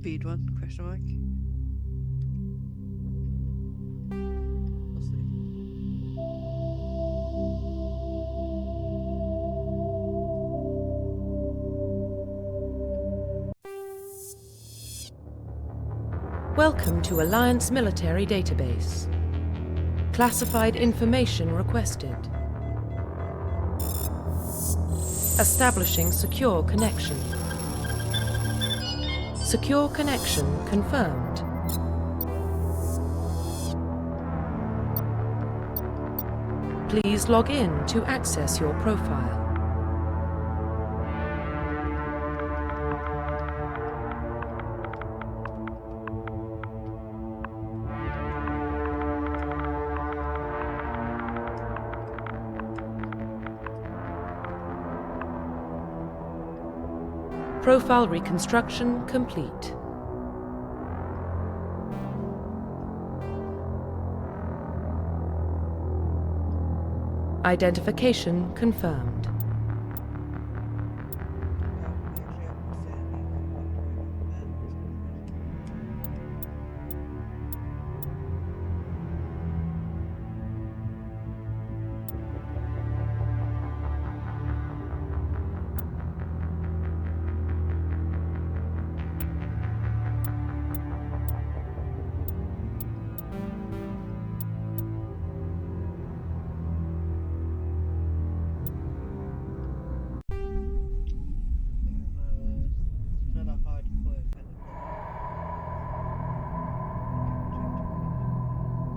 speed one? Question mark. We'll see. Welcome to Alliance Military Database. Classified information requested. Establishing secure connection. Secure connection confirmed. Please log in to access your profile. Profile reconstruction complete. Identification confirmed.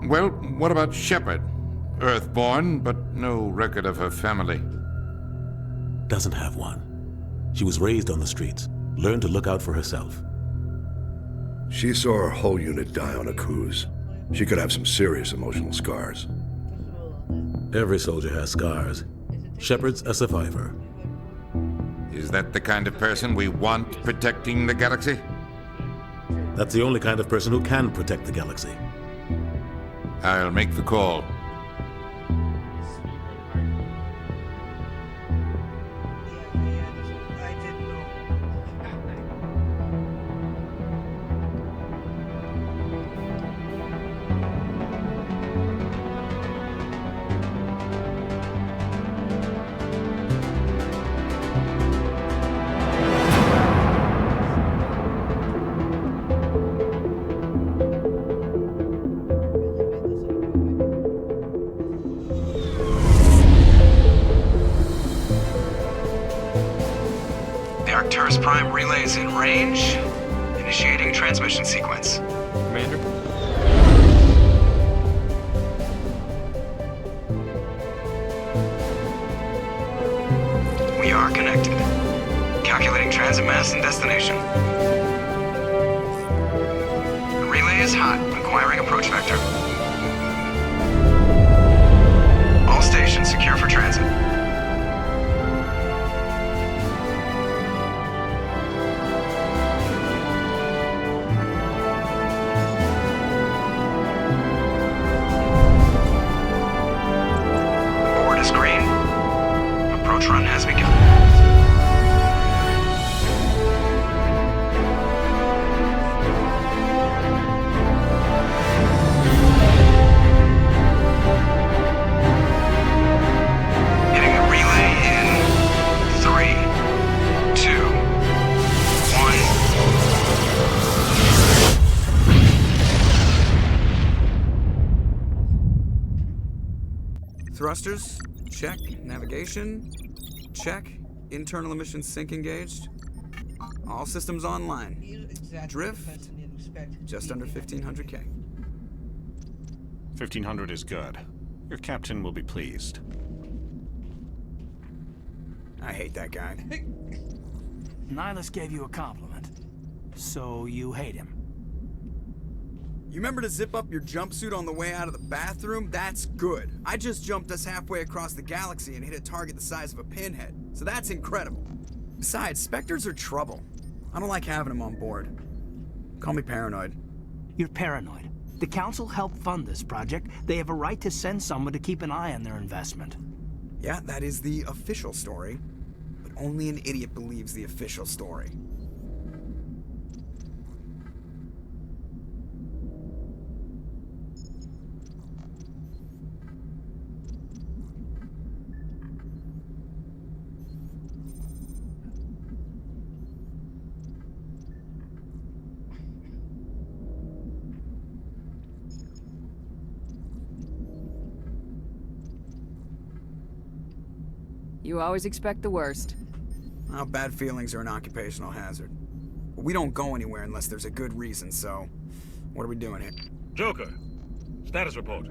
Well, what about Shepard? Earthborn, but no record of her family. Doesn't have one. She was raised on the streets, learned to look out for herself. She saw her whole unit die on a cruise. She could have some serious emotional scars. Every soldier has scars. Shepard's a survivor. Is that the kind of person we want protecting the galaxy? That's the only kind of person who can protect the galaxy. I'll make the call. Arcturus Prime relay is in range. Initiating transmission sequence. Commander? We are connected. Calculating transit mass and destination. The relay is hot. Acquiring approach vector. All stations secure for transit. Run has begun. Hitting the relay in 3, 2, 1. Thrusters, check. Navigation, check. Internal emissions sync engaged. All systems online. Drift, just under 1,500 K. 1,500 is good. Your captain will be pleased. I hate that guy. Nihilus gave you a compliment. So you hate him. You remember to zip up your jumpsuit on the way out of the bathroom? That's good. I just jumped us halfway across the galaxy and hit a target the size of a pinhead. So that's incredible. Besides, Spectres are trouble. I don't like having them on board. Call me paranoid. You're paranoid. The Council helped fund this project. They have a right to send someone to keep an eye on their investment. Yeah, that is the official story. But only an idiot believes the official story. You always expect the worst. Well, bad feelings are an occupational hazard. But we don't go anywhere unless there's a good reason, so... What are we doing here? Joker, status report.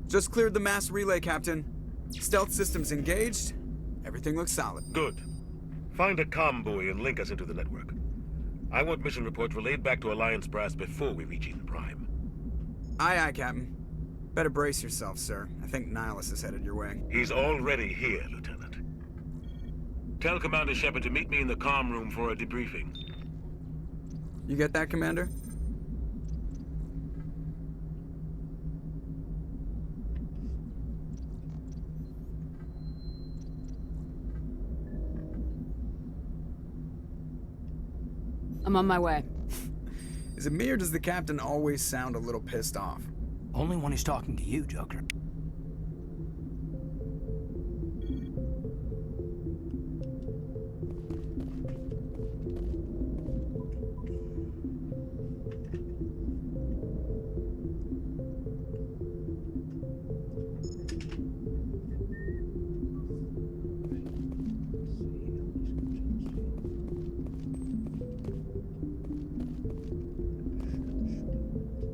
Just cleared the mass relay, Captain. Stealth systems engaged. Everything looks solid. Good. Find a comm buoy and link us into the network. I want mission reports relayed back to Alliance Brass before we reach Eden Prime. Aye, aye, Captain. Better brace yourself, sir. I think Nihilus is headed your way. He's already here, Lieutenant. Tell Commander Shepard to meet me in the comm room for a debriefing. You get that, Commander? I'm on my way. Is it me or does the Captain always sound a little pissed off? Only when he's talking to you, Joker.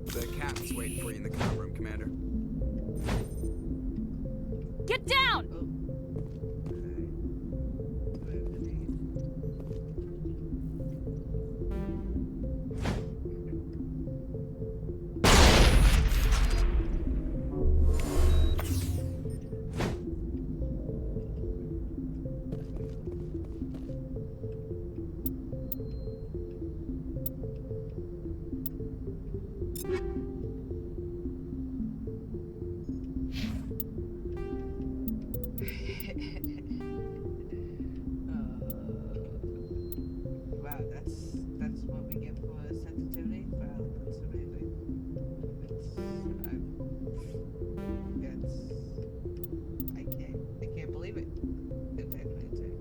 The Captain's waiting for you in the comm room, Commander. Get down! Wow, that's what we get for sensitivity. Wow, that's amazing. I can't believe it. It's actually insane.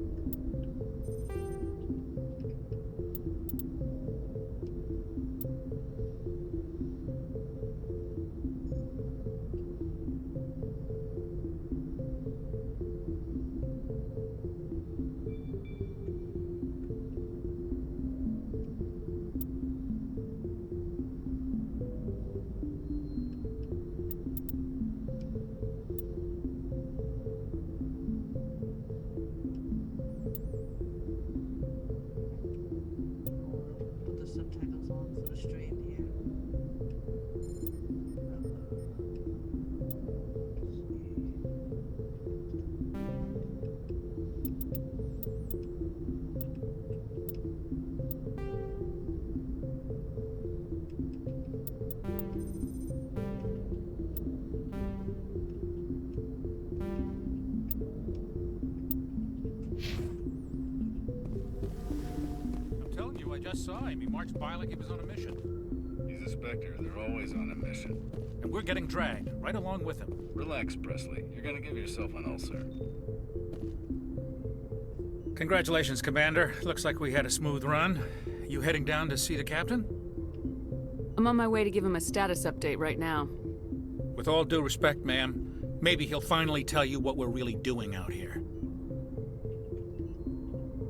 Put the subtitles on for the stream here. I'm telling you, I just saw him. He marched by like he was on a mission. He's a Spectre. They're always on a mission. And we're getting dragged, right along with him. Relax, Presley. You're gonna give yourself an ulcer. Congratulations, Commander. Looks like we had a smooth run. You heading down to see the Captain? I'm on my way to give him a status update right now. With all due respect, ma'am, maybe he'll finally tell you what we're really doing out here.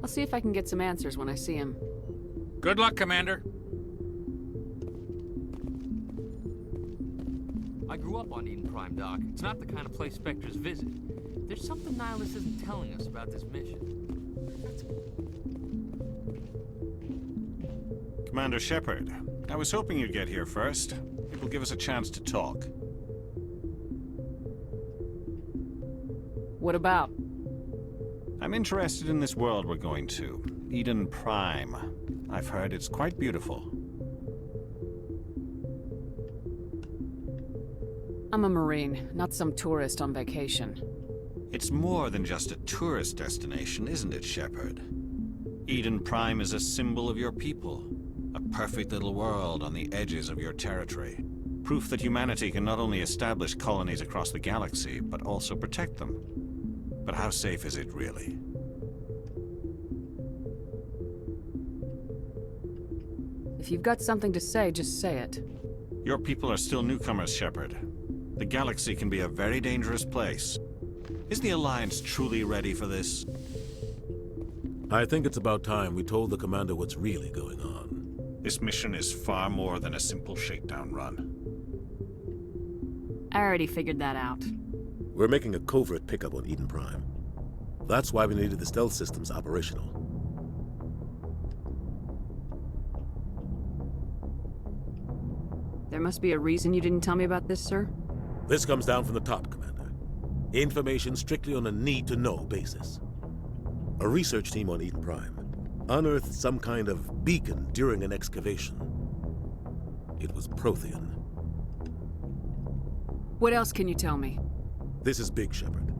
I'll see if I can get some answers when I see him. Good luck, Commander. I grew up on Eden Prime, Doc. It's not the kind of place Spectres visit. There's something Nihilus isn't telling us about this mission. Commander Shepard, I was hoping you'd get here first. It will give us a chance to talk. What about? I'm interested in this world we're going to, Eden Prime. I've heard it's quite beautiful. I'm a Marine, not some tourist on vacation. It's more than just a tourist destination, isn't it, Shepard? Eden Prime is a symbol of your people. A perfect little world on the edges of your territory. Proof that humanity can not only establish colonies across the galaxy, but also protect them. But how safe is it really? If you've got something to say, just say it. Your people are still newcomers, Shepard. The galaxy can be a very dangerous place. Is the Alliance truly ready for this? I think it's about time we told the commander what's really going on. This mission is far more than a simple shakedown run. I already figured that out. We're making a covert pickup on Eden Prime. That's why we needed the stealth systems operational. There must be a reason you didn't tell me about this, sir? This comes down from the top, Commander. Information strictly on a need-to-know basis. A research team on Eden Prime unearthed some kind of beacon during an excavation. It was Prothean. What else can you tell me? This is big, Shepard.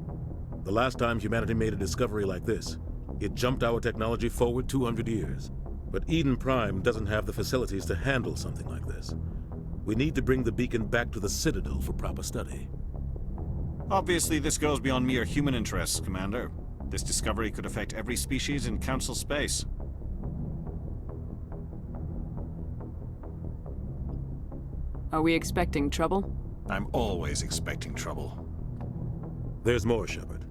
The last time humanity made a discovery like this, it jumped our technology forward 200 years. But Eden Prime doesn't have the facilities to handle something like this. We need to bring the beacon back to the Citadel for proper study. Obviously, this goes beyond mere human interests, Commander. This discovery could affect every species in Council space. Are we expecting trouble? I'm always expecting trouble. There's more, Shepard.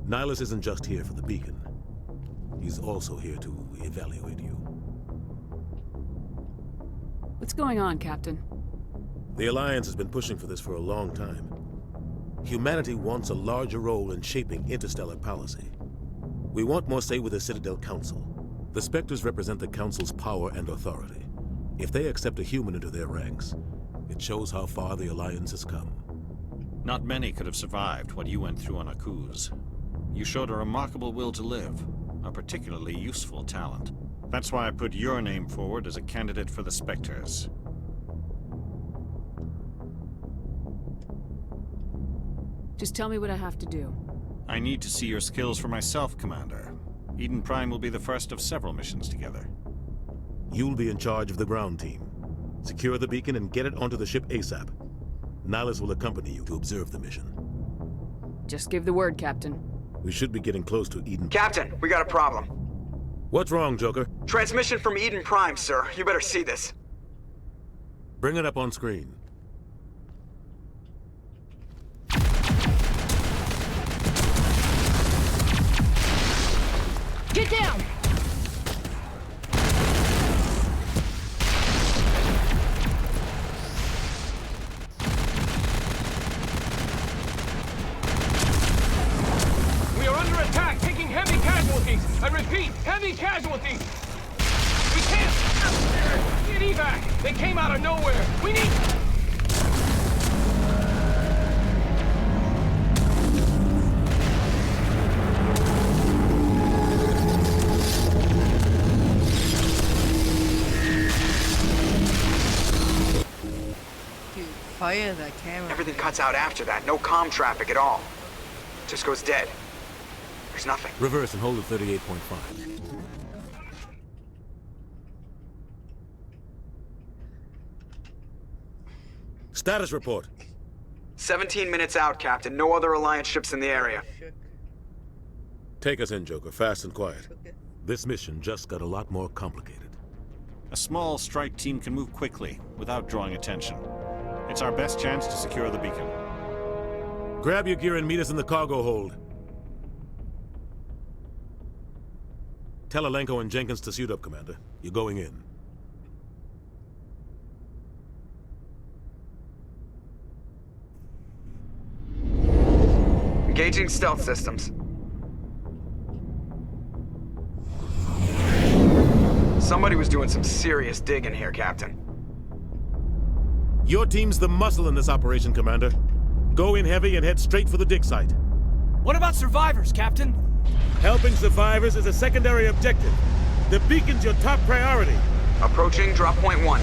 Nihilus isn't just here for the beacon. He's also here to evaluate you. What's going on, Captain? The Alliance has been pushing for this for a long time. Humanity wants a larger role in shaping interstellar policy. We want more say with the Citadel Council. The Spectres represent the Council's power and authority. If they accept a human into their ranks, it shows how far the Alliance has come. Not many could have survived what you went through on Akuz. You showed a remarkable will to live, a particularly useful talent. That's why I put your name forward as a candidate for the Spectres. Just tell me what I have to do. I need to see your skills for myself, Commander. Eden Prime will be the first of several missions together. You'll be in charge of the ground team. Secure the beacon and get it onto the ship ASAP. Nihilus will accompany you to observe the mission. Just give the word, Captain. We should be getting close to Eden. Captain, we got a problem. What's wrong, Joker? Transmission from Eden Prime, sir. You better see this. Bring it up on screen. Get down! We are under attack, taking heavy casualties. I repeat, heavy casualties. We can't get evac. They came out of nowhere. We need... Fire that camera. Everything cuts out after that. No comm traffic at all. Just goes dead. There's nothing. Reverse and hold at 38.5. Status report. 17 minutes out, Captain. No other Alliance ships in the area. Take us in, Joker, fast and quiet. This mission just got a lot more complicated. A small strike team can move quickly, without drawing attention. It's our best chance to secure the beacon. Grab your gear and meet us in the cargo hold. Tell Alenko and Jenkins to suit up, Commander. You're going in. Engaging stealth systems. Somebody was doing some serious digging here, Captain. Your team's the muscle in this operation, Commander. Go in heavy and head straight for the dig site. What about survivors, Captain? Helping survivors is a secondary objective. The beacon's your top priority. Approaching drop point 1.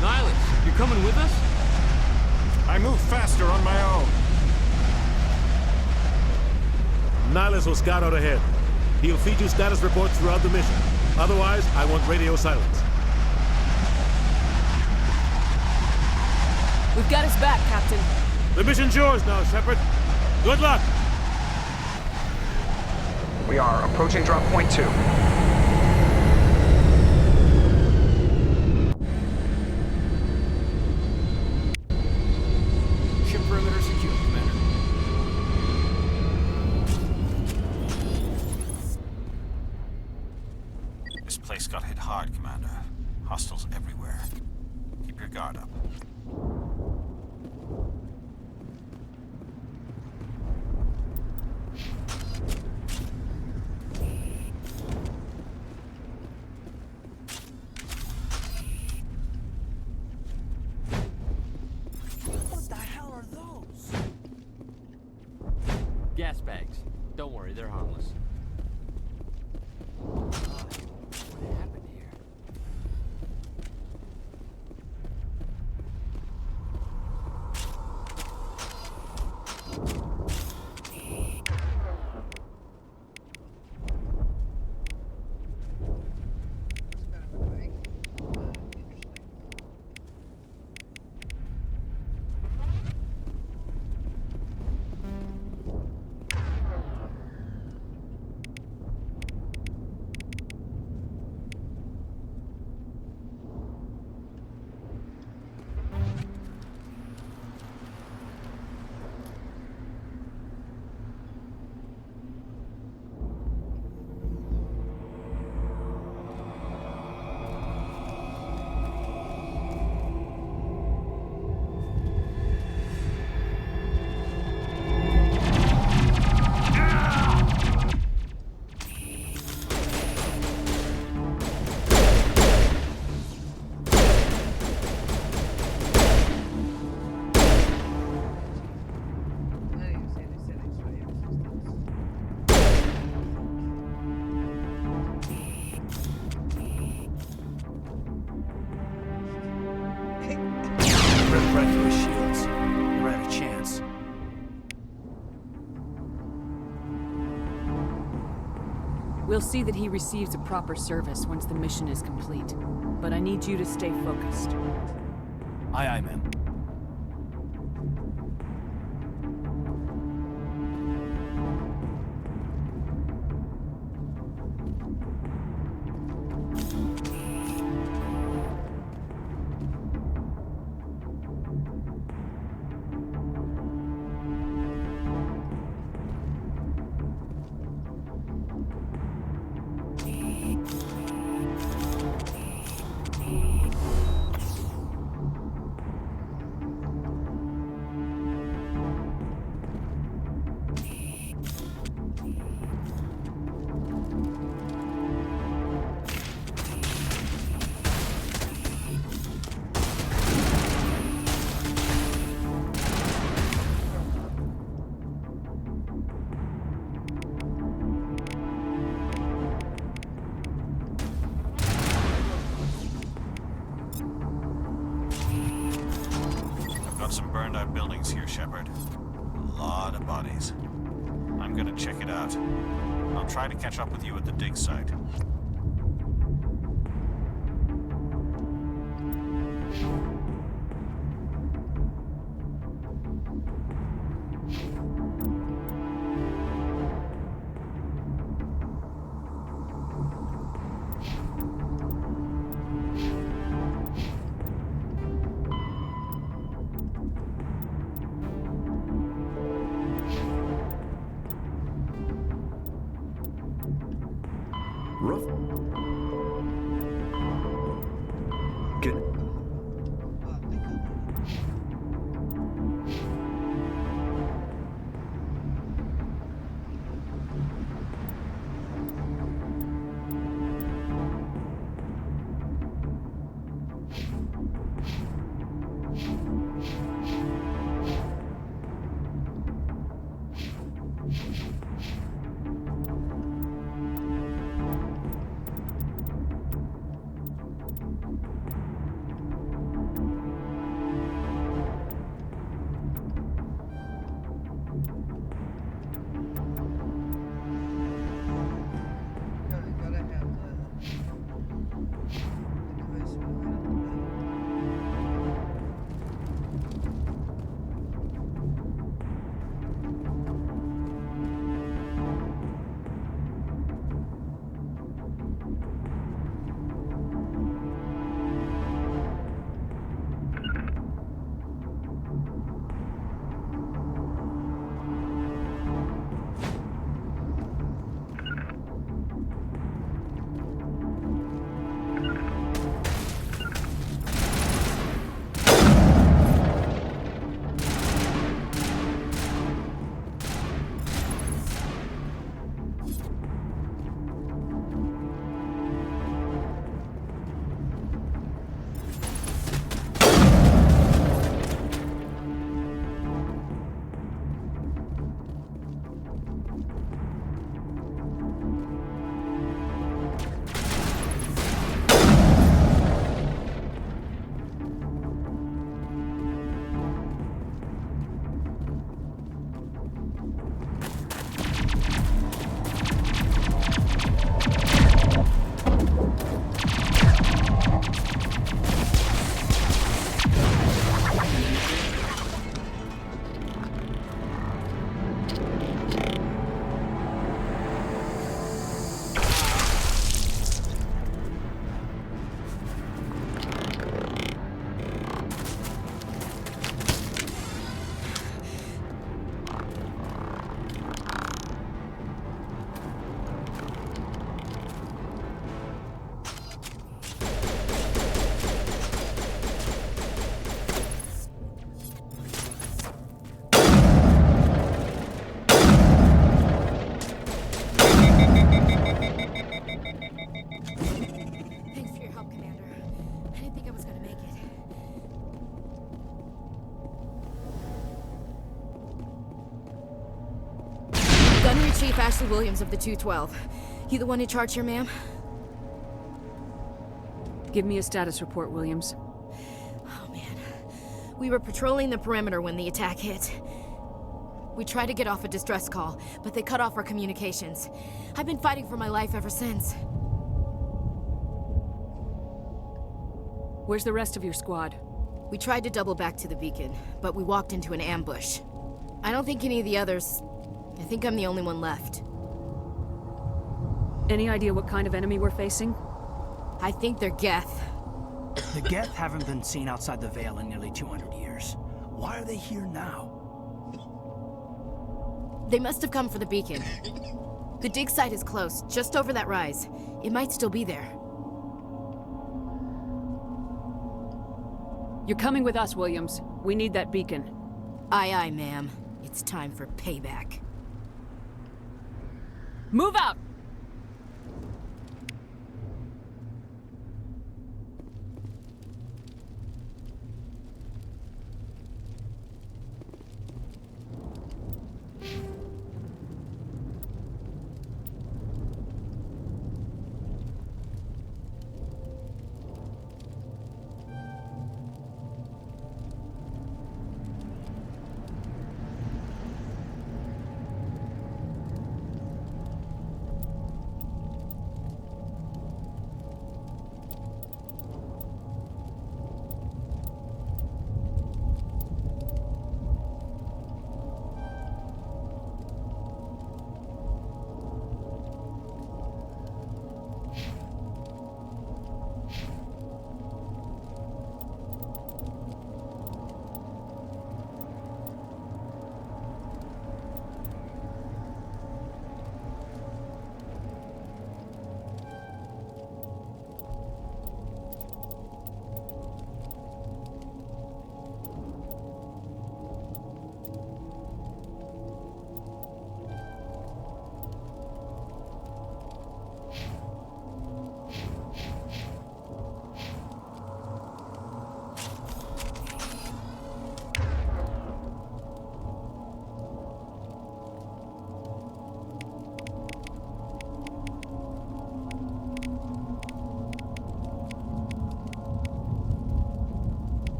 Nihilus, you're coming with us? I move faster on my own. Nihilus will scout out ahead. He'll feed you status reports throughout the mission. Otherwise, I want radio silence. We've got his back, Captain. The mission's yours now, Shepard. Good luck! We are approaching drop point 2. Ship perimeter secure, Commander. hard, Commander. Hostiles everywhere. Keep your guard up. What the hell are those? Gas bags. Don't worry, they're harmless. What happened here? Right through his shields. You're at a chance. We'll see that he receives a proper service once the mission is complete. But I need you to stay focused. Aye, aye, ma'am. Got some burned out buildings here, Shepard. A lot of bodies. I'm gonna check it out. I'll try to catch up with you at the dig site. I'm your Chief Ashley Williams of the 212. You the one in charge here, ma'am? Give me a status report, Williams. Oh, man. We were patrolling the perimeter when the attack hit. We tried to get off a distress call, but they cut off our communications. I've been fighting for my life ever since. Where's the rest of your squad? We tried to double back to the beacon, but we walked into an ambush. I don't think any of the others... I think I'm the only one left. Any idea what kind of enemy we're facing? I think they're Geth. The Geth haven't been seen outside the Veil in nearly 200 years. Why are they here now? They must have come for the beacon. The dig site is close, just over that rise. It might still be there. You're coming with us, Williams. We need that beacon. Aye, aye, ma'am. It's time for payback. Move out!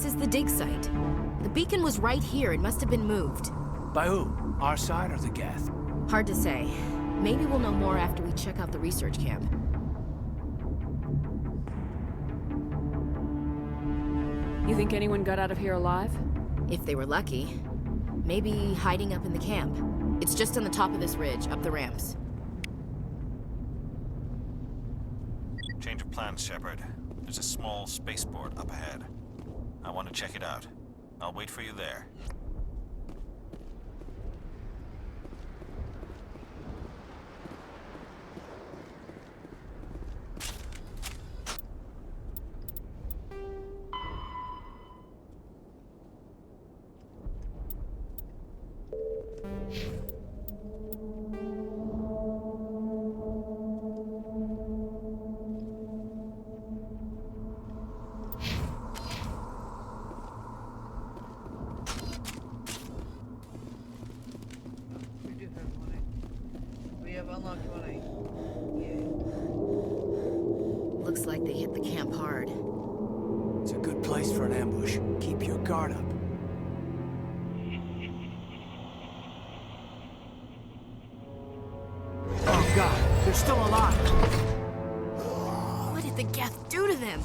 This is the dig site. The beacon was right here. It must have been moved. By who? Our side or the Geth? Hard to say. Maybe we'll know more after we check out the research camp. You think anyone got out of here alive? If they were lucky. Maybe hiding up in the camp. It's just on the top of this ridge, up the ramps. Change of plans, Shepard. There's a small spaceport up ahead. I want to check it out. I'll wait for you there. We have unlocked 1A. Yeah. Looks like they hit the camp hard. It's a good place for an ambush. Keep your guard up. Oh god, they're still alive! What did the Geth do to them?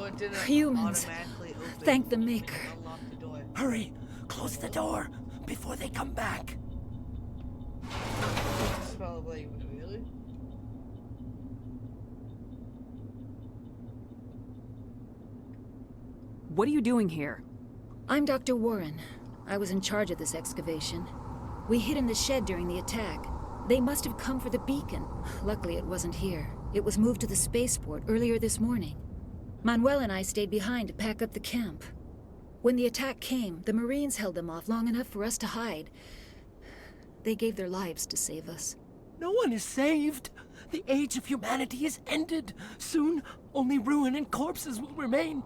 it didn't Humans. automatically open. Thank the Maker. Unlock the door. Hurry! Close the door before they come back. Smell of like, really? What are you doing here? I'm Dr. Warren. I was in charge of this excavation. We hid in the shed during the attack. They must have come for the beacon. Luckily, it wasn't here. It was moved to the spaceport earlier this morning. Manuel and I stayed behind to pack up the camp. When the attack came, the Marines held them off long enough for us to hide. They gave their lives to save us. No one is saved. The age of humanity is ended. Soon, only ruin and corpses will remain.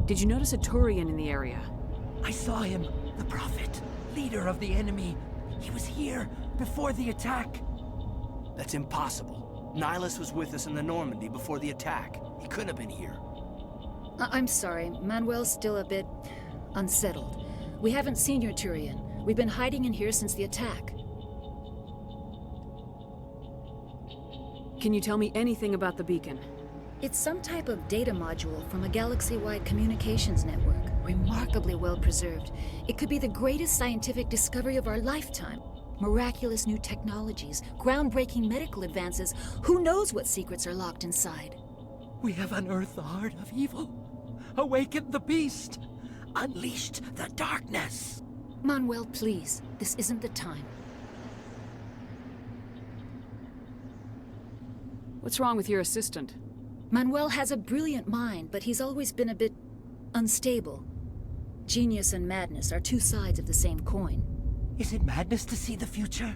Did you notice a Turian in the area? I saw him, the Prophet, leader of the enemy. He was here before the attack. That's impossible. Nihilus was with us in the Normandy before the attack. He couldn't have been here. I'm sorry, Manuel's still a bit unsettled. We haven't seen your Turian. We've been hiding in here since the attack. Can you tell me anything about the beacon? It's some type of data module from a galaxy-wide communications network, remarkably well preserved. It could be the greatest scientific discovery of our lifetime. Miraculous new technologies, groundbreaking medical advances. Who knows what secrets are locked inside? We have unearthed the heart of evil, awakened the beast, unleashed the darkness. Manuel, please, this isn't the time. What's wrong with your assistant? Manuel has a brilliant mind, but he's always been a bit unstable. Genius and madness are two sides of the same coin. Is it madness to see the future?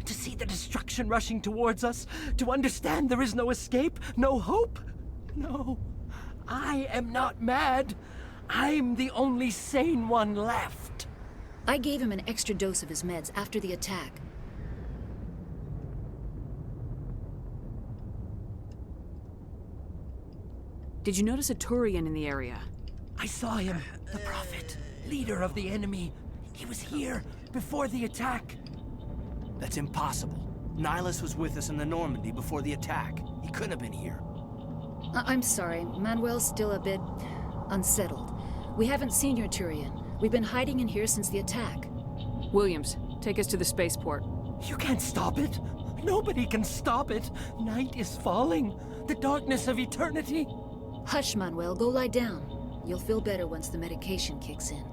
To see the destruction rushing towards us? To understand there is no escape? No hope? No. I am not mad. I'm the only sane one left. I gave him an extra dose of his meds after the attack. Did you notice a Turian in the area? I saw him, the Prophet, leader of the enemy. He was here before the attack. That's impossible. Nihilus was with us in the Normandy before the attack. He couldn't have been here. I'm sorry, Manuel's still a bit unsettled. We haven't seen your Turian. We've been hiding in here since the attack. Williams, take us to the spaceport. You can't stop it. Nobody can stop it. Night is falling. The darkness of eternity. Hush, Manuel. Go lie down. You'll feel better once the medication kicks in.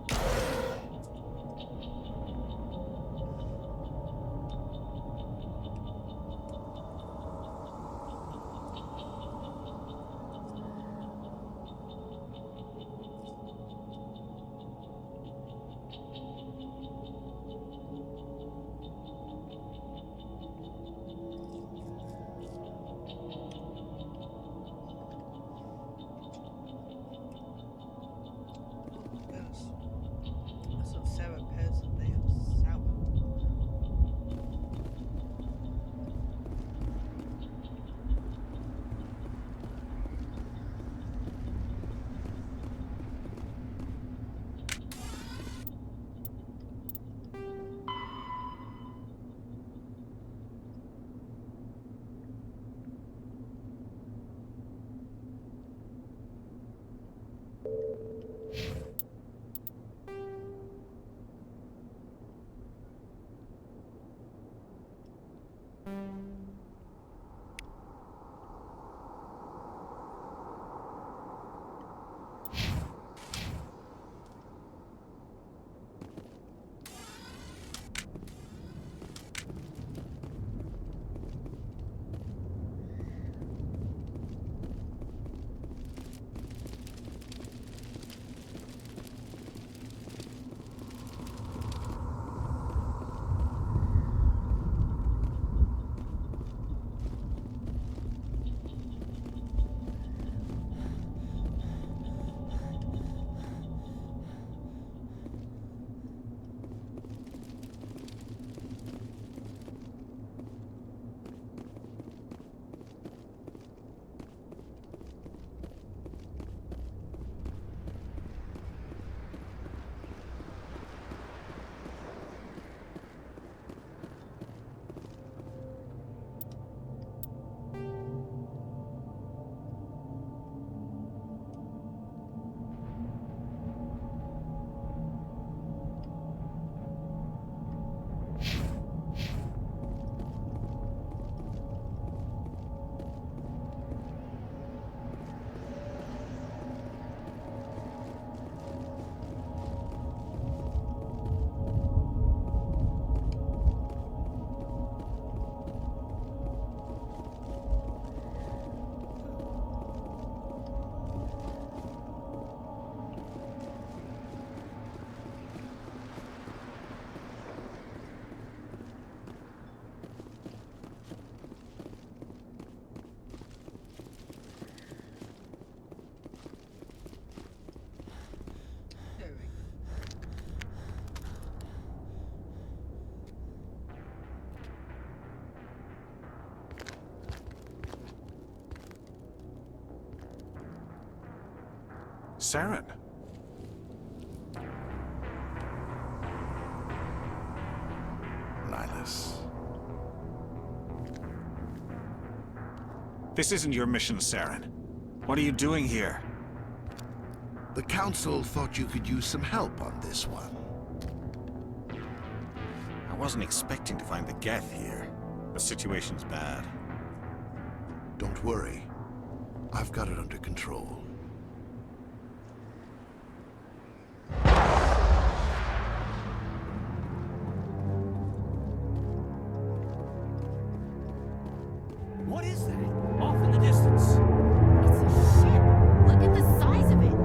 Saren. Nihilus. This isn't your mission, Saren. What are you doing here? The Council thought you could use some help on this one. I wasn't expecting to find the Geth here. The situation's bad. Don't worry. I've got it under control. What is that? Off in the distance. It's a ship. Look at the size of it.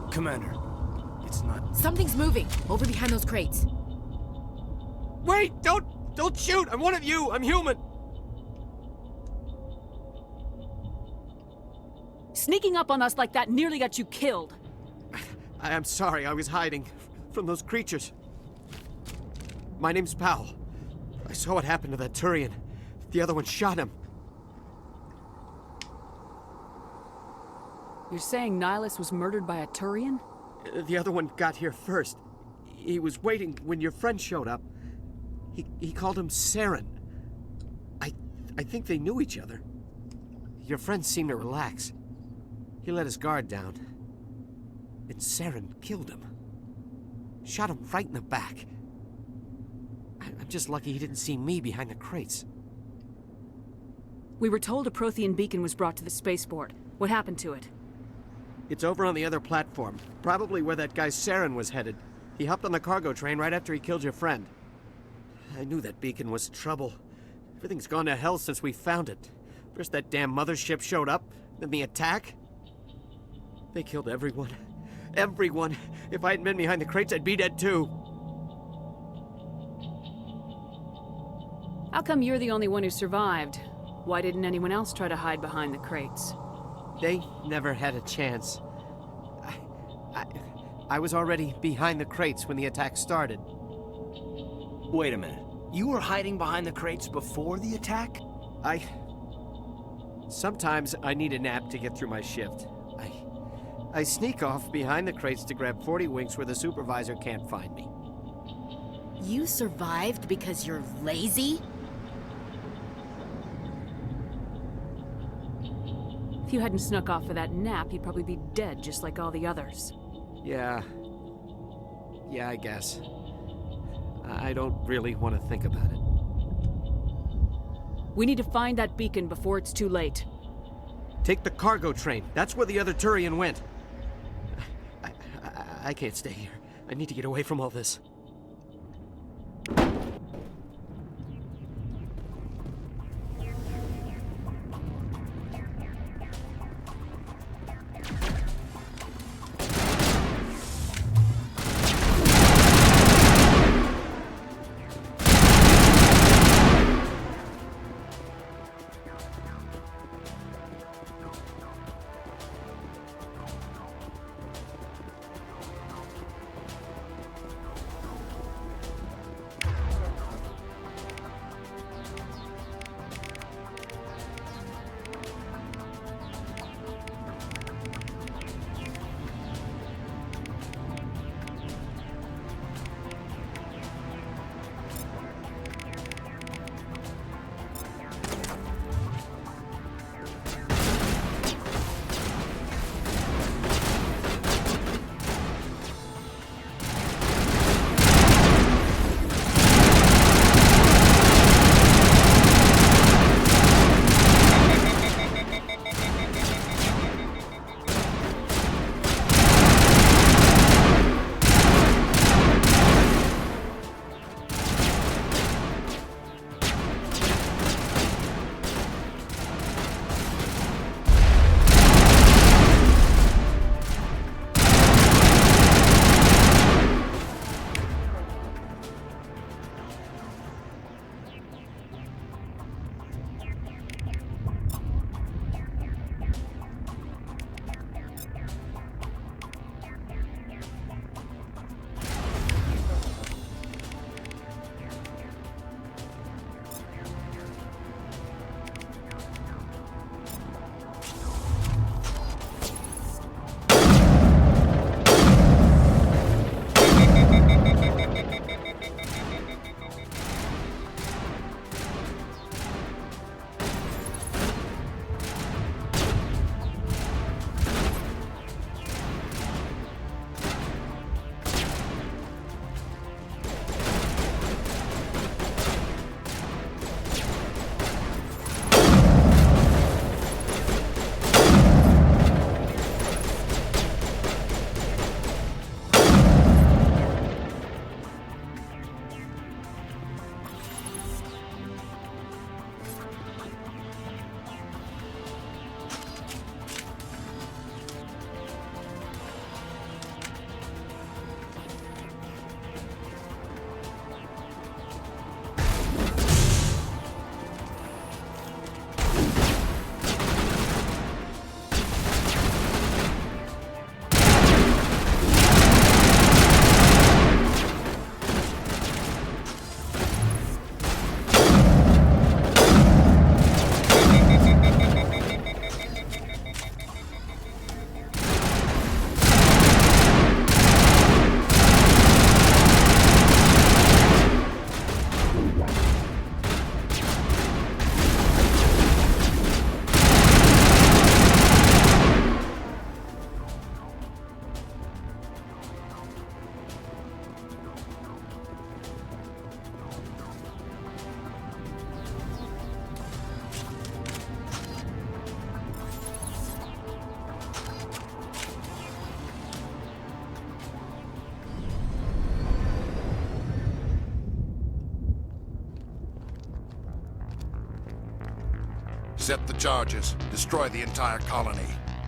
Commander, it's not... Something's moving over behind those crates. Wait! Don't shoot! I'm one of you! I'm human! Sneaking up on us like that nearly got you killed. I'm sorry, I was hiding from those creatures. My name's Powell. I saw what happened to that Turian. The other one shot him. You're saying Nihilus was murdered by a Turian? The other one got here first. He was waiting when your friend showed up. He called him Saren. I think they knew each other. Your friend seemed to relax. He let his guard down. And Saren killed him. Shot him right in the back. I'm just lucky he didn't see me behind the crates. We were told a Prothean beacon was brought to the spaceport. What happened to it? It's over on the other platform. Probably where that guy Saren was headed. He hopped on the cargo train right after he killed your friend. I knew that beacon was trouble. Everything's gone to hell since we found it. First that damn mothership showed up, then the attack. They killed everyone. Everyone. If I hadn't been behind the crates, I'd be dead too. How come you're the only one who survived? Why didn't anyone else try to hide behind the crates? They never had a chance. I was already behind the crates when the attack started. Wait a minute. You were hiding behind the crates before the attack? Sometimes I need a nap to get through my shift. I sneak off behind the crates to grab 40 winks where the supervisor can't find me. You survived because you're lazy? If you hadn't snuck off for that nap, you'd probably be dead just like all the others. Yeah, I guess. I don't really want to think about it. We need to find that beacon before it's too late. Take the cargo train. That's where the other Turian went. I can't stay here. I need to get away from all this. Accept the charges. Destroy the entire colony.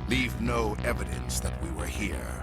Leave no evidence that we were here.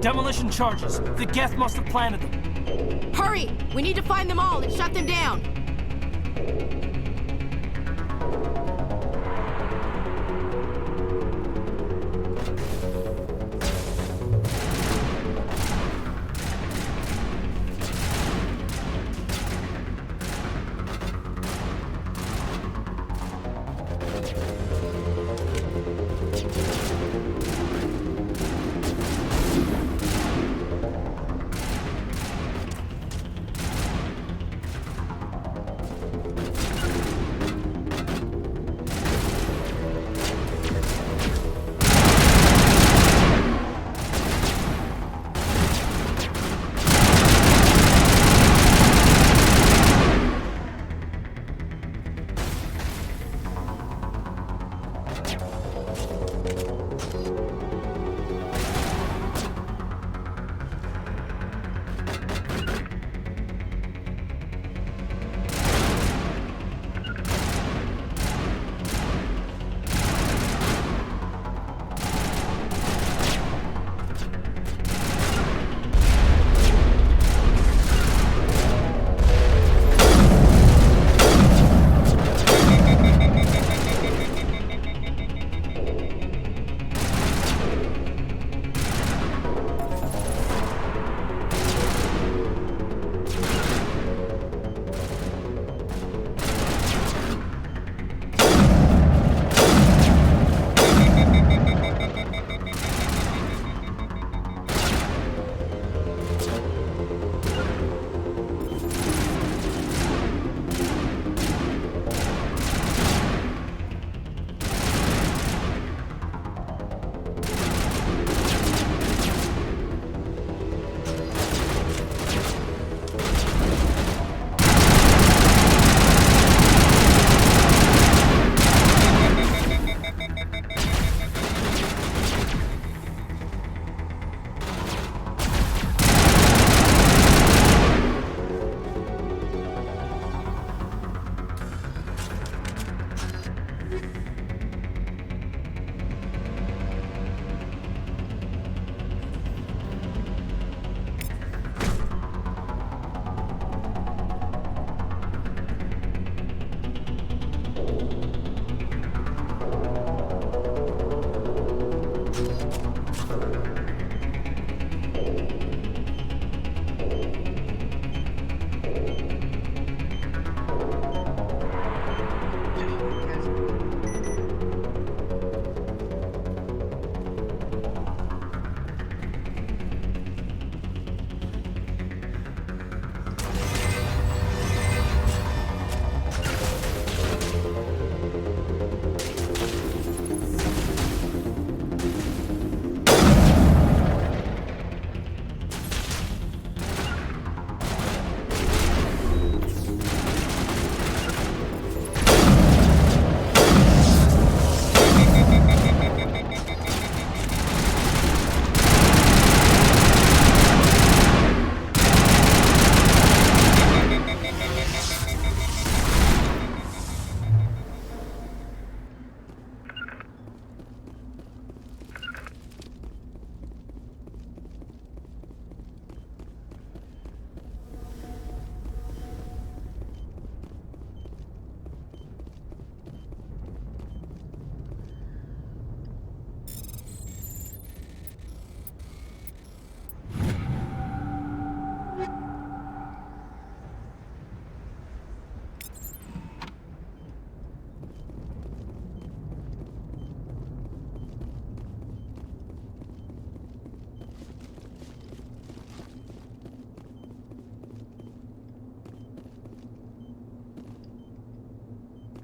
Demolition charges. The Geth must have planted them. Hurry! We need to find them all and shut them down!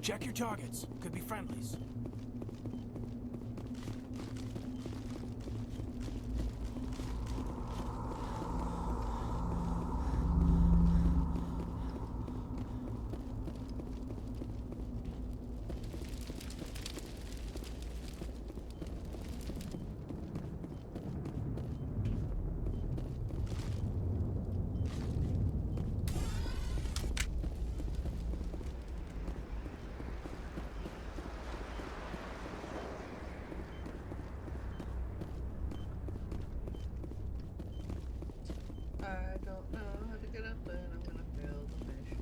Check your targets. Could be friendlies. I don't know how to get up, but I'm gonna fail the mission.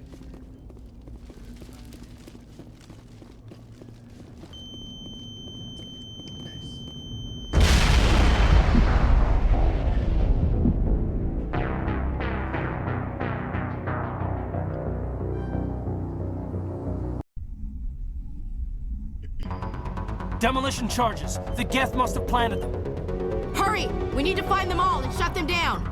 Demolition charges. The Geth must have planted them. Hurry! We need to find them all and shut them down!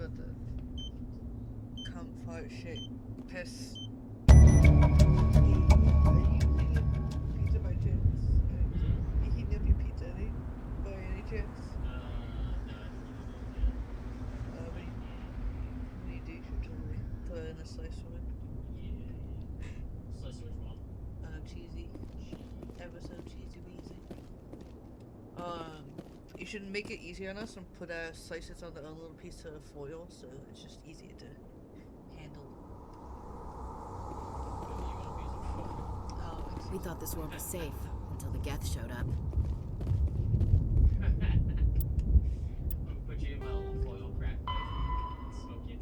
about the comfort shit. Piss. Pizza by chance? You heating up your pizza, by any chance? What do you do? Throw it in a slice for it. Slice which one? Cheesy. Ever so cheesy weezy. You should make it easier on us and put slices on a little piece of foil so it's just easier to handle. We thought this world was safe until the Geth showed up. I'll put you in my little foil crack pipe and smoke you.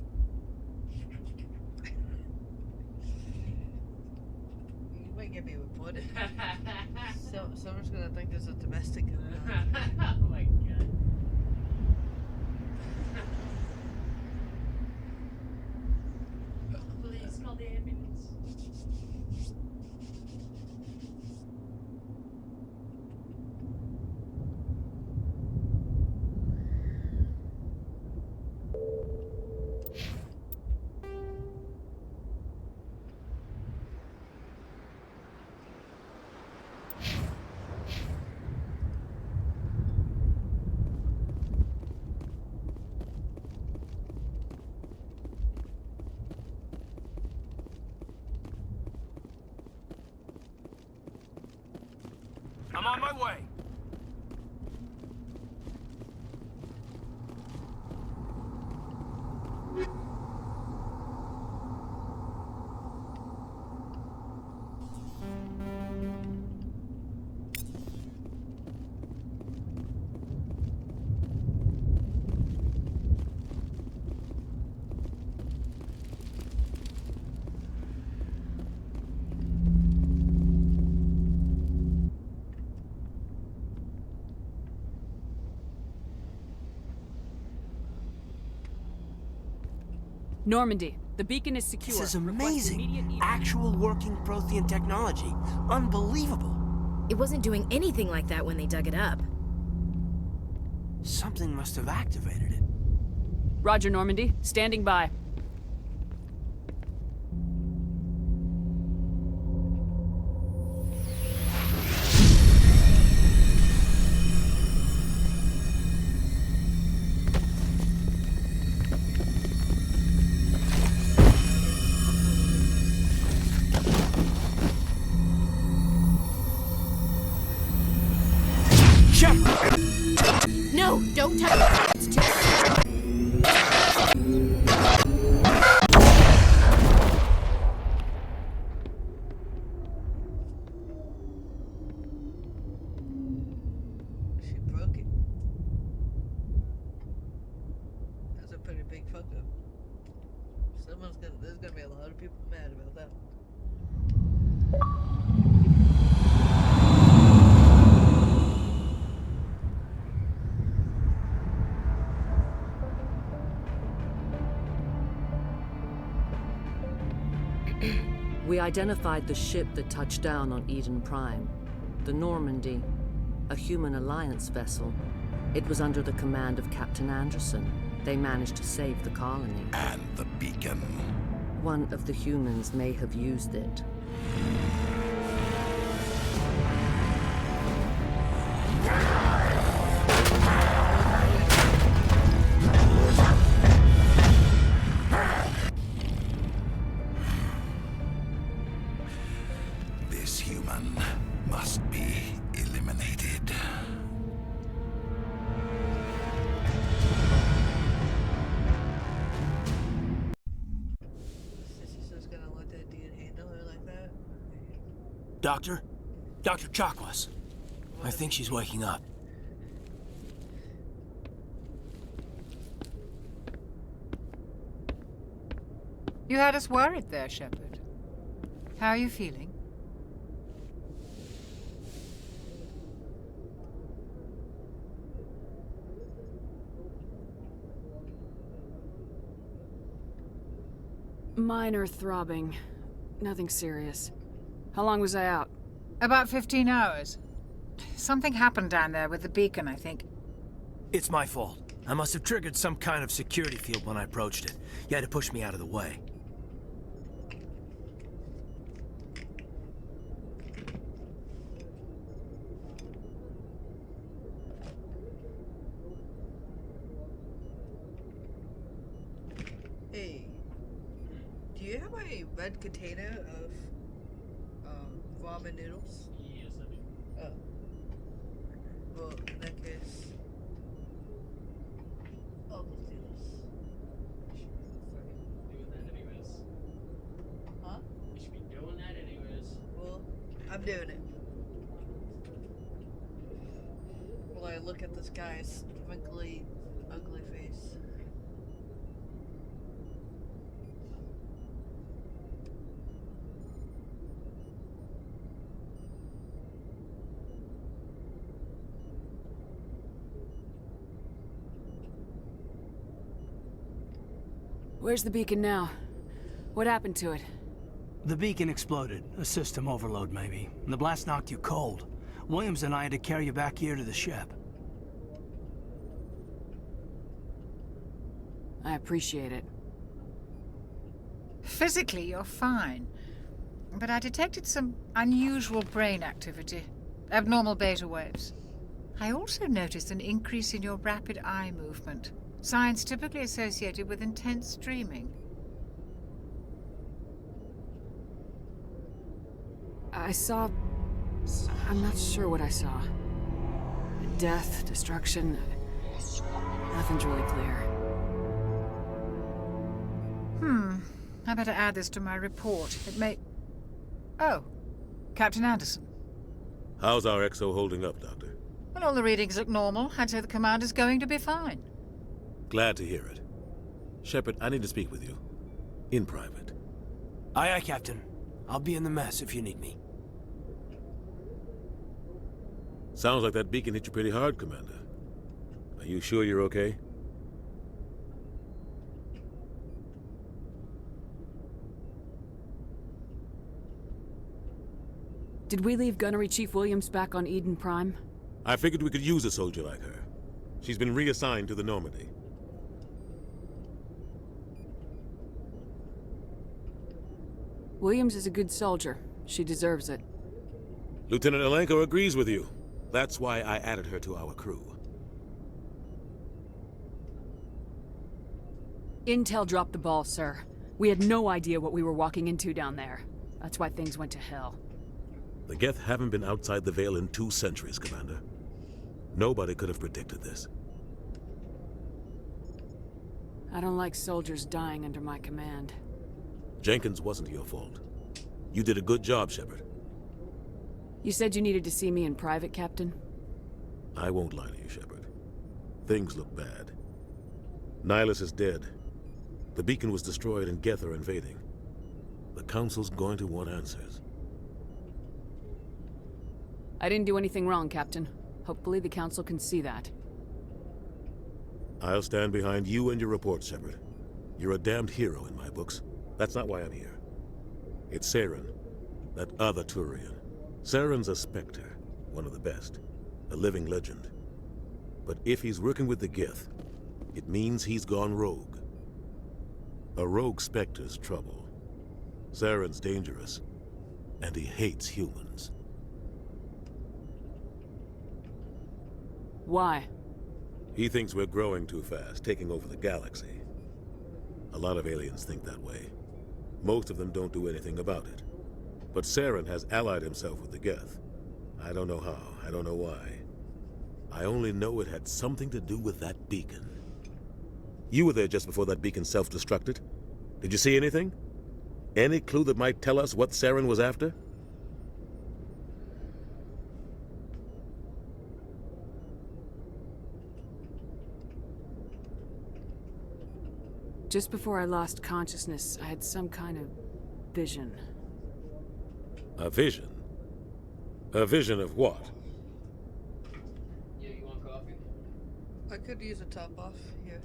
You might get me reported. Someone's gonna think there's a domestic going on. Oh my god. Please call the ambulance. I'm on my way. Normandy, the beacon is secure. This is amazing. Actual working Prothean technology. Unbelievable. It wasn't doing anything like that when they dug it up. Something must have activated it. Roger, Normandy. Standing by. No, don't touch it. It's too She broke it. That's a pretty big fuck up. There's gonna be a lot of people mad about that. We identified the ship that touched down on Eden Prime, the Normandy, a human alliance vessel. It was under the command of Captain Anderson. They managed to save the colony. And the beacon. One of the humans may have used it. This human must be eliminated. Sissy's just gonna let that dude handle her like that? Doctor? Dr. Chakwas. I think she's waking up. You had us worried there, Shepard. How are you feeling? Minor throbbing. Nothing serious. How long was I out? About 15 hours. Something happened down there with the beacon, I think. It's my fault. I must have triggered some kind of security field when I approached it. You had to push me out of the way. Hey, do you have a red container of ramen noodles? Yes, I do. Oh. Well, in that case, I'll just do this. Doing that anyways. Huh? You should be doing that anyways. Well, I'm doing it. While I look at this guy's wrinkly, ugly face. Where's the beacon now? What happened to it? The beacon exploded. A system overload, maybe. The blast knocked you cold. Williams and I had to carry you back here to the ship. I appreciate it. Physically, you're fine. But I detected some unusual brain activity. Abnormal beta waves. I also noticed an increase in your rapid eye movement. Signs typically associated with intense dreaming. I saw... I'm not sure what I saw. Death, destruction... Nothing's really clear. I better add this to my report. It may... Oh, Captain Anderson. How's our XO holding up, Doctor? Well, all the readings look normal. I'd say the commander's going to be fine. Glad to hear it. Shepard, I need to speak with you. In private. Aye, aye, Captain. I'll be in the mess if you need me. Sounds like that beacon hit you pretty hard, Commander. Are you sure you're okay? Did we leave Gunnery Chief Williams back on Eden Prime? I figured we could use a soldier like her. She's been reassigned to the Normandy. Williams is a good soldier. She deserves it. Lieutenant Alenko agrees with you. That's why I added her to our crew. Intel dropped the ball, sir. We had no idea what we were walking into down there. That's why things went to hell. The Geth haven't been outside the Veil in 2 centuries, Commander. Nobody could have predicted this. I don't like soldiers dying under my command. Jenkins wasn't your fault. You did a good job, Shepard. You said you needed to see me in private, Captain? I won't lie to you, Shepard. Things look bad. Nihilus is dead. The beacon was destroyed and Geth are invading. The Council's going to want answers. I didn't do anything wrong, Captain. Hopefully the Council can see that. I'll stand behind you and your report, Shepard. You're a damned hero in my books. That's not why I'm here. It's Saren, that other Turian. Saren's a Spectre, one of the best, a living legend. But if he's working with the Geth, it means he's gone rogue. A rogue Spectre's trouble. Saren's dangerous, and he hates humans. Why? He thinks we're growing too fast, taking over the galaxy. A lot of aliens think that way. Most of them don't do anything about it. But Saren has allied himself with the Geth. I don't know how, I don't know why. I only know it had something to do with that beacon. You were there just before that beacon self-destructed. Did you see anything? Any clue that might tell us what Saren was after? Just before I lost consciousness, I had some kind of vision. A vision? A vision of what? Yeah, you want coffee? I could use a top off here.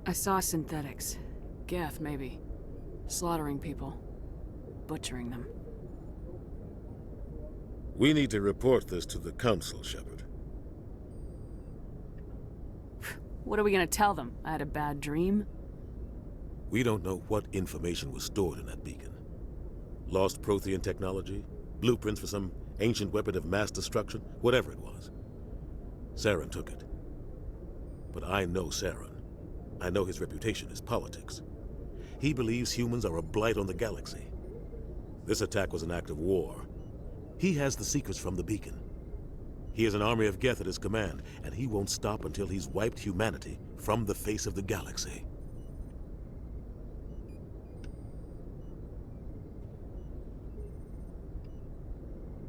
I saw synthetics. Geth, maybe. Slaughtering people. Butchering them. We need to report this to the Council, Shepard. What are we gonna tell them? I had a bad dream? We don't know what information was stored in that beacon. Lost Prothean technology? Blueprints for some ancient weapon of mass destruction? Whatever it was. Saren took it. But I know Saren. I know his reputation is politics. He believes humans are a blight on the galaxy. This attack was an act of war. He has the secrets from the beacon. He has an army of Geth at his command, and he won't stop until he's wiped humanity from the face of the galaxy.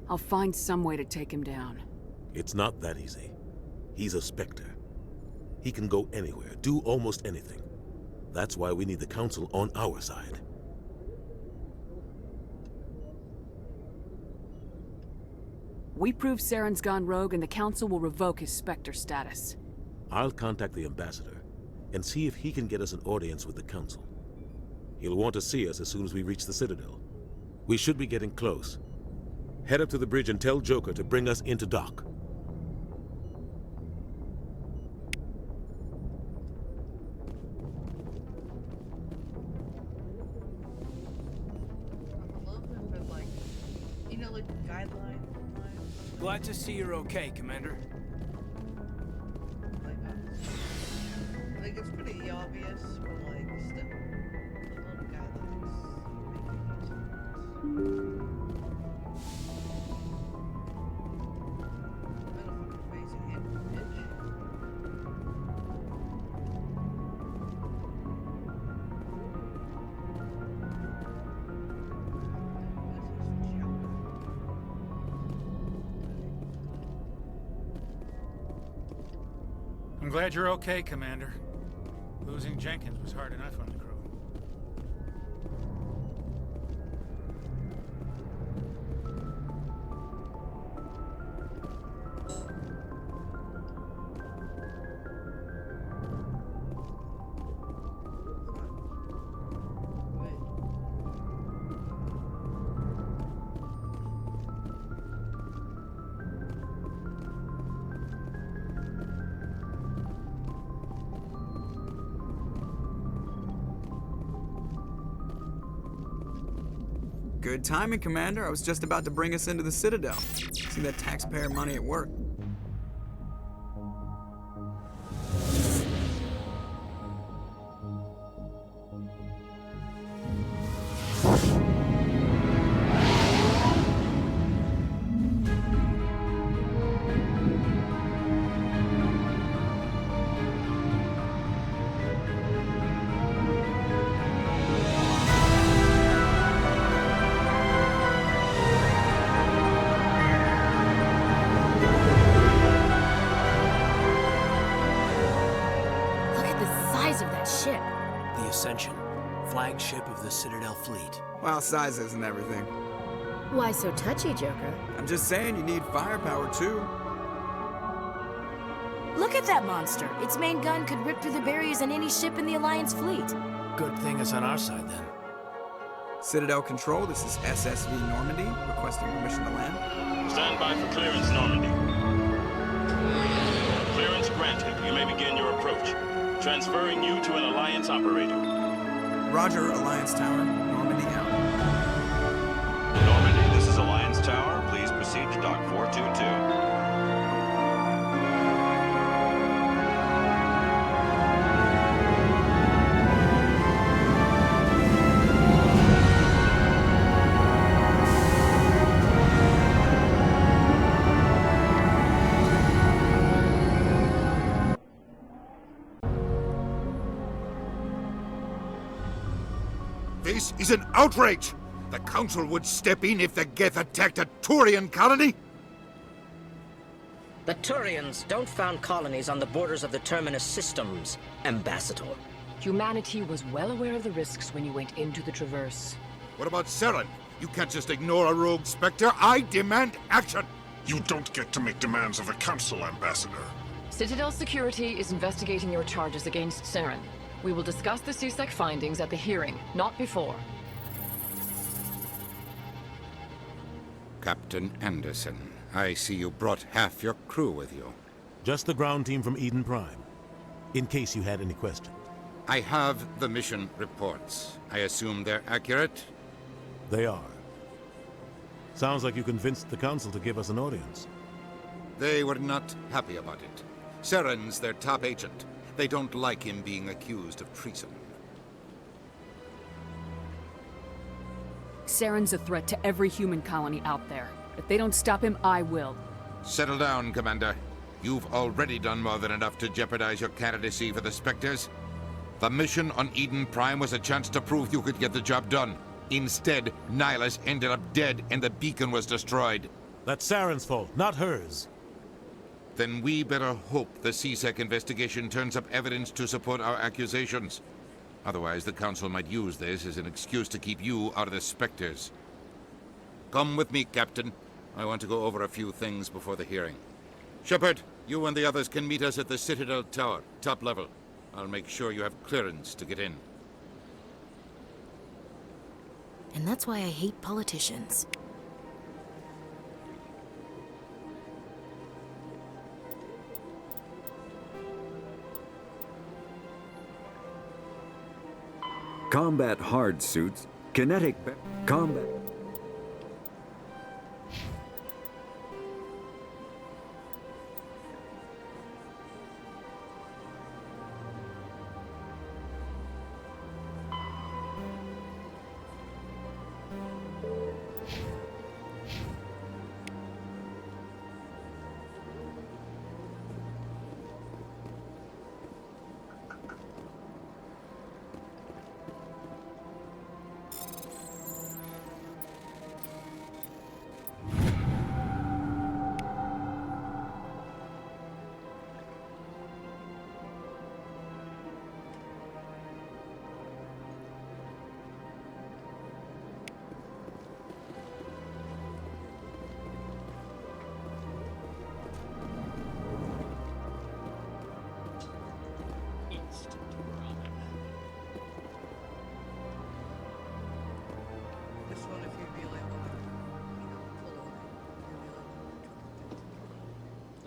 I'll find some way to take him down. It's not that easy. He's a Spectre. He can go anywhere, do almost anything. That's why we need the Council on our side. We prove Saren's gone rogue and the Council will revoke his Spectre status. I'll contact the Ambassador and see if he can get us an audience with the Council. He'll want to see us as soon as we reach the Citadel. We should be getting close. Head up to the bridge and tell Joker to bring us into dock. Glad to see you're okay, Commander. Like, it's pretty obvious from, like, the little guidelines. I'm glad you're okay, Commander. Losing Jenkins was hard enough on the crew. Good timing, Commander. I was just about to bring us into the Citadel. See that taxpayer money at work. Flagship of the Citadel fleet. Well, size isn't everything. Why so touchy, Joker? I'm just saying you need firepower, too. Look at that monster. Its main gun could rip through the barriers in any ship in the Alliance fleet. Good thing it's on our side, then. Citadel Control, this is SSV Normandy, requesting permission to land. Stand by for clearance, Normandy. Clearance granted. You may begin your approach. Transferring you to an Alliance operator. Roger, Alliance Tower. Normandy out. Normandy, this is Alliance Tower. Please proceed to Dock 422. This is an outrage! The Council would step in if the Geth attacked a Turian colony? The Turians don't found colonies on the borders of the Terminus systems, Ambassador. Humanity was well aware of the risks when you went into the Traverse. What about Saren? You can't just ignore a rogue Spectre. I demand action! You don't get to make demands of the Council, Ambassador. Citadel Security is investigating your charges against Saren. We will discuss the CSEC findings at the hearing, not before. Captain Anderson, I see you brought half your crew with you. Just the ground team from Eden Prime, in case you had any questions. I have the mission reports. I assume they're accurate? They are. Sounds like you convinced the Council to give us an audience. They were not happy about it. Saren's their top agent. They don't like him being accused of treason. Saren's a threat to every human colony out there. If they don't stop him, I will. Settle down, Commander. You've already done more than enough to jeopardize your candidacy for the Spectres. The mission on Eden Prime was a chance to prove you could get the job done. Instead, Nihilus ended up dead and the beacon was destroyed. That's Saren's fault, not hers. Then we better hope the CSEC investigation turns up evidence to support our accusations. Otherwise, the Council might use this as an excuse to keep you out of the Spectres. Come with me, Captain. I want to go over a few things before the hearing. Shepard, you and the others can meet us at the Citadel Tower, top level. I'll make sure you have clearance to get in. And that's why I hate politicians. Combat hard suits, kinetic combat.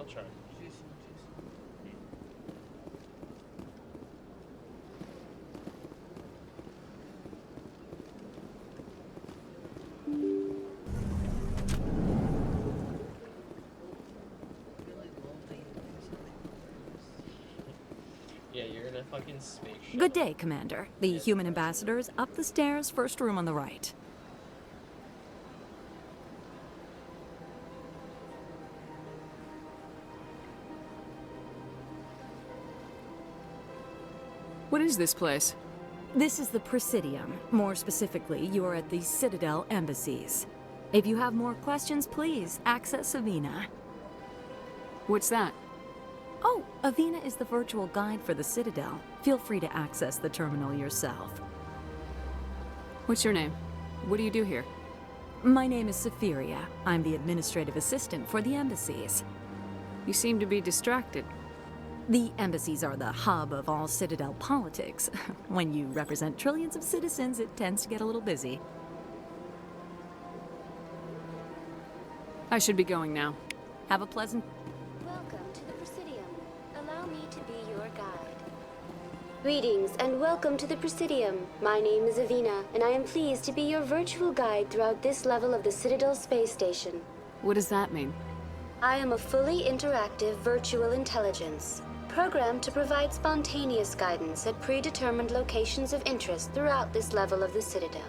Try. Yeah, you're in a fucking space shuttle. Good day, Commander. The human ambassador is up the stairs, first room on the right. What is this place? This is the Presidium. More specifically, you are at the Citadel embassies. If you have more questions, please access Avina. What's that? Oh, Avina is the virtual guide for the Citadel. Feel free to access the terminal yourself. What's your name? What do you do here? My name is Safiria. I'm the administrative assistant for the embassies. You seem to be distracted. The embassies are the hub of all Citadel politics. When you represent trillions of citizens, it tends to get a little busy. I should be going now. Have a pleasant... Welcome to the Presidium. Allow me to be your guide. Greetings and welcome to the Presidium. My name is Avina, and I am pleased to be your virtual guide throughout this level of the Citadel space station. What does that mean? I am a fully interactive virtual intelligence, programmed to provide spontaneous guidance at predetermined locations of interest throughout this level of the Citadel.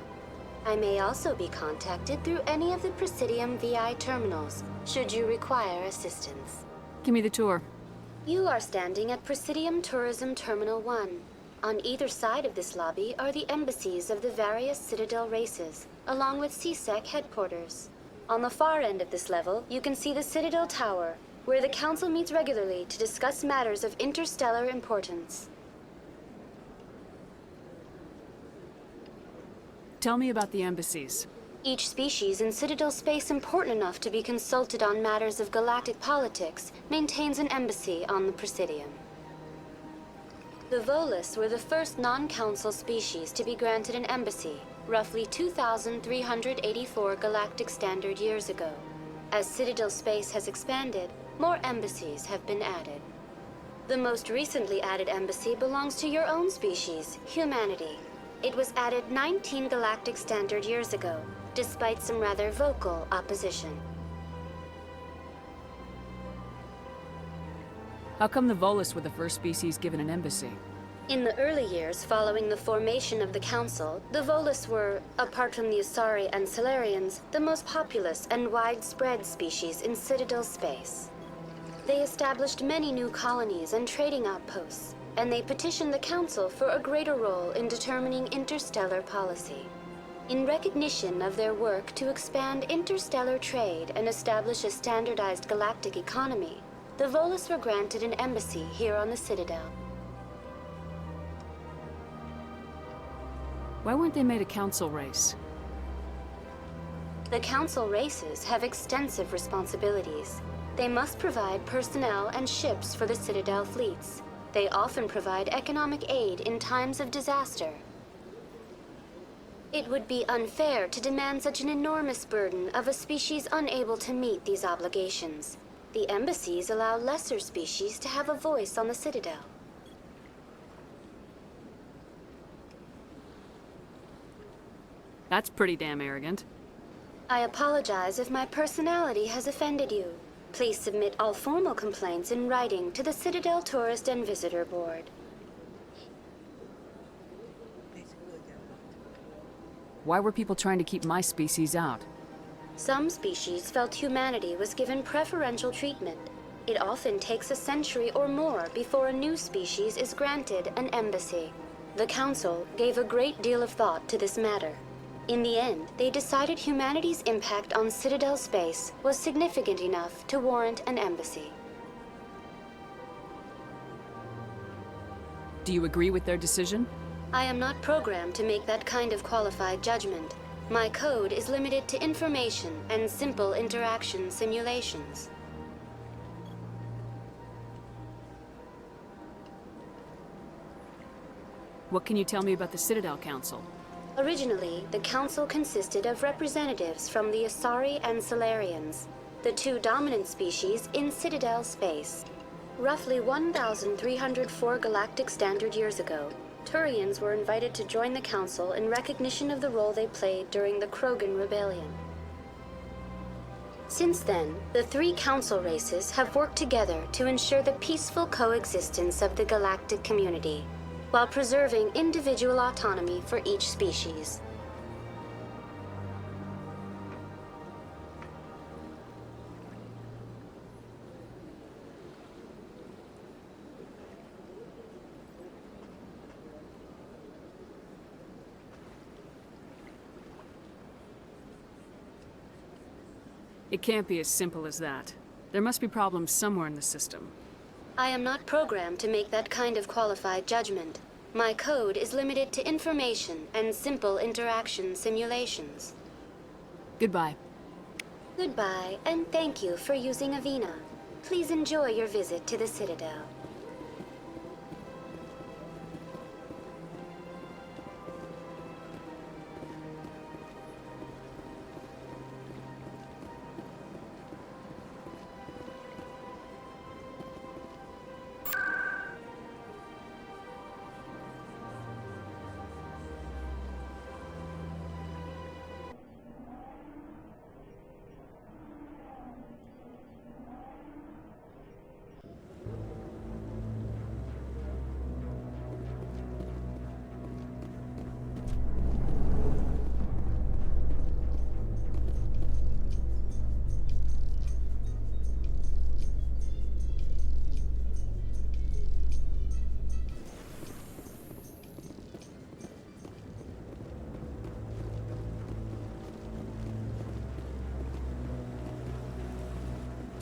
I may also be contacted through any of the Presidium VI terminals, should you require assistance. Give me the tour. You are standing at Presidium Tourism Terminal 1. On either side of this lobby are the embassies of the various Citadel races, along with CSEC headquarters. On the far end of this level, you can see the Citadel Tower, where the Council meets regularly to discuss matters of interstellar importance. Tell me about the embassies. Each species in Citadel space important enough to be consulted on matters of galactic politics maintains an embassy on the Presidium. The Volus were the first non-council species to be granted an embassy, roughly 2,384 galactic standard years ago. As Citadel space has expanded, more embassies have been added. The most recently added embassy belongs to your own species, humanity. It was added 19 galactic standard years ago, despite some rather vocal opposition. How come the Volus were the first species given an embassy? In the early years following the formation of the Council, the Volus were, apart from the Asari and Salarians, the most populous and widespread species in Citadel space. They established many new colonies and trading outposts, and they petitioned the Council for a greater role in determining interstellar policy. In recognition of their work to expand interstellar trade and establish a standardized galactic economy, the Volus were granted an embassy here on the Citadel. Why weren't they made a council race? The Council races have extensive responsibilities. They must provide personnel and ships for the Citadel fleets. They often provide economic aid in times of disaster. It would be unfair to demand such an enormous burden of a species unable to meet these obligations. The embassies allow lesser species to have a voice on the Citadel. That's pretty damn arrogant. I apologize if my personality has offended you. Please submit all formal complaints in writing to the Citadel Tourist and Visitor Board. Why were people trying to keep my species out? Some species felt humanity was given preferential treatment. It often takes a century or more before a new species is granted an embassy. The Council gave a great deal of thought to this matter. In the end, they decided humanity's impact on Citadel space was significant enough to warrant an embassy. Do you agree with their decision? I am not programmed to make that kind of qualified judgment. My code is limited to information and simple interaction simulations. What can you tell me about the Citadel Council? Originally, the Council consisted of representatives from the Asari and Salarians, the two dominant species in Citadel space. Roughly 1,304 galactic standard years ago, Turians were invited to join the Council in recognition of the role they played during the Krogan Rebellion. Since then, the three Council races have worked together to ensure the peaceful coexistence of the galactic community, while preserving individual autonomy for each species. It can't be as simple as that. There must be problems somewhere in the system. I am not programmed to make that kind of qualified judgment. My code is limited to information and simple interaction simulations. Goodbye. Goodbye, and thank you for using Avina. Please enjoy your visit to the Citadel.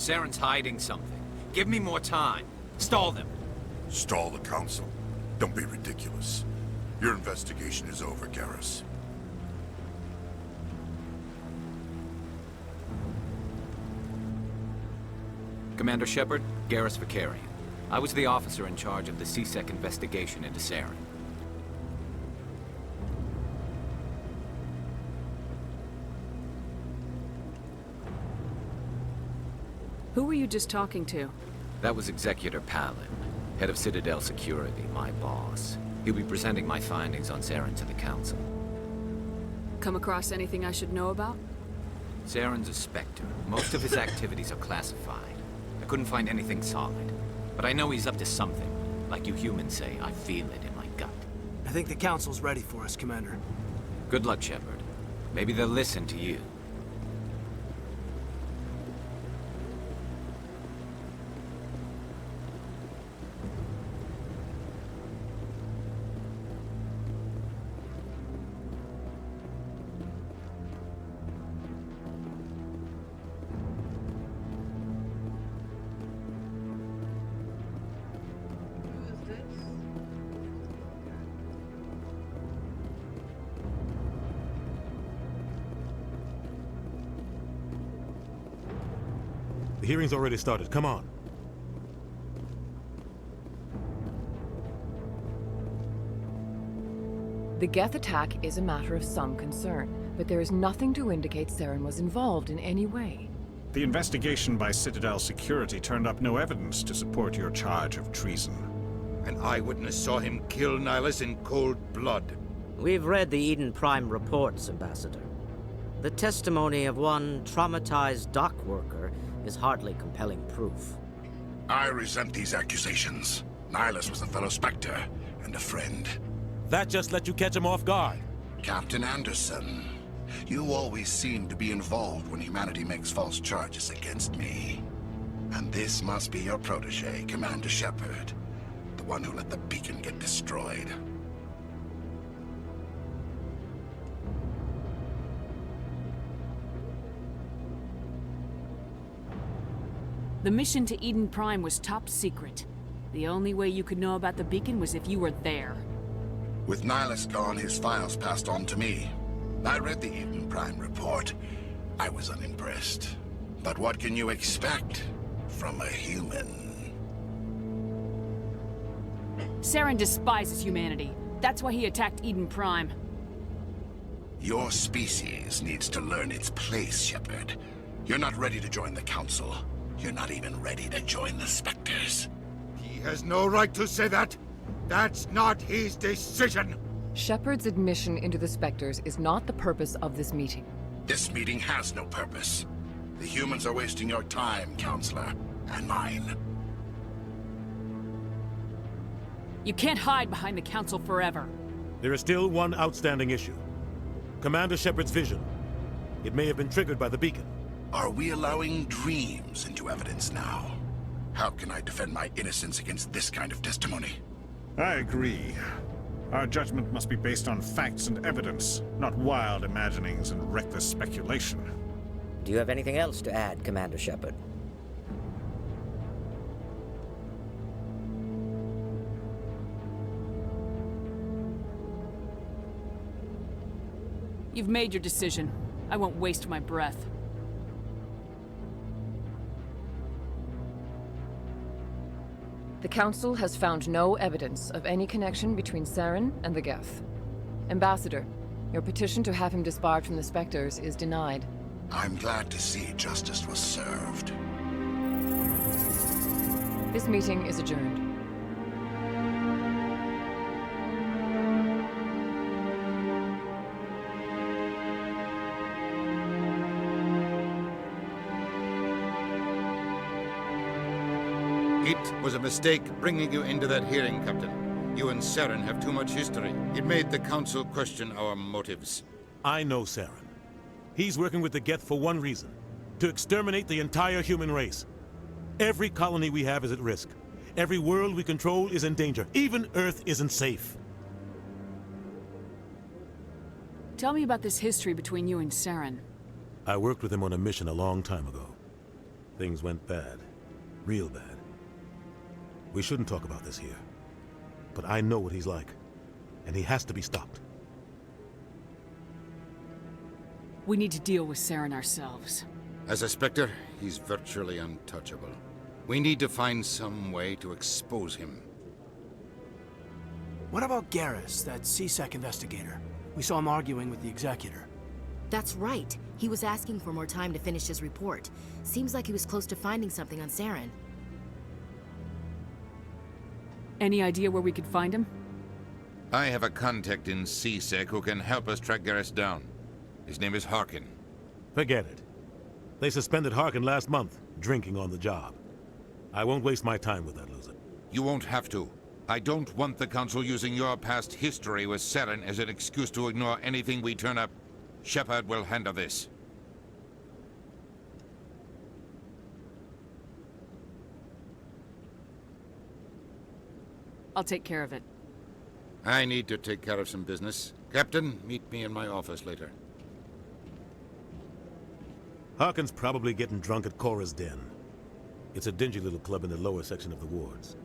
Saren's hiding something. Give me more time. Stall them. Stall the Council? Don't be ridiculous. Your investigation is over, Garrus. Commander Shepard, Garrus Vakarian. I was the officer in charge of the CSEC investigation into Saren. Who were you just talking to? That was Executor Palin, head of Citadel Security, my boss. He'll be presenting my findings on Saren to the Council. Come across anything I should know about? Saren's a Spectre. Most of his activities are classified. I couldn't find anything solid. But I know he's up to something. Like you humans say, I feel it in my gut. I think the Council's ready for us, Commander. Good luck, Shepard. Maybe they'll listen to you. The hearing's already started. Come on. The Geth attack is a matter of some concern, but there is nothing to indicate Saren was involved in any way. The investigation by Citadel Security turned up no evidence to support your charge of treason. An eyewitness saw him kill Nihilus in cold blood. We've read the Eden Prime reports, Ambassador. The testimony of one traumatized dock worker is hardly compelling proof. I resent these accusations. Nihilus was a fellow Spectre and a friend. That just let you catch him off guard. Captain Anderson, you always seem to be involved when humanity makes false charges against me. And this must be your protege, Commander Shepard, the one who let the beacon get destroyed. The mission to Eden Prime was top secret. The only way you could know about the beacon was if you were there. With Nihilus gone, his files passed on to me. I read the Eden Prime report. I was unimpressed. But what can you expect from a human? Saren despises humanity. That's why he attacked Eden Prime. Your species needs to learn its place, Shepard. You're not ready to join the Council. You're not even ready to join the Spectres. He has no right to say that. That's not his decision. Shepard's admission into the Spectres is not the purpose of this meeting. This meeting has no purpose. The humans are wasting your time, Counselor, and mine. You can't hide behind the Council forever. There is still one outstanding issue. Commander Shepard's vision. It may have been triggered by the beacon. Are we allowing dreams into evidence now? How can I defend my innocence against this kind of testimony? I agree. Our judgment must be based on facts and evidence, not wild imaginings and reckless speculation. Do you have anything else to add, Commander Shepard? You've made your decision. I won't waste my breath. The Council has found no evidence of any connection between Saren and the Geth. Ambassador, your petition to have him disbarred from the Spectres is denied. I'm glad to see justice was served. This meeting is adjourned. It was a mistake bringing you into that hearing, Captain. You and Saren have too much history. It made the Council question our motives. I know Saren. He's working with the Geth for one reason. To exterminate the entire human race. Every colony we have is at risk. Every world we control is in danger. Even Earth isn't safe. Tell me about this history between you and Saren. I worked with him on a mission a long time ago. Things went bad. Real bad. We shouldn't talk about this here. But I know what he's like. And he has to be stopped. We need to deal with Saren ourselves. As a Spectre, he's virtually untouchable. We need to find some way to expose him. What about Garrus, that CSEC investigator? We saw him arguing with the executor. That's right. He was asking for more time to finish his report. Seems like he was close to finding something on Saren. Any idea where we could find him? I have a contact in CSEC who can help us track Garrus down. His name is Harkin. Forget it. They suspended Harkin last month, drinking on the job. I won't waste my time with that loser. You won't have to. I don't want the Council using your past history with Saren as an excuse to ignore anything we turn up. Shepard will handle this. I'll take care of it. I need to take care of some business. Captain, meet me in my office later. Harkin's probably getting drunk at Cora's Den. It's a dingy little club in the lower section of the wards.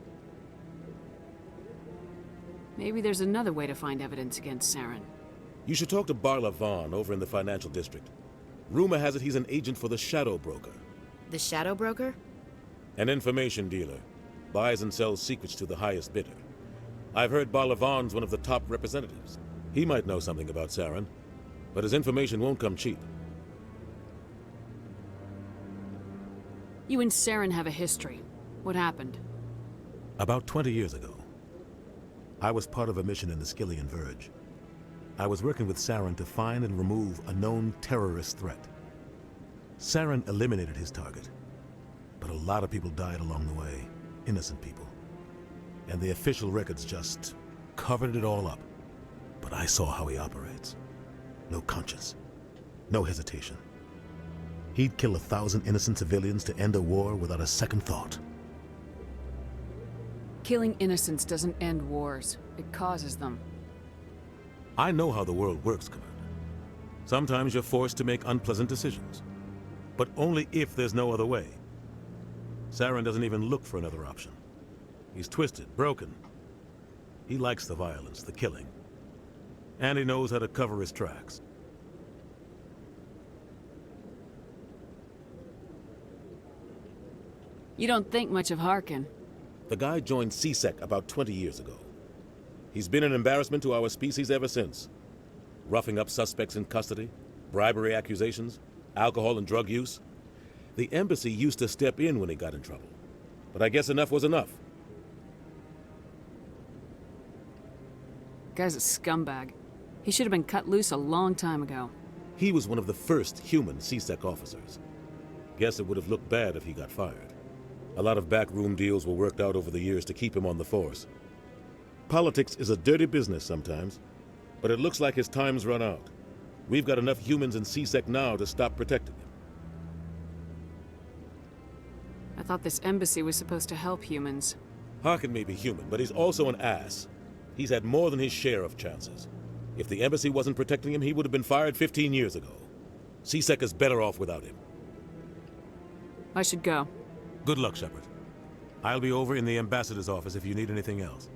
Maybe there's another way to find evidence against Saren. You should talk to Barla Vaughn over in the financial district. Rumor has it he's an agent for the Shadow Broker. The Shadow Broker? An information dealer. Buys and sells secrets to the highest bidder. I've heard Barla Vaughn's one of the top representatives. He might know something about Saren, but his information won't come cheap. You and Saren have a history. What happened? About 20 years ago, I was part of a mission in the Skillian Verge. I was working with Saren to find and remove a known terrorist threat. Saren eliminated his target, but a lot of people died along the way, innocent people. And the official records just covered it all up. But I saw how he operates. No conscience, no hesitation. He'd kill 1,000 innocent civilians to end a war without a second thought. Killing innocents doesn't end wars. It causes them. I know how the world works, Commander. Sometimes you're forced to make unpleasant decisions. But only if there's no other way. Saren doesn't even look for another option. He's twisted, broken. He likes the violence, the killing. And he knows how to cover his tracks. You don't think much of Harkin. The guy joined CSEC about 20 years ago. He's been an embarrassment to our species ever since. Roughing up suspects in custody, bribery accusations, alcohol and drug use. The embassy used to step in when he got in trouble. But I guess enough was enough. Guy's a scumbag. He should have been cut loose a long time ago. He was one of the first human CSEC officers. Guess it would have looked bad if he got fired. A lot of backroom deals were worked out over the years to keep him on the force. Politics is a dirty business sometimes, but it looks like his time's run out. We've got enough humans in CSEC now to stop protecting him. I thought this embassy was supposed to help humans. Harkin may be human, but he's also an ass. He's had more than his share of chances. If the embassy wasn't protecting him, he would have been fired 15 years ago. CSEC is better off without him. I should go. Good luck, Shepard. I'll be over in the ambassador's office if you need anything else.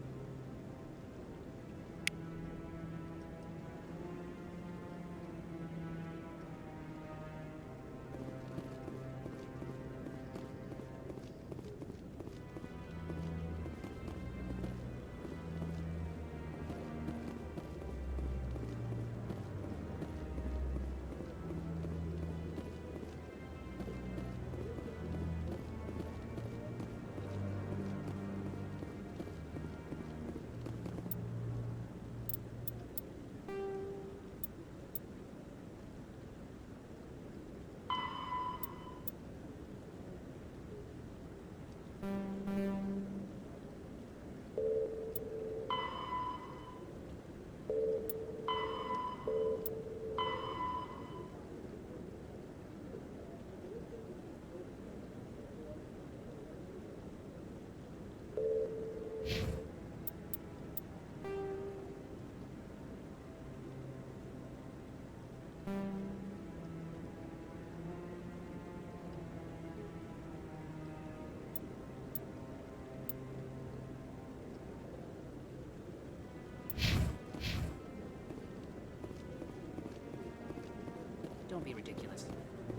Don't be ridiculous.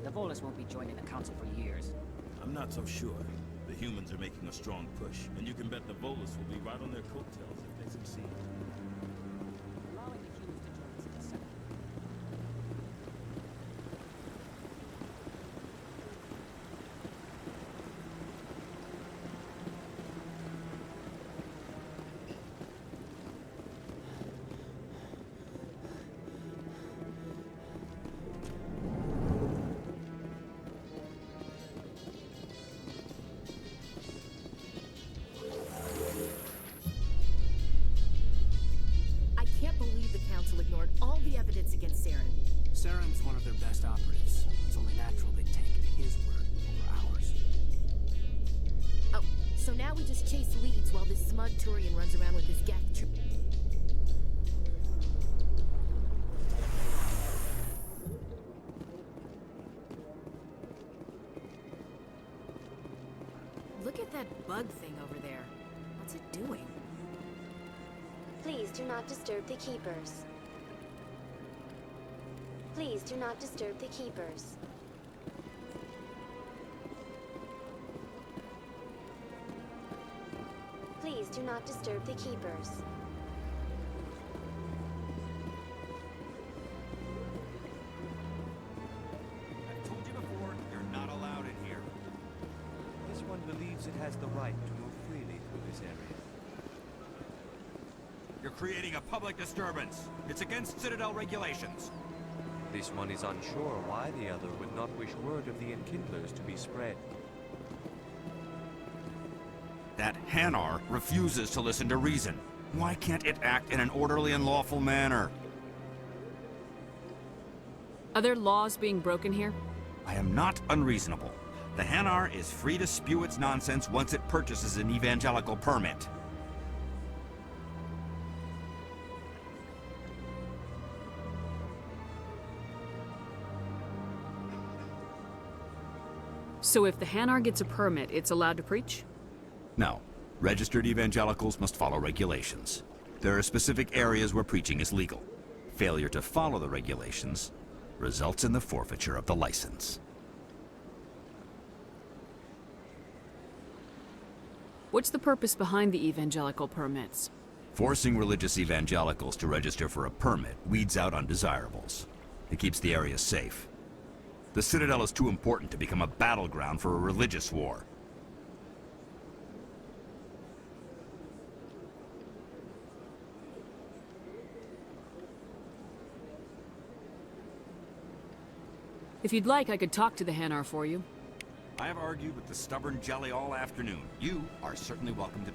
The Volus won't be joining the Council for years. I'm not so sure. They The humans are making a strong push, and you can bet the Volus will be right on their coattails if they succeed. I can't believe the Council ignored all the evidence against Saren. Saren's one of their best operatives. It's only natural they take his word over ours. Oh, so now we just chase leads while this smug Turian runs around with his Geth troop. Look at that bug thing over there. What's it doing? Please do not disturb the Keepers. Please do not disturb the Keepers. Please do not disturb the Keepers. I've told you before, you're not allowed in here. This one believes it has the right to move freely through this area. You're creating a public disturbance. It's against Citadel regulations. This one is unsure why the other would not wish word of the Enkindlers to be spread. That Hanar refuses to listen to reason. Why can't it act in an orderly and lawful manner? Are there laws being broken here? I am not unreasonable. The Hanar is free to spew its nonsense once it purchases an evangelical permit. So if the Hanar gets a permit, it's allowed to preach? No. Registered evangelicals must follow regulations. There are specific areas where preaching is legal. Failure to follow the regulations results in the forfeiture of the license. What's the purpose behind the evangelical permits? Forcing religious evangelicals to register for a permit weeds out undesirables. It keeps the area safe. The Citadel is too important to become a battleground for a religious war. If you'd like, I could talk to the Hanar for you. I have argued with the stubborn jelly all afternoon. You are certainly welcome to...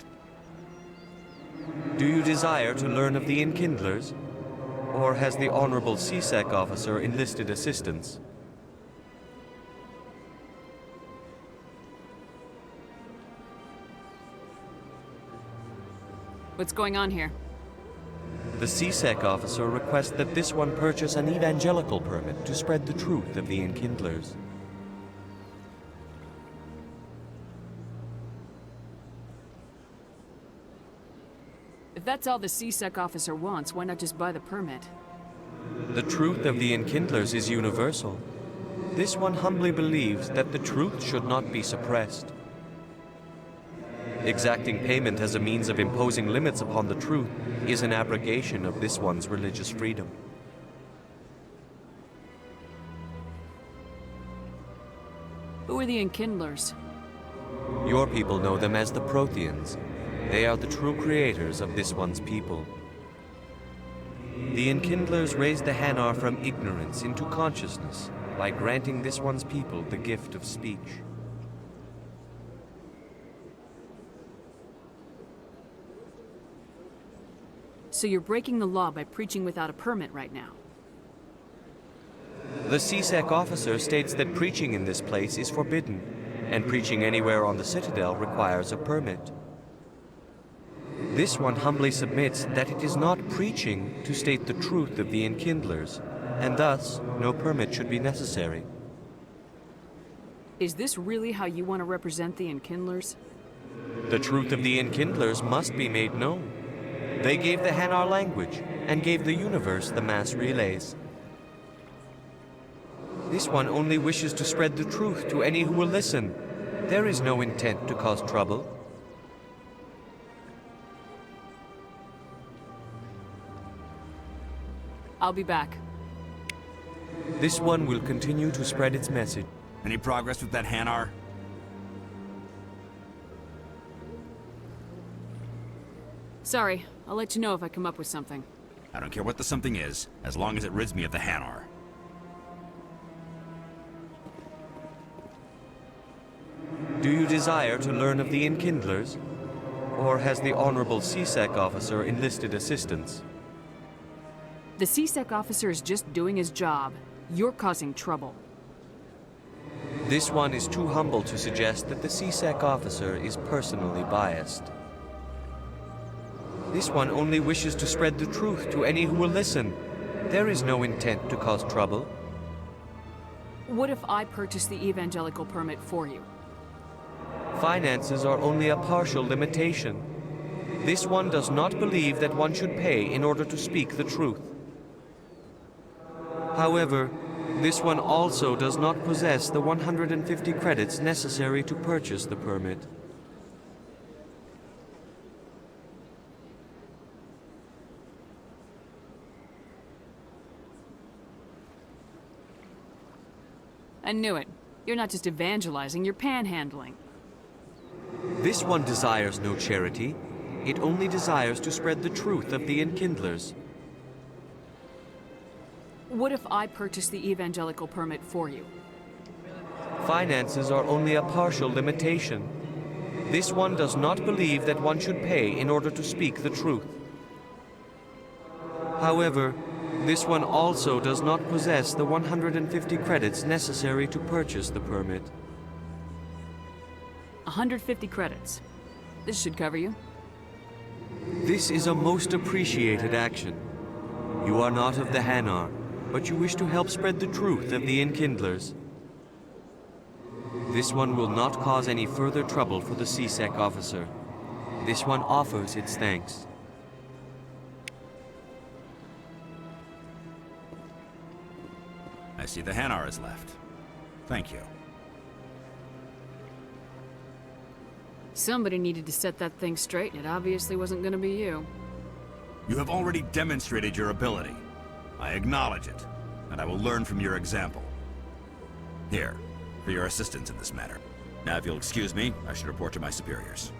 Do you desire to learn of the Enkindlers? Or has the Honorable CSEC officer enlisted assistance? What's going on here? The CSEC officer requests that this one purchase an evangelical permit to spread the truth of the Enkindlers. If that's all the CSEC officer wants, why not just buy the permit? The truth of the Enkindlers is universal. This one humbly believes that the truth should not be suppressed. Exacting payment as a means of imposing limits upon the truth is an abrogation of this one's religious freedom. Who are the Enkindlers? Your people know them as the Protheans. They are the true creators of this one's people. The Enkindlers raised the Hanar from ignorance into consciousness by granting this one's people the gift of speech. So you're breaking the law by preaching without a permit right now? The CSEC officer states that preaching in this place is forbidden, and preaching anywhere on the Citadel requires a permit. This one humbly submits that it is not preaching to state the truth of the Enkindlers, and thus no permit should be necessary. Is this really how you want to represent the Enkindlers? The truth of the Enkindlers must be made known. They gave the Hanar language, and gave the universe the mass relays. This one only wishes to spread the truth to any who will listen, There is no intent to cause trouble. I'll be back. This one will continue to spread its message. Any progress with that Hanar? Sorry, I'll let you know if I come up with something. I don't care what the something is, as long as it rids me of the Hanar. Do you desire to learn of the Enkindlers? Or has the Honorable CSEC officer enlisted assistance? The CSEC officer is just doing his job. You're causing trouble. This one is too humble to suggest that the CSEC officer is personally biased. This one only wishes to spread the truth to any who will listen. There is no intent to cause trouble. What if I purchase the evangelical permit for you? Finances are only a partial limitation. This one does not believe that one should pay in order to speak the truth. However, this one also does not possess the 150 credits necessary to purchase the permit. I knew it. You're not just evangelizing, you're panhandling. This one desires no charity. It only desires to spread the truth of the Enkindlers. What if I purchase the evangelical permit for you? Finances are only a partial limitation. This one does not believe that one should pay in order to speak the truth. However, this one also does not possess the 150 credits necessary to purchase the permit. 150 credits. This should cover you. This is a most appreciated action. You are not of the Hanar, but you wish to help spread the truth of the Enkindlers. This one will not cause any further trouble for the CSEC officer. This one offers its thanks. I see the Hanar is left. Thank you. Somebody needed to set that thing straight, and it obviously wasn't going to be you. You have already demonstrated your ability. I acknowledge it, and I will learn from your example. Here, for your assistance in this matter. Now, if you'll excuse me, I should report to my superiors.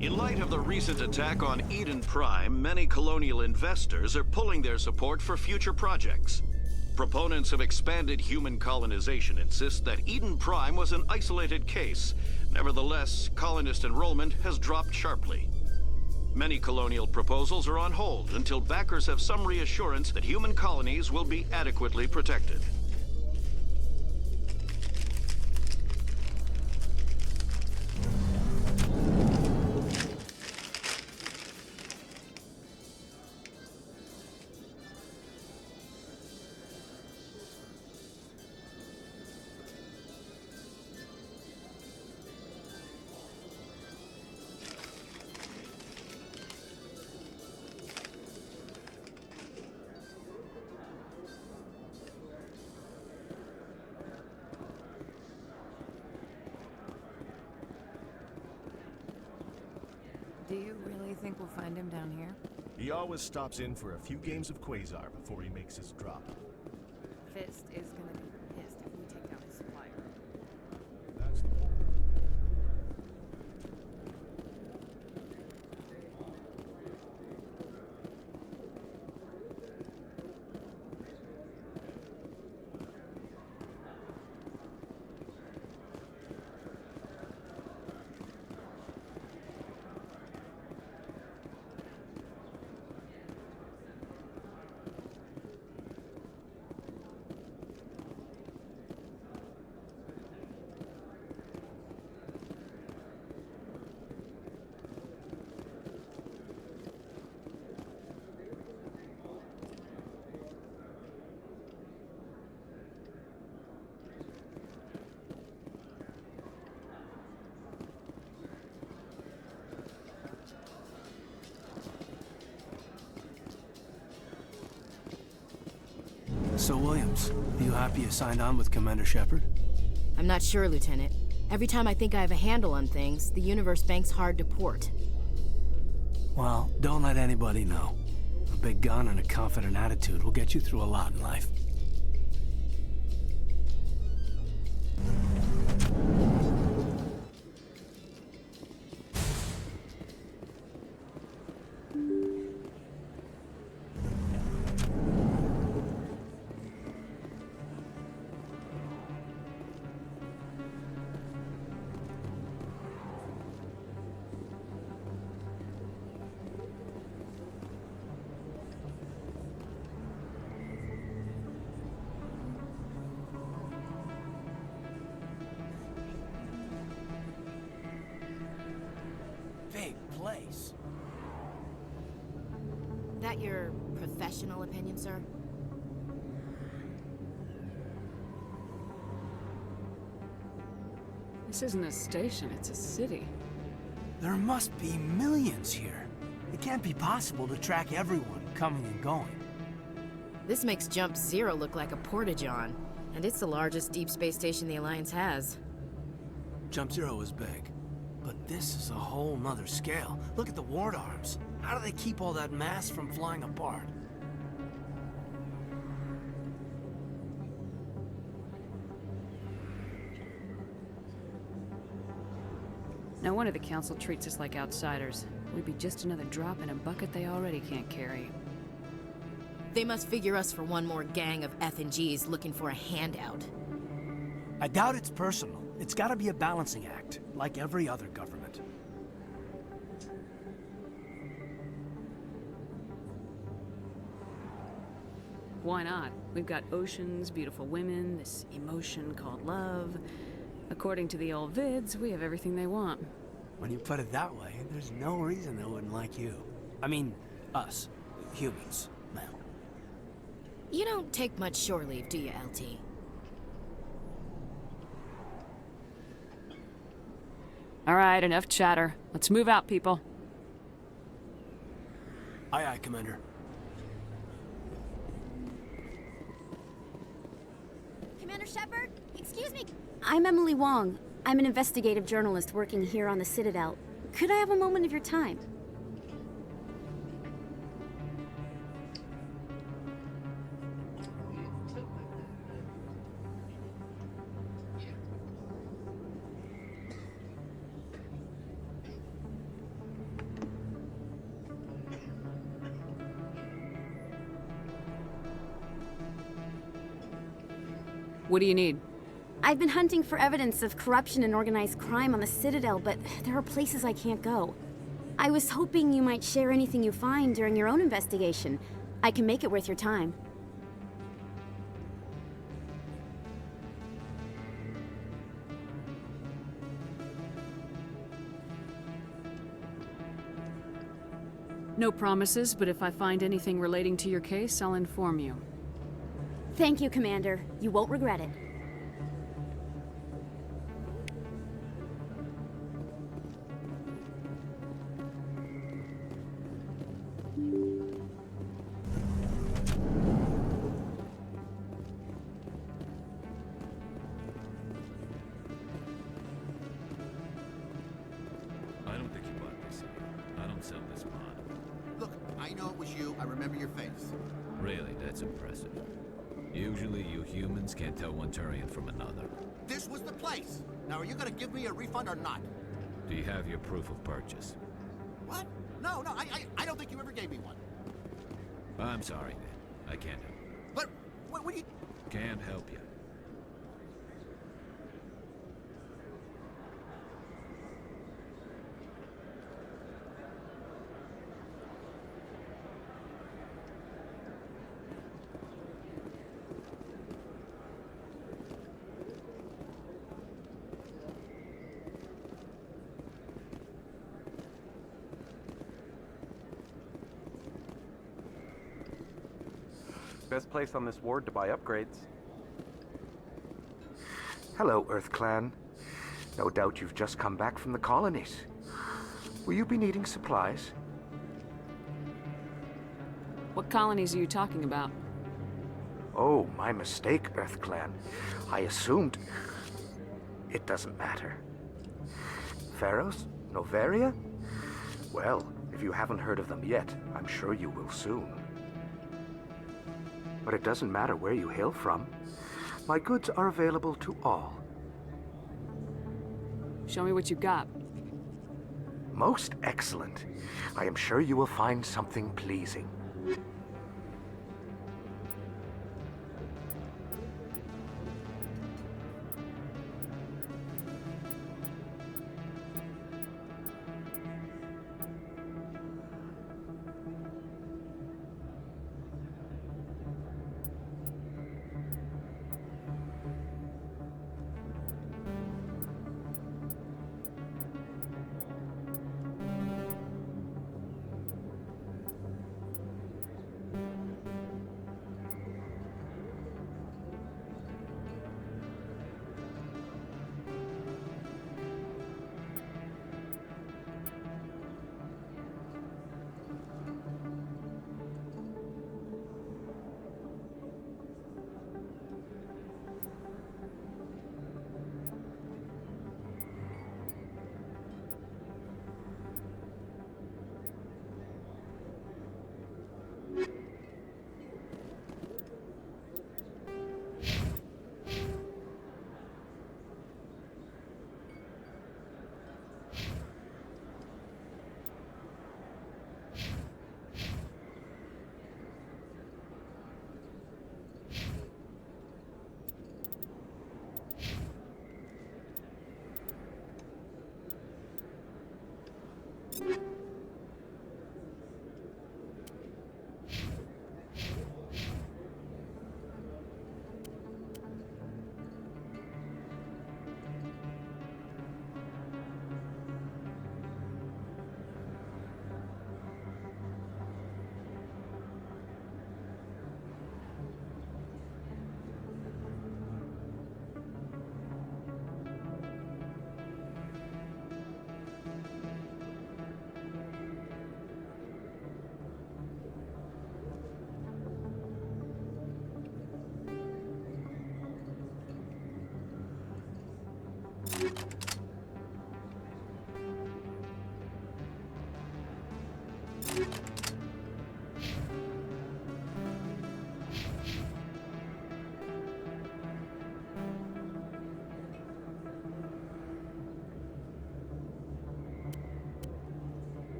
In light of the recent attack on Eden Prime, many colonial investors are pulling their support for future projects. Proponents of expanded human colonization insist that Eden Prime was an isolated case. Nevertheless, colonist enrollment has dropped sharply. Many colonial proposals are on hold until backers have some reassurance that human colonies will be adequately protected. Do you really think we'll find him down here? He always stops in for a few games of Quasar before he makes his drop. Fist is gonna be pissed if we take down his supplier. That's the point. So, Williams, you happy you signed on with Commander Shepard? I'm not sure, Lieutenant. Every time I think I have a handle on things, the Universe Bank's hard to port. Well, don't let anybody know. A big gun and a confident attitude will get you through a lot in life. Big place. That your professional opinion, sir? This isn't a station, it's a city. There must be millions here. It can't be possible to track everyone coming and going. This makes Jump Zero look like a porta-john, and it's the largest deep space station the Alliance has. Jump Zero is big, but this is a whole nother scale. Look at the ward arms. How do they keep all that mass from flying apart? No wonder the Council treats us like outsiders. We'd be just another drop in a bucket they already can't carry. They must figure us for one more gang of F&Gs looking for a handout. I doubt it's personal. It's gotta be a balancing act, like every other government. Why not? We've got oceans, beautiful women, this emotion called love. According to the old vids, we have everything they want. When you put it that way, there's no reason they wouldn't like you. I mean, us. Humans, ma'am. You don't take much shore leave, do you, LT? All right, enough chatter. Let's move out, people. Aye, aye, Commander. Commander Shepard? Excuse me. I'm Emily Wong. I'm an investigative journalist working here on the Citadel. Could I have a moment of your time? What do you need? I've been hunting for evidence of corruption and organized crime on the Citadel, but there are places I can't go. I was hoping you might share anything you find during your own investigation. I can make it worth your time. No promises, but if I find anything relating to your case, I'll inform you. Thank you, Commander. You won't regret it. I don't think you bought this. I don't sell this mod. Look, I know it was you. I remember your face. Really, that's impressive. Usually you humans can't tell one Turian from another. This was the place. Now, are you gonna give me a refund or not? Do you have your proof of purchase? What? No, I don't think you ever gave me one. I'm sorry, man. I can't help you. But, what do you... Can't help you. Best place on this ward to buy upgrades. Hello, Earth Clan. No doubt you've just come back from the colonies. Will you be needing supplies? What colonies are you talking about? Oh, my mistake, EarthClan. I assumed... It doesn't matter. Pharaohs? Noveria? Well, if you haven't heard of them yet, I'm sure you will soon. But it doesn't matter where you hail from. My goods are available to all. Show me what you got. Most excellent. I am sure you will find something pleasing.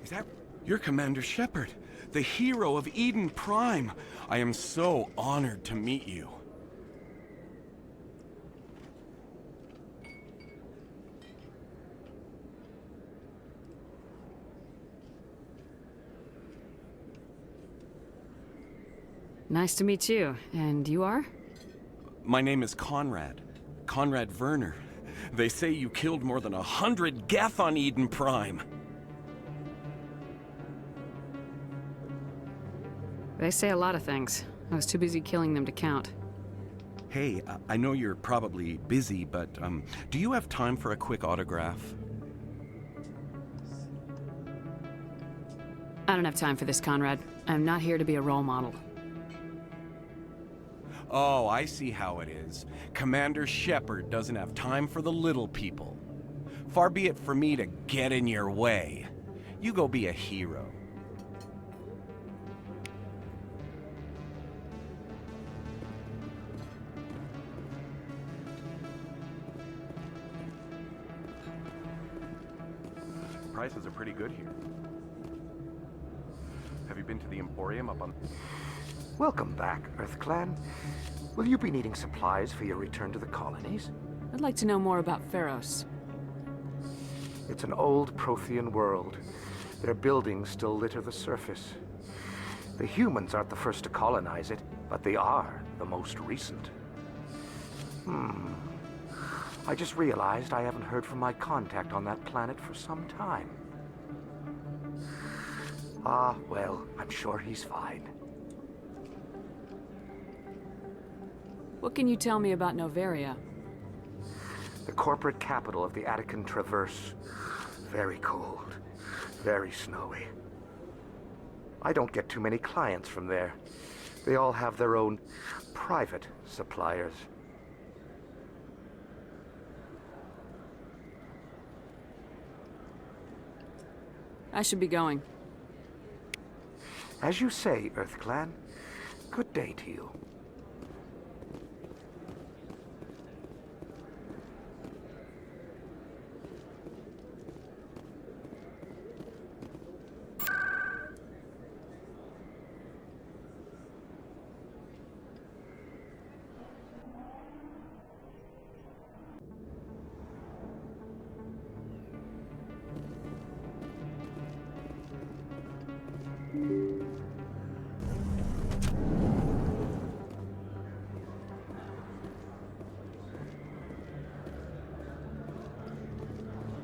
Is that... You're Commander Shepard, the hero of Eden Prime. I am so honored to meet you. Nice to meet you. And you are? My name is Conrad. Conrad Werner. They say you killed more than 100 Geth on Eden Prime. They say a lot of things. I was too busy killing them to count. Hey, I know you're probably busy, but do you have time for a quick autograph? I don't have time for this, Conrad. I'm not here to be a role model. Oh, I see how it is. Commander Shepard doesn't have time for the little people. Far be it for me to get in your way. You go be a hero. prices are pretty good here. Have you been to the Emporium up on... Welcome back, EarthClan. Will you be needing supplies for your return to the colonies? I'd like to know more about Pharos. It's an old Prothean world. Their buildings still litter the surface. The humans aren't the first to colonize it, but they are the most recent. I just realized I haven't heard from my contact on that planet for some time. Ah, well, I'm sure he's fine. What can you tell me about Noveria? The corporate capital of the Attican Traverse. Very cold. Very snowy. I don't get too many clients from there. They all have their own private suppliers. I should be going. As you say, EarthClan. Good day to you.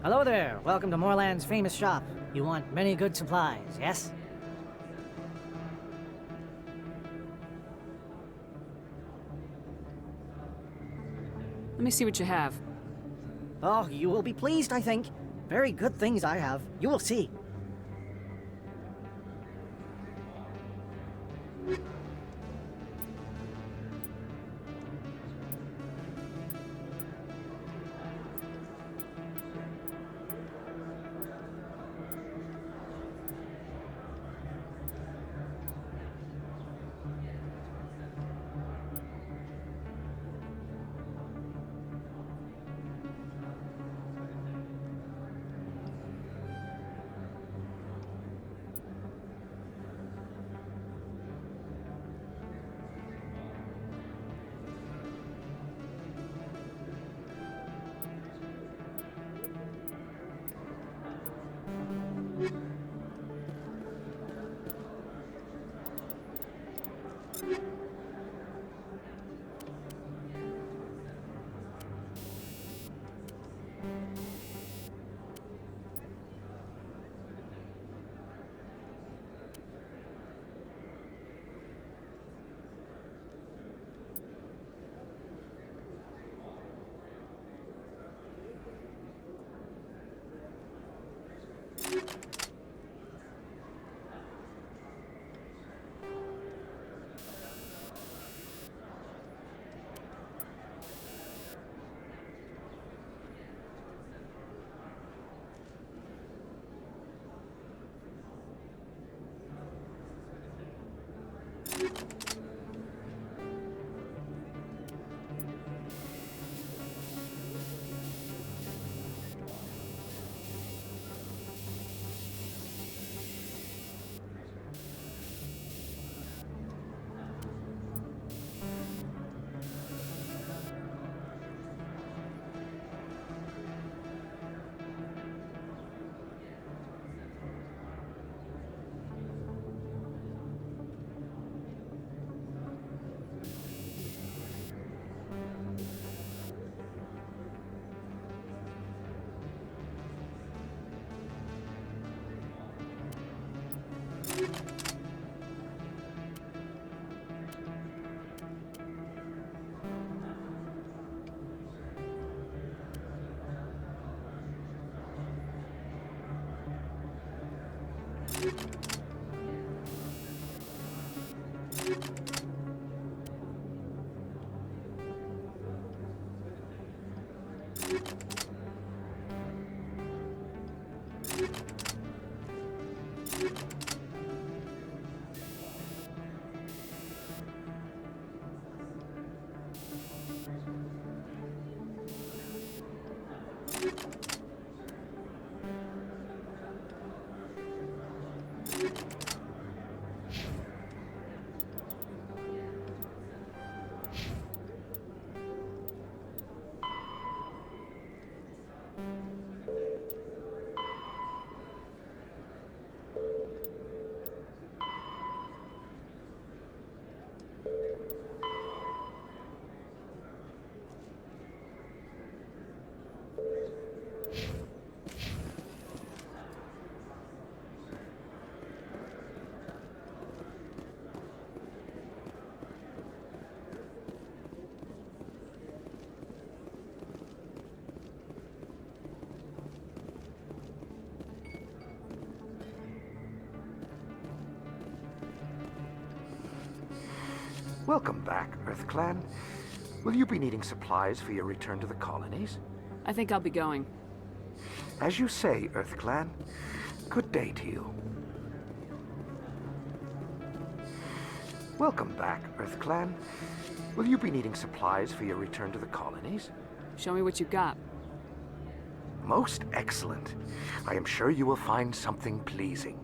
Hello there. Welcome to Moorland's famous shop. You want many good supplies, yes? Let me see what you have. Oh, you will be pleased, I think. Very good things I have. You will see. Welcome back, EarthClan. Will you be needing supplies for your return to the colonies? I think I'll be going. As you say, EarthClan. Good day to you. Welcome back, EarthClan. Will you be needing supplies for your return to the colonies? Show me what you got. Most excellent. I am sure you will find something pleasing.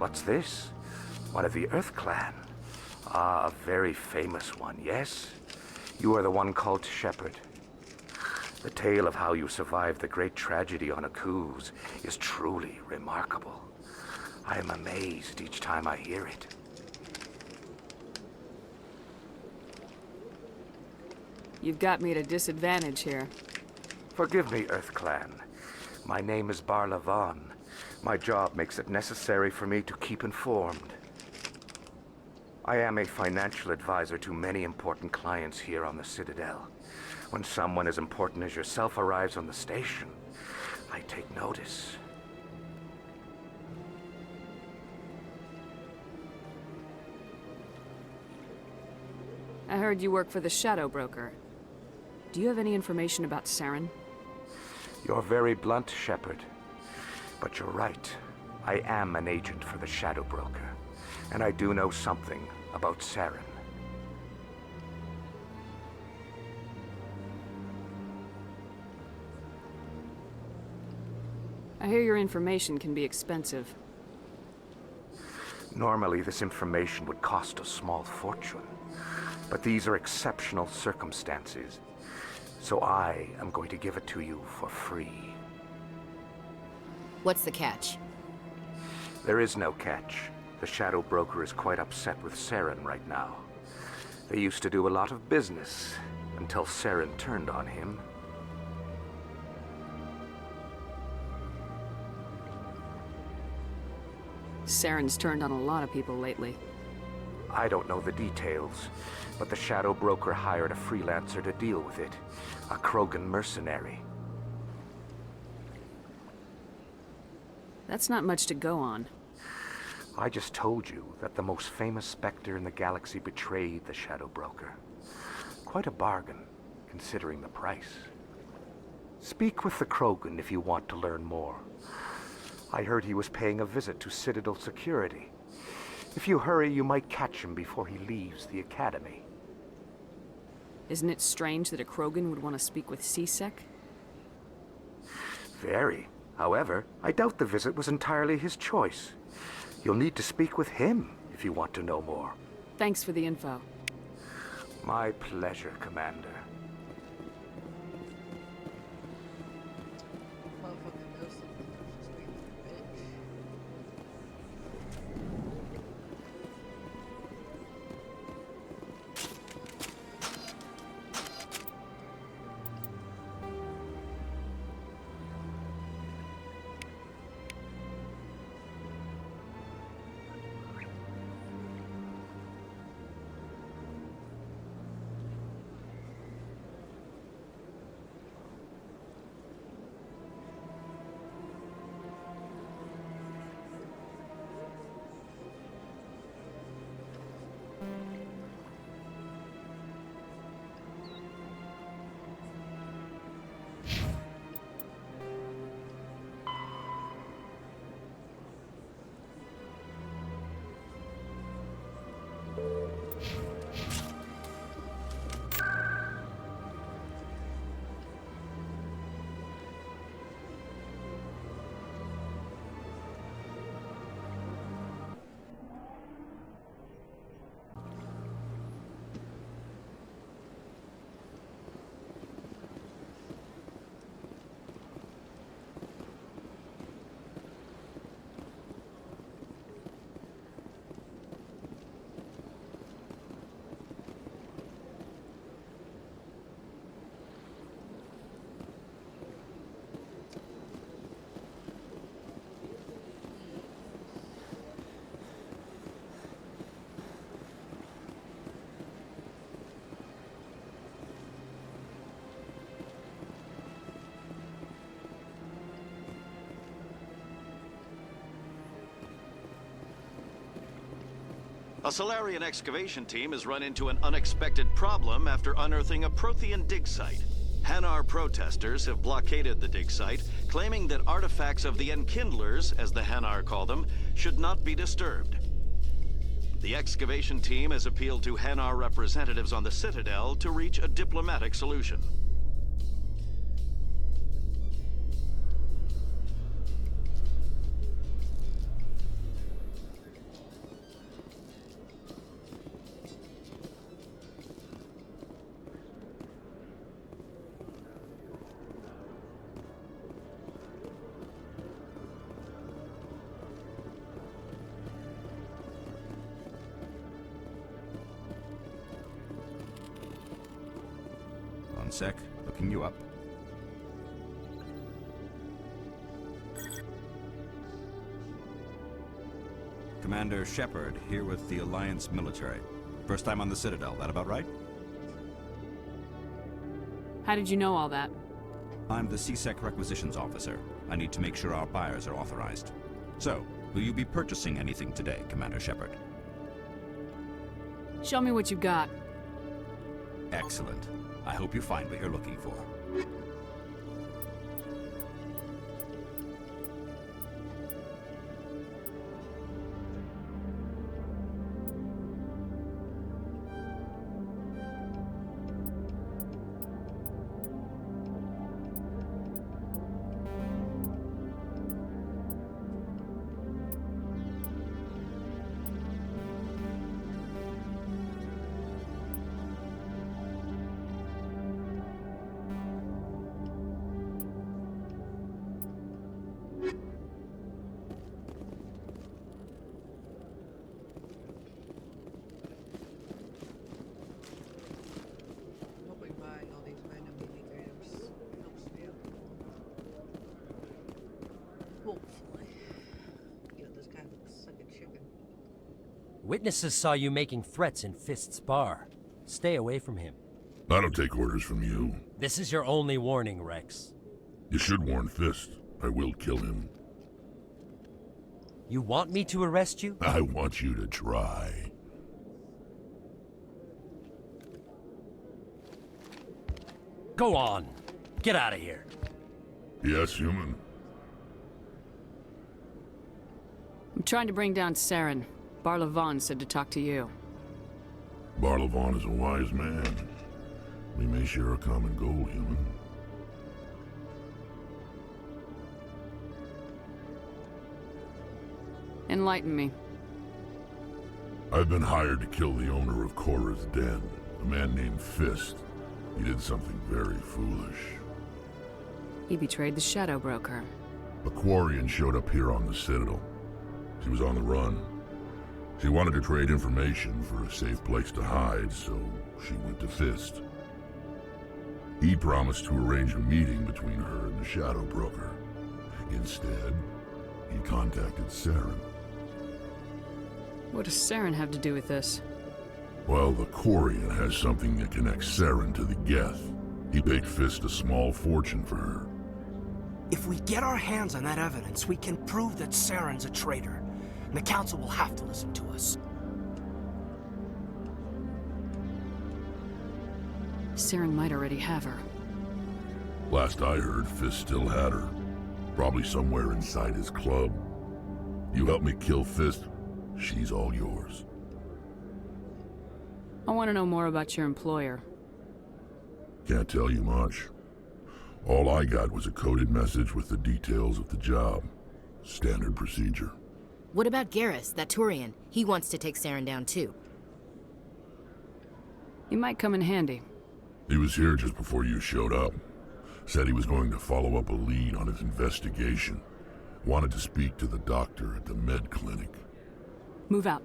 What's this? One of the Earth Clan. Ah, a very famous one, yes? You are the one called Shepard. The tale of how you survived the great tragedy on Akuz is truly remarkable. I am amazed each time I hear it. You've got me at a disadvantage here. Forgive me, Earth Clan. My name is Barla Vaughn. My job makes it necessary for me to keep informed. I am a financial advisor to many important clients here on the Citadel. When someone as important as yourself arrives on the station, I take notice. I heard you work for the Shadow Broker. Do you have any information about Saren? You're very blunt, Shepard. But you're right. I am an agent for the Shadow Broker, and I do know something about Saren. I hear your information can be expensive. Normally, this information would cost a small fortune, but these are exceptional circumstances, so I am going to give it to you for free. What's the catch? There is no catch. The Shadow Broker is quite upset with Saren right now. They used to do a lot of business until Saren turned on him. Saren's turned on a lot of people lately. I don't know the details, but the Shadow Broker hired a freelancer to deal with it. A Krogan mercenary. That's not much to go on. I just told you that the most famous Spectre in the galaxy betrayed the Shadow Broker. Quite a bargain, considering the price. Speak with the Krogan if you want to learn more. I heard he was paying a visit to Citadel security. If you hurry, you might catch him before he leaves the Academy. Isn't it strange that a Krogan would want to speak with CSEC? Very. However, I doubt the visit was entirely his choice. You'll need to speak with him if you want to know more. Thanks for the info. My pleasure, Commander. A Solarian excavation team has run into an unexpected problem after unearthing a Prothean dig site. Hanar protesters have blockaded the dig site, claiming that artifacts of the Enkindlers, as the Hanar call them, should not be disturbed. The excavation team has appealed to Hanar representatives on the Citadel to reach a diplomatic solution. sec. Looking you up. Commander Shepard, here with the Alliance military. First time on the Citadel, that about right? How did you know all that? I'm the CSEC requisitions officer. I need to make sure our buyers are authorized. So, will you be purchasing anything today, Commander Shepard? Show me what you got. Excellent. I hope you find what you're looking for. Witnesses saw you making threats in Fist's bar. Stay away from him. I don't take orders from you. This is your only warning, Rex. You should warn Fist. I will kill him. You want me to arrest you? I want you to try. Go on. Get out of here. Yes, human. I'm trying to bring down Saren. Barlavon said to talk to you. Barlavon is a wise man. We may share a common goal, human. Enlighten me. I've been hired to kill the owner of Korra's Den, a man named Fist. He did something very foolish. He betrayed the Shadow Broker. A Quarian showed up here on the Citadel. She was on the run. She wanted to trade information for a safe place to hide, so she went to Fist. He promised to arrange a meeting between her and the Shadow Broker. Instead, he contacted Saren. What does Saren have to do with this? Well, the Quarian has something that connects Saren to the Geth. He paid Fist a small fortune for her. If we get our hands on that evidence, we can prove that Saren's a traitor. And the Council will have to listen to us. Saren might already have her. Last I heard, Fist still had her. Probably somewhere inside his club. You help me kill Fist, she's all yours. I want to know more about your employer. Can't tell you much. All I got was a coded message with the details of the job. Standard procedure. What about Garrus, that Turian? He wants to take Saren down too. He might come in handy. He was here just before you showed up. Said he was going to follow up a lead on his investigation. Wanted to speak to the doctor at the med clinic. Move out.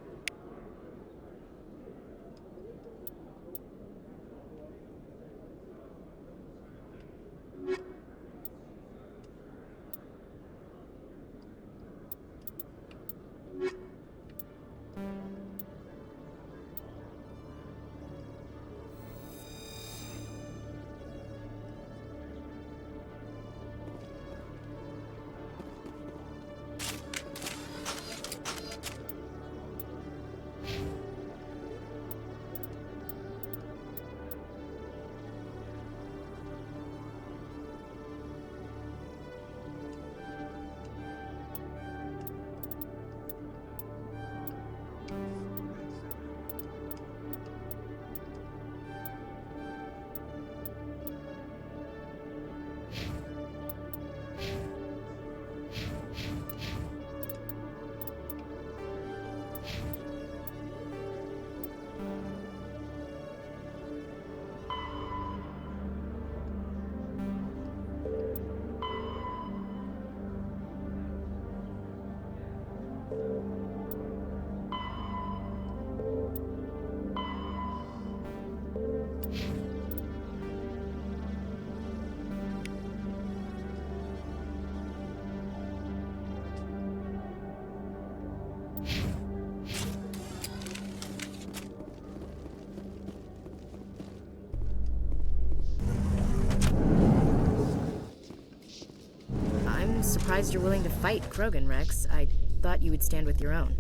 surprised you're willing to fight Krogan, Rex. I thought you would stand with your own.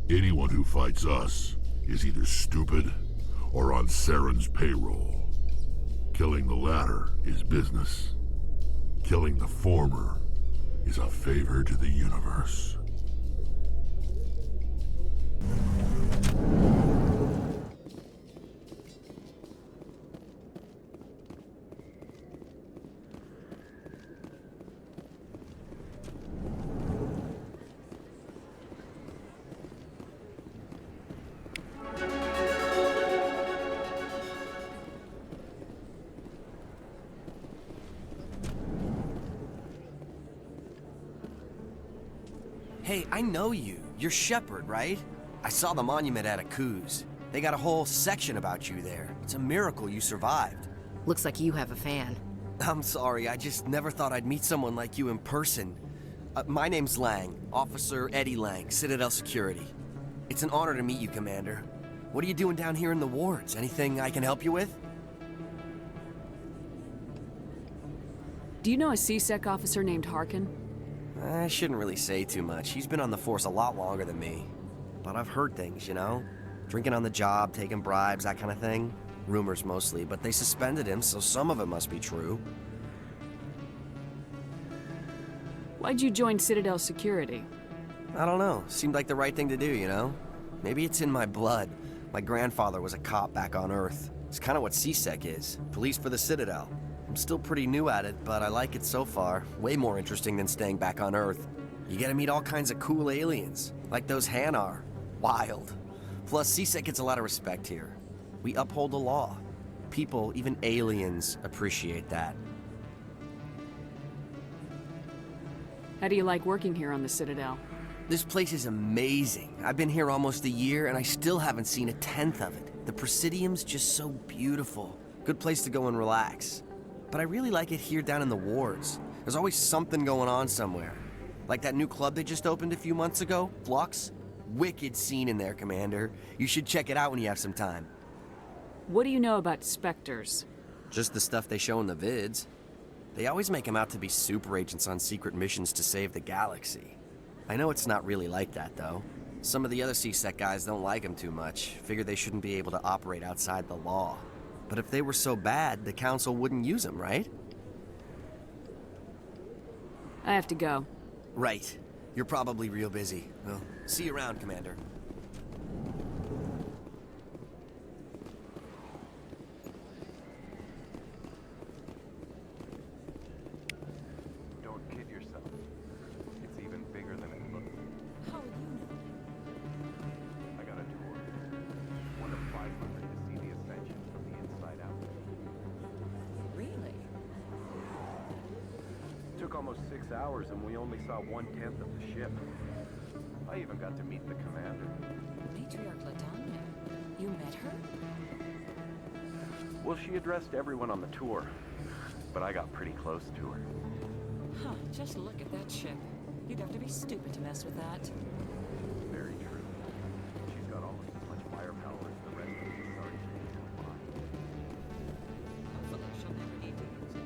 Anyone who fights us is either stupid or on Saren's payroll. Killing the latter is business. Killing the former is a favor to the universe. Hey, I know you. You're Shepard, right? I saw the monument at Akuz. They got a whole section about you there. It's a miracle you survived. Looks like you have a fan. I'm sorry, I just never thought I'd meet someone like you in person. My name's Lang, Officer Eddie Lang, Citadel Security. It's an honor to meet you, Commander. What are you doing down here in the wards? Anything I can help you with? Do you know a CSEC officer named Harkin? I shouldn't really say too much. He's been on the force a lot longer than me. But I've heard things, you know? Drinking on the job, taking bribes, that kind of thing. Rumors mostly, but they suspended him, so some of it must be true. Why'd you join Citadel Security? I don't know. Seemed like the right thing to do, you know? Maybe it's in my blood. My grandfather was a cop back on Earth. It's kind of what CSEC is. Police for the Citadel. I'm still pretty new at it, but I like it so far. Way more interesting than staying back on Earth. You get to meet all kinds of cool aliens, like those Hanar. Wild. Plus, CSEC gets a lot of respect here. We uphold the law. People, even aliens, appreciate that. How do you like working here on the Citadel? This place is amazing. I've been here almost a year, and I still haven't seen a tenth of it. The Presidium's just so beautiful. Good place to go and relax. But I really like it here down in the wards. There's always something going on somewhere. Like that new club they just opened a few months ago, Flux. Wicked scene in there, Commander. You should check it out when you have some time. What do you know about Spectres? Just the stuff they show in the vids. They always make them out to be super agents on secret missions to save the galaxy. I know it's not really like that, though. Some of the other CSEC guys don't like them too much. Figure they shouldn't be able to operate outside the law. But if they were so bad, the Council wouldn't use them, right? I have to go. Right. You're probably real busy. Well, see you around, Commander. Don't kid yourself. It's even bigger than it looks. How would you know? I got a tour. One of 500 to see the Ascension from the inside out. Really? Took almost 6 hours and we only saw 1/10 of the ship. I even got to meet the commander. Matriarch Latanya. You met her? Well, she addressed everyone on the tour, but I got pretty close to her. Huh, just look at that ship. You'd have to be stupid to mess with that. Very true. She's got almost as much firepower as the rest of the Asari fleet combined. Hopefully she'll never need to use it.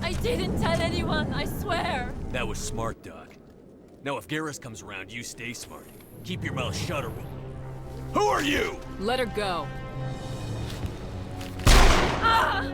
I didn't tell anyone, I swear! That was smart, Doc. Now if Garrus comes around, you stay smart. Keep your mouth shut or we'll... Who are you? Let her go. Ah!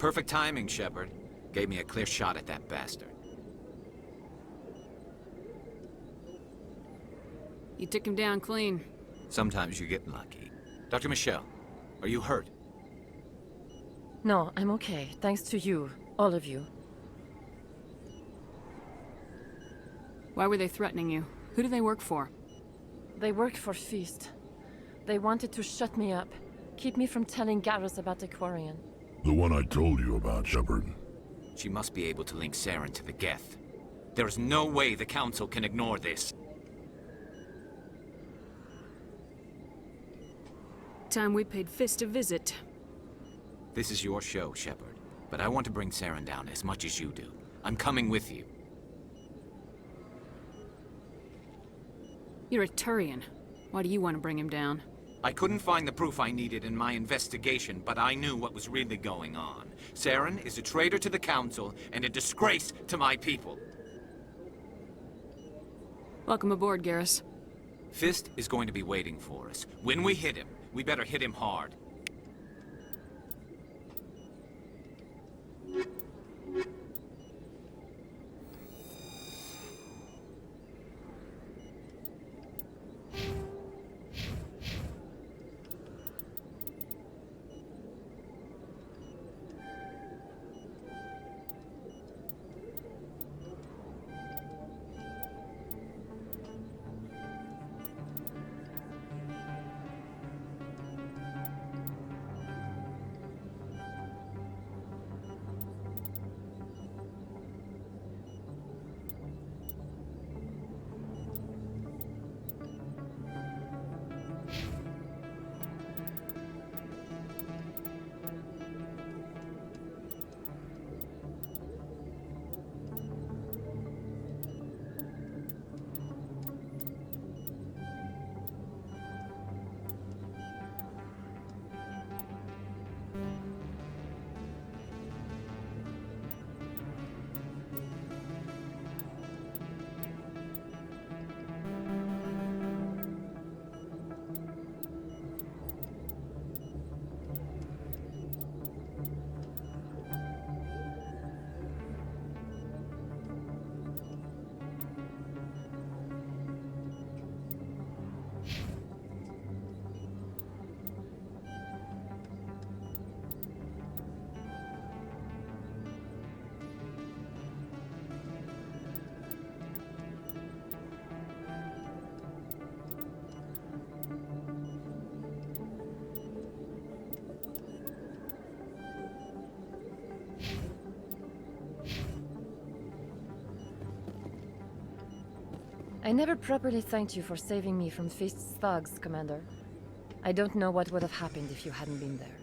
Perfect timing, Shepard. Gave me a clear shot at that bastard. You took him down clean. Sometimes you get lucky. Dr. Michelle, are you hurt? No, I'm okay. Thanks to you. All of you. Why were they threatening you? Who do they work for? They work for Feast. They wanted to shut me up. Keep me from telling Garrus about the Quarian. The one I told you about, Shepard. She must be able to link Saren to the Geth. There is no way the Council can ignore this. Time we paid Fist a visit. This is your show, Shepard. But I want to bring Saren down as much as you do. I'm coming with you. You're a Turian. Why do you want to bring him down? I couldn't find the proof I needed in my investigation, but I knew what was really going on. Saren is a traitor to the Council and a disgrace to my people. Welcome aboard, Garrus. Fist is going to be waiting for us. When we hit him, we better hit him hard. I never properly thanked you for saving me from Feast's thugs, Commander. I don't know what would have happened if you hadn't been there.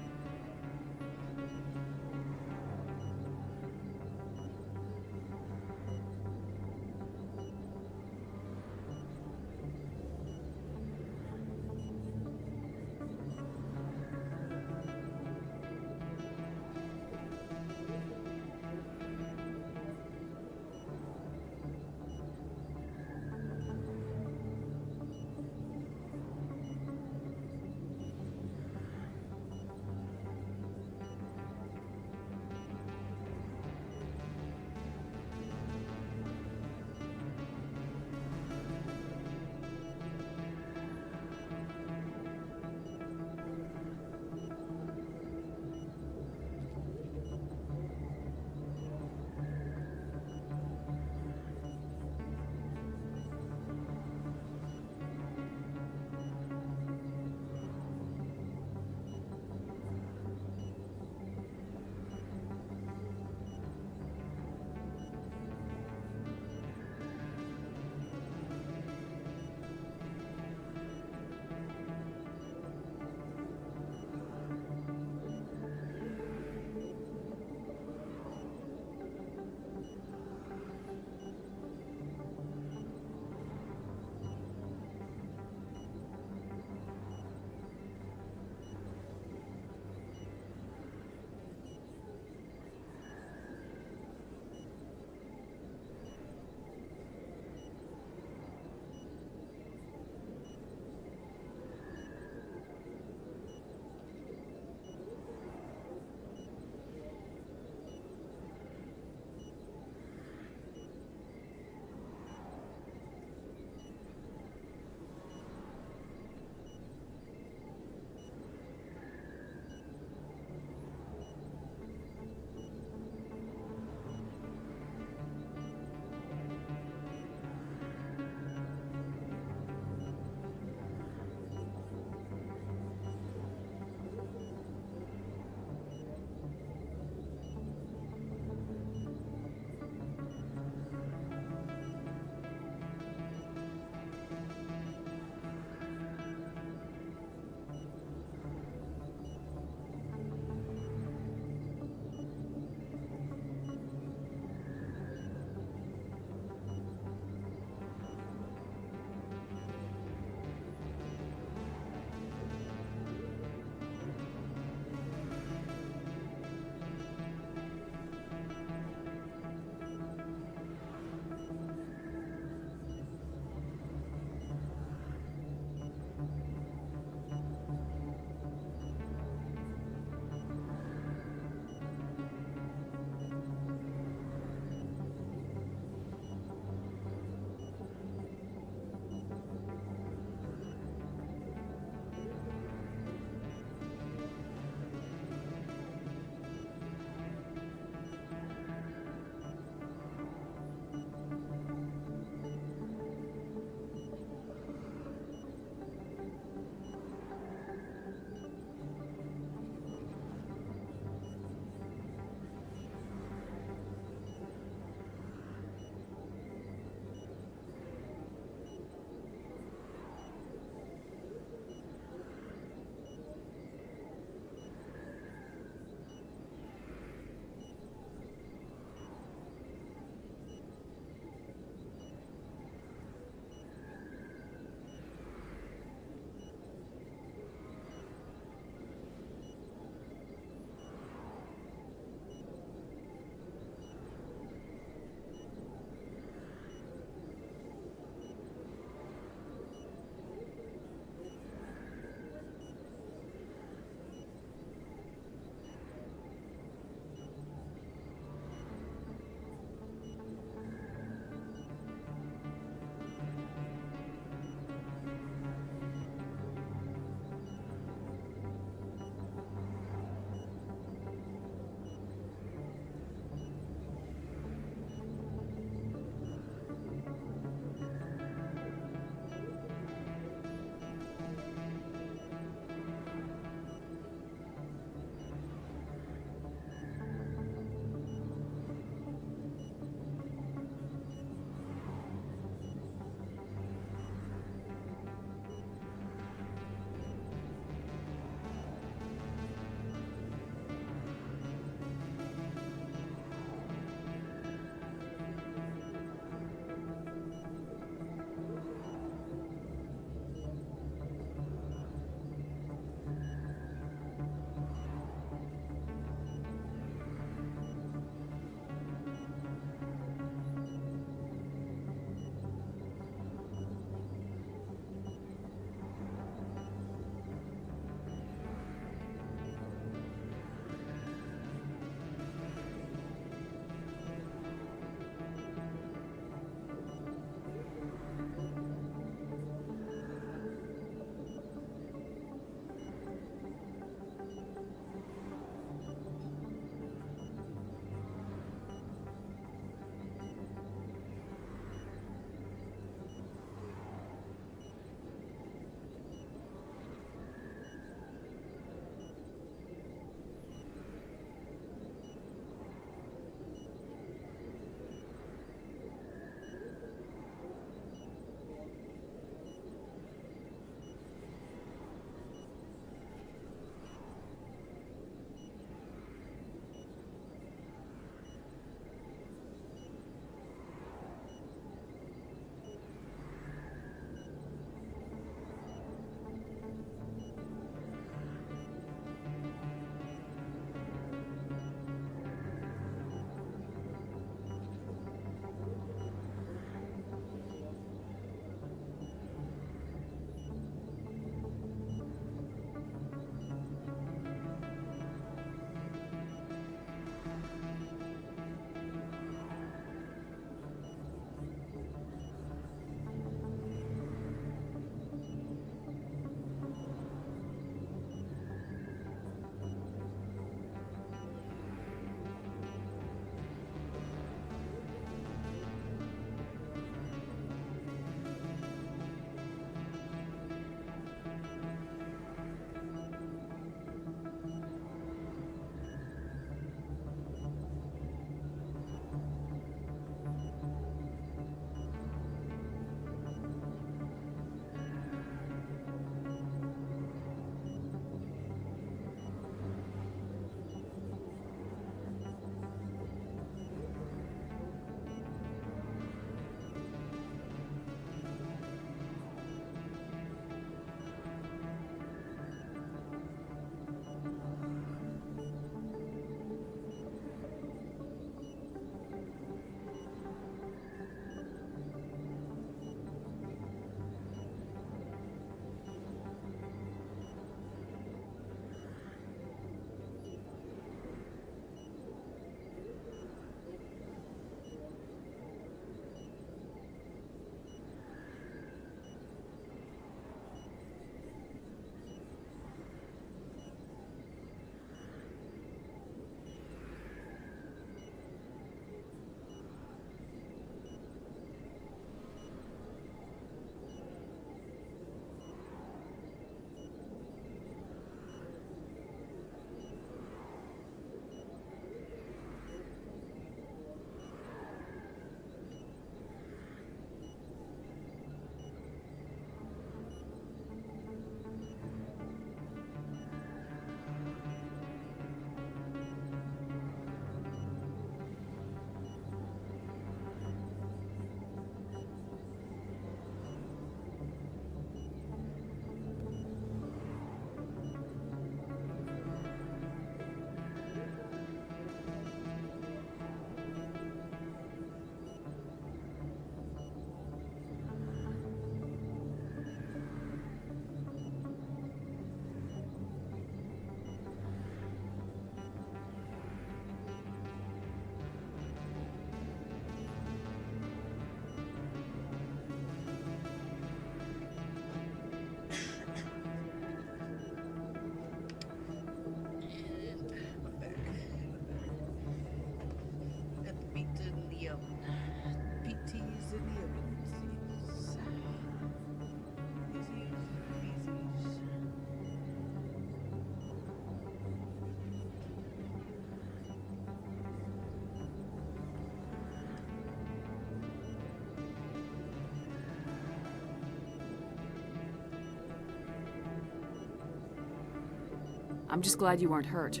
I'm just glad you weren't hurt.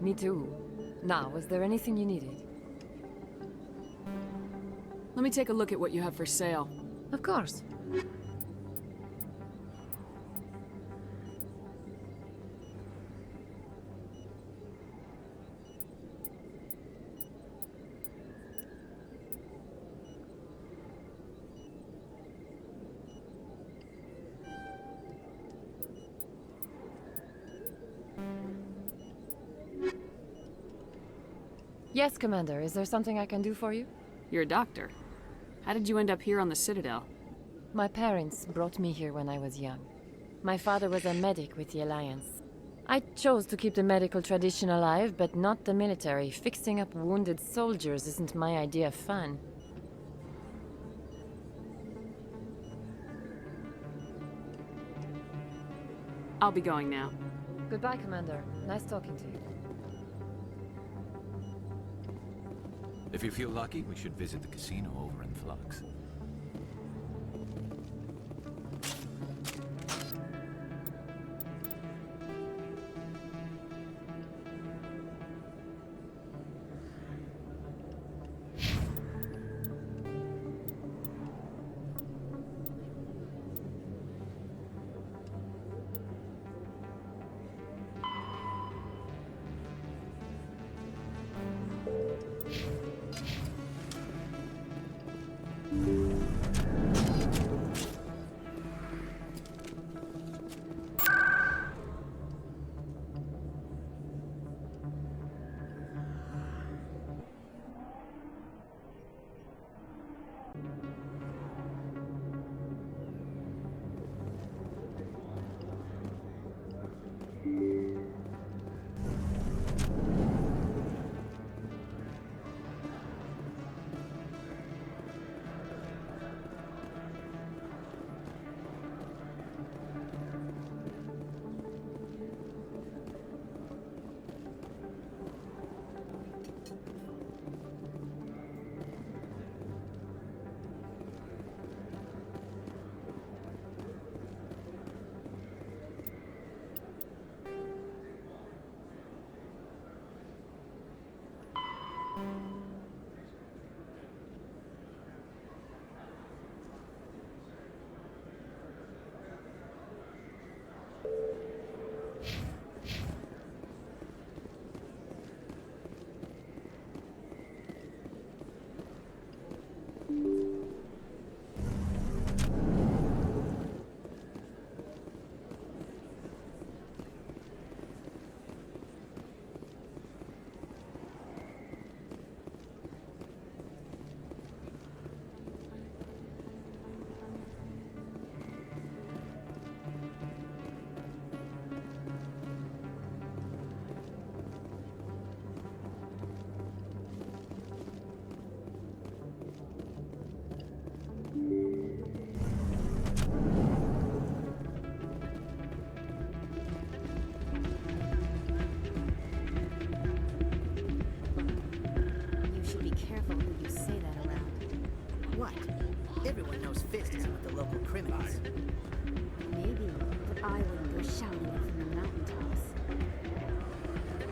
Me too. Now, was there anything you needed? Let me take a look at what you have for sale. Of course. Yes, Commander. Is there something I can do for you? You're a doctor. How did you end up here on the Citadel? My parents brought me here when I was young. My father was a medic with the Alliance. I chose to keep the medical tradition alive, but not the military. Fixing up wounded soldiers isn't my idea of fun. I'll be going now. Goodbye, Commander. Nice talking to you. If you feel lucky, we should visit the casino over in Flux. You should be careful who you say that around. What? Everyone knows Fist isn't with the local criminals. Maybe, but I wouldn't go shouting it from the mountaintops.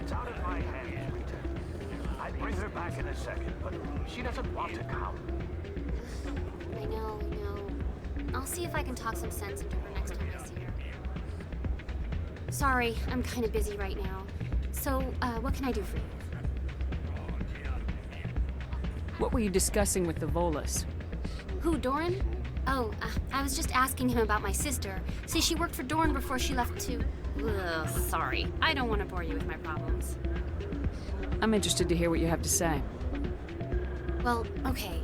It's out of my hands, Rita. I'd bring her back in a second, but she doesn't want to come. I know. I'll see if I can talk some sense into her next time I see her. Sorry, I'm kind of busy right now. So, what can I do for you? What were you discussing with the Volus? Who, Doran? Oh, I was just asking him about my sister. See, she worked for Doran before she left to... Ugh, sorry. I don't want to bore you with my problems. I'm interested to hear what you have to say. Well, okay.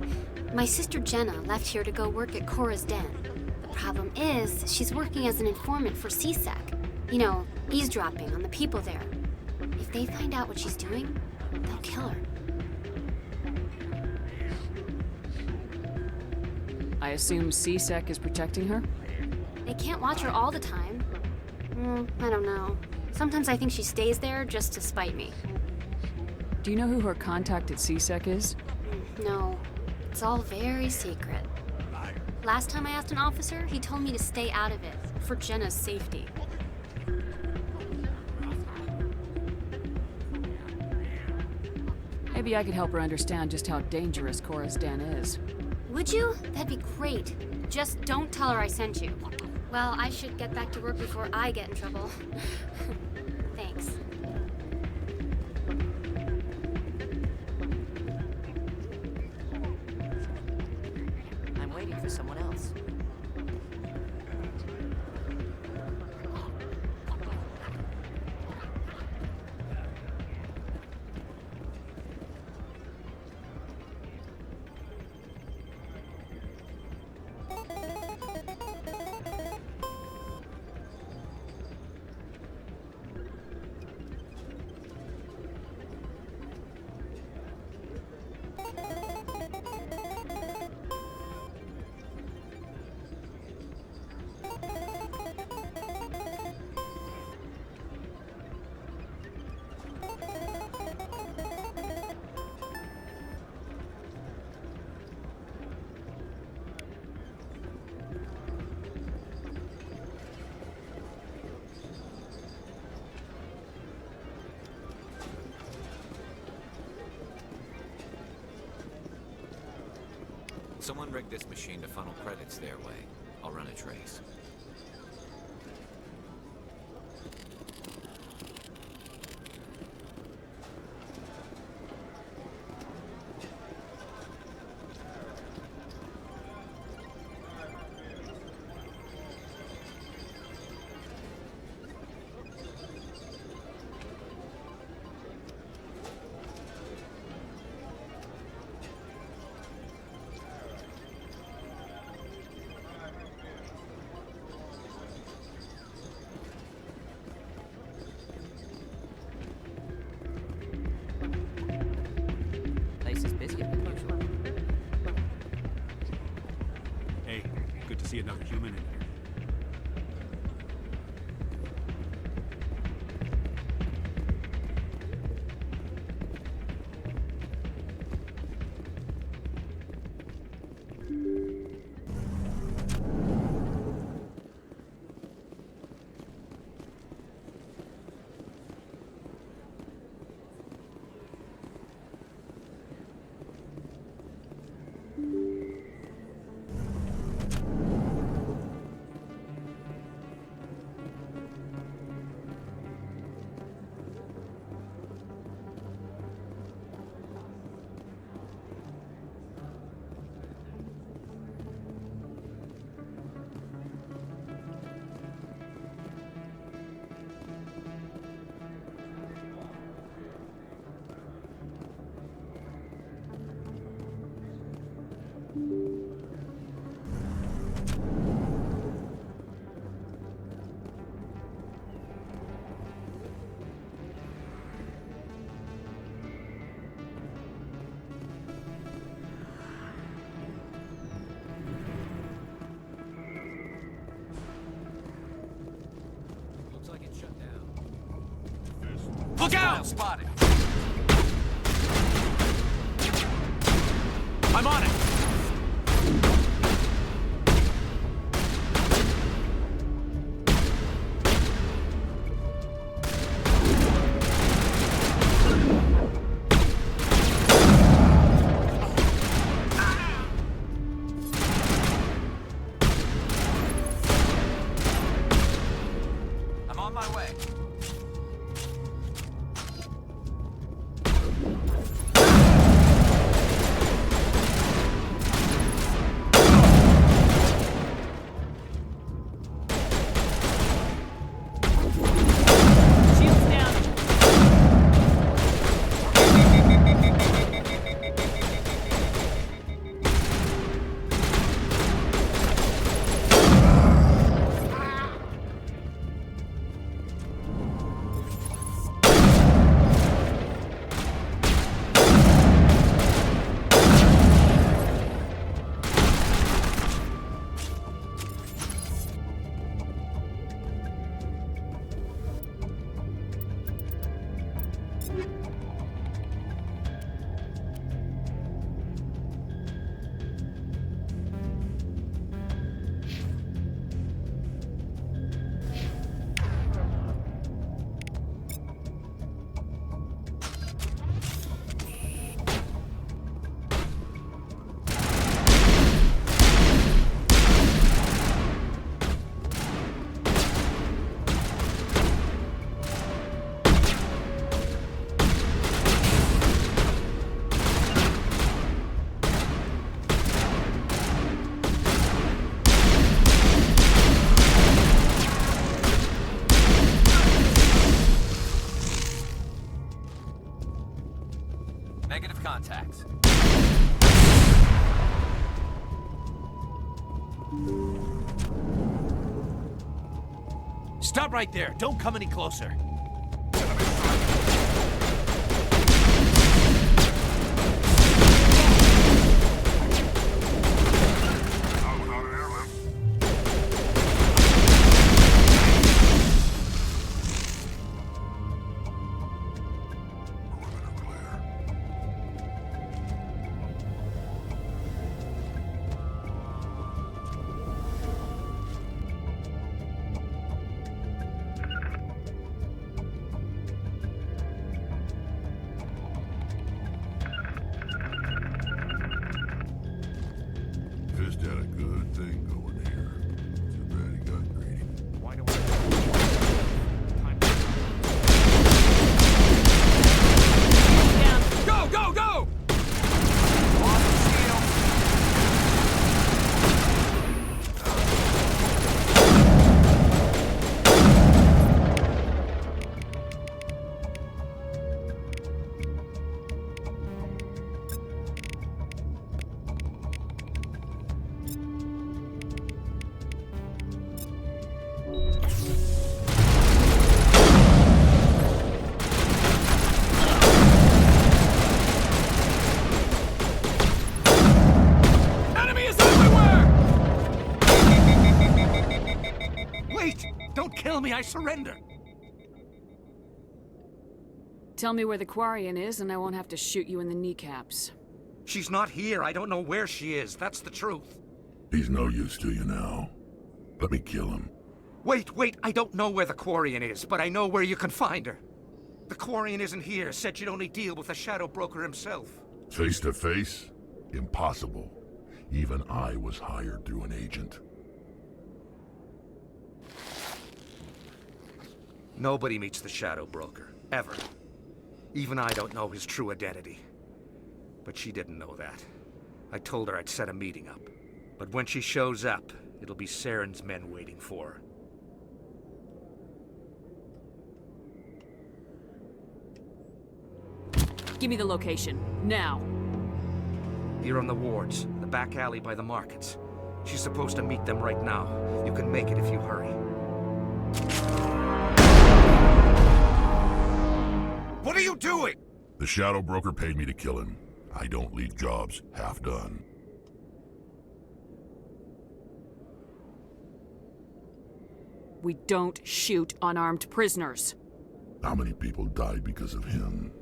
My sister Jenna left here to go work at Cora's Den. The problem is, she's working as an informant for CSEC. You know, eavesdropping on the people there. If they find out what she's doing, they'll kill her. I assume CSEC is protecting her? They can't watch her all the time. I don't know. Sometimes I think she stays there just to spite me. Do you know who her contact at CSEC is? No. It's all very secret. Last time I asked an officer, he told me to stay out of it, for Jenna's safety. Maybe I could help her understand just how dangerous Cora's Den is. Would you? That'd be great. Just don't tell her I sent you. Well, I should get back to work before I get in trouble. Thanks. I'm waiting for someone else. Someone rigged this machine to funnel credits their way. I'll run a trace. Place is busier than usual. Hey, good to see another human in here. Looks like it's shut down. Look out! Spotted. I'm on it. I'm on my way. Negative contact. Stop right there. Don't come any closer. Fist had a good thing going here. Too bad he got greedy. Why do Go, go, go! Enemy is everywhere! Wait! Don't kill me, I surrender! Tell me where the Quarian is, and I won't have to shoot you in the kneecaps. She's not here. I don't know where she is. That's the truth. He's no use to you now. Let me kill him. Wait. I don't know where the Quarian is, but I know where you can find her. The Quarian isn't here. Said you'd only deal with the Shadow Broker himself. Face to face? Impossible. Even I was hired through an agent. Nobody meets the Shadow Broker. Ever. Even I don't know his true identity. But she didn't know that. I told her I'd set a meeting up. But when she shows up, it'll be Saren's men waiting for her. Give me the location, now. Here on the wards, the back alley by the markets. She's supposed to meet them right now. You can make it if you hurry. What are you doing? The Shadow Broker paid me to kill him. I don't leave jobs half done. We don't shoot unarmed prisoners. How many people died because of him?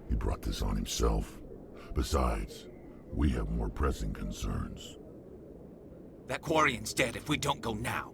He brought this on himself. Besides, we have more pressing concerns. That Quarian's dead if we don't go now.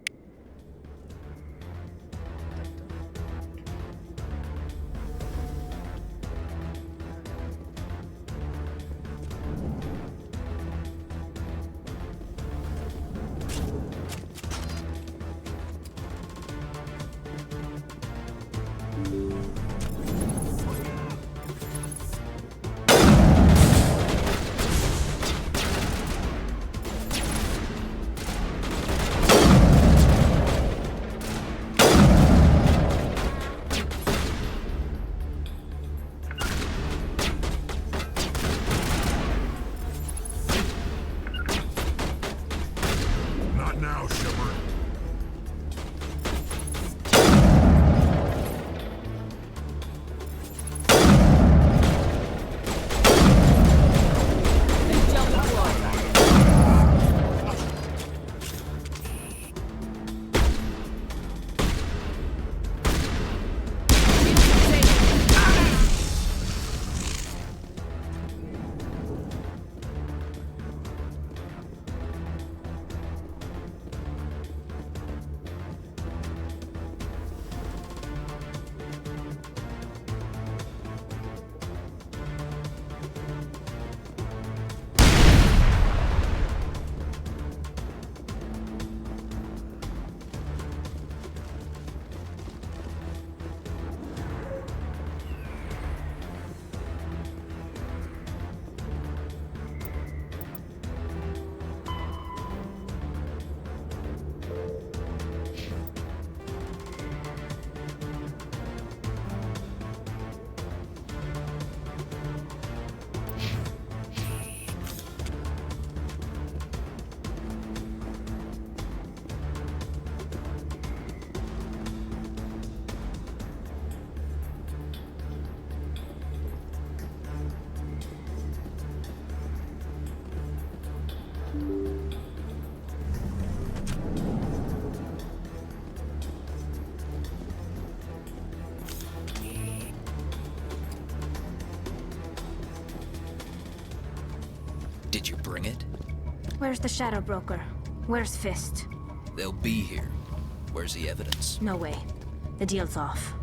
Did you bring it? Where's the Shadow Broker? Where's Fist? They'll be here. Where's the evidence? No way. The deal's off.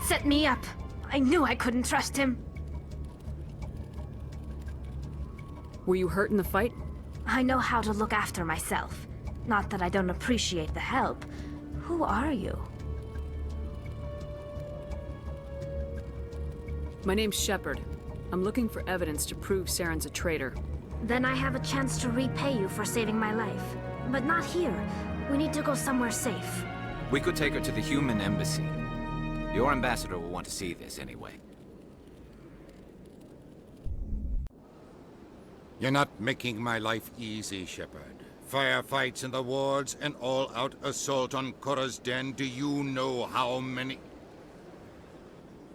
Set me up. I knew I couldn't trust him. Were you hurt in the fight? I know how to look after myself. Not that I don't appreciate the help. Who are you? My name's Shepard. I'm looking for evidence to prove Saren's a traitor. Then I have a chance to repay you for saving my life. But not here. We need to go somewhere safe. We could take her to the human embassy. Your ambassador will want to see this anyway. You're not making my life easy, Shepard. Firefights in the wards, an all-out assault on Korra's den. Do you know how many...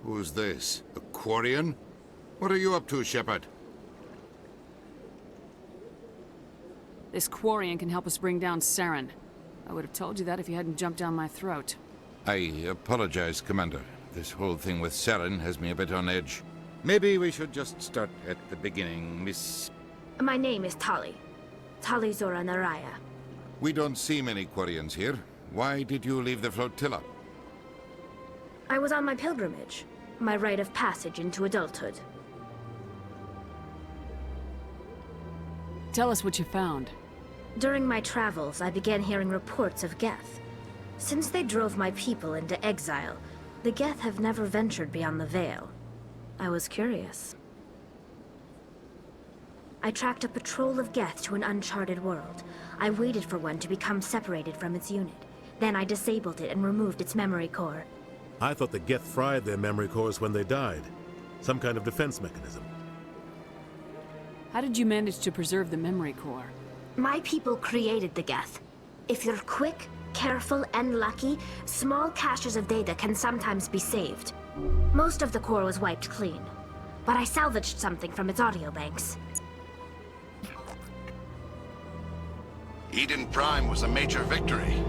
Who's this? A Quarian? What are you up to, Shepard? This Quarian can help us bring down Saren. I would have told you that if you hadn't jumped down my throat. I apologize, Commander. This whole thing with Saren has me a bit on edge. Maybe we should just start at the beginning, Miss... My name is Tali. Tali Zora Naraya. We don't see many Quarians here. Why did you leave the flotilla? I was on my pilgrimage. My rite of passage into adulthood. Tell us what you found. During my travels, I began hearing reports of Geth. Since they drove my people into exile, the Geth have never ventured beyond the Veil. I was curious. I tracked a patrol of Geth to an uncharted world. I waited for one to become separated from its unit. Then I disabled it and removed its memory core. I thought the Geth fried their memory cores when they died. Some kind of defense mechanism. How did you manage to preserve the memory core? My people created the Geth. If you're quick, careful, and lucky, small caches of data can sometimes be saved. Most of the core was wiped clean, but I salvaged something from its audio banks. Eden Prime was a major victory.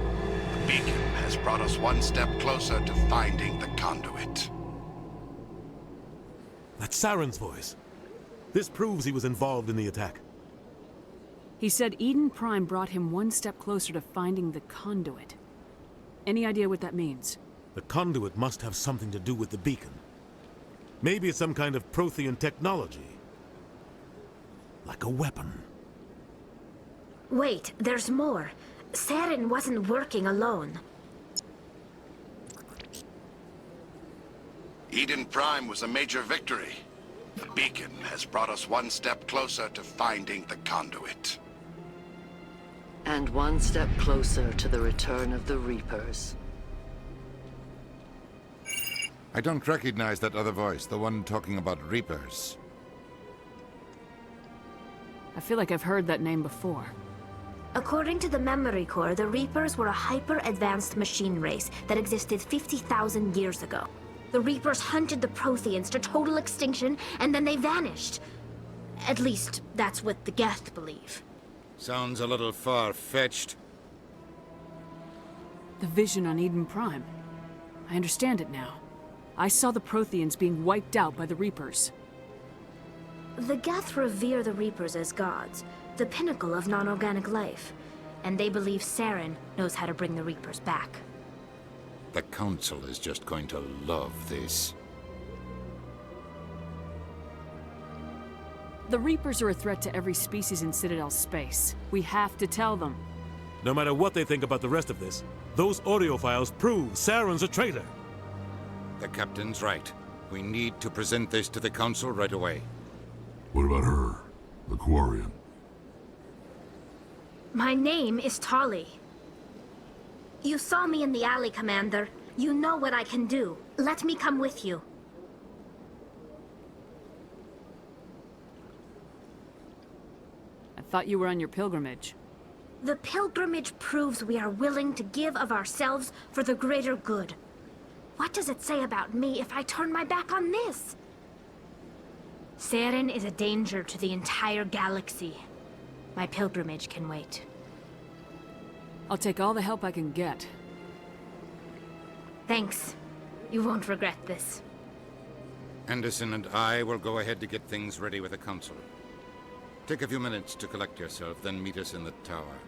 The beacon has brought us one step closer to finding the conduit. That's Saren's voice. This proves he was involved in the attack. He said Eden Prime brought him one step closer to finding the conduit. Any idea what that means? The conduit must have something to do with the beacon. Maybe it's some kind of Prothean technology. Like a weapon. Wait, there's more. Saren wasn't working alone. Eden Prime was a major victory. The beacon has brought us one step closer to finding the conduit. And one step closer to the return of the Reapers. I don't recognize that other voice, the one talking about Reapers. I feel like I've heard that name before. According to the memory core, the Reapers were a hyper-advanced machine race that existed 50,000 years ago. The Reapers hunted the Protheans to total extinction, and then they vanished. At least, that's what the Geth believe. Sounds a little far-fetched. The vision on Eden Prime. I understand it now. I saw the Protheans being wiped out by the Reapers. The Geth revere the Reapers as gods, the pinnacle of non-organic life. And they believe Saren knows how to bring the Reapers back. The Council is just going to love this. The Reapers are a threat to every species in Citadel space. We have to tell them. No matter what they think about the rest of this, those audio files prove Saren's a traitor. The Captain's right. We need to present this to the Council right away. What about her? The Quarian? My name is Tali. You saw me in the alley, Commander. You know what I can do. Let me come with you. I thought you were on your pilgrimage. The pilgrimage proves we are willing to give of ourselves for the greater good. What does it say about me if I turn my back on this? Saren is a danger to the entire galaxy. My pilgrimage can wait. I'll take all the help I can get. Thanks. You won't regret this. Anderson and I will go ahead to get things ready with the Council. Take a few minutes to collect yourself, then meet us in the tower.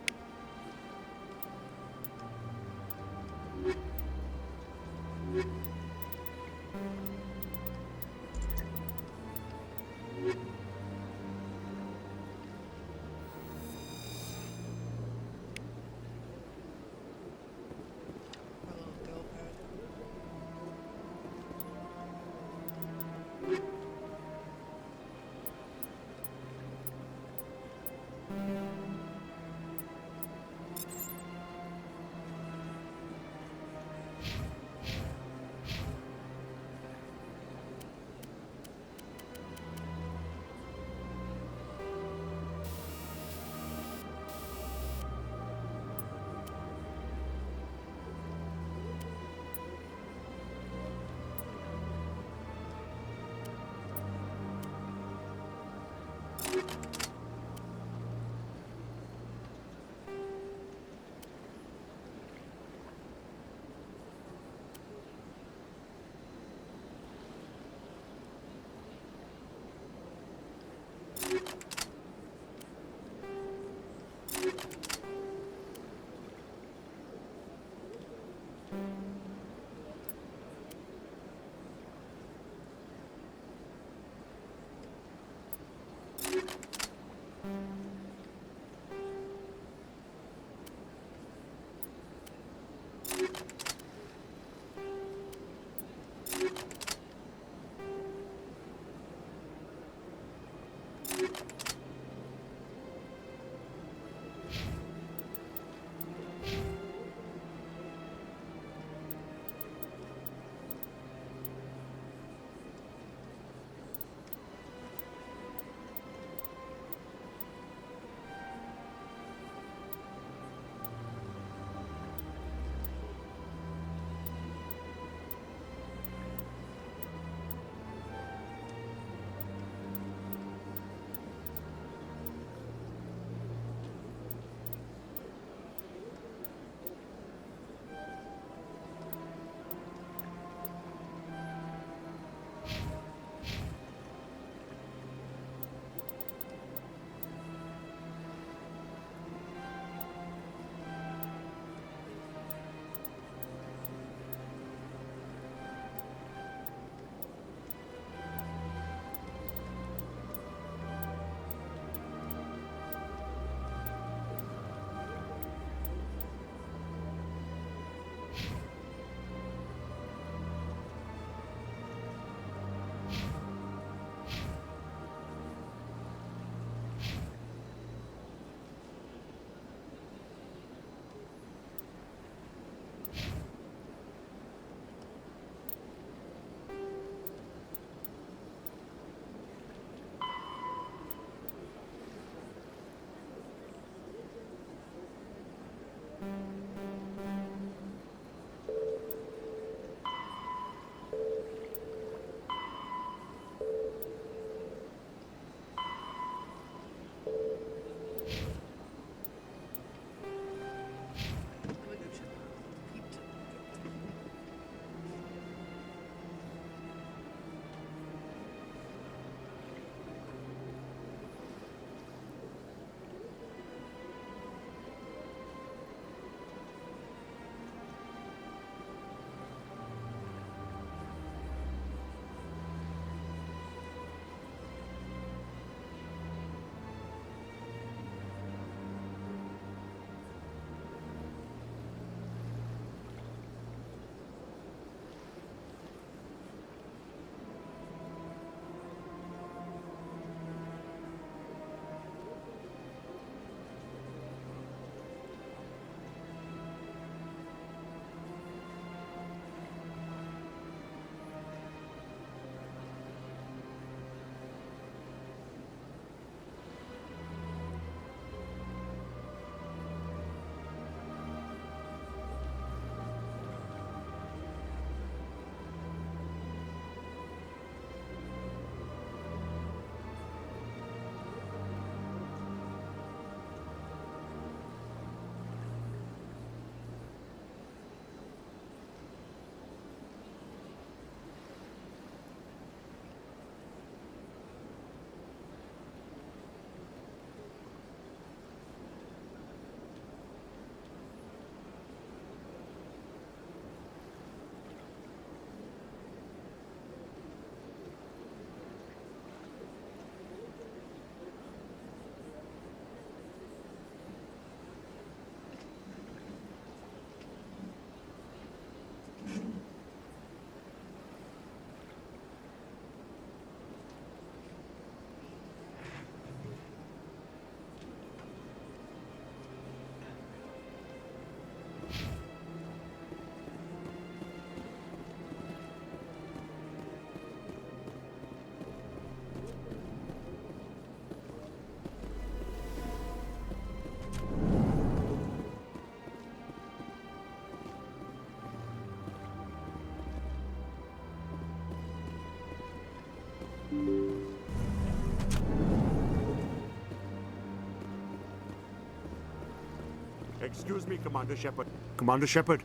Excuse me, Commander Shepard. Commander Shepard,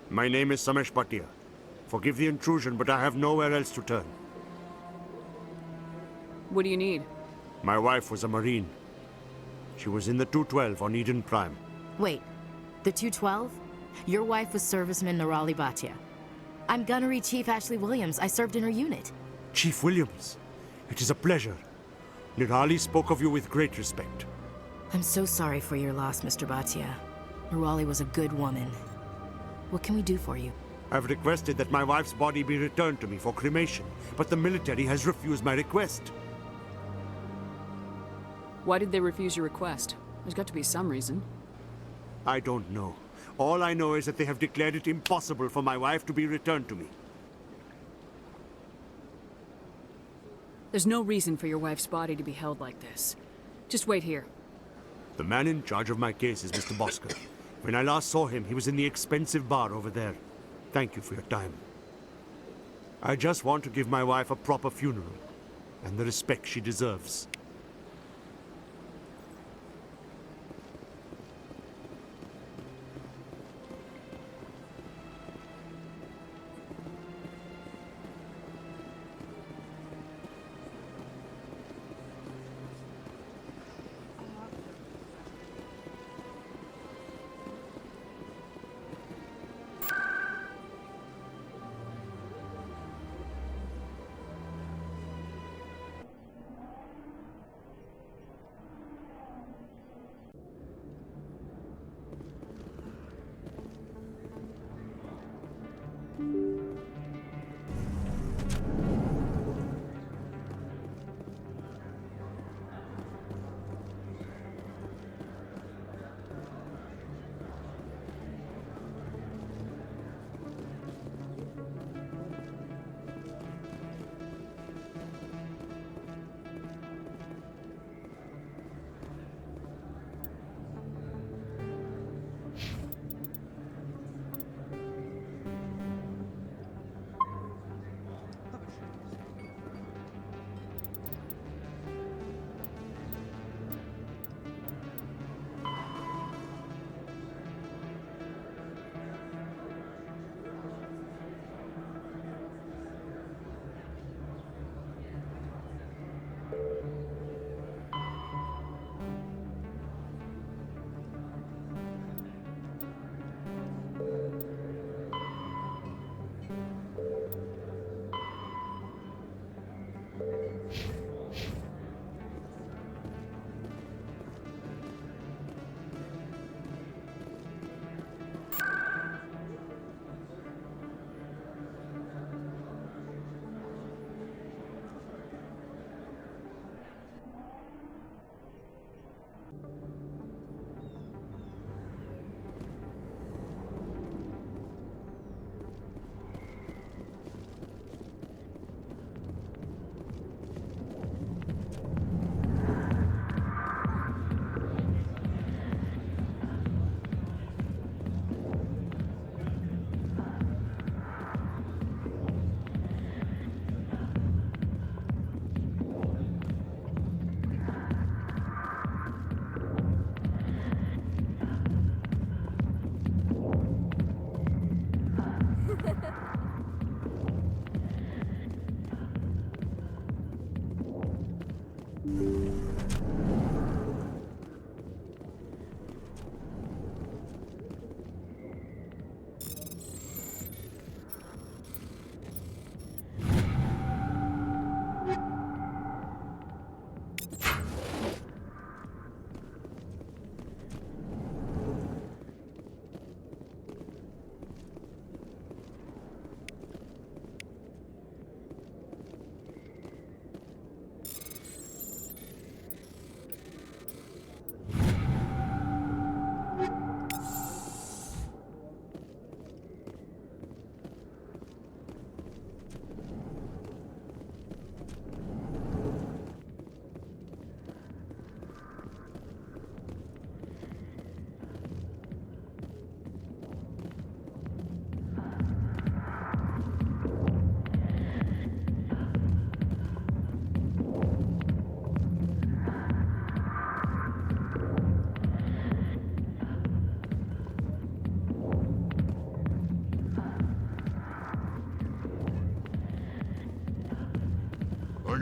my name is Samesh Bhatia. Forgive the intrusion, but I have nowhere else to turn. What do you need? My wife was a Marine. She was in the 212 on Eden Prime. Wait, the 212? Your wife was serviceman Nirali Bhatia. I'm Gunnery Chief Ashley Williams. I served in her unit. Chief Williams, it is a pleasure. Nirali spoke of you with great respect. I'm so sorry for your loss, Mr. Bhatia. Nirali was a good woman. What can we do for you? I've requested that my wife's body be returned to me for cremation, but the military has refused my request. Why did they refuse your request? There's got to be some reason. I don't know. All I know is that they have declared it impossible for my wife to be returned to me. There's no reason for your wife's body to be held like this. Just wait here. The man in charge of my case is Mr. Bosker. When I last saw him, he was in the expensive bar over there. Thank you for your time. I just want to give my wife a proper funeral, and the respect she deserves.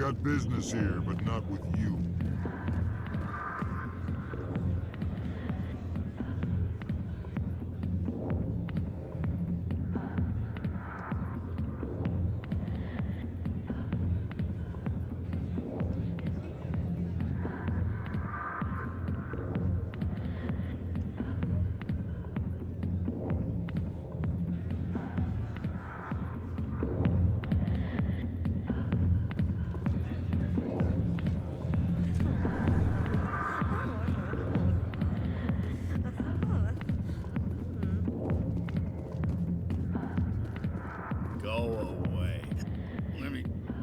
got business here, but not with you. Go away.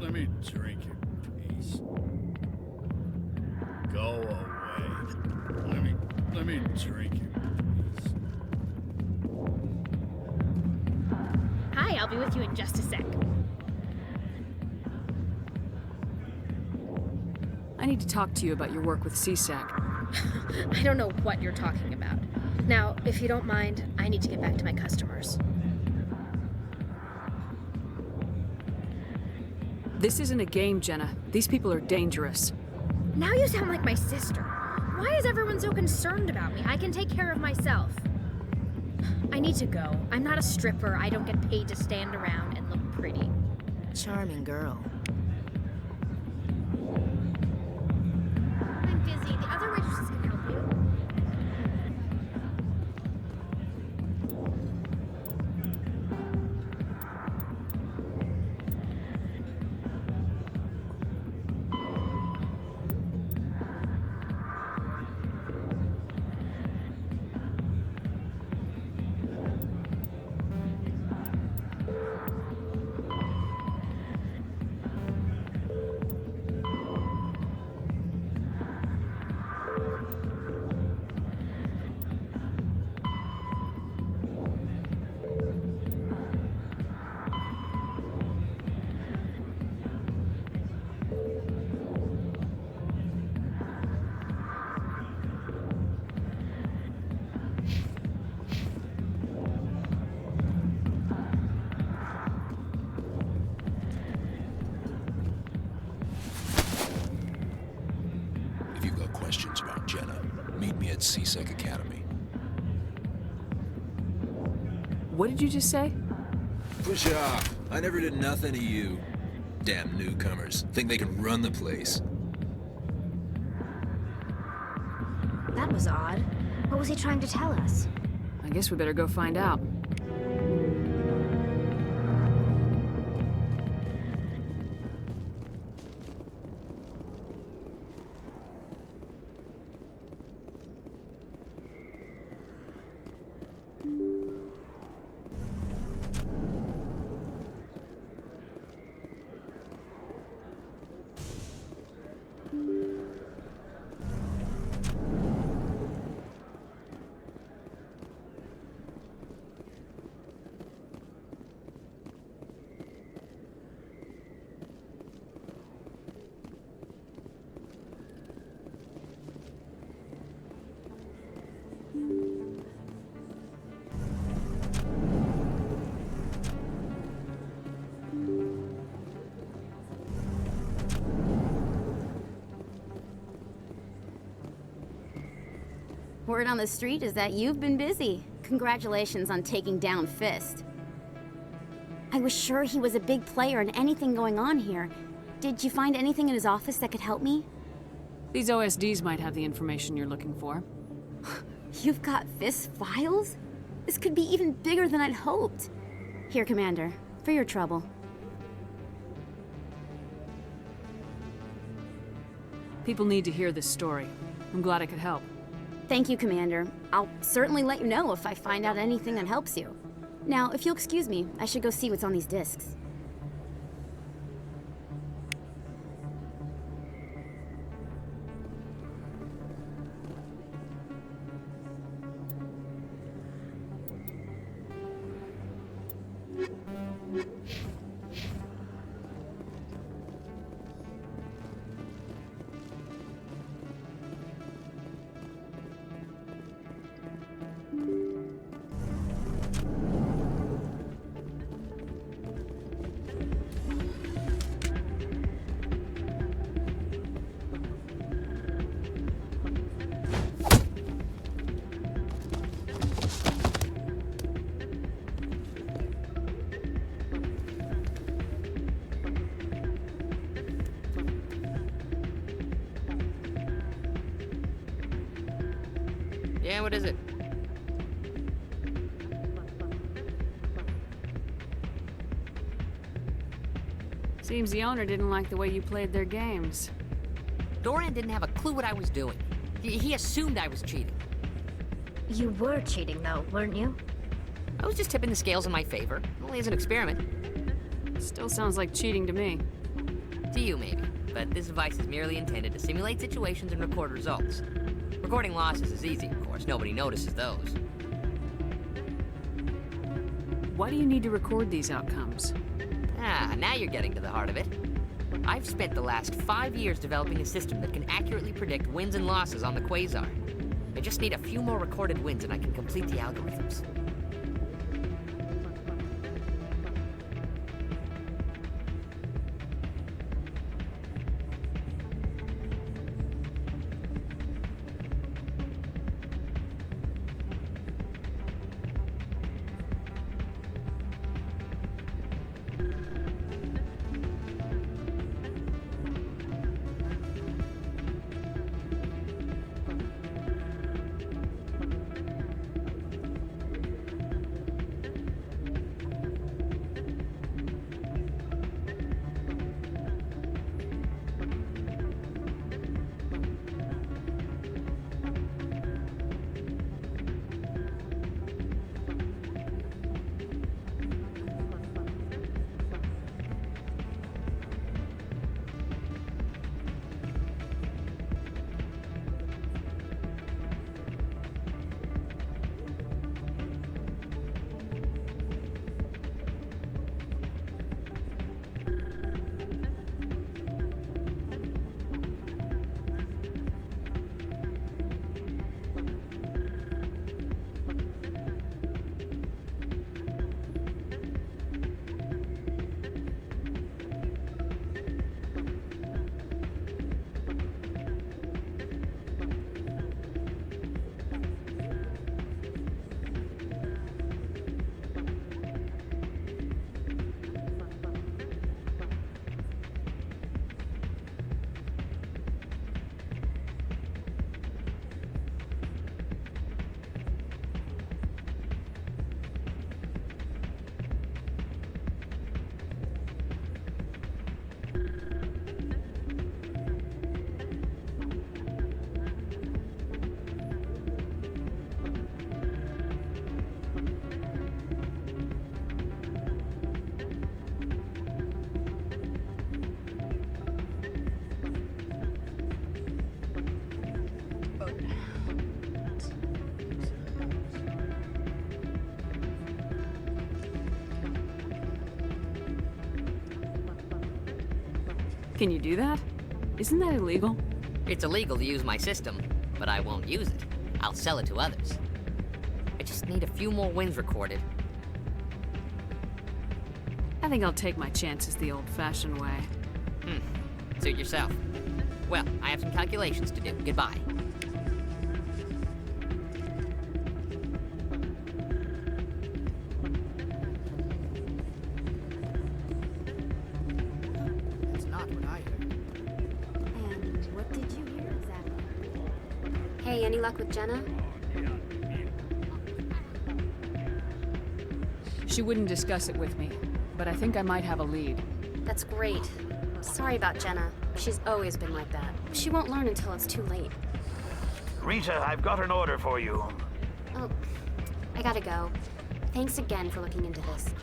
Let me drink your piece. Go away. Let me drink your piece. Hi, I'll be with you in just a sec. I need to talk to you about your work with CSAC. I don't know what you're talking about. Now, if you don't mind, I need to get back to my customers. This isn't a game, Jenna. These people are dangerous. Now you sound like my sister. Why is everyone so concerned about me? I can take care of myself. I need to go. I'm not a stripper. I don't get paid to stand around and look pretty. Charming girl. I'm busy. The other waitresses can help you. If you've got questions about Jenna, meet me at CSEC Academy. What did you just say? Push off. I never did nothing to you. Damn newcomers. Think they can run the place. That was odd. What was he trying to tell us? I guess we better go find out. Word on the street is that you've been busy. Congratulations on taking down Fist. I was sure he was a big player in anything going on here. Did you find anything in his office that could help me? These OSDs might have the information you're looking for. You've got Fist's files? This could be even bigger than I'd hoped. Here, Commander, for your trouble. People need to hear this story. I'm glad I could help. Thank you, Commander. I'll certainly let you know if I find out anything that helps you. Now, if you'll excuse me, I should go see what's on these discs. And what is it? Seems the owner didn't like the way you played their games. Doran didn't have a clue what I was doing. He assumed I was cheating. You were cheating, though, weren't you? I was just tipping the scales in my favor, only as an experiment. Still sounds like cheating to me. To you, maybe. But this device is merely intended to simulate situations and record results. Recording losses is easy, of course. Nobody notices those. Why do you need to record these outcomes? Ah, now you're getting to the heart of it. I've spent the last 5 years developing a system that can accurately predict wins and losses on the Quasar. I just need a few more recorded wins and I can complete the algorithms. Can you do that? Isn't that illegal? It's illegal to use my system, but I won't use it. I'll sell it to others. I just need a few more wins recorded. I think I'll take my chances the old-fashioned way. Suit yourself. Well, I have some calculations to do. Goodbye. That's not what I heard. And what did you hear exactly? Hey, any luck with Jenna? She wouldn't discuss it with me, but I think I might have a lead. That's great. Sorry about Jenna. She's always been like that. She won't learn until it's too late. Rita, I've got an order for you. Oh, I gotta go. Thanks again for looking into this.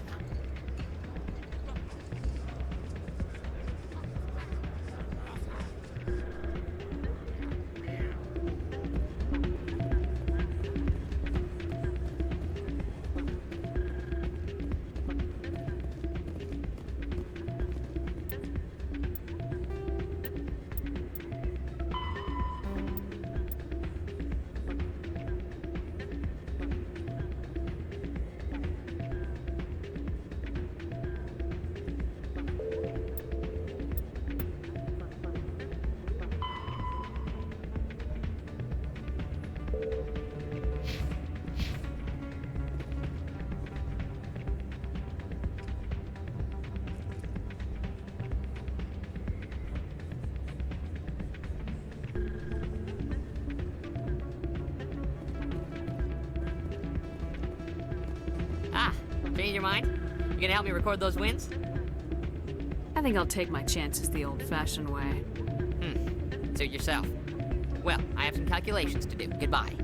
Change your mind? You gonna help me record those wins? I think I'll take my chances the old-fashioned way. Suit yourself. Well, I have some calculations to do. Goodbye.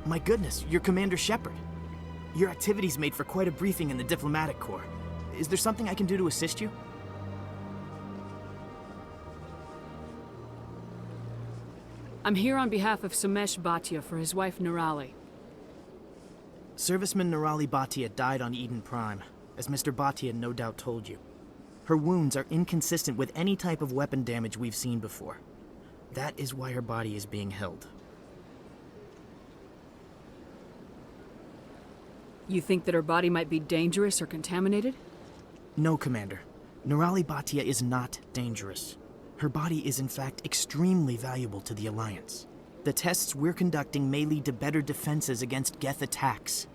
My goodness, you're Commander Shepard. Your activities made for quite a briefing in the Diplomatic Corps. Is there something I can do to assist you? I'm here on behalf of Somesh Bhatia for his wife Nirali. Serviceman Nirali Bhatia died on Eden Prime, as Mr. Bhatia no doubt told you. Her wounds are inconsistent with any type of weapon damage we've seen before. That is why her body is being held. You think that her body might be dangerous or contaminated? No, Commander. Nirali Bhatia is not dangerous. Her body is in fact extremely valuable to the Alliance. The tests we're conducting may lead to better defenses against Geth attacks.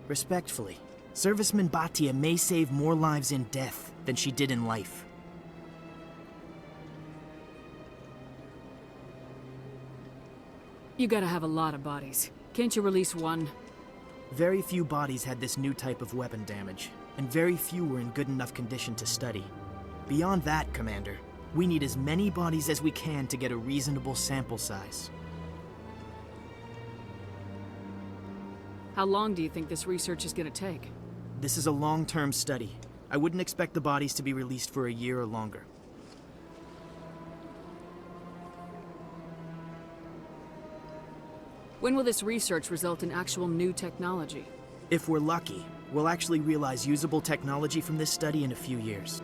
Respectfully, Serviceman Bhatia may save more lives in death than she did in life. You gotta have a lot of bodies. Can't you release one? Very few bodies had this new type of weapon damage, and very few were in good enough condition to study. Beyond that, Commander, we need as many bodies as we can to get a reasonable sample size. How long do you think this research is gonna take? This is a long-term study. I wouldn't expect the bodies to be released for a year or longer. When will this research result in actual new technology? If we're lucky, we'll actually realize usable technology from this study in a few years.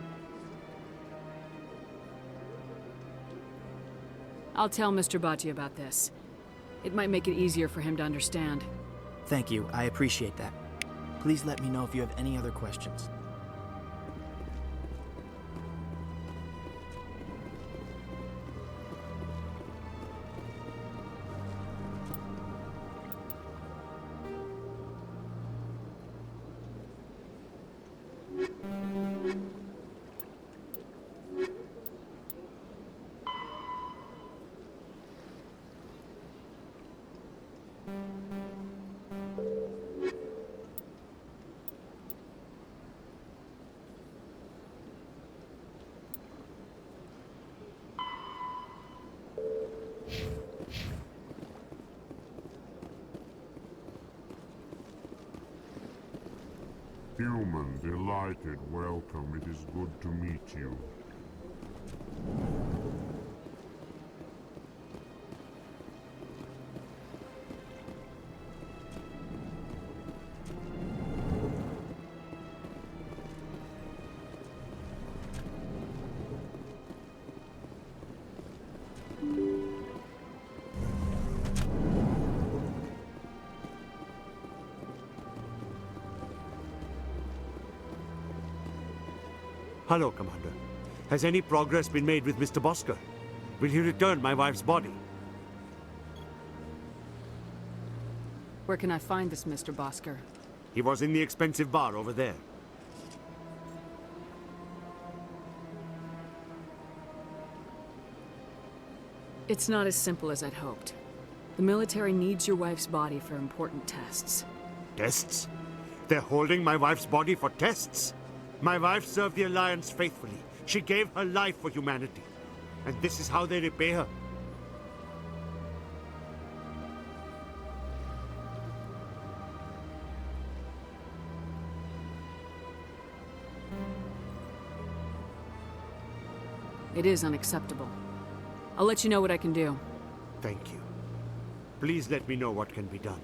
I'll tell Mr. Bhatia about this. It might make it easier for him to understand. Thank you, I appreciate that. Please let me know if you have any other questions. Human, delighted, welcome. It is good to meet you. Hello, Commander. Has any progress been made with Mr. Bosker? Will he return my wife's body? Where can I find this Mr. Bosker? He was in the expensive bar over there. It's not as simple as I'd hoped. The military needs your wife's body for important tests. Tests? They're holding my wife's body for tests? My wife served the Alliance faithfully. She gave her life for humanity. And this is how they repay her. It is unacceptable. I'll let you know what I can do. Thank you. Please let me know what can be done.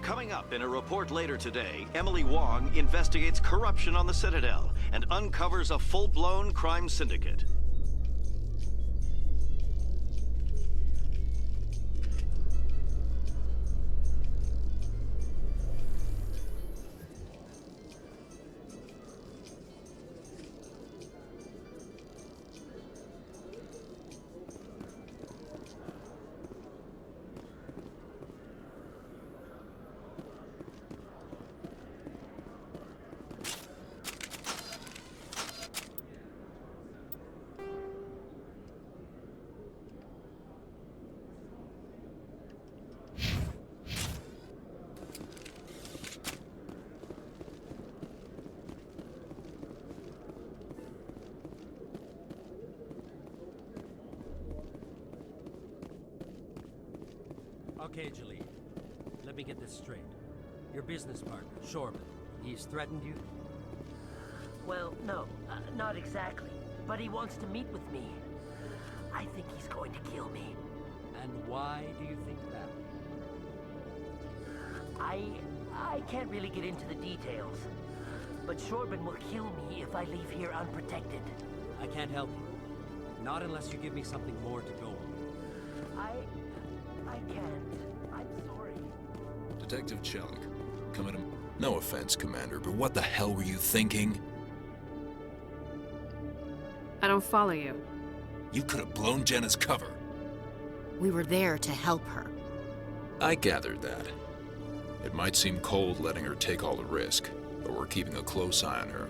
Coming up in a report later today, Emily Wong investigates corruption on the Citadel and uncovers a full-blown crime syndicate. Okay, Jaleel. Let me get this straight. Your business partner, Shorman, he's threatened you? Well, no, not exactly. But he wants to meet with me. I think he's going to kill me. And why do you think that? I can't really get into the details. But Shorban will kill me if I leave here unprotected. I can't help you. Not unless you give me something more to go on. I can't. I'm sorry. Detective Chelik, come at him. No offense, Commander, but what the hell were you thinking? I don't follow you. You could have blown Jenna's cover. We were there to help her. I gathered that. It might seem cold letting her take all the risk, but we're keeping a close eye on her.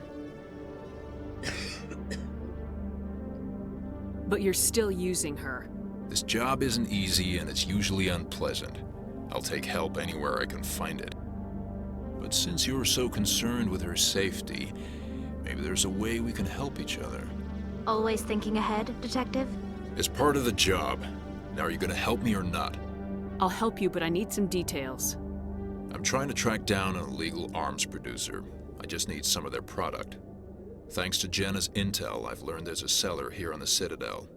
But you're still using her. This job isn't easy and it's usually unpleasant. I'll take help anywhere I can find it. But since you're so concerned with her safety, maybe there's a way we can help each other. Always thinking ahead, Detective? It's part of the job. Now, are you gonna help me or not? I'll help you, but I need some details. I'm trying to track down an illegal arms producer. I just need some of their product. Thanks to Jenna's intel, I've learned there's a seller here on the Citadel.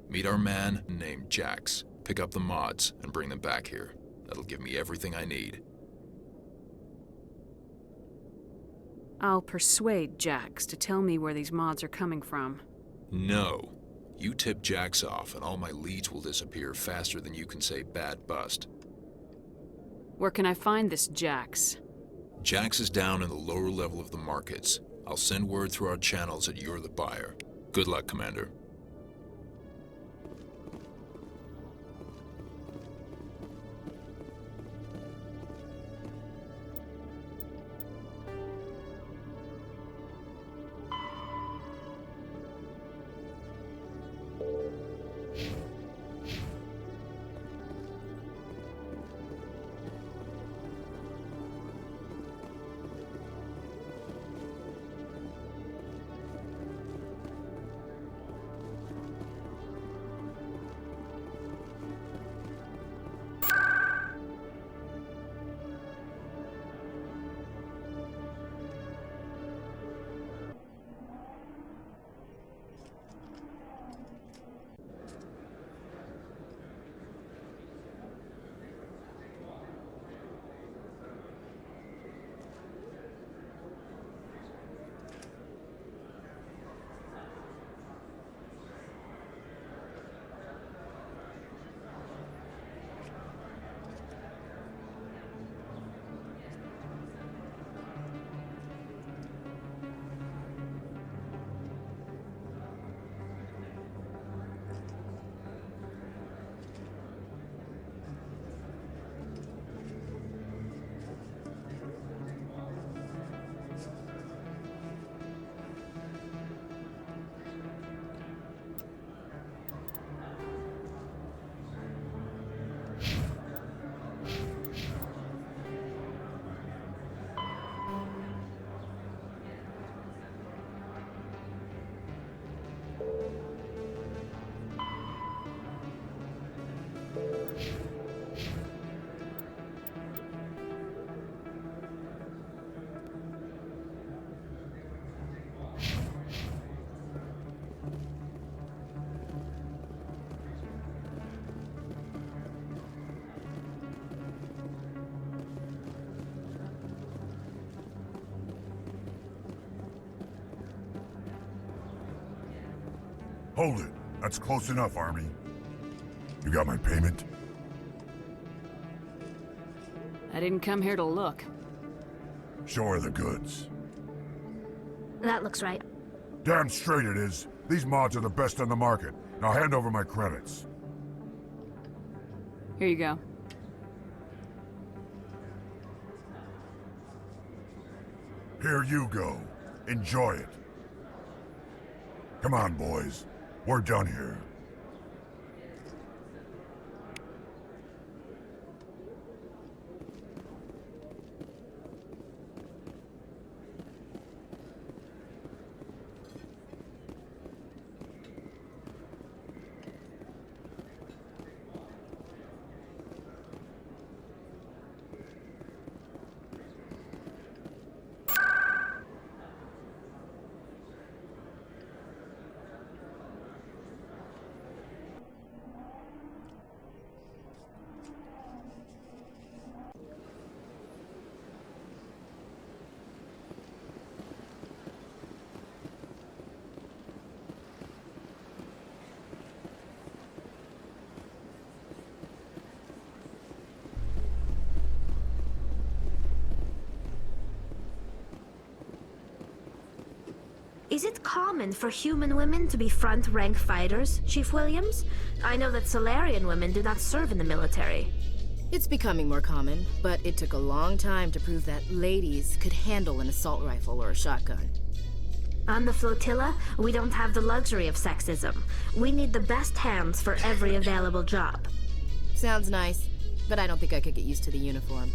Meet our man named Jax, pick up the mods, and bring them back here. That'll give me everything I need. I'll persuade Jax to tell me where these mods are coming from. No. You tip Jax off, and all my leads will disappear faster than you can say bad bust. Where can I find this Jax? Jax is down in the lower level of the markets. I'll send word through our channels that you're the buyer. Good luck, Commander. Hold it. That's close enough, Army. You got my payment? I didn't come here to look. Show her the goods. That looks right. Damn straight it is. These mods are the best on the market. Now hand over my credits. Here you go. Here you go. Enjoy it. Come on, boys. We're done here. Is it common for human women to be front-rank fighters, Chief Williams? I know that Solarian women do not serve in the military. It's becoming more common, but it took a long time to prove that ladies could handle an assault rifle or a shotgun. On the flotilla, we don't have the luxury of sexism. We need the best hands for every available job. Sounds nice, but I don't think I could get used to the uniform.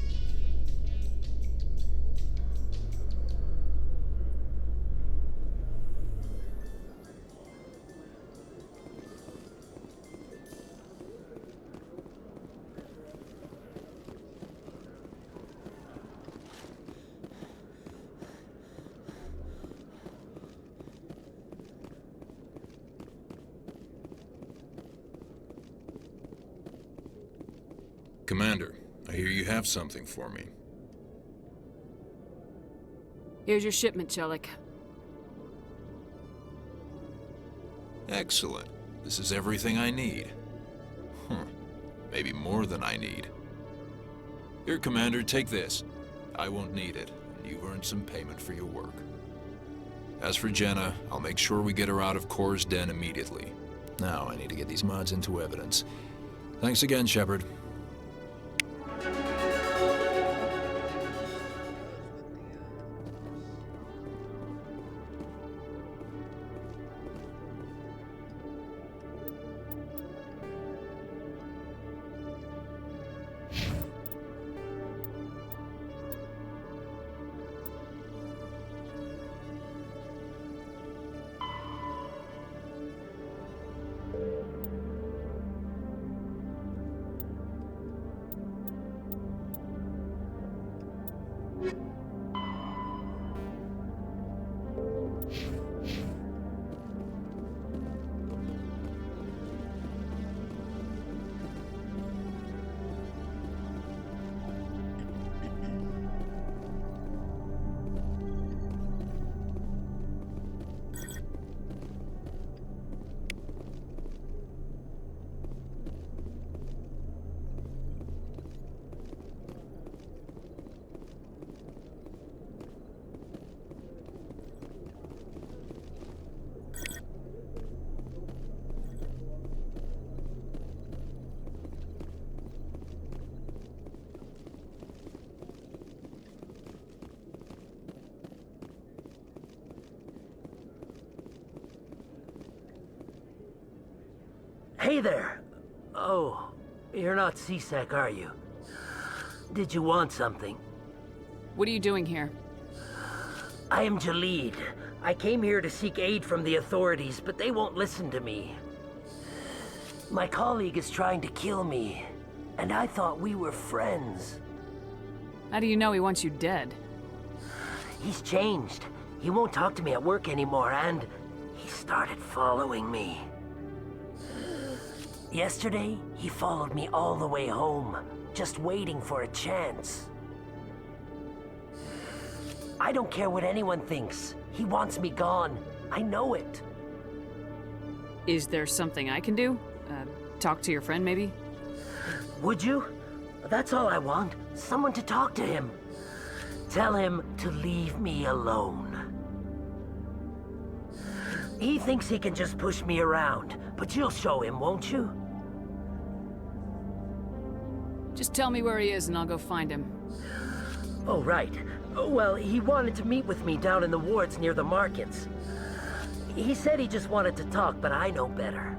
Commander, have something for me. Here's your shipment, Chelik. Excellent. This is everything I need. Maybe more than I need. Here, Commander, take this. I won't need it, and you've earned some payment for your work. As for Jenna, I'll make sure we get her out of Kor's den immediately. Now, I need to get these mods into evidence. Thanks again, Shepard. Hey there! Oh, you're not C-Sec, are you? Did you want something? What are you doing here? I am Jalid. I came here to seek aid from the authorities, but they won't listen to me. My colleague is trying to kill me, and I thought we were friends. How do you know he wants you dead? He's changed. He won't talk to me at work anymore, and he started following me. Yesterday, he followed me all the way home, just waiting for a chance. I don't care what anyone thinks. He wants me gone. I know it. Is there something I can do? Talk to your friend, maybe? Would you? That's all I want. Someone to talk to him. Tell him to leave me alone. He thinks he can just push me around, but you'll show him, won't you? Just tell me where he is and I'll go find him. Oh, right. Well, he wanted to meet with me down in the wards near the markets. He said he just wanted to talk, but I know better.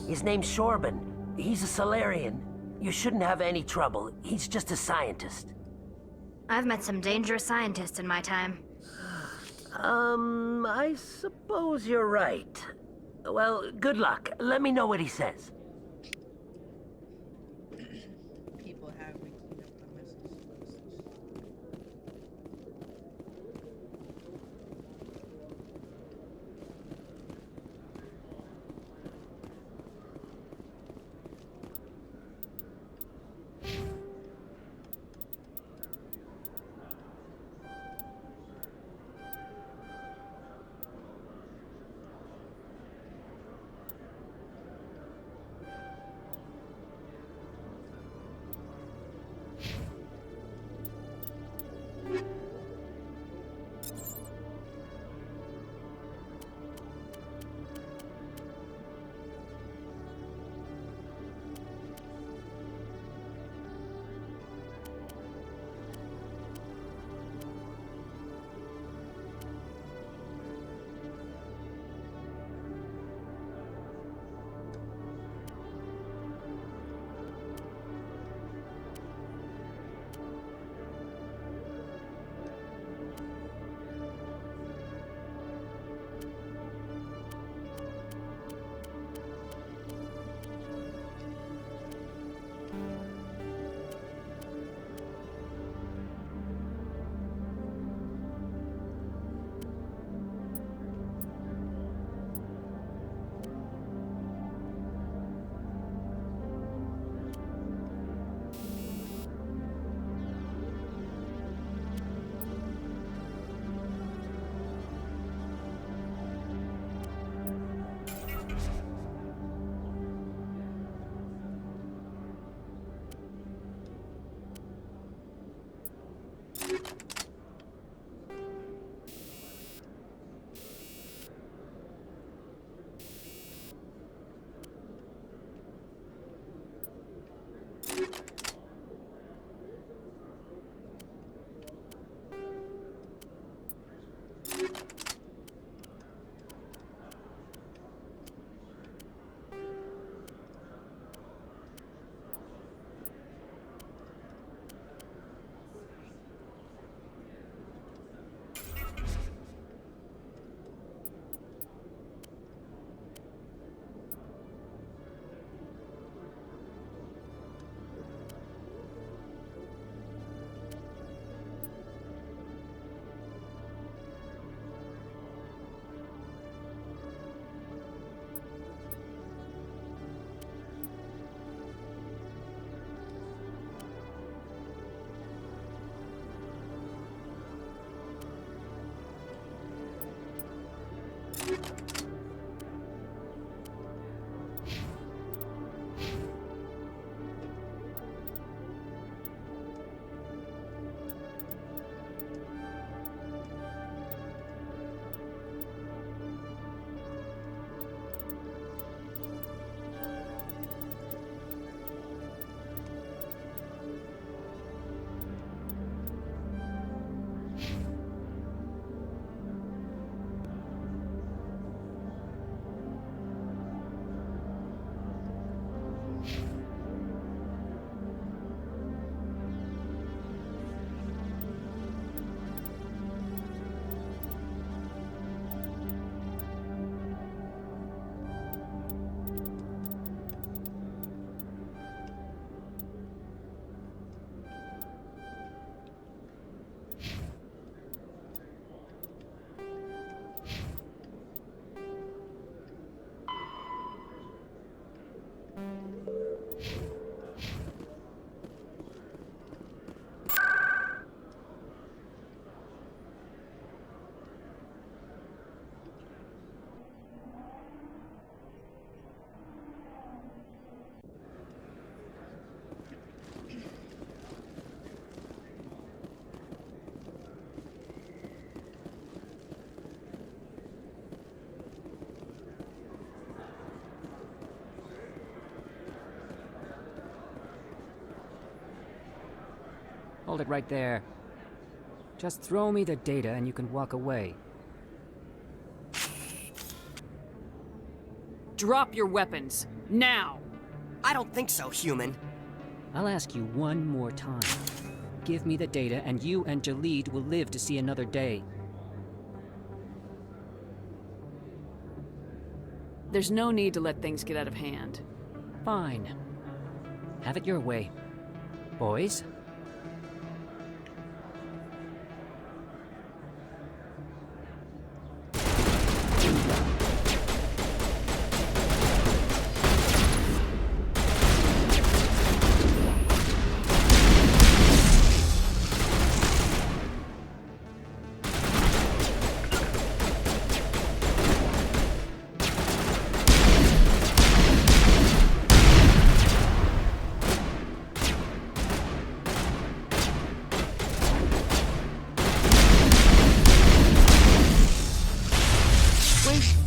His name's Shorban. He's a Salarian. You shouldn't have any trouble. He's just a scientist. I've met some dangerous scientists in my time. I suppose you're right. Well, good luck. Let me know what he says. Hold it right there. Just throw me the data and you can walk away. Drop your weapons. Now! I don't think so, human. I'll ask you one more time. Give me the data and you and Jalid will live to see another day. There's no need to let things get out of hand. Fine. Have it your way. Boys?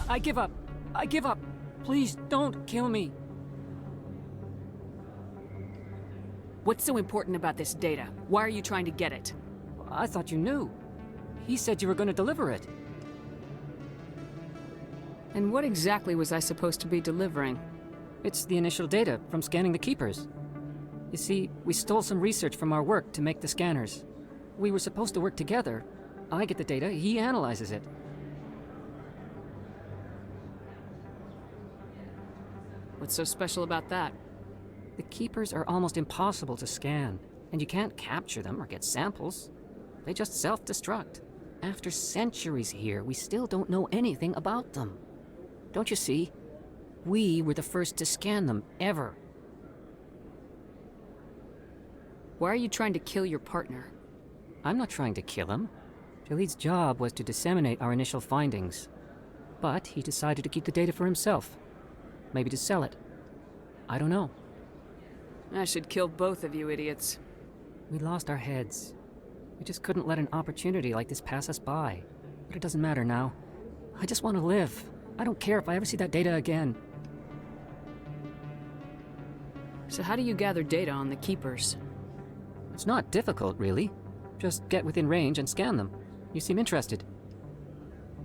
I give up. I give up. Please don't kill me. What's so important about this data? Why are you trying to get it? I thought you knew. He said you were going to deliver it. And what exactly was I supposed to be delivering? It's the initial data from scanning the Keepers. You see, we stole some research from our work to make the scanners. We were supposed to work together. I get the data, he analyzes it. What's so special about that? The Keepers are almost impossible to scan, and you can't capture them or get samples. They just self-destruct. After centuries here, we still don't know anything about them. Don't you see? We were the first to scan them, ever. Why are you trying to kill your partner? I'm not trying to kill him. Jalid's job was to disseminate our initial findings. But he decided to keep the data for himself. Maybe to sell it. I don't know. I should kill both of you idiots. We lost our heads. We just couldn't let an opportunity like this pass us by. But it doesn't matter now. I just want to live. I don't care if I ever see that data again. So how do you gather data on the Keepers? It's not difficult, really. Just get within range and scan them. You seem interested.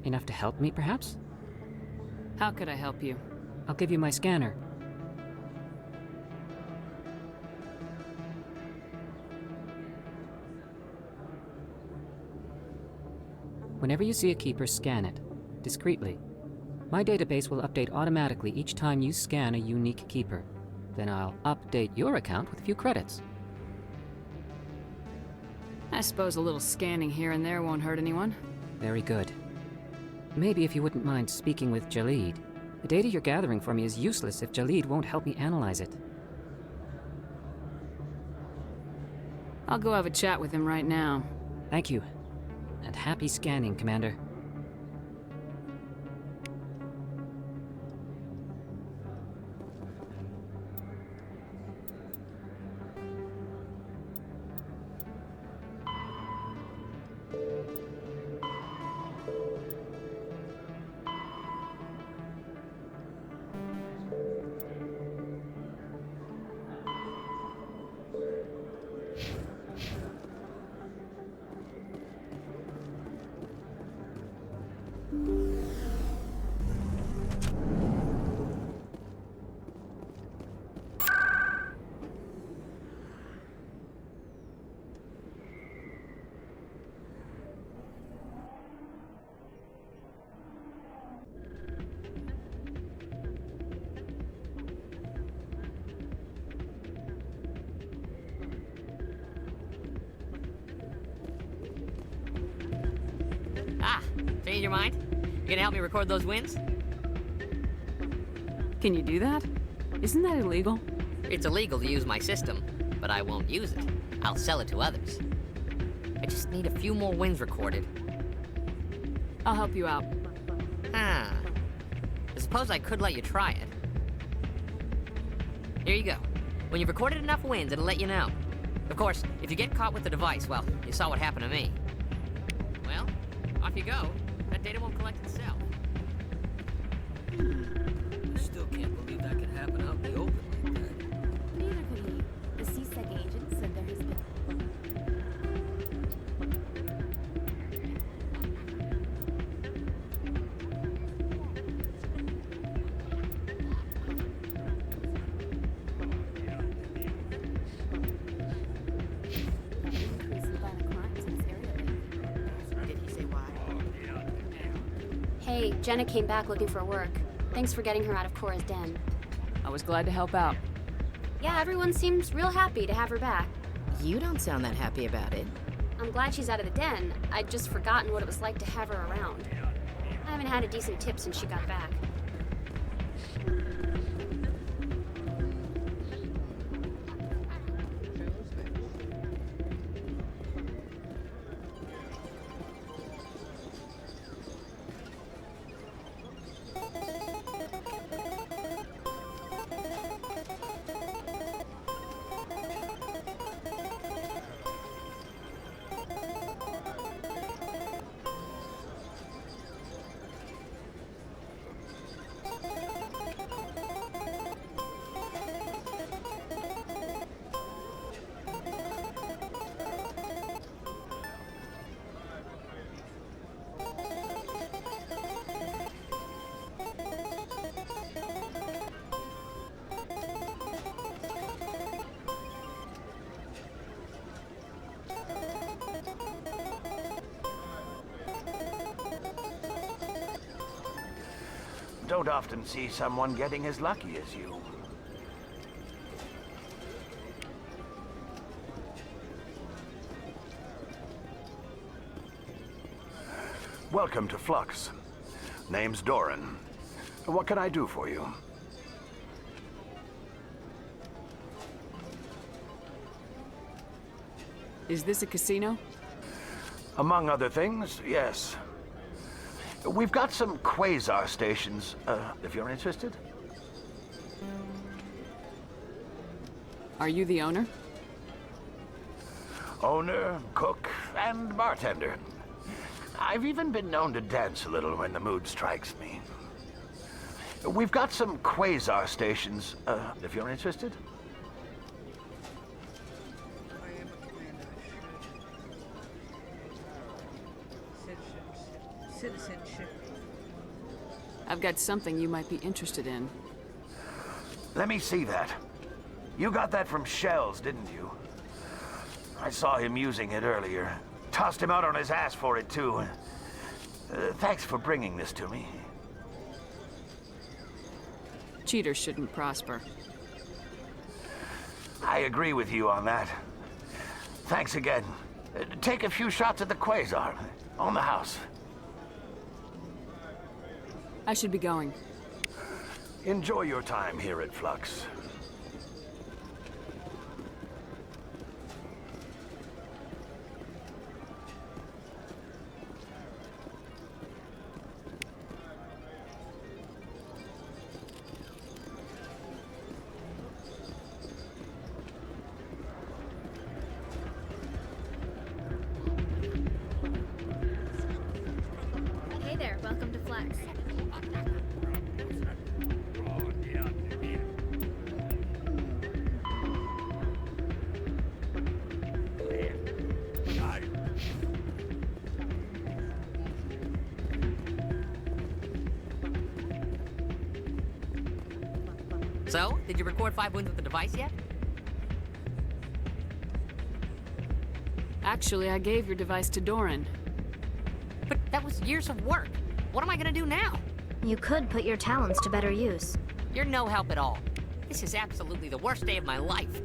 Enough to help me, perhaps? How could I help you? I'll give you my scanner. Whenever you see a Keeper, scan it. Discreetly. My database will update automatically each time you scan a unique Keeper. Then I'll update your account with a few credits. I suppose a little scanning here and there won't hurt anyone. Very good. Maybe if you wouldn't mind speaking with Jalid. The data you're gathering for me is useless if Jalid won't help me analyze it. I'll go have a chat with him right now. Thank you. And happy scanning, Commander. Ah, change your mind? You gonna help me record those wins? Can you do that? Isn't that illegal? It's illegal to use my system, but I won't use it. I'll sell it to others. I just need a few more wins recorded. I'll help you out. Ah. I suppose I could let you try it. Here you go. When you've recorded enough wins, it'll let you know. Of course, if you get caught with the device, well, you saw what happened to me. Well, off you go. That data won't collect itself. I still can't believe that could happen out in the open like that. Neither could he. The CSEC agent said there has been... Hey, Jenna came back looking for work. Thanks for getting her out of Cora's den. I was glad to help out. Yeah, everyone seems real happy to have her back. You don't sound that happy about it. I'm glad she's out of the den. I'd just forgotten what it was like to have her around. I haven't had a decent tip since she got back. Don't often see someone getting as lucky as you. Welcome to Flux. Name's Doran. What can I do for you? Is this a casino? Among other things, yes. We've got some quasar stations, if you're interested. Are you the owner? Owner, cook, and bartender. I've even been known to dance a little when the mood strikes me. We've got some quasar stations, if you're interested. Citizenship. I've got something you might be interested in. Let me see that. You got that from Shells, didn't you? I saw him using it earlier. Tossed him out on his ass for it, too. Thanks for bringing this to me. Cheaters shouldn't prosper. I agree with you on that. Thanks again. Take a few shots at the quasar. On the house. I should be going. Enjoy your time here at Flux. Hey there, welcome to Flex. So, did you record 5 wins with the device yet? Actually, I gave your device to Doran. But that was years of work. What am I gonna do now? You could put your talents to better use. You're no help at all. This is absolutely the worst day of my life.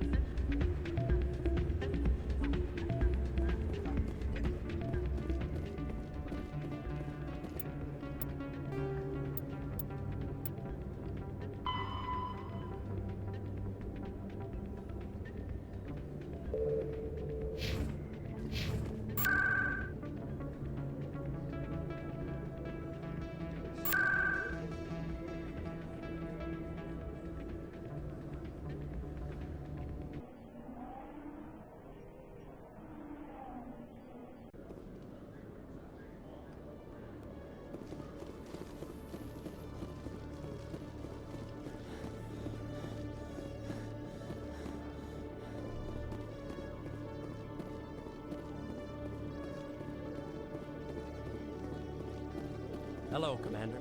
Hello, Commander.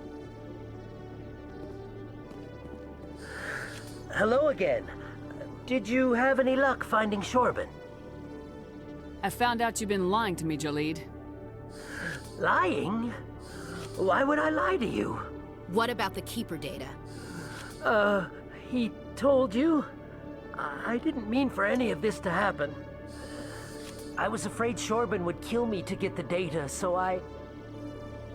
Hello again. Did you have any luck finding Shorben? I found out you've been lying to me, Jalid. Lying? Why would I lie to you? What about the Keeper data? He told you? I didn't mean for any of this to happen. I was afraid Shorben would kill me to get the data, so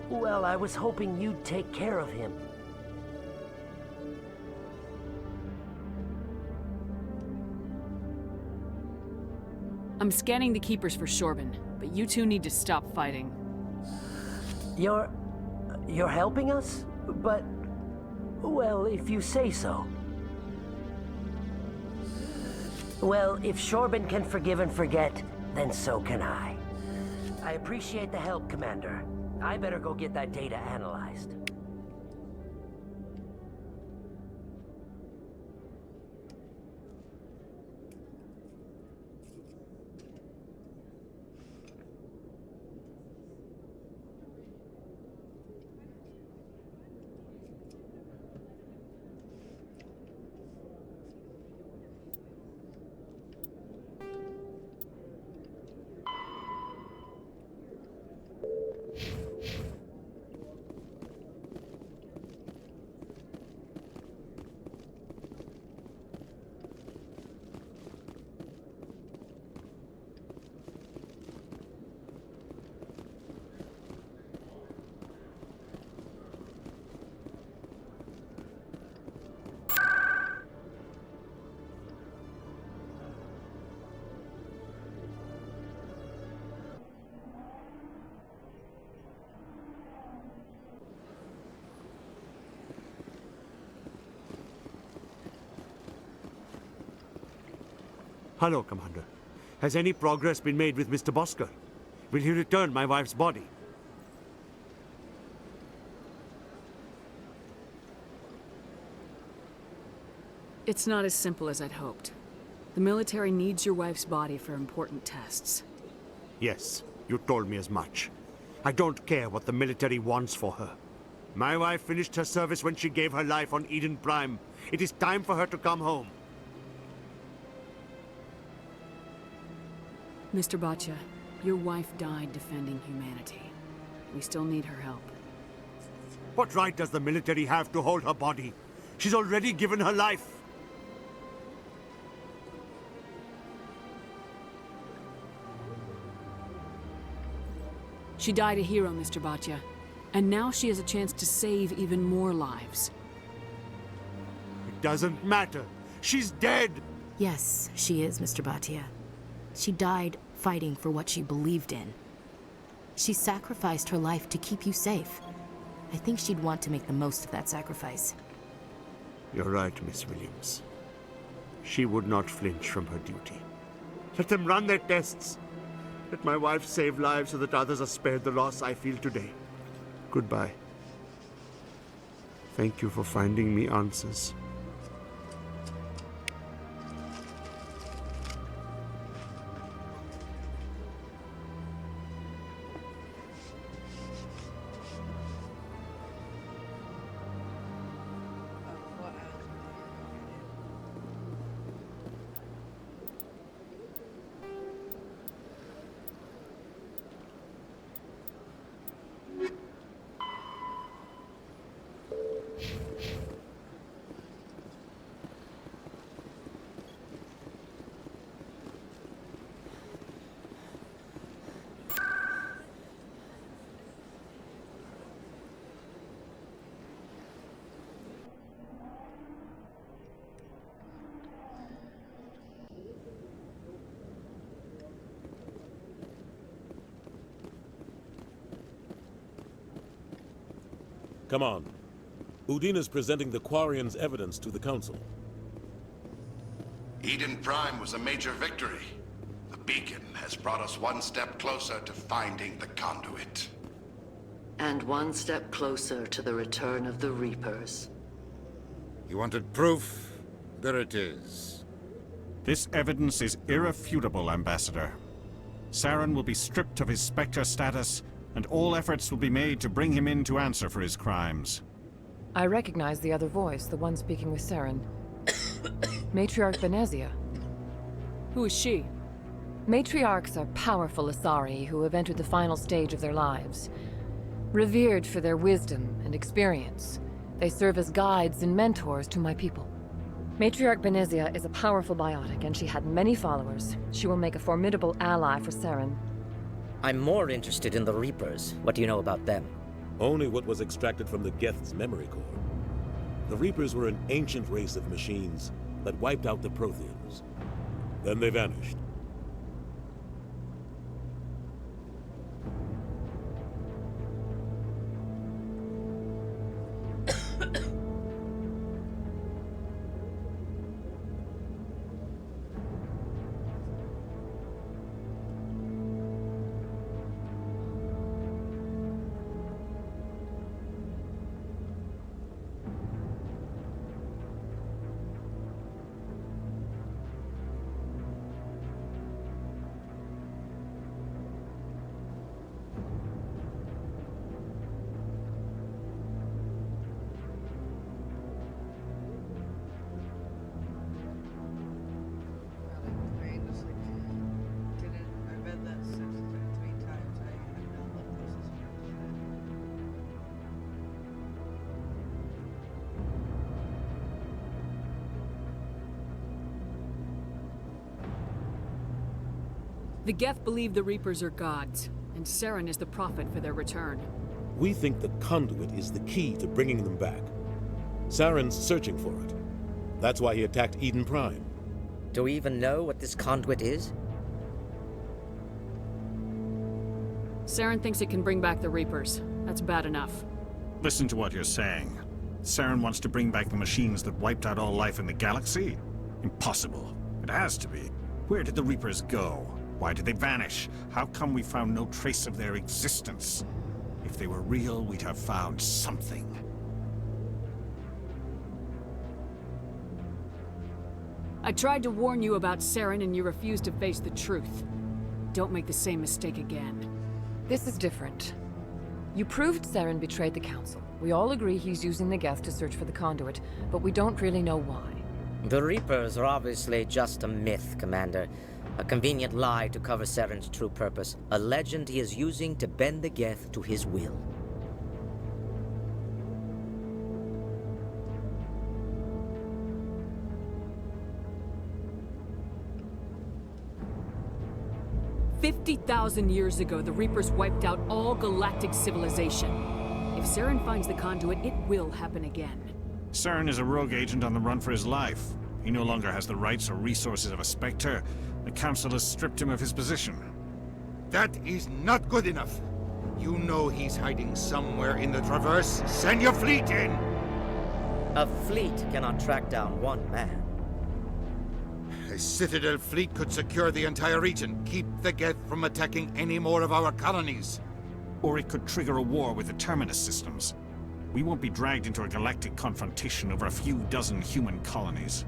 well, I was hoping you'd take care of him. I'm scanning the Keepers for Shorben, but you two need to stop fighting. You're helping us? But, well, if you say so. Well, if Shorben can forgive and forget, then so can I. I appreciate the help, Commander. I better go get that data analyzed. Hello, Commander. Has any progress been made with Mr. Bosker? Will he return my wife's body? It's not as simple as I'd hoped. The military needs your wife's body for important tests. Yes, you told me as much. I don't care what the military wants for her. My wife finished her service when she gave her life on Eden Prime. It is time for her to come home. Mr. Bhatia, your wife died defending humanity. We still need her help. What right does the military have to hold her body? She's already given her life. She died a hero, Mr. Bhatia. And now she has a chance to save even more lives. It doesn't matter. She's dead! Yes, she is, Mr. Bhatia. She died fighting for what she believed in. She sacrificed her life to keep you safe. I think she'd want to make the most of that sacrifice. You're right, Miss Williams. She would not flinch from her duty. Let them run their tests. Let my wife save lives so that others are spared the loss I feel today. Goodbye. Thank you for finding me answers. Come on. Udine is presenting the Quarians' evidence to the Council. Eden Prime was a major victory. The beacon has brought us one step closer to finding the conduit. And one step closer to the return of the Reapers. You wanted proof? There it is. This evidence is irrefutable, Ambassador. Saren will be stripped of his Spectre status, and all efforts will be made to bring him in to answer for his crimes. I recognize the other voice, the one speaking with Saren. Matriarch Benezia. Who is she? Matriarchs are powerful Asari who have entered the final stage of their lives. Revered for their wisdom and experience, they serve as guides and mentors to my people. Matriarch Benezia is a powerful biotic, and she had many followers. She will make a formidable ally for Saren. I'm more interested in the Reapers. What do you know about them? Only what was extracted from the Geth's memory core. The Reapers were an ancient race of machines that wiped out the Protheans. Then they vanished. The Geth believe the Reapers are gods, and Saren is the prophet for their return. We think the conduit is the key to bringing them back. Saren's searching for it. That's why he attacked Eden Prime. Do we even know what this conduit is? Saren thinks it can bring back the Reapers. That's bad enough. Listen to what you're saying. Saren wants to bring back the machines that wiped out all life in the galaxy? Impossible. It has to be. Where did the Reapers go? Why did they vanish? How come we found no trace of their existence? If they were real, we'd have found something. I tried to warn you about Saren and you refused to face the truth. Don't make the same mistake again. This is different. You proved Saren betrayed the Council. We all agree he's using the Geth to search for the conduit, but we don't really know why. The Reapers are obviously just a myth, Commander. A convenient lie to cover Saren's true purpose. A legend he is using to bend the Geth to his will. "50,000 years ago, the Reapers wiped out all galactic civilization. If Saren finds the conduit, it will happen again." Saren is a rogue agent on the run for his life. He no longer has the rights or resources of a Spectre. The Council has stripped him of his position. That is not good enough. You know he's hiding somewhere in the Traverse. Send your fleet in! A fleet cannot track down one man. A Citadel fleet could secure the entire region, keep the Geth from attacking any more of our colonies. Or it could trigger a war with the Terminus systems. We won't be dragged into a galactic confrontation over a few dozen human colonies.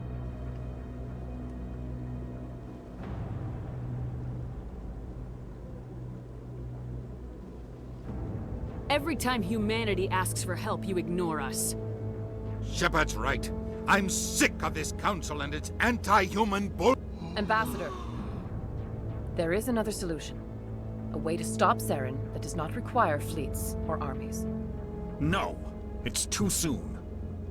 Every time humanity asks for help, you ignore us. Shepard's right. I'm sick of this council and its anti-human bull— Ambassador, there is another solution. A way to stop Saren that does not require fleets or armies. No, it's too soon.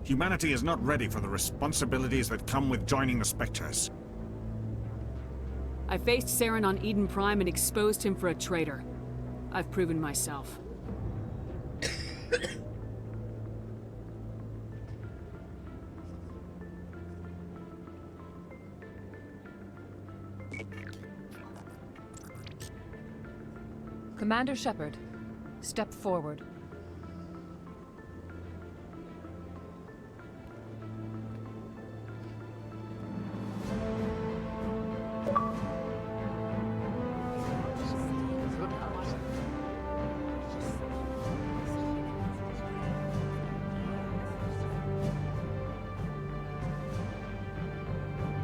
Humanity is not ready for the responsibilities that come with joining the Spectres. I faced Saren on Eden Prime and exposed him for a traitor. I've proven myself. Commander Shepard, step forward.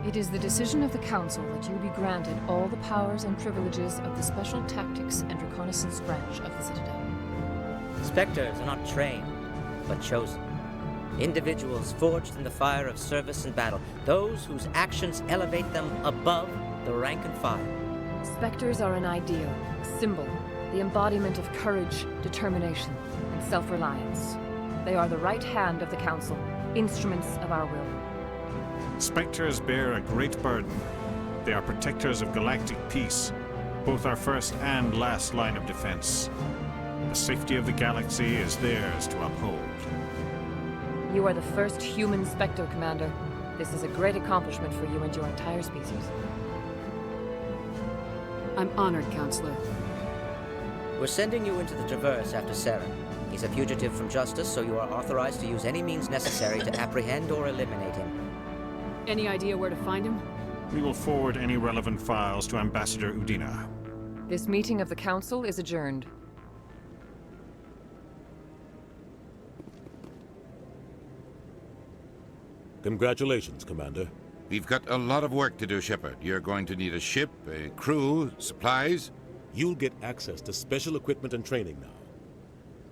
It is the decision of the Council that you be granted all the powers and privileges of the Special Tactics and Reconnaissance Branch of the Citadel. Spectres are not trained, but chosen. Individuals forged in the fire of service and battle, those whose actions elevate them above the rank and file. Spectres are an ideal, a symbol, the embodiment of courage, determination, and self-reliance. They are the right hand of the Council, instruments of our will. Spectres bear a great burden. They are protectors of galactic peace, both our first and last line of defense. The safety of the galaxy is theirs to uphold. You are the first human Spectre, Commander. This is a great accomplishment for you and your entire species. I'm honored, Counselor. We're sending you into the Traverse after Saren. He's a fugitive from justice, so you are authorized to use any means necessary to apprehend or eliminate him. Any idea where to find him? We will forward any relevant files to Ambassador Udina. This meeting of the Council is adjourned. Congratulations, Commander. We've got a lot of work to do, Shepard. You're going to need a ship, a crew, supplies. You'll get access to special equipment and training now.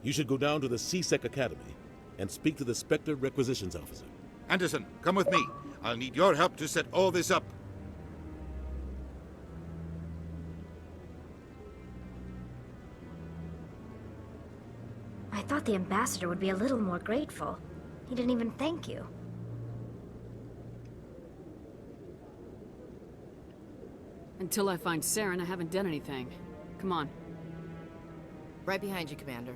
You should go down to the C-Sec Academy and speak to the Spectre Requisitions Officer. Anderson, come with me. I'll need your help to set all this up. I thought the ambassador would be a little more grateful. He didn't even thank you. Until I find Saren, I haven't done anything. Come on. Right behind you, Commander.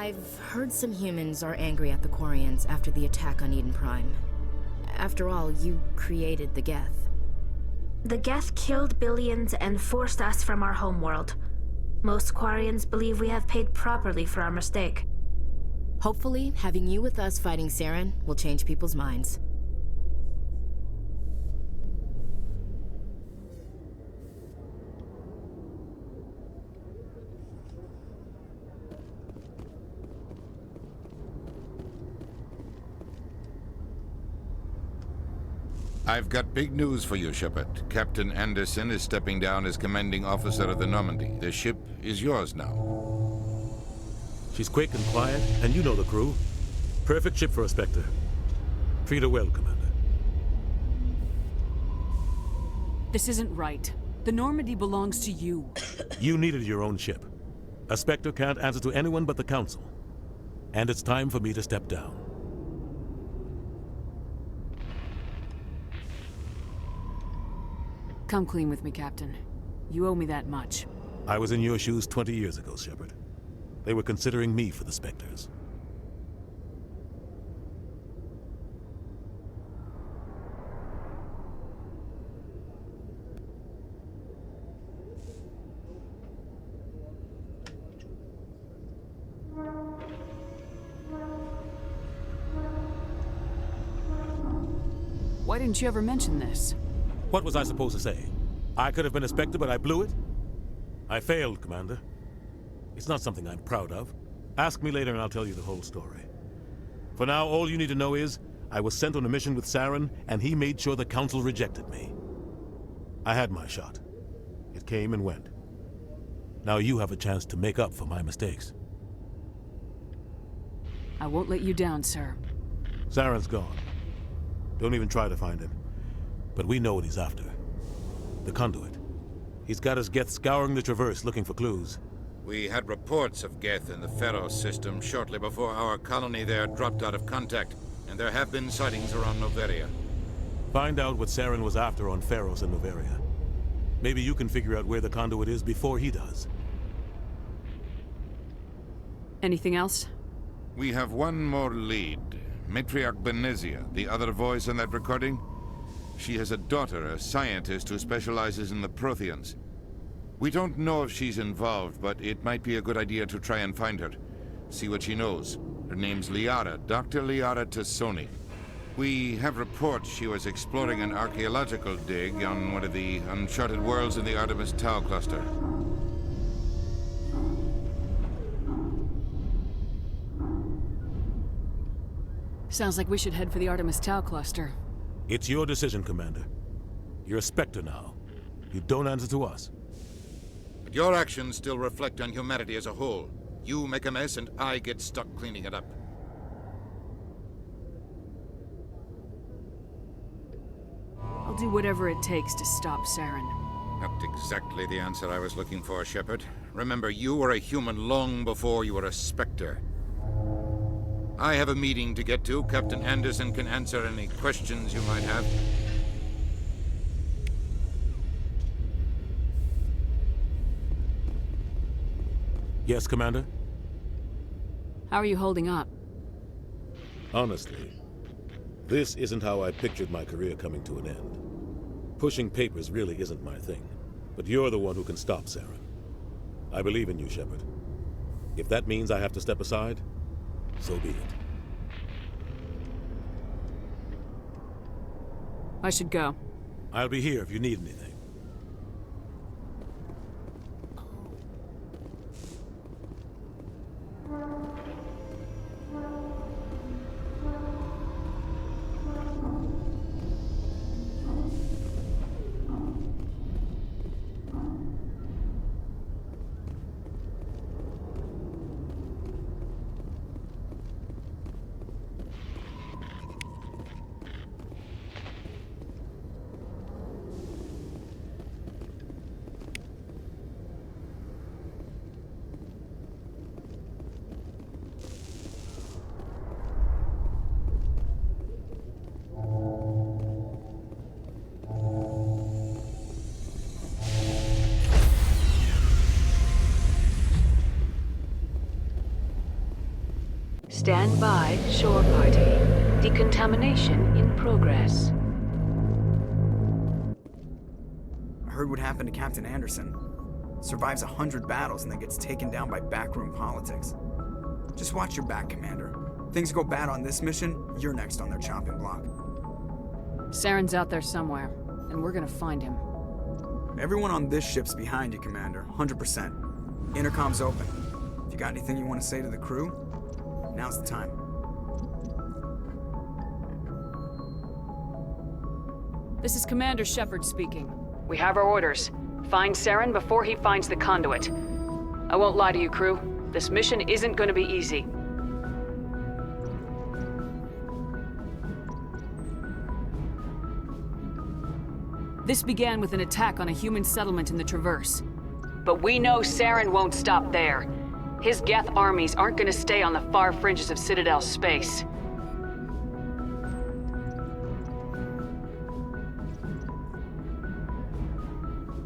I've heard some humans are angry at the Quarians after the attack on Eden Prime. After all, you created the Geth. The Geth killed billions and forced us from our homeworld. Most Quarians believe we have paid properly for our mistake. Hopefully, having you with us fighting Saren will change people's minds. I've got big news for you, Shepard. Captain Anderson is stepping down as commanding officer of the Normandy. The ship is yours now. She's quick and quiet, and you know the crew. Perfect ship for a Spectre. Treat her well, Commander. This isn't right. The Normandy belongs to you. You needed your own ship. A Spectre can't answer to anyone but the Council. And it's time for me to step down. Come clean with me, Captain. You owe me that much. I was in your shoes 20 years ago, Shepard. They were considering me for the Spectres. Why didn't you ever mention this? What was I supposed to say? I could have been a Spectre, but I blew it? I failed, Commander. It's not something I'm proud of. Ask me later and I'll tell you the whole story. For now, all you need to know is, I was sent on a mission with Saren, and he made sure the Council rejected me. I had my shot. It came and went. Now you have a chance to make up for my mistakes. I won't let you down, sir. Saren's gone. Don't even try to find him. But we know what he's after. The Conduit. He's got his Geth scouring the Traverse looking for clues. We had reports of Geth in the Pharaoh system shortly before our colony there dropped out of contact, and there have been sightings around Noveria. Find out what Saren was after on Pharos and Noveria. Maybe you can figure out where the Conduit is before he does. Anything else? We have one more lead. Matriarch Benezia, the other voice in that recording. She has a daughter, a scientist who specializes in the Protheans. We don't know if she's involved, but it might be a good idea to try and find her. See what she knows. Her name's Liara, Dr. Liara Tassoni. We have reports she was exploring an archaeological dig on one of the uncharted worlds in the Artemis Tau cluster. Sounds like we should head for the Artemis Tau cluster. It's your decision, Commander. You're a Spectre now. You don't answer to us. But your actions still reflect on humanity as a whole. You make a mess and I get stuck cleaning it up. I'll do whatever it takes to stop Saren. Not exactly the answer I was looking for, Shepard. Remember, you were a human long before you were a Spectre. I have a meeting to get to. Captain Anderson can answer any questions you might have. Yes, Commander? How are you holding up? Honestly, this isn't how I pictured my career coming to an end. Pushing papers really isn't my thing, but you're the one who can stop Saren. I believe in you, Shepard. If that means I have to step aside, so be it. I should go. I'll be here if you need anything. Stand by, shore party. Decontamination in progress. I heard what happened to Captain Anderson. Survives 100 battles and then gets taken down by backroom politics. Just watch your back, Commander. Things go bad on this mission, you're next on their chopping block. Saren's out there somewhere, and we're gonna find him. Everyone on this ship's behind you, Commander. 100%. Intercom's open. If you got anything you want to say to the crew, now's the time. This is Commander Shepard speaking. We have our orders. Find Saren before he finds the conduit. I won't lie to you, crew. This mission isn't gonna be easy. This began with an attack on a human settlement in the Traverse. But we know Saren won't stop there. His Geth armies aren't gonna stay on the far fringes of Citadel space.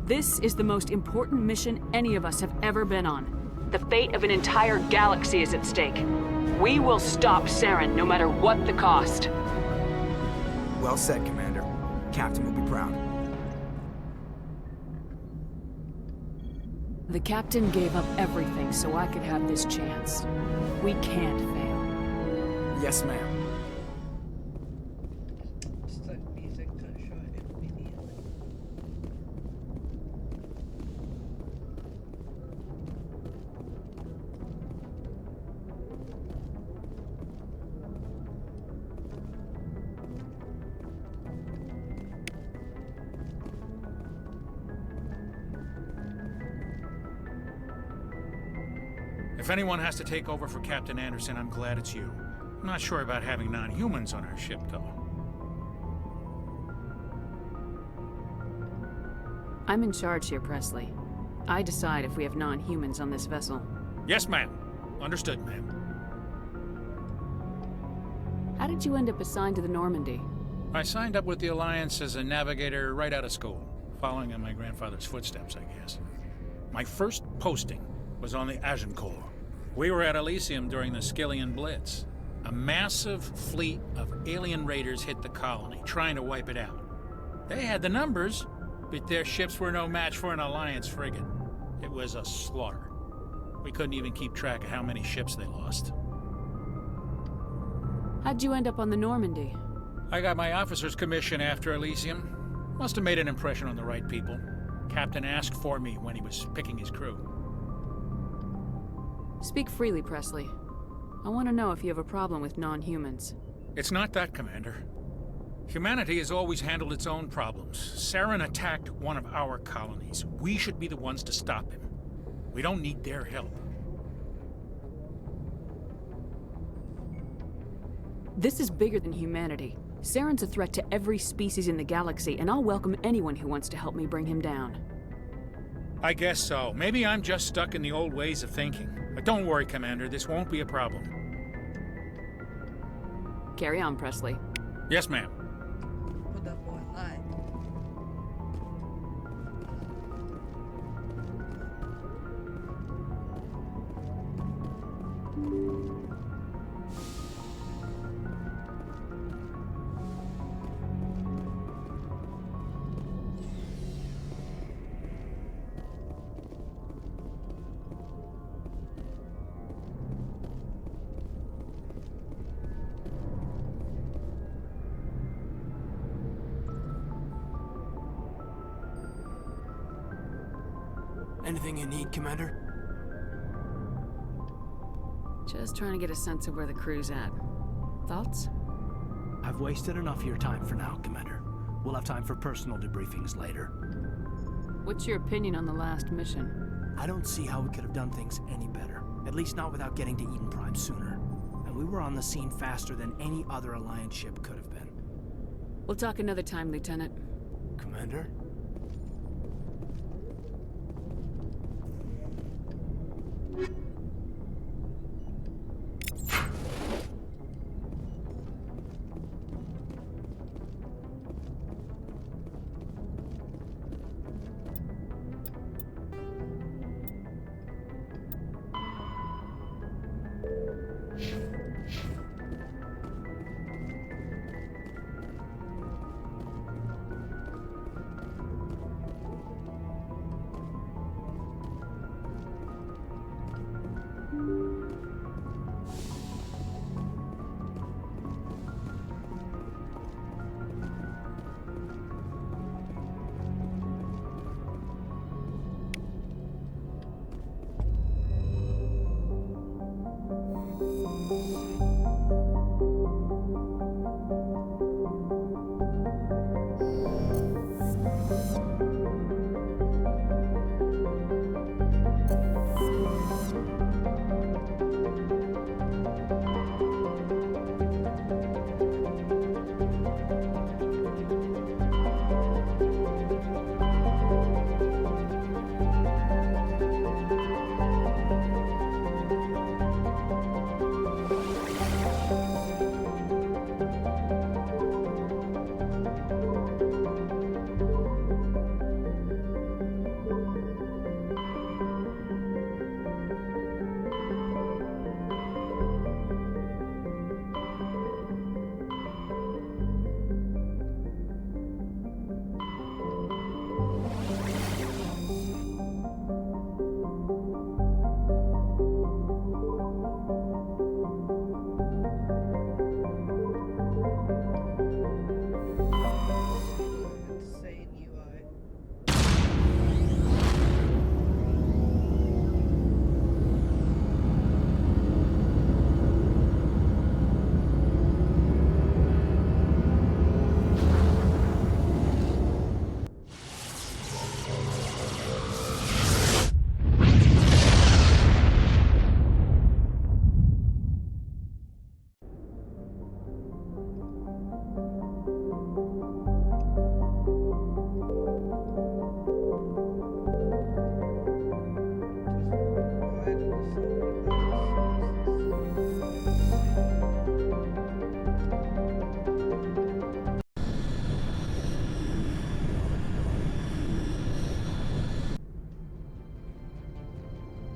This is the most important mission any of us have ever been on. The fate of an entire galaxy is at stake. We will stop Saren no matter what the cost. Well said, Commander. Captain will be proud. The captain gave up everything so I could have this chance. We can't fail. Yes, ma'am. If anyone has to take over for Captain Anderson, I'm glad it's you. I'm not sure about having non-humans on our ship, though. I'm in charge here, Presley. I decide if we have non-humans on this vessel. Yes, ma'am. Understood, ma'am. How did you end up assigned to the Normandy? I signed up with the Alliance as a navigator right out of school, following in my grandfather's footsteps, I guess. My first posting was on the Agincourt. We were at Elysium during the Skillian Blitz. A massive fleet of alien raiders hit the colony, trying to wipe it out. They had the numbers, but their ships were no match for an Alliance frigate. It was a slaughter. We couldn't even keep track of how many ships they lost. How'd you end up on the Normandy? I got my officer's commission after Elysium. Must have made an impression on the right people. Captain asked for me when he was picking his crew. Speak freely, Presley. I want to know if you have a problem with non-humans. It's not that, Commander. Humanity has always handled its own problems. Saren attacked one of our colonies. We should be the ones to stop him. We don't need their help. This is bigger than humanity. Saren's a threat to every species in the galaxy, and I'll welcome anyone who wants to help me bring him down. I guess so. Maybe I'm just stuck in the old ways of thinking. But don't worry, Commander. This won't be a problem. Carry on, Presley. Yes, ma'am. Put that boy alive. Anything you need, Commander? Just trying to get a sense of where the crew's at. Thoughts? I've wasted enough of your time for now, Commander. We'll have time for personal debriefings later. What's your opinion on the last mission? I don't see how we could have done things any better. At least not without getting to Eden Prime sooner. And we were on the scene faster than any other Alliance ship could have been. We'll talk another time, Lieutenant. Commander?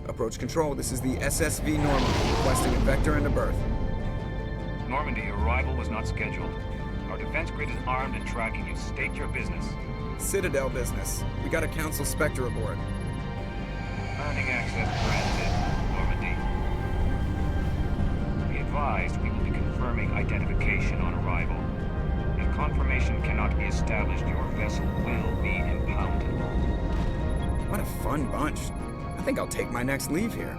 Approach control, this is the SSV Normandy, requesting a vector and a berth. Normandy, your arrival was not scheduled. Our defense grid is armed and tracking you. State your business. Citadel business. We got a Council Spectre aboard. Landing access granted, Normandy. Be advised, we will be confirming identification on arrival. If confirmation cannot be established, your vessel will be impounded. What a fun bunch. I think I'll take my next leave here.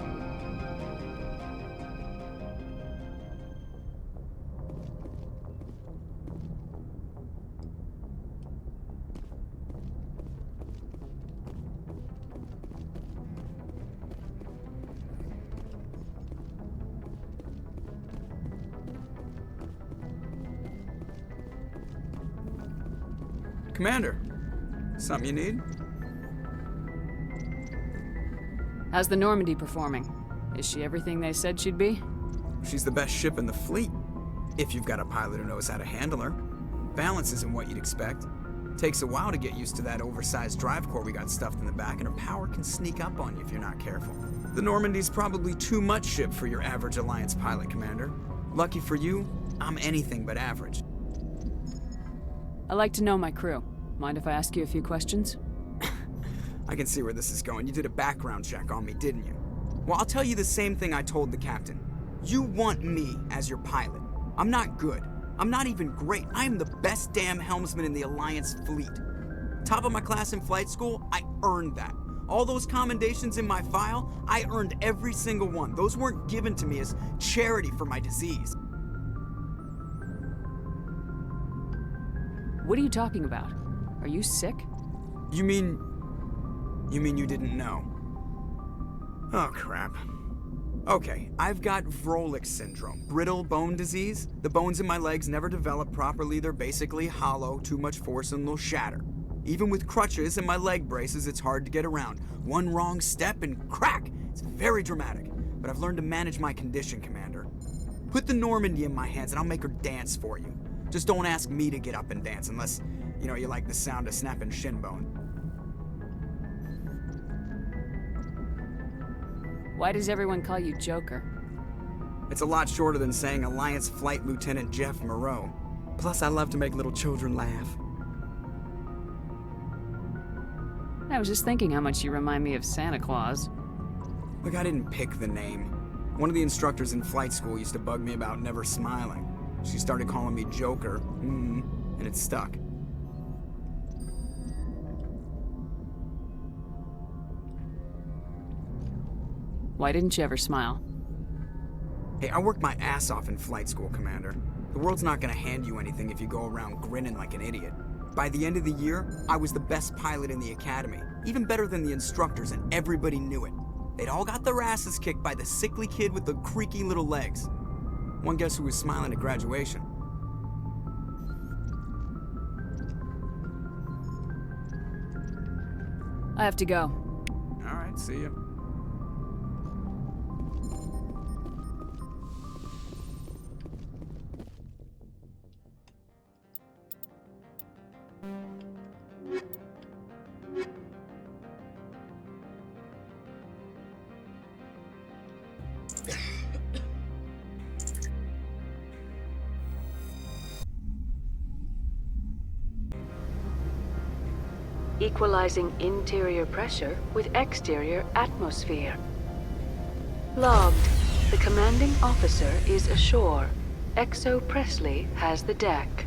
Commander, something you need? How's the Normandy performing? Is she everything they said she'd be? She's the best ship in the fleet, if you've got a pilot who knows how to handle her. Balance isn't what you'd expect. Takes a while to get used to that oversized drive core we got stuffed in the back, and her power can sneak up on you if you're not careful. The Normandy's probably too much ship for your average Alliance pilot, Commander. Lucky for you, I'm anything but average. I like to know my crew. Mind if I ask you a few questions? I can see where this is going. You did a background check on me, didn't you? Well, I'll tell you the same thing I told the captain. You want me as your pilot. I'm not good. I'm not even great. I am the best damn helmsman in the Alliance fleet. Top of my class in flight school, I earned that. All those commendations in my file, I earned every single one. Those weren't given to me as charity for my disease. What are you talking about? Are you sick? You mean you didn't know? Oh, crap. Okay, I've got Vrolik syndrome, brittle bone disease. The bones in my legs never develop properly. They're basically hollow, too much force and they'll shatter. Even with crutches and my leg braces, it's hard to get around. One wrong step and crack! It's very dramatic, but I've learned to manage my condition, Commander. Put the Normandy in my hands and I'll make her dance for you. Just don't ask me to get up and dance unless, you like the sound of snapping shin bone. Why does everyone call you Joker? It's a lot shorter than saying Alliance Flight Lieutenant Jeff Moreau. Plus, I love to make little children laugh. I was just thinking how much you remind me of Santa Claus. Look, I didn't pick the name. One of the instructors in flight school used to bug me about never smiling. She started calling me Joker, and it stuck. Why didn't you ever smile? Hey, I worked my ass off in flight school, Commander. The world's not gonna hand you anything if you go around grinning like an idiot. By the end of the year, I was the best pilot in the academy, even better than the instructors, and everybody knew it. They'd all got their asses kicked by the sickly kid with the creaky little legs. One guess who was smiling at graduation? I have to go. All right, see ya. Equalizing interior pressure with exterior atmosphere. Logged. The commanding officer is ashore. Exo Presley has the deck.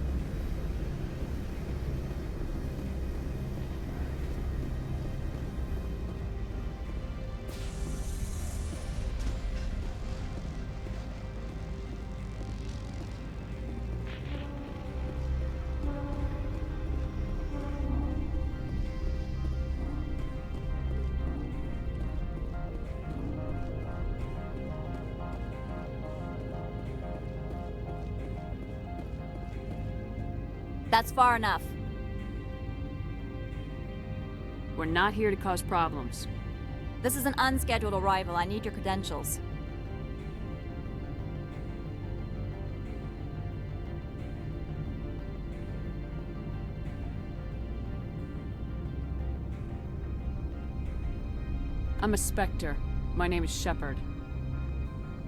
That's far enough. We're not here to cause problems. This is an unscheduled arrival. I need your credentials. I'm a Spectre. My name is Shepard.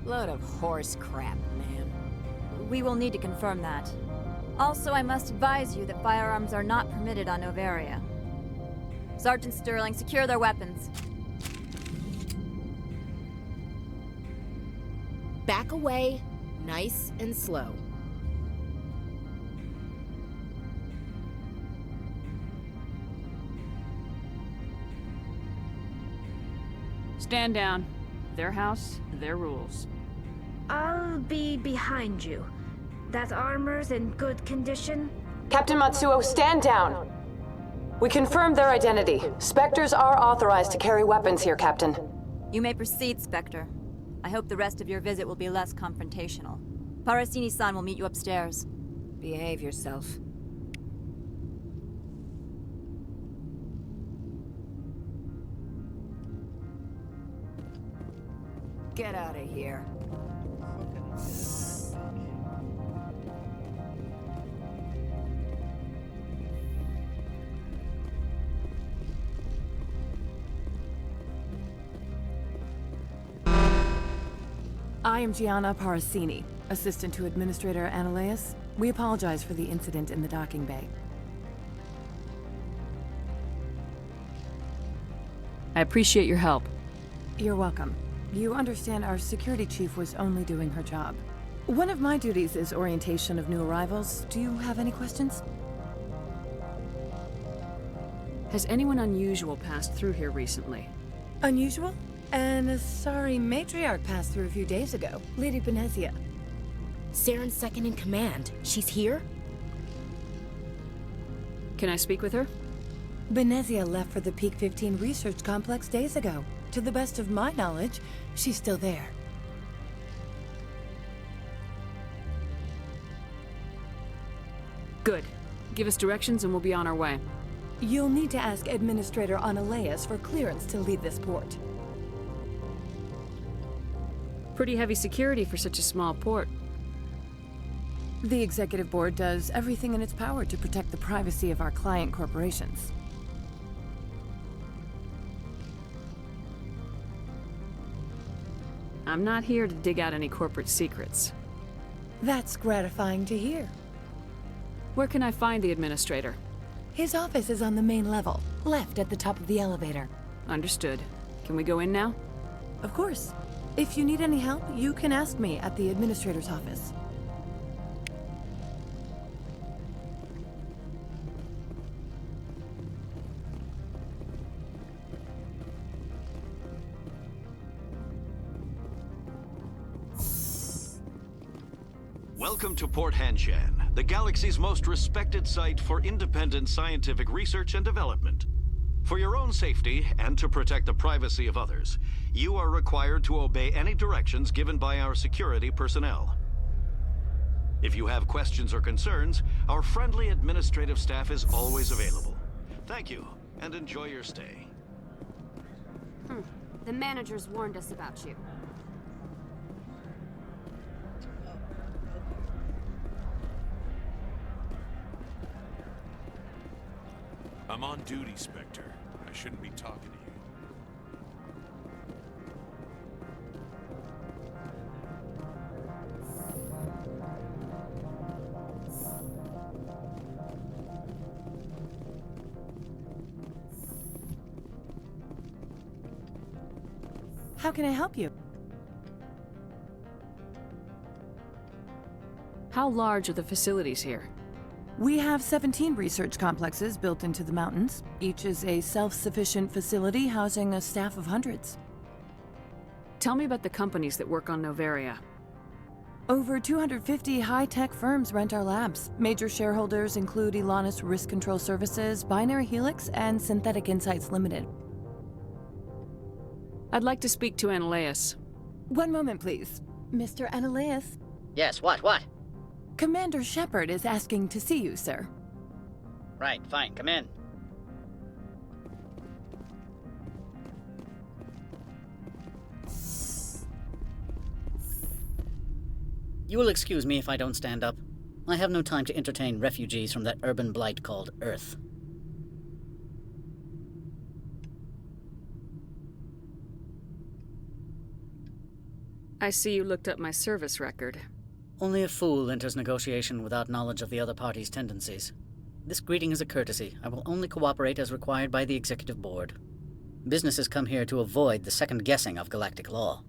Load of horse crap, man. We will need to confirm that. Also, I must advise you that firearms are not permitted on Noveria. Sergeant Sterling, secure their weapons. Back away, nice and slow. Stand down. Their house, their rules. I'll be behind you. That armor's in good condition? Captain Matsuo, stand down! We confirmed their identity. Spectres are authorized to carry weapons here, Captain. You may proceed, Spectre. I hope the rest of your visit will be less confrontational. Parasini-san will meet you upstairs. Behave yourself. Get out of here. I am Gianna Parasini, assistant to Administrator Analeas. We apologize for the incident in the docking bay. I appreciate your help. You're welcome. You understand our security chief was only doing her job. One of my duties is orientation of new arrivals. Do you have any questions? Has anyone unusual passed through here recently? Unusual? And a sorry matriarch passed through a few days ago. Lady Benezia. Saren's second in command. She's here? Can I speak with her? Benezia left for the Peak 15 research complex days ago. To the best of my knowledge, she's still there. Good. Give us directions and we'll be on our way. You'll need to ask Administrator Analeas for clearance to leave this port. Pretty heavy security for such a small port. The Executive Board does everything in its power to protect the privacy of our client corporations. I'm not here to dig out any corporate secrets. That's gratifying to hear. Where can I find the Administrator? His office is on the main level, left at the top of the elevator. Understood. Can we go in now? Of course. If you need any help, you can ask me at the Administrator's office. Welcome to Port Hanshan, the galaxy's most respected site for independent scientific research and development. For your own safety and to protect the privacy of others, you are required to obey any directions given by our security personnel. If you have questions or concerns, our friendly administrative staff is always available. Thank you, and enjoy your stay. The managers warned us about you. I'm on duty, Spectre. I shouldn't be talking to you. How can I help you? How large are the facilities here? We have 17 research complexes built into the mountains. Each is a self-sufficient facility housing a staff of hundreds. Tell me about the companies that work on Noveria. Over 250 high-tech firms rent our labs. Major shareholders include Elanus Risk Control Services, Binary Helix, and Synthetic Insights Limited. I'd like to speak to Analeas. One moment, please. Mr. Analeas? Yes, what? Commander Shepard is asking to see you, sir. Right, fine, come in. You will excuse me if I don't stand up. I have no time to entertain refugees from that urban blight called Earth. I see you looked up my service record. Only a fool enters negotiation without knowledge of the other party's tendencies. This greeting is a courtesy. I will only cooperate as required by the Executive Board. Businesses come here to avoid the second guessing of galactic law.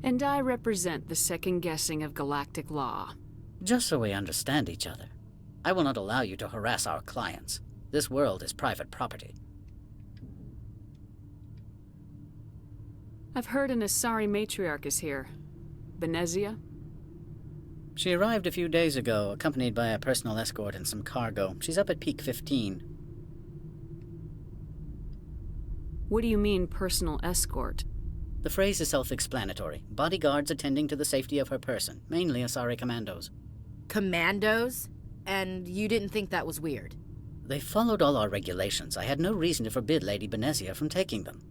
And I represent the second guessing of galactic law. Just so we understand each other. I will not allow you to harass our clients. This world is private property. I've heard an Asari matriarch is here. Benezia? She arrived a few days ago, accompanied by a personal escort and some cargo. She's up at Peak 15. What do you mean, personal escort? The phrase is self-explanatory. Bodyguards attending to the safety of her person, mainly Asari commandos. Commandos? And you didn't think that was weird? They followed all our regulations. I had no reason to forbid Lady Benezia from taking them.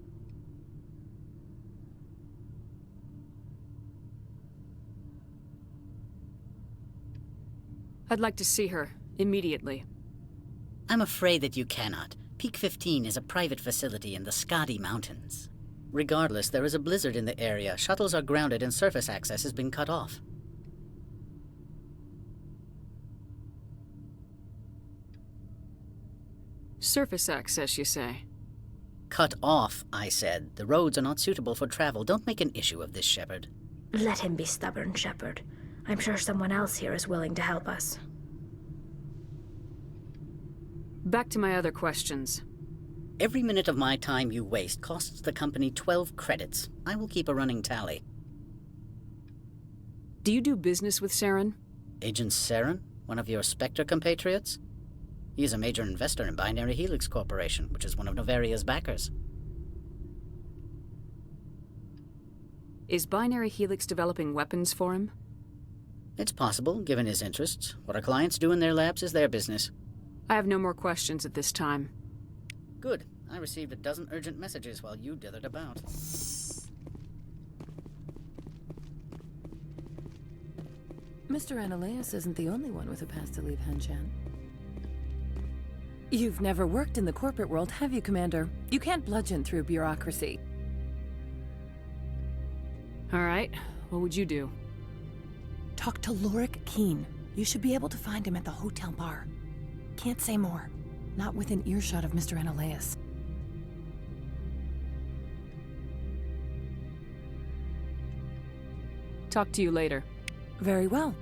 I'd like to see her, immediately. I'm afraid that you cannot. Peak 15 is a private facility in the Skadi Mountains. Regardless, there is a blizzard in the area. Shuttles are grounded and surface access has been cut off. Surface access, you say? Cut off, I said. The roads are not suitable for travel. Don't make an issue of this, Shepard. Let him be stubborn, Shepard. I'm sure someone else here is willing to help us. Back to my other questions. Every minute of my time you waste costs the company 12 credits. I will keep a running tally. Do you do business with Saren? Agent Saren? One of your Spectre compatriots? He is a major investor in Binary Helix Corporation, which is one of Noveria's backers. Is Binary Helix developing weapons for him? It's possible, given his interests. What our clients do in their labs is their business. I have no more questions at this time. Good. I received a dozen urgent messages while you dithered about. Mr. Analeas isn't the only one with a pass to leave Hanshan. You've never worked in the corporate world, have you, Commander? You can't bludgeon through bureaucracy. All right. What would you do? Talk to Lorik Keen. You should be able to find him at the hotel bar. Can't say more. Not within earshot of Mr. Analeas. Talk to you later. Very well.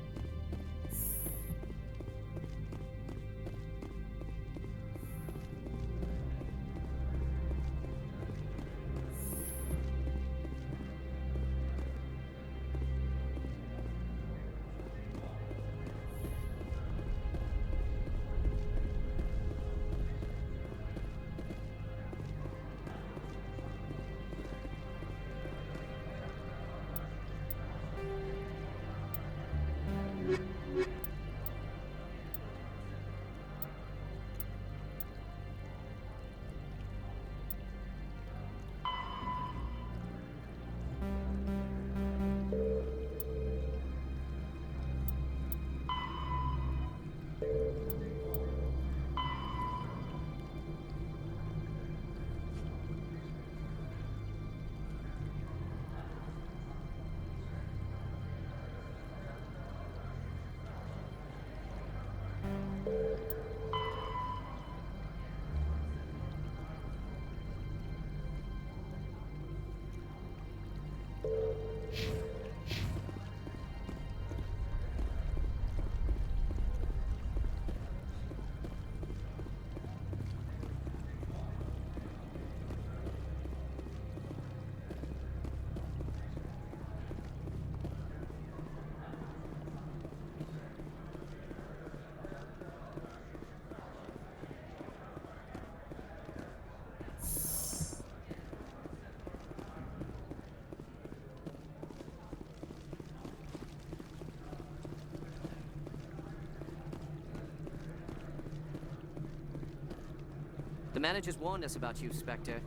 The managers warned us about you, Spectre.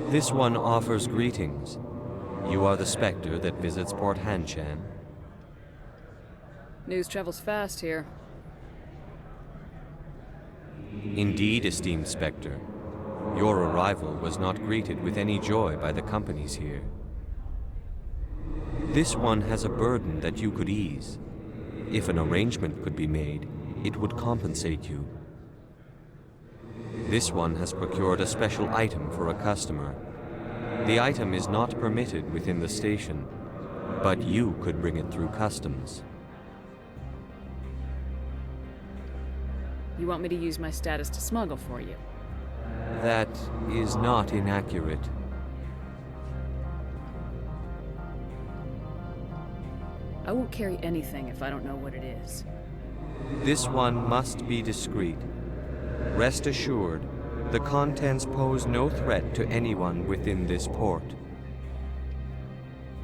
This one offers greetings. You are the Spectre that visits Port Hanshan. News travels fast here. Indeed, esteemed Spectre. Your arrival was not greeted with any joy by the companies here. This one has a burden that you could ease. If an arrangement could be made, it would compensate you. This one has procured a special item for a customer. The item is not permitted within the station, but you could bring it through customs. You want me to use my status to smuggle for you? That is not inaccurate. I won't carry anything if I don't know what it is. This one must be discreet. Rest assured, the contents pose no threat to anyone within this port.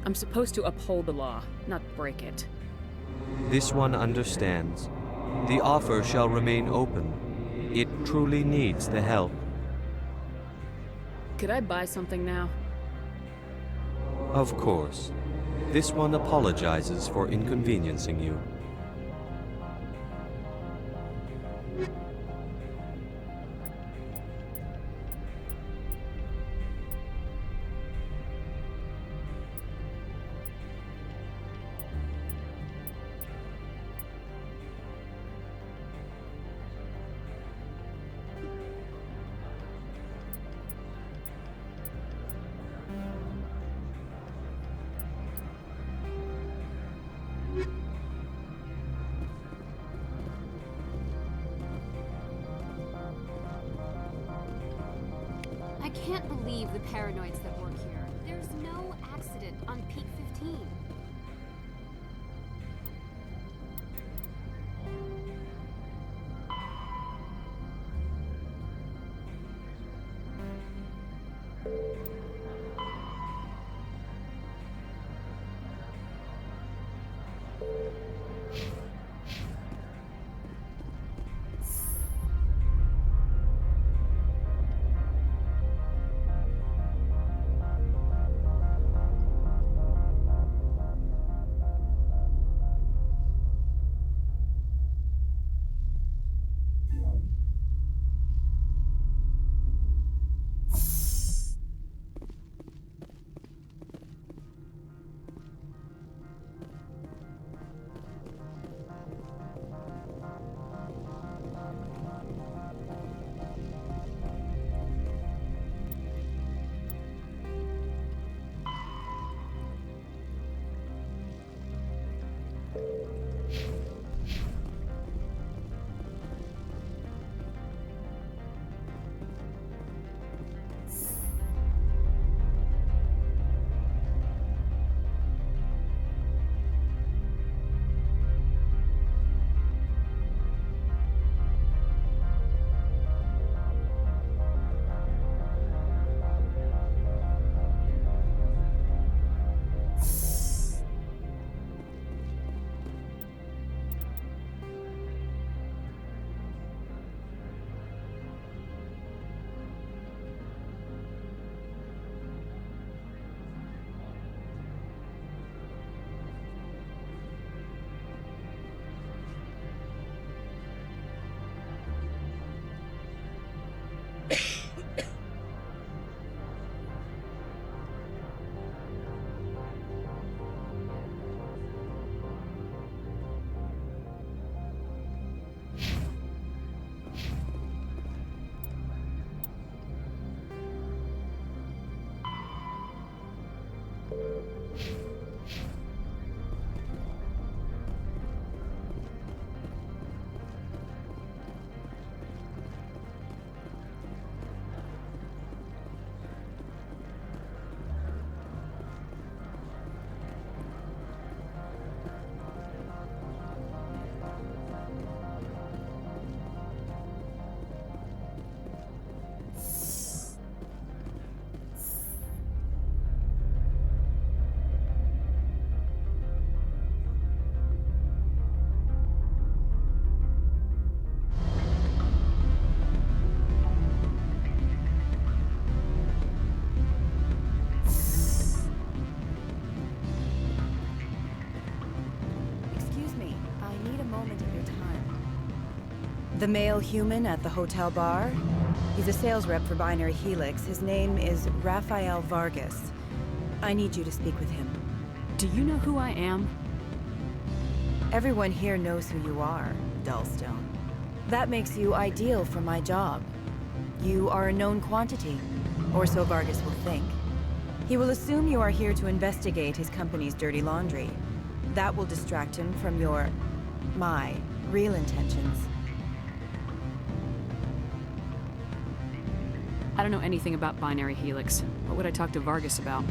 I'm supposed to uphold the law, not break it. This one understands. The offer shall remain open. It truly needs the help. Could I buy something now? Of course. This one apologizes for inconveniencing you. I can't believe the paranoids that work here. There's no accident on Peak 15. The male human at the hotel bar? He's a sales rep for Binary Helix. His name is Rafael Vargas. I need you to speak with him. Do you know who I am? Everyone here knows who you are, Dullstone. That makes you ideal for my job. You are a known quantity, or so Vargas will think. He will assume you are here to investigate his company's dirty laundry. That will distract him from my real intentions. I don't know anything about Binary Helix. What would I talk to Vargas about?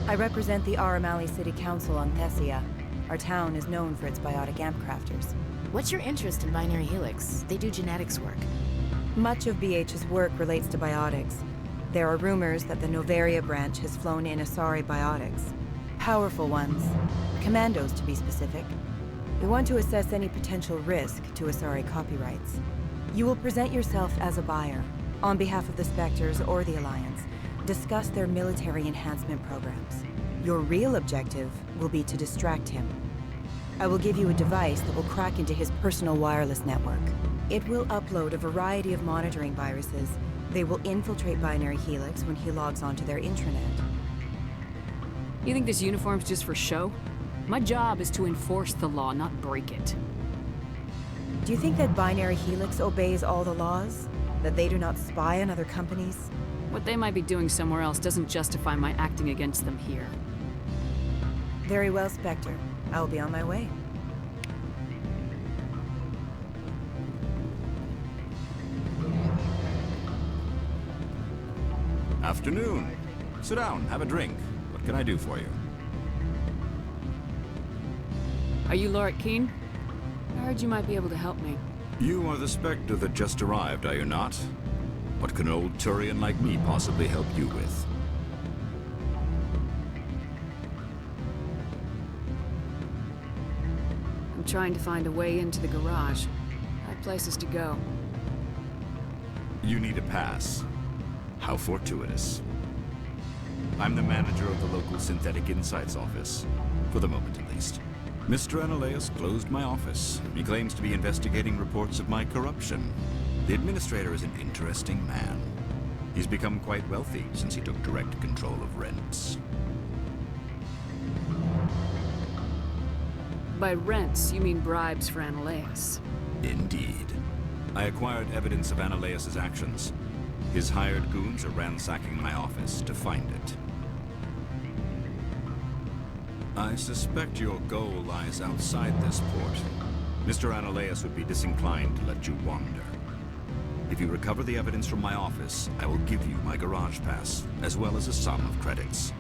I represent the Aramali City Council on Thessia. Our town is known for its biotic amp crafters. What's your interest in Binary Helix? They do genetics work. Much of BH's work relates to biotics. There are rumors that the Noveria branch has flown in Asari biotics. Powerful ones. Commandos, to be specific. We want to assess any potential risk to Asari copyrights. You will present yourself as a buyer, on behalf of the Spectres or the Alliance, discuss their military enhancement programs. Your real objective will be to distract him. I will give you a device that will crack into his personal wireless network. It will upload a variety of monitoring viruses. They will infiltrate Binary Helix when he logs onto their intranet. You think this uniform's just for show? My job is to enforce the law, not break it. Do you think that Binary Helix obeys all the laws? That they do not spy on other companies? What they might be doing somewhere else doesn't justify my acting against them here. Very well, Spectre. I will be on my way. Afternoon. Sit down, have a drink. What can I do for you? Are you Lorik Keen? I heard you might be able to help me. You are the Spectre that just arrived, are you not? What can an old Turian like me possibly help you with? I'm trying to find a way into the garage. I have places to go. You need a pass. How fortuitous. I'm the manager of the local Synthetic Insights office. For the moment, at least. Mr. Analeas closed my office. He claims to be investigating reports of my corruption. The administrator is an interesting man. He's become quite wealthy since he took direct control of rents. By rents, you mean bribes for Analeas. Indeed. I acquired evidence of Analeas' actions. His hired goons are ransacking my office to find it. I suspect your goal lies outside this port. Mr. Analeas would be disinclined to let you wander. If you recover the evidence from my office, I will give you my garage pass, as well as a sum of credits.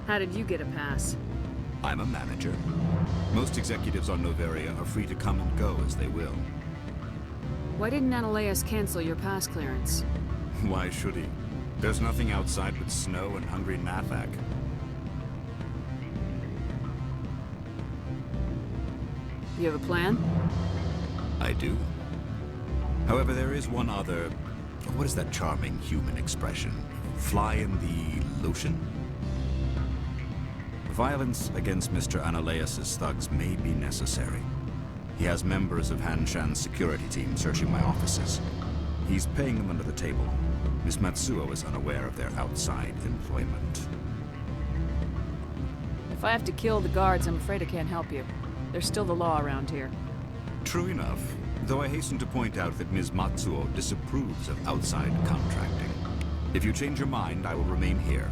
How did you get a pass? I'm a manager. Most executives on Noveria are free to come and go as they will. Why didn't Analeas cancel your pass clearance? Why should he? There's nothing outside but snow and hungry Nathak. You have a plan? I do. However, there is one other... What is that charming human expression? Fly in the lotion? Violence against Mr. Analeas' thugs may be necessary. He has members of Hanshan's security team searching my offices. He's paying them under the table. Miss Matsuo is unaware of their outside employment. If I have to kill the guards, I'm afraid I can't help you. There's still the law around here. True enough, though I hasten to point out that Ms. Matsuo disapproves of outside contracting. If you change your mind, I will remain here.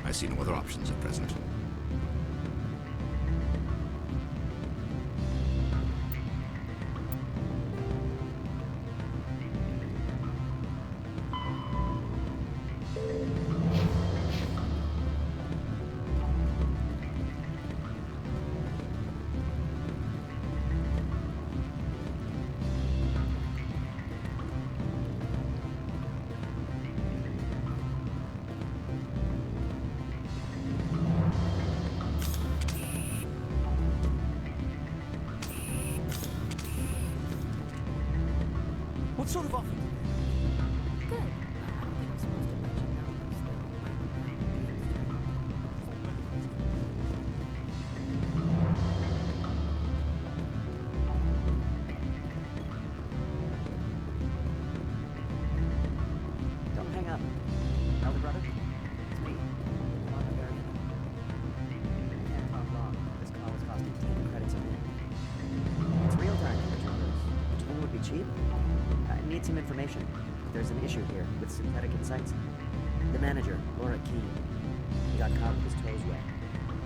I see no other options at present. What sort of offer? Good. I don't think I'm supposed to mention Don't hang up. Elder brother? It's me. I'm on the very end. I can't talk long. This call is costing 10 credits a minute. It's real time for the troopers. Do you think it would be cheap? I need some information. There's an issue here with Synthetic Insights. The manager, Laura Keene. He got caught with his toes wet.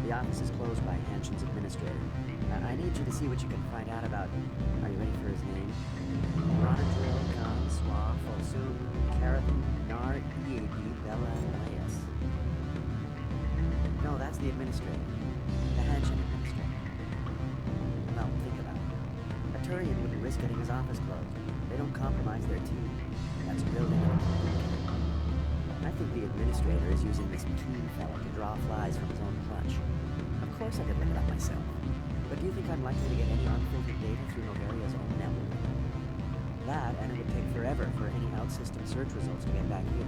The office is closed by Hanshin's administrator. I need you to see what you can find out about... Are you ready for his name? Ronadril Khan Swa Folsum Karathan Nar Eadi Bella Elias. No, that's the administrator. The Hanshin administrator. Well, think about it. A Turian wouldn't risk getting his office closed. They don't compromise their team. That's drilled into them. I think the administrator is using this Keene fella to draw flies from his own clutch. Of course I could look it up myself. But do you think I'm likely to get any unfiltered data through Novaria's own network? That, and it would take forever for any out-system search results to get back here.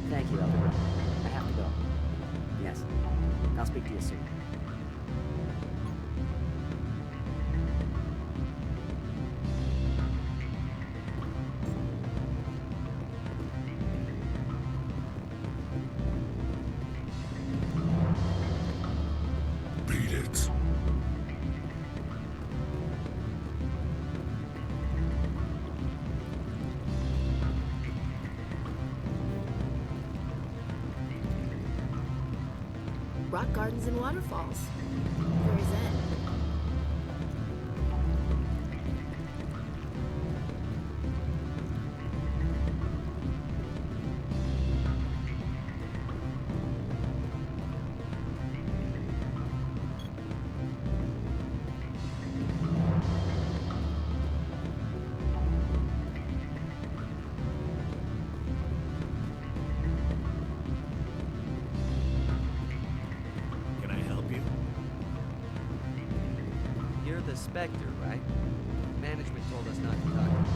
Thank you, Elder Brother. I have to go. Yes. I'll speak to you soon. Beat it. rock gardens and waterfalls. Very zen. You're the Spectre, right? Management told us not to talk.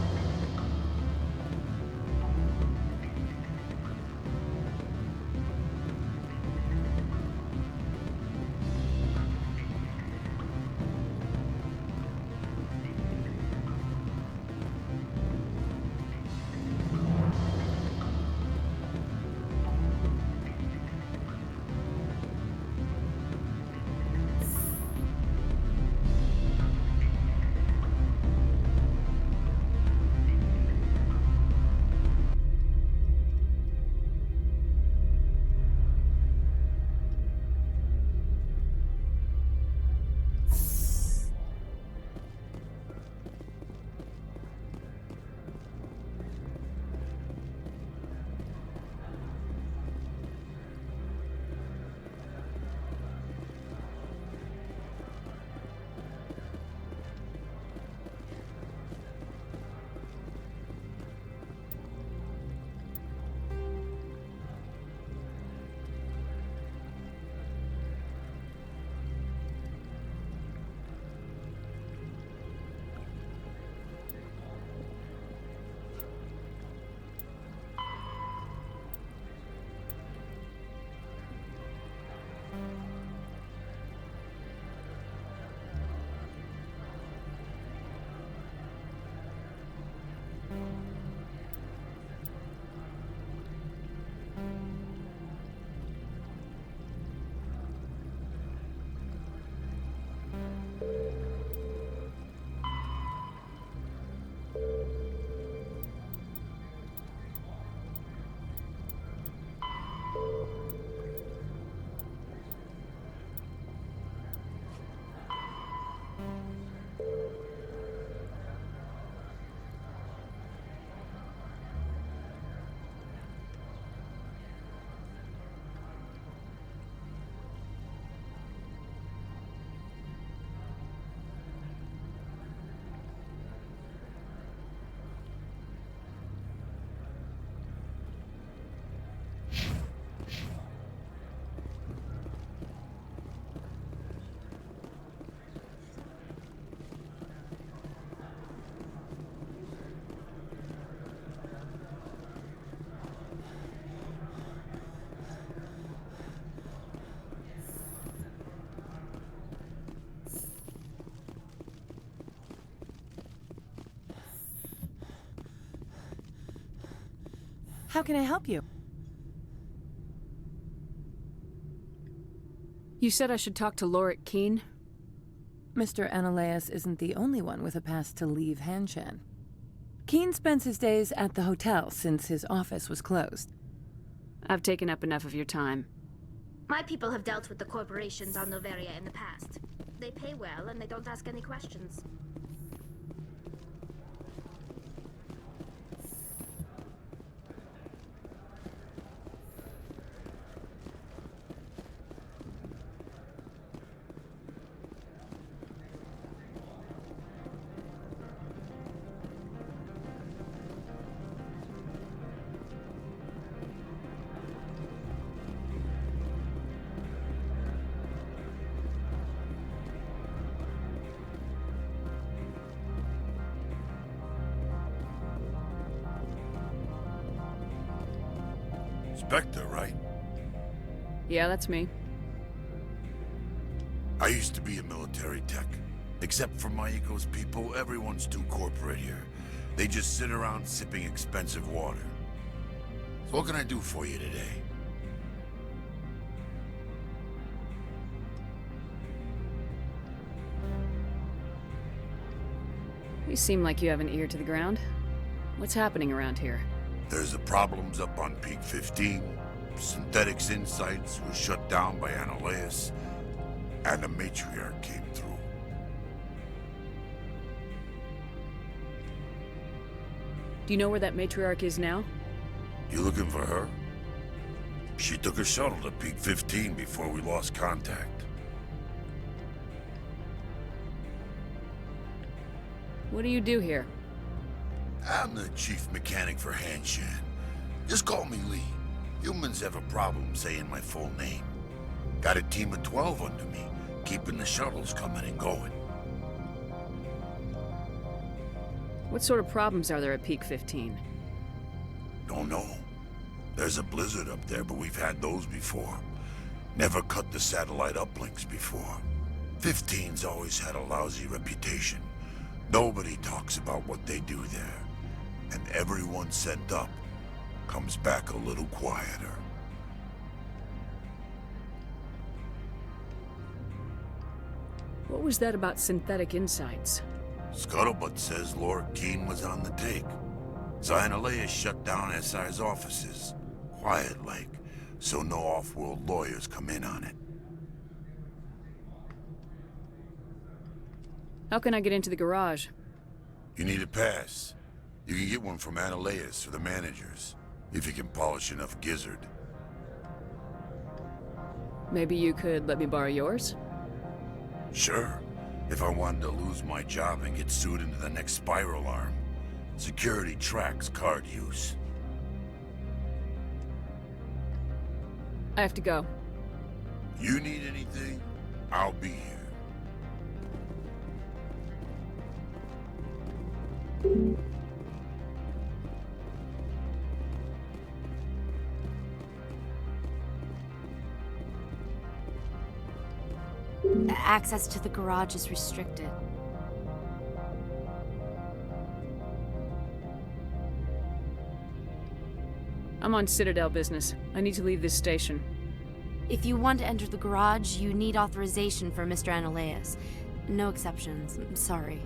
How can I help you? You said I should talk to Lorik Keene? Mr. Analaeus isn't the only one with a pass to leave Hanshan. Keene spends his days at the hotel since his office was closed. I've taken up enough of your time. My people have dealt with the corporations on Noveria in the past. They pay well and they don't ask any questions. Spectre, right? Yeah, that's me. I used to be a military tech. Except for Maiko's people, everyone's too corporate here. They just sit around sipping expensive water. So what can I do for you today? You seem like you have an ear to the ground. What's happening around here? There's the problems up on Peak 15. Synthetics Insights was shut down by Analaeus. And the Matriarch came through. Do you know where that Matriarch is now? You looking for her? She took a shuttle to Peak 15 before we lost contact. What do you do here? I'm the chief mechanic for Hanshan. Just call me Lee. Humans have a problem saying my full name. Got a team of 12 under me, keeping the shuttles coming and going. What sort of problems are there at Peak 15? Don't know. There's a blizzard up there, but we've had those before. Never cut the satellite uplinks before. 15's always had a lousy reputation. Nobody talks about what they do there. And everyone sent up comes back a little quieter. What was that about Synthetic Insights? Scuttlebutt says Lorik Keene was on the take. Analaeus shut down SI's offices. Quiet-like, so no off-world lawyers come in on it. How can I get into the garage? You need a pass. You can get one from Analaeus or the managers, if you can polish enough gizzard. Maybe you could let me borrow yours? Sure. If I wanted to lose my job and get sued into the next spiral arm. Security tracks card use. I have to go. You need anything, I'll be here. Access to the garage is restricted. I'm on Citadel business. I need to leave this station. If you want to enter the garage, you need authorization for Mr. Analaeus. No exceptions. I'm sorry.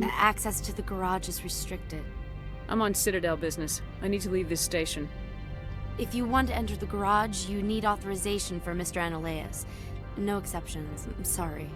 Access to the garage is restricted. I'm on Citadel business. I need to leave this station. If you want to enter the garage, you need authorization for Mr. Analaeus. No exceptions. I'm sorry.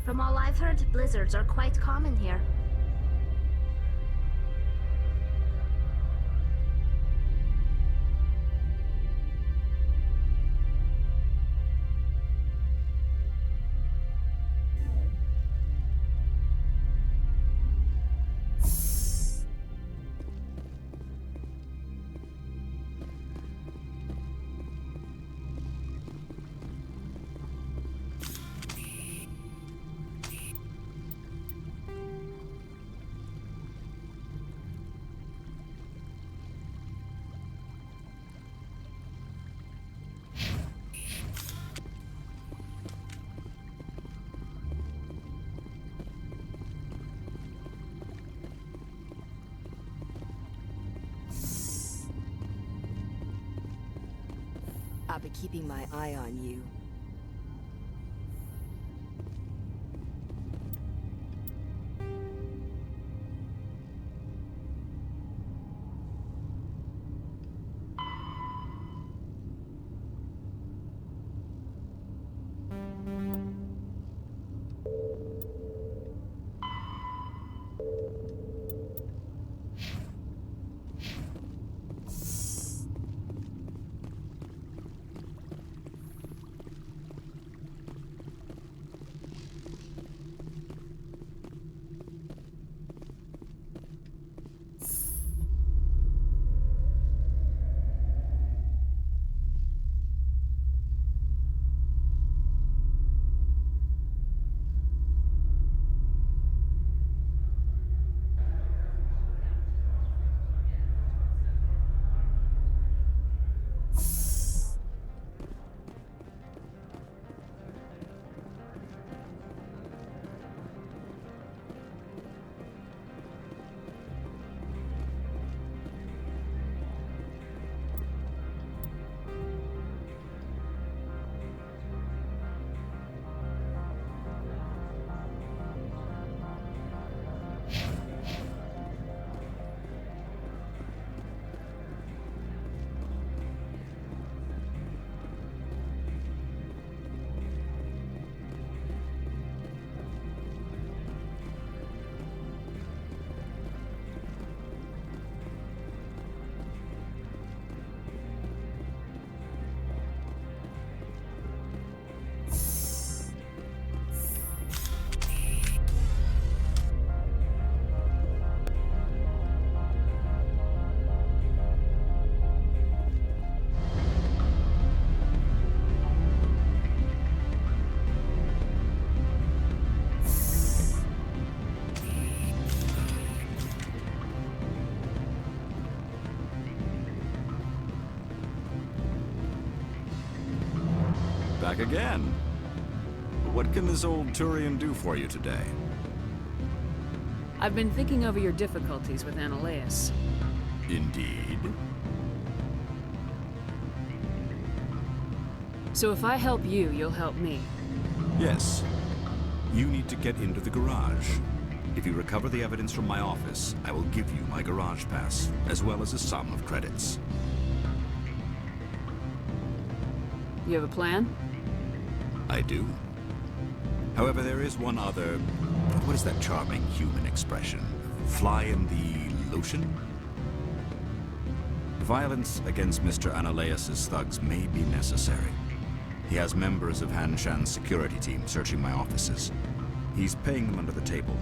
From all I've heard, blizzards are quite common here. I'll be keeping my eye on you. Back again. What can this old Turian do for you today? I've been thinking over your difficulties with Annaleus. Indeed. So if I help you, you'll help me. Yes. You need to get into the garage. If you recover the evidence from my office, I will give you my garage pass, as well as a sum of credits. You have a plan? I do. However, there is one other... What is that charming human expression? Fly in the lotion? Violence against Mr. Annaleus' thugs may be necessary. He has members of Han Shan's security team searching my offices. He's paying them under the table.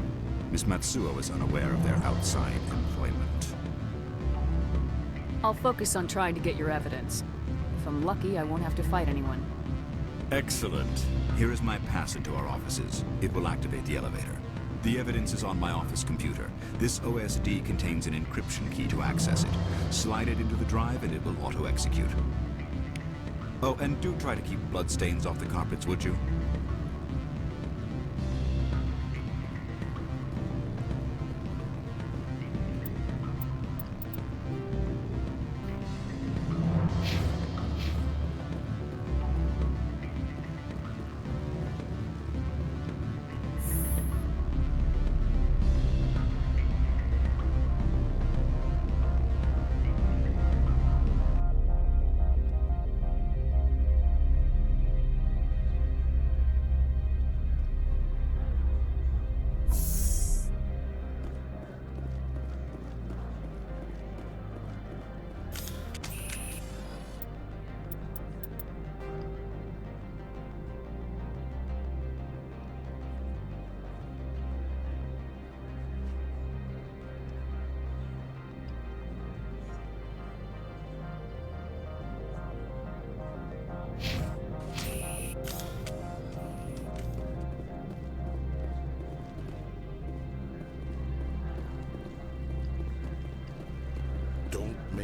Miss Matsuo is unaware of their outside employment. I'll focus on trying to get your evidence. If I'm lucky, I won't have to fight anyone. Excellent. Here is my pass into our offices. It will activate the elevator. The evidence is on my office computer. This OSD contains an encryption key to access it. Slide it into the drive and it will auto-execute. Oh, and do try to keep bloodstains off the carpets, would you?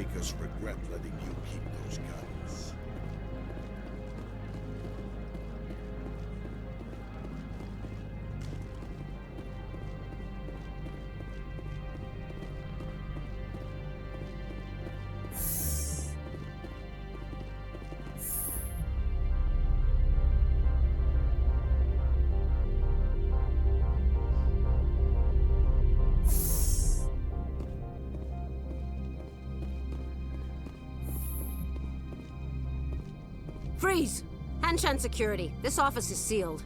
make us regret letting you keep those guns. Freeze! Hanshan security. This office is sealed.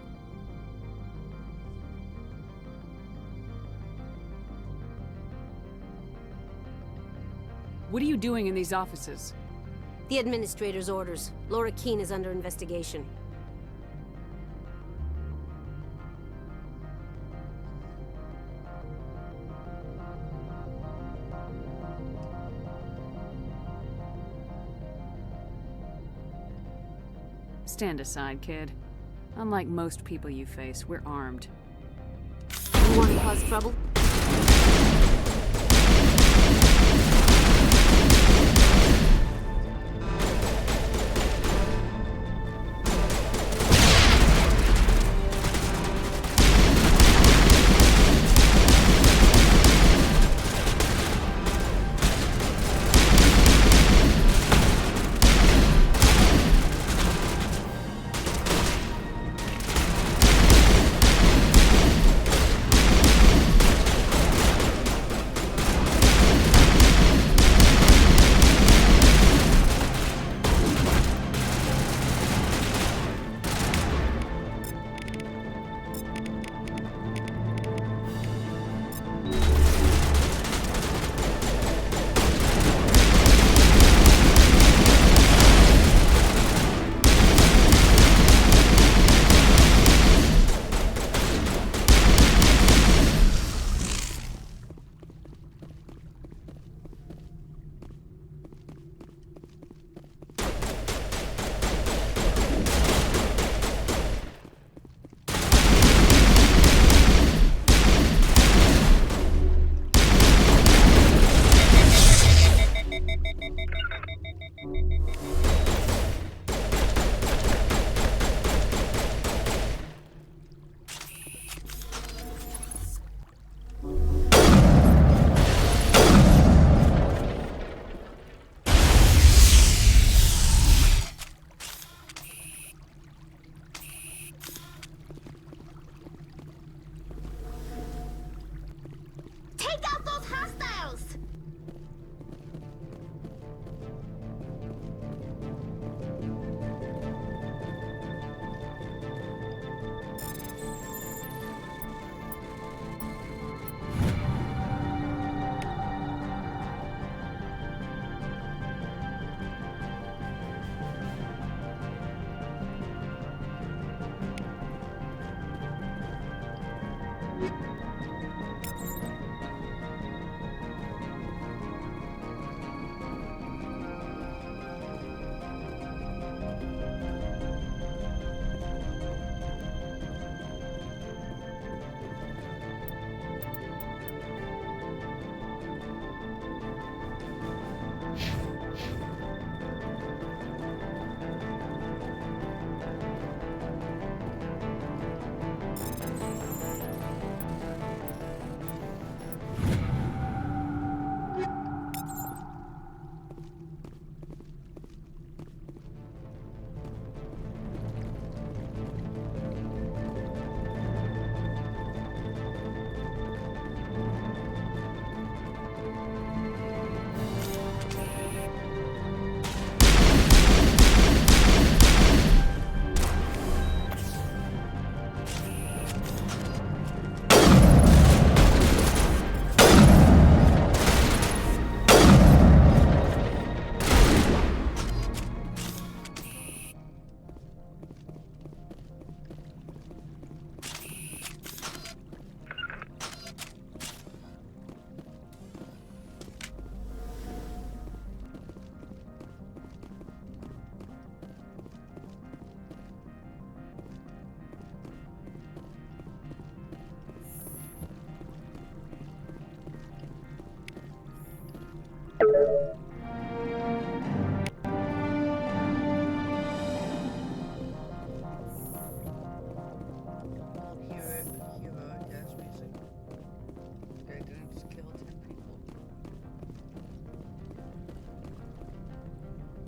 What are you doing in these offices? The administrator's orders. Laura Keene is under investigation. Stand aside, kid. Unlike most people you face, we're armed. You want to cause trouble?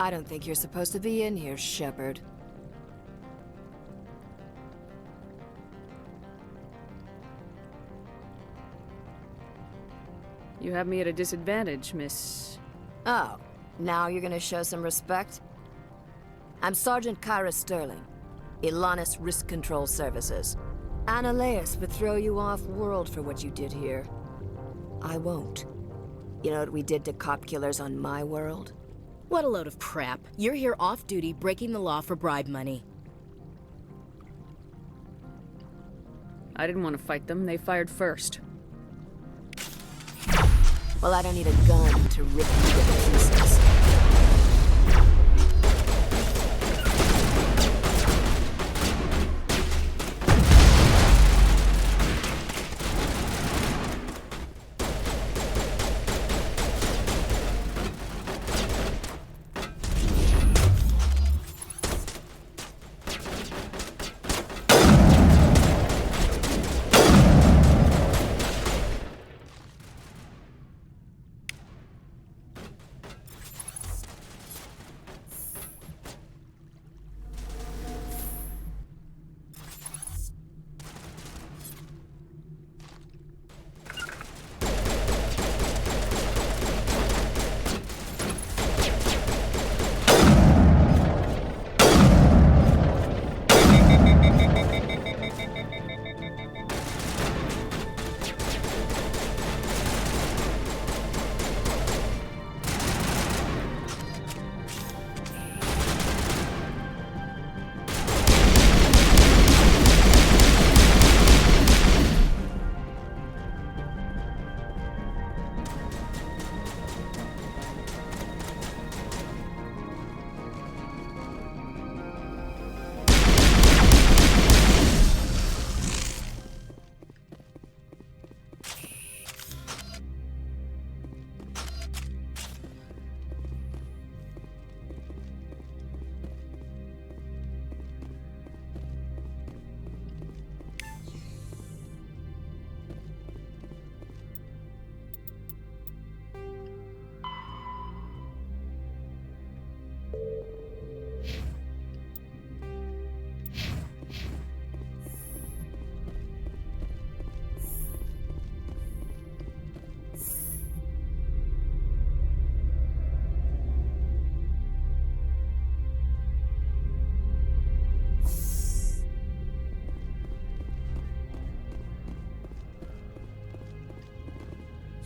I don't think you're supposed to be in here, Shepard. You have me at a disadvantage, Miss... Oh, now you're gonna show some respect? I'm Sergeant Kyra Sterling, Ilanis Risk Control Services. Annaleus would throw you off-world for what you did here. I won't. You know what we did to cop killers on my world? What a load of crap. You're here off-duty, breaking the law for bribe money. I didn't want to fight them. They fired first. Well, I don't need a gun to rip you to pieces.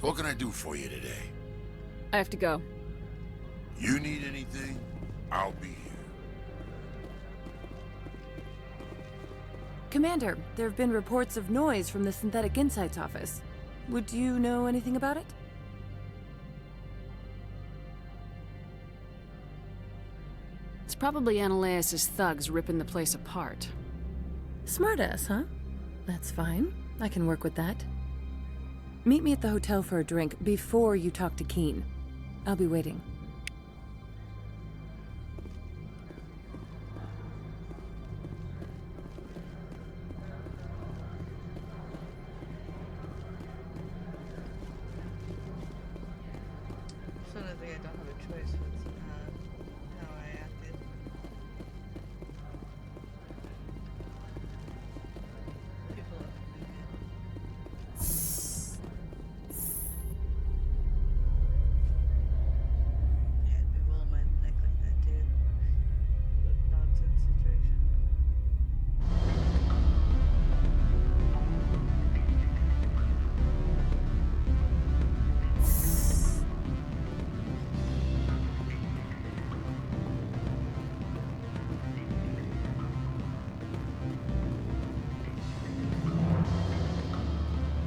What can I do for you today? I have to go. You need anything? I'll be here. Commander, there have been reports of noise from the Synthetic Insights office. Would you know anything about it? It's probably Annaleus' thugs ripping the place apart. Smartass, huh? That's fine. I can work with that. Meet me at the hotel for a drink before you talk to Keen. I'll be waiting. So I think I don't have a choice with how I acted. People are yeah, people might act like that too. What nonsense situation.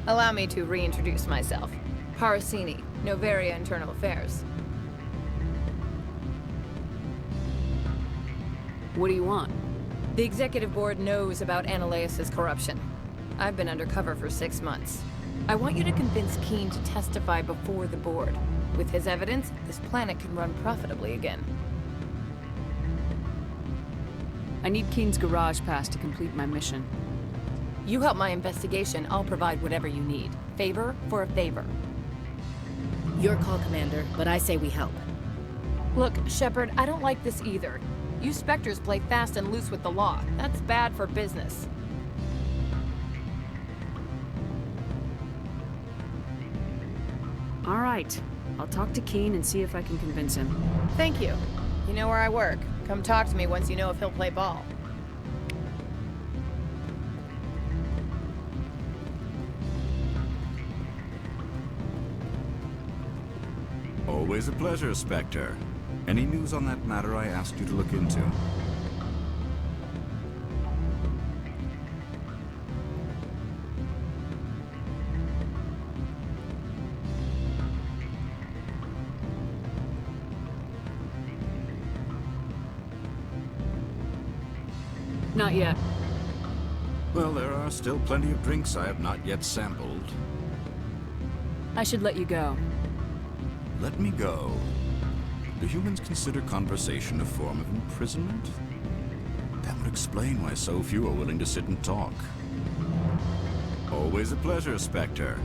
Allow me to reintroduce myself. Parasini, Noveria Internal Affairs. What do you want? The Executive Board knows about Annaleus' corruption. I've been undercover for 6 months. I want you to convince Keen to testify before the Board. With his evidence, this planet can run profitably again. I need Keen's garage pass to complete my mission. You help my investigation, I'll provide whatever you need. Favor for a favor. Your call, Commander, but I say we help. Look, Shepard, I don't like this either. You Spectres play fast and loose with the law. That's bad for business. All right. I'll talk to Keen and see if I can convince him. Thank you. You know where I work. Come talk to me once you know if he'll play ball. Always a pleasure, Spectre. Any news on that matter I asked you to look into? Not yet. Well, there are still plenty of drinks I have not yet sampled. I should let you go. Let me go. Do humans consider conversation a form of imprisonment? That would explain why so few are willing to sit and talk. Always a pleasure, Spectre.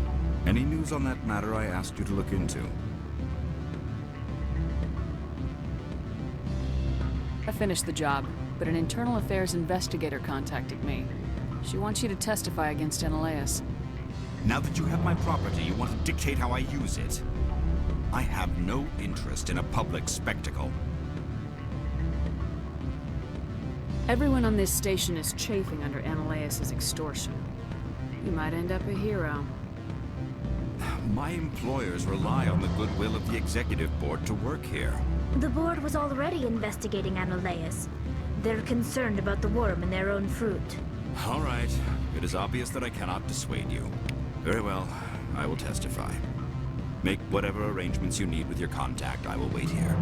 Any news on that matter I asked you to look into? I finished the job, but an internal affairs investigator contacted me. She wants you to testify against Analeas. Now that you have my property, you want to dictate how I use it. I have no interest in a public spectacle. Everyone on this station is chafing under Analeas' extortion. You might end up a hero. My employers rely on the goodwill of the executive board to work here. The board was already investigating Analeas. They're concerned about the worm in their own fruit. All right. It is obvious that I cannot dissuade you. Very well. I will testify. Make whatever arrangements you need with your contact. I will wait here.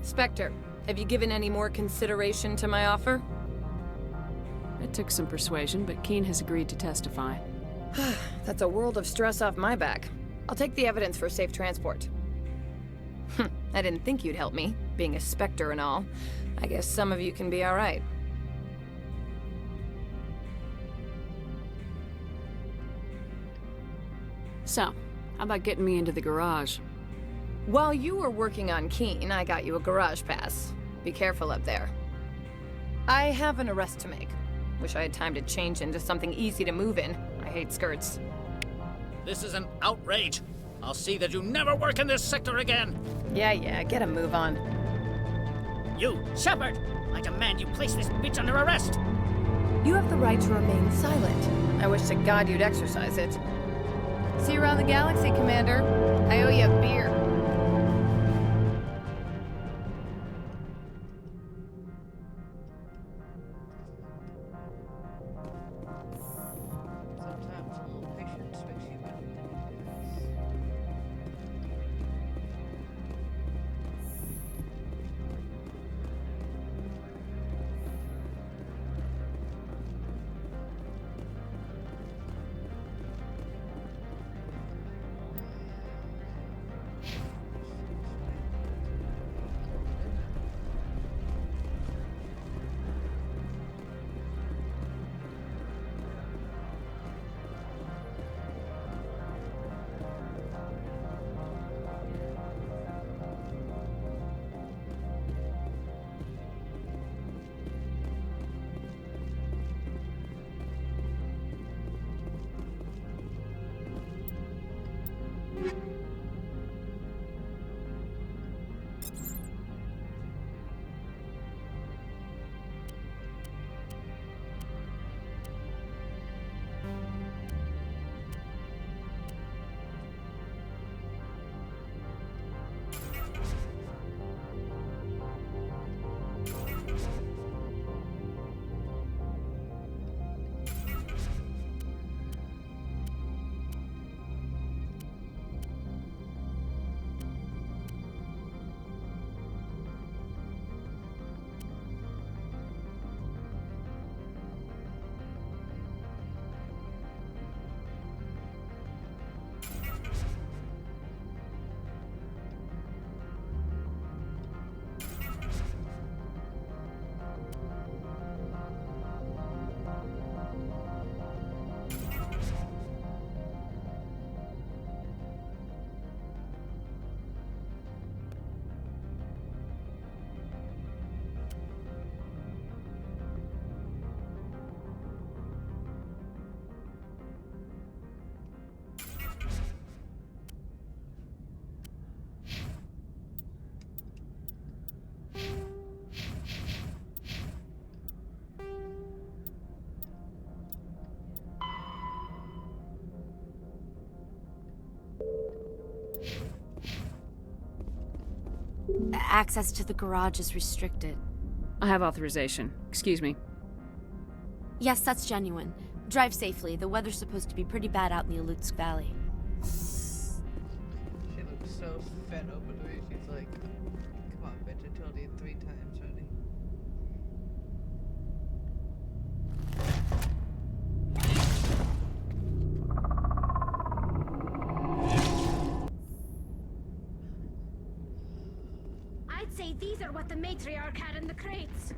Spectre, have you given any more consideration to my offer? It took some persuasion, but Keen has agreed to testify. That's a world of stress off my back. I'll take the evidence for safe transport. I didn't think you'd help me, being a Spectre and all. I guess some of you can be all right. So, how about getting me into the garage? While you were working on Keen, I got you a garage pass. Be careful up there. I have an arrest to make. Wish I had time to change into something easy to move in. I hate skirts. This is an outrage. I'll see that you never work in this sector again. Yeah, get a move on. You, Shepard! I demand you place this bitch under arrest! You have the right to remain silent. I wish to God you'd exercise it. See you around the galaxy, Commander. I owe you a beer. Access to the garage is restricted. I have authorization. Excuse me. Yes, that's genuine. Drive safely. The weather's supposed to be pretty bad out in the Alutsk Valley. She looks so fed up with me. She's like, come on, bitch, I told you 3 times already. I'd say these are what the matriarch had in the crates.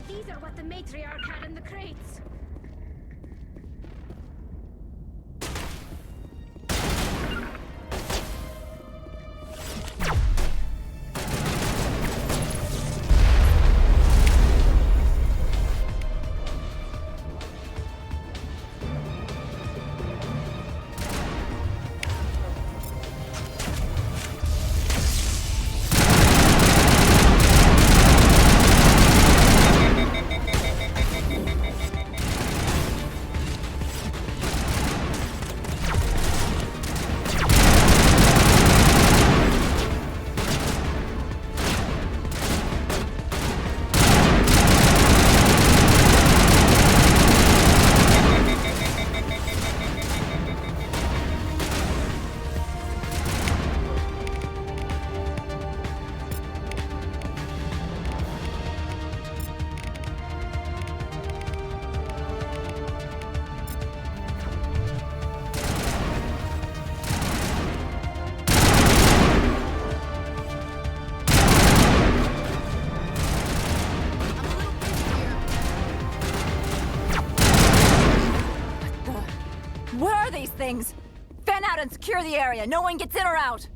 These are what the matriarch had in the crates. Where are these things? Fan out and secure the area. No one gets in or out.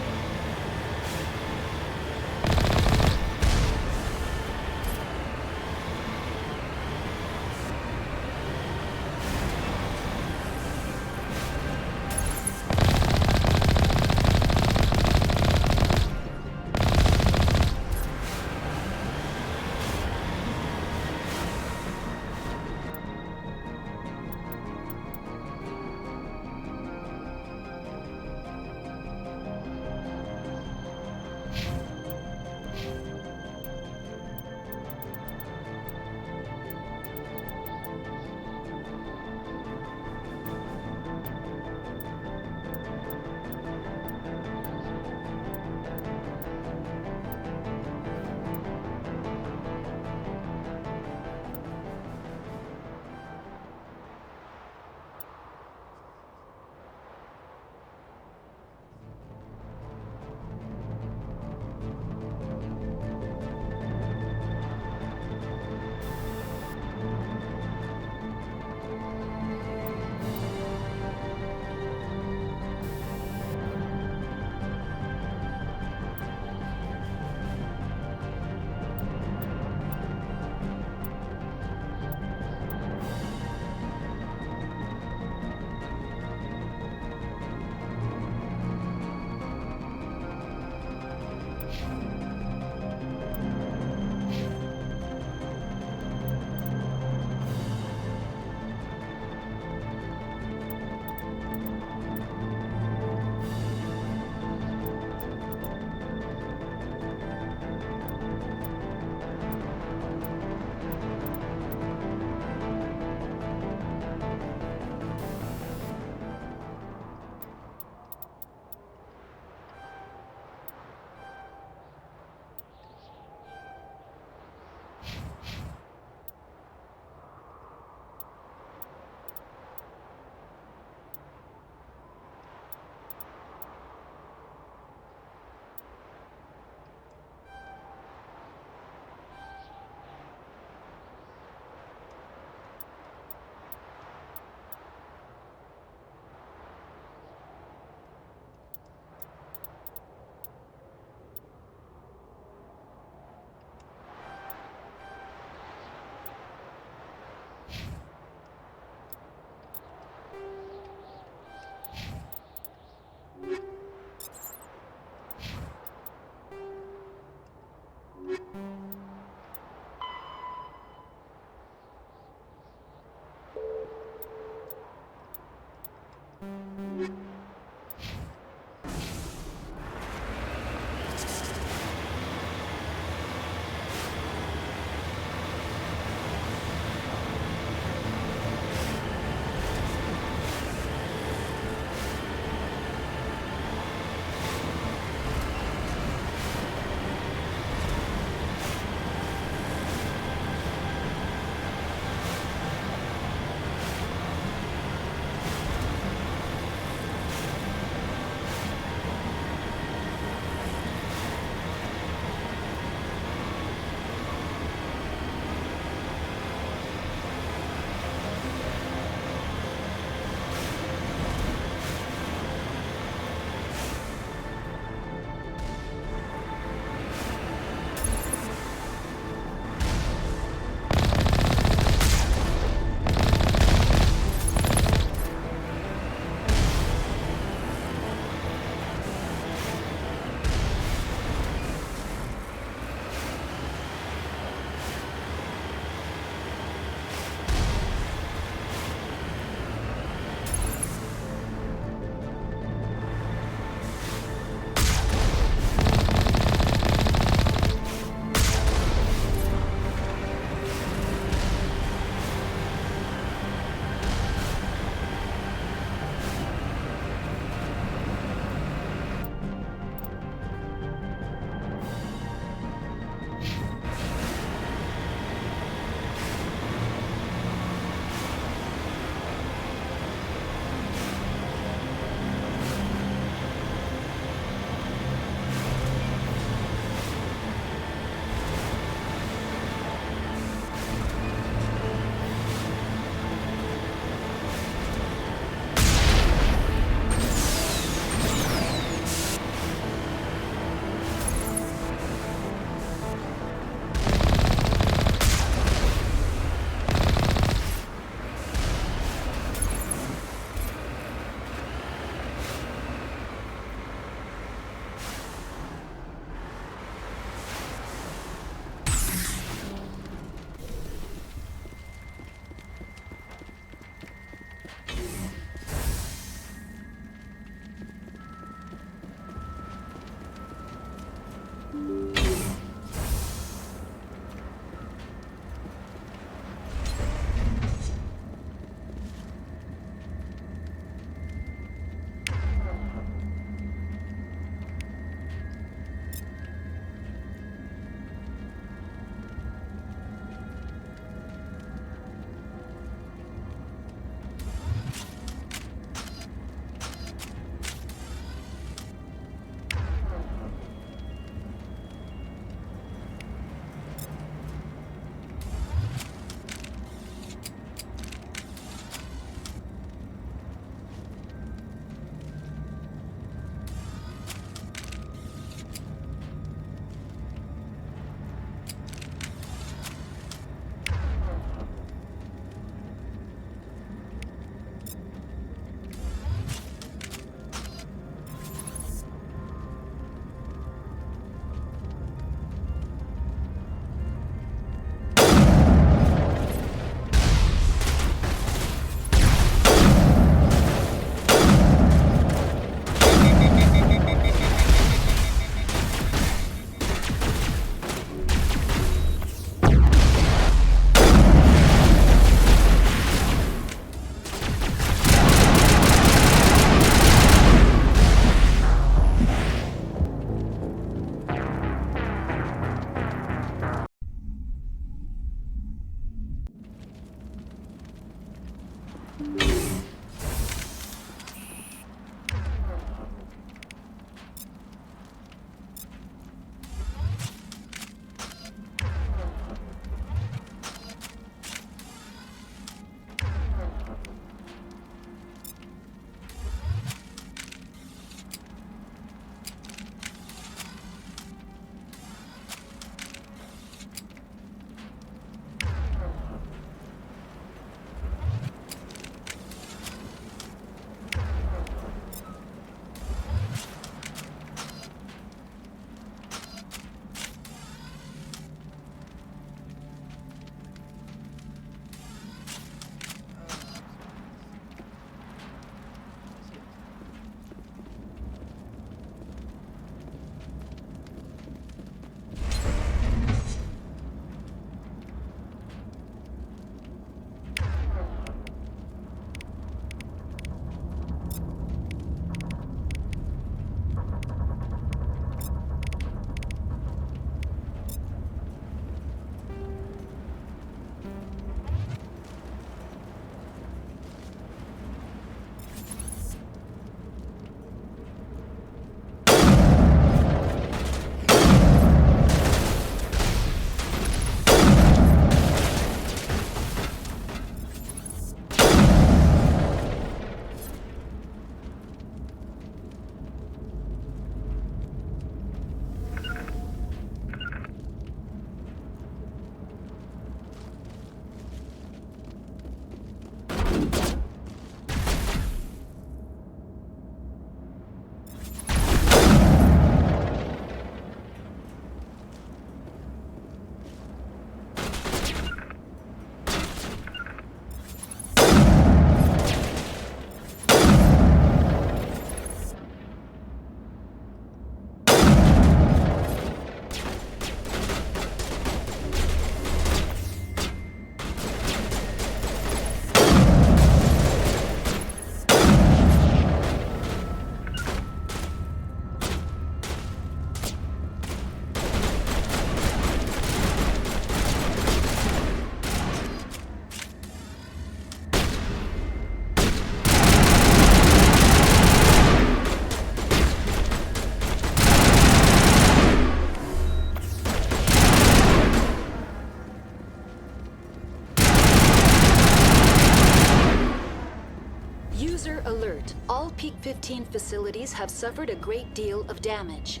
Alert. All Peak 15 facilities have suffered a great deal of damage.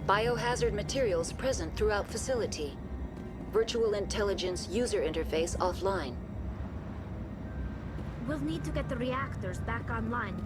Biohazard materials present throughout facility. Virtual intelligence user interface offline. We'll need to get the reactors back online.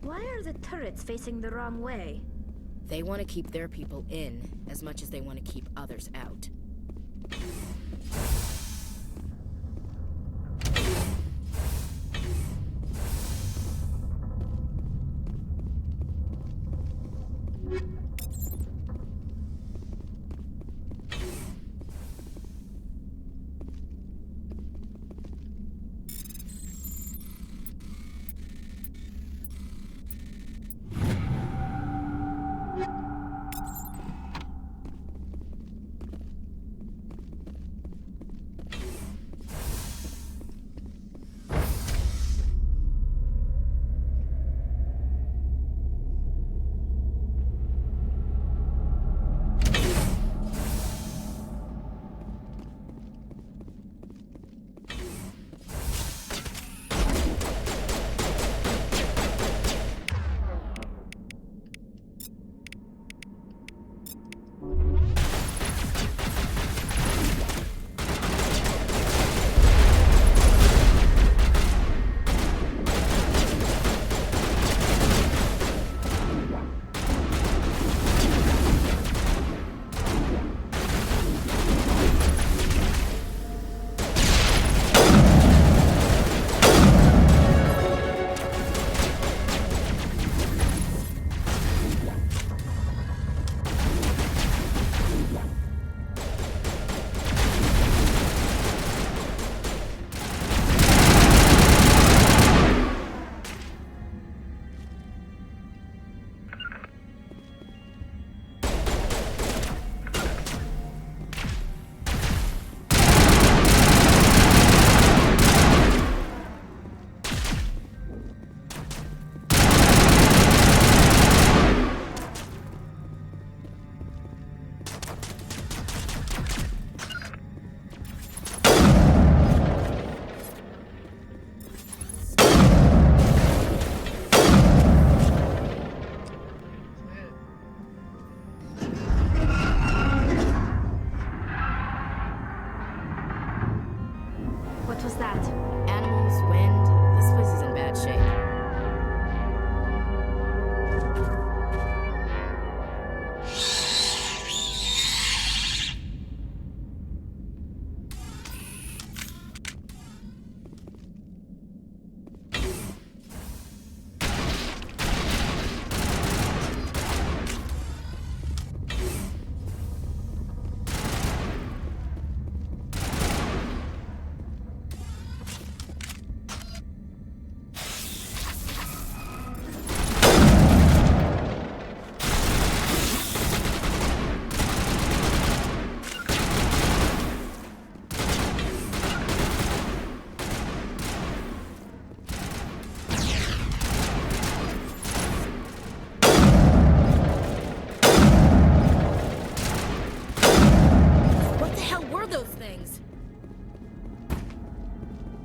Why are the turrets facing the wrong way? They want to keep their people in as much as they want to keep others out. that? Animals, wind. This place is in bad shape.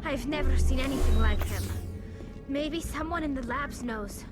I've never seen anything like him. Maybe someone in the labs knows.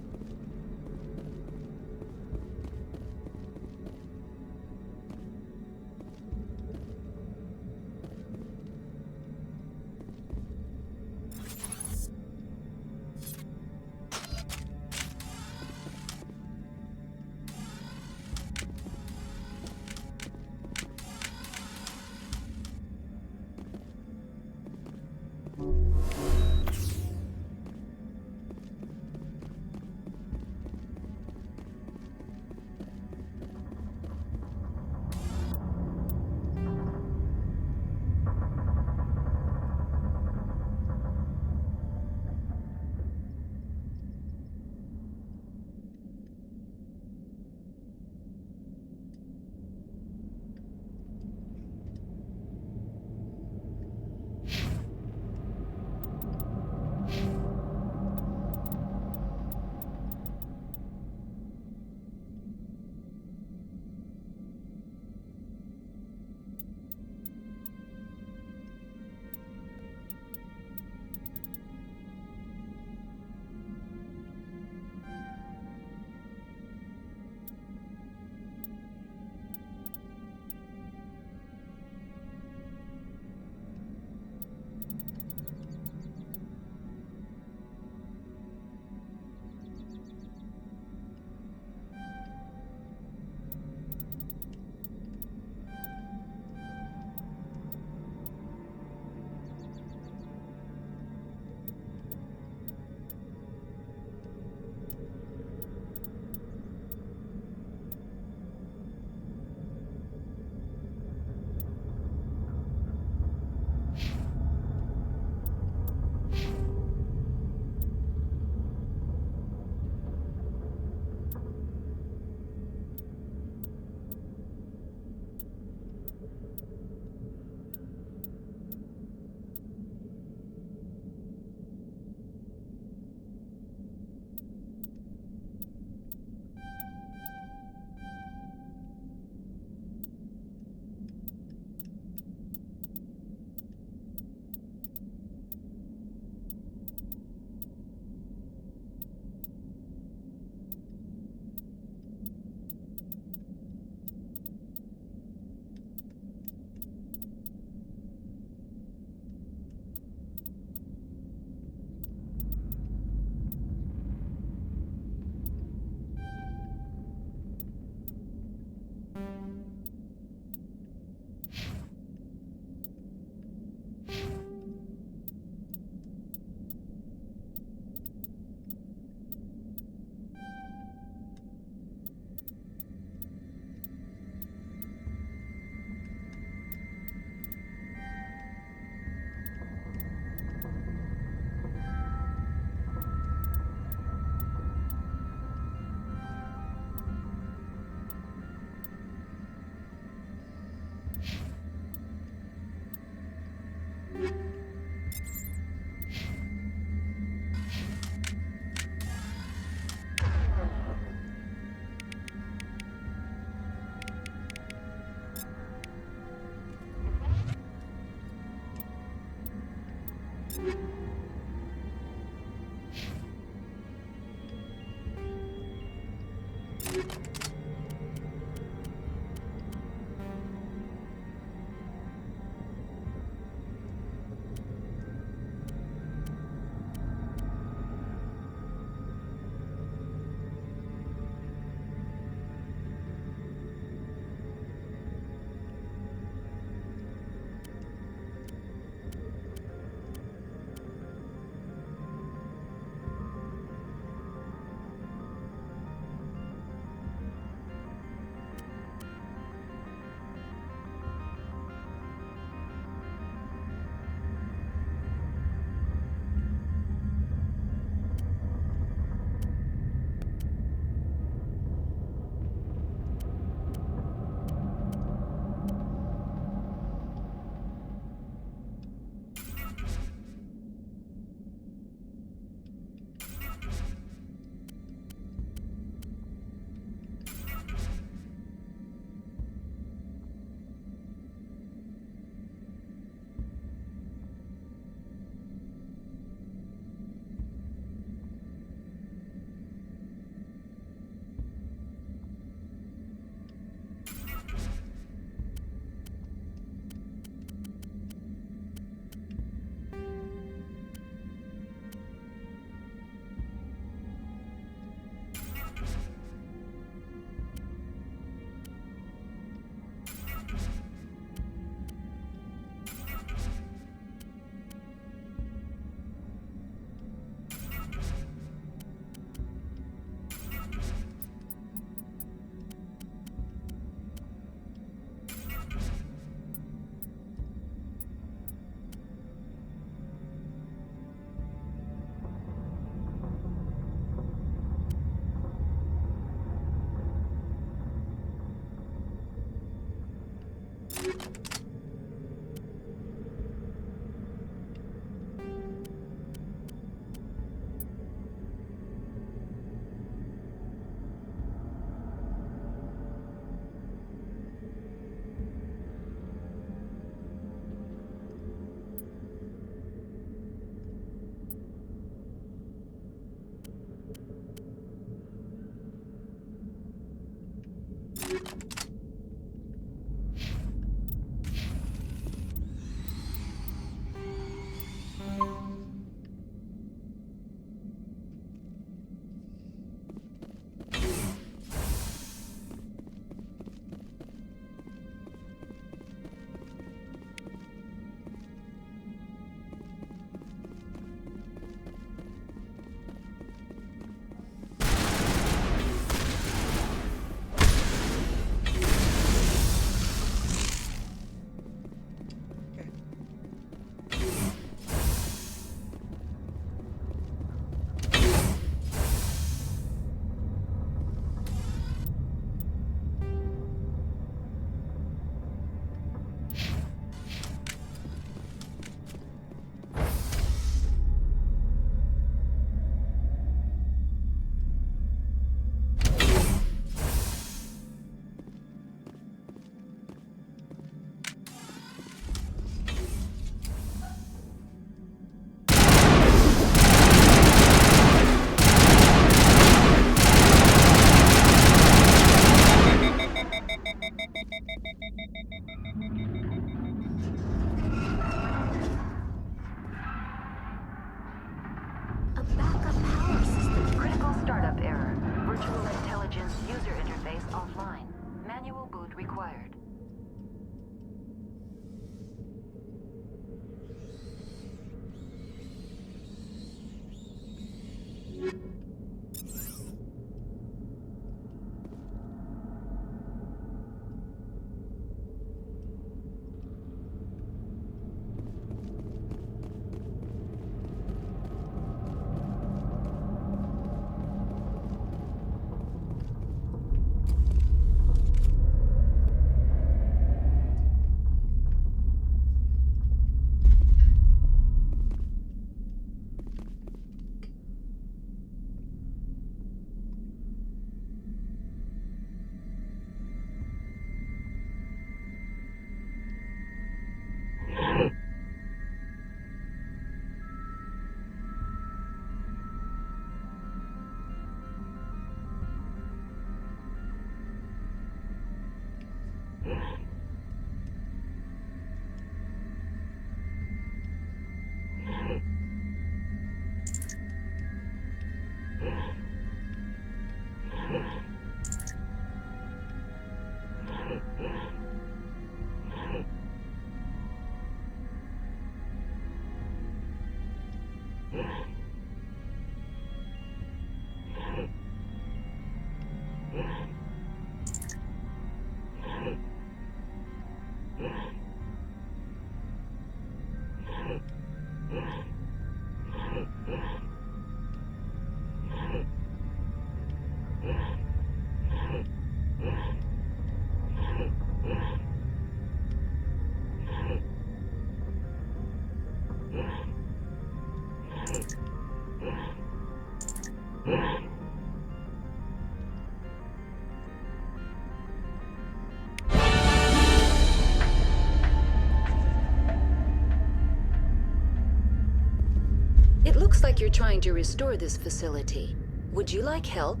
Looks like you're trying to restore this facility. Would you like help?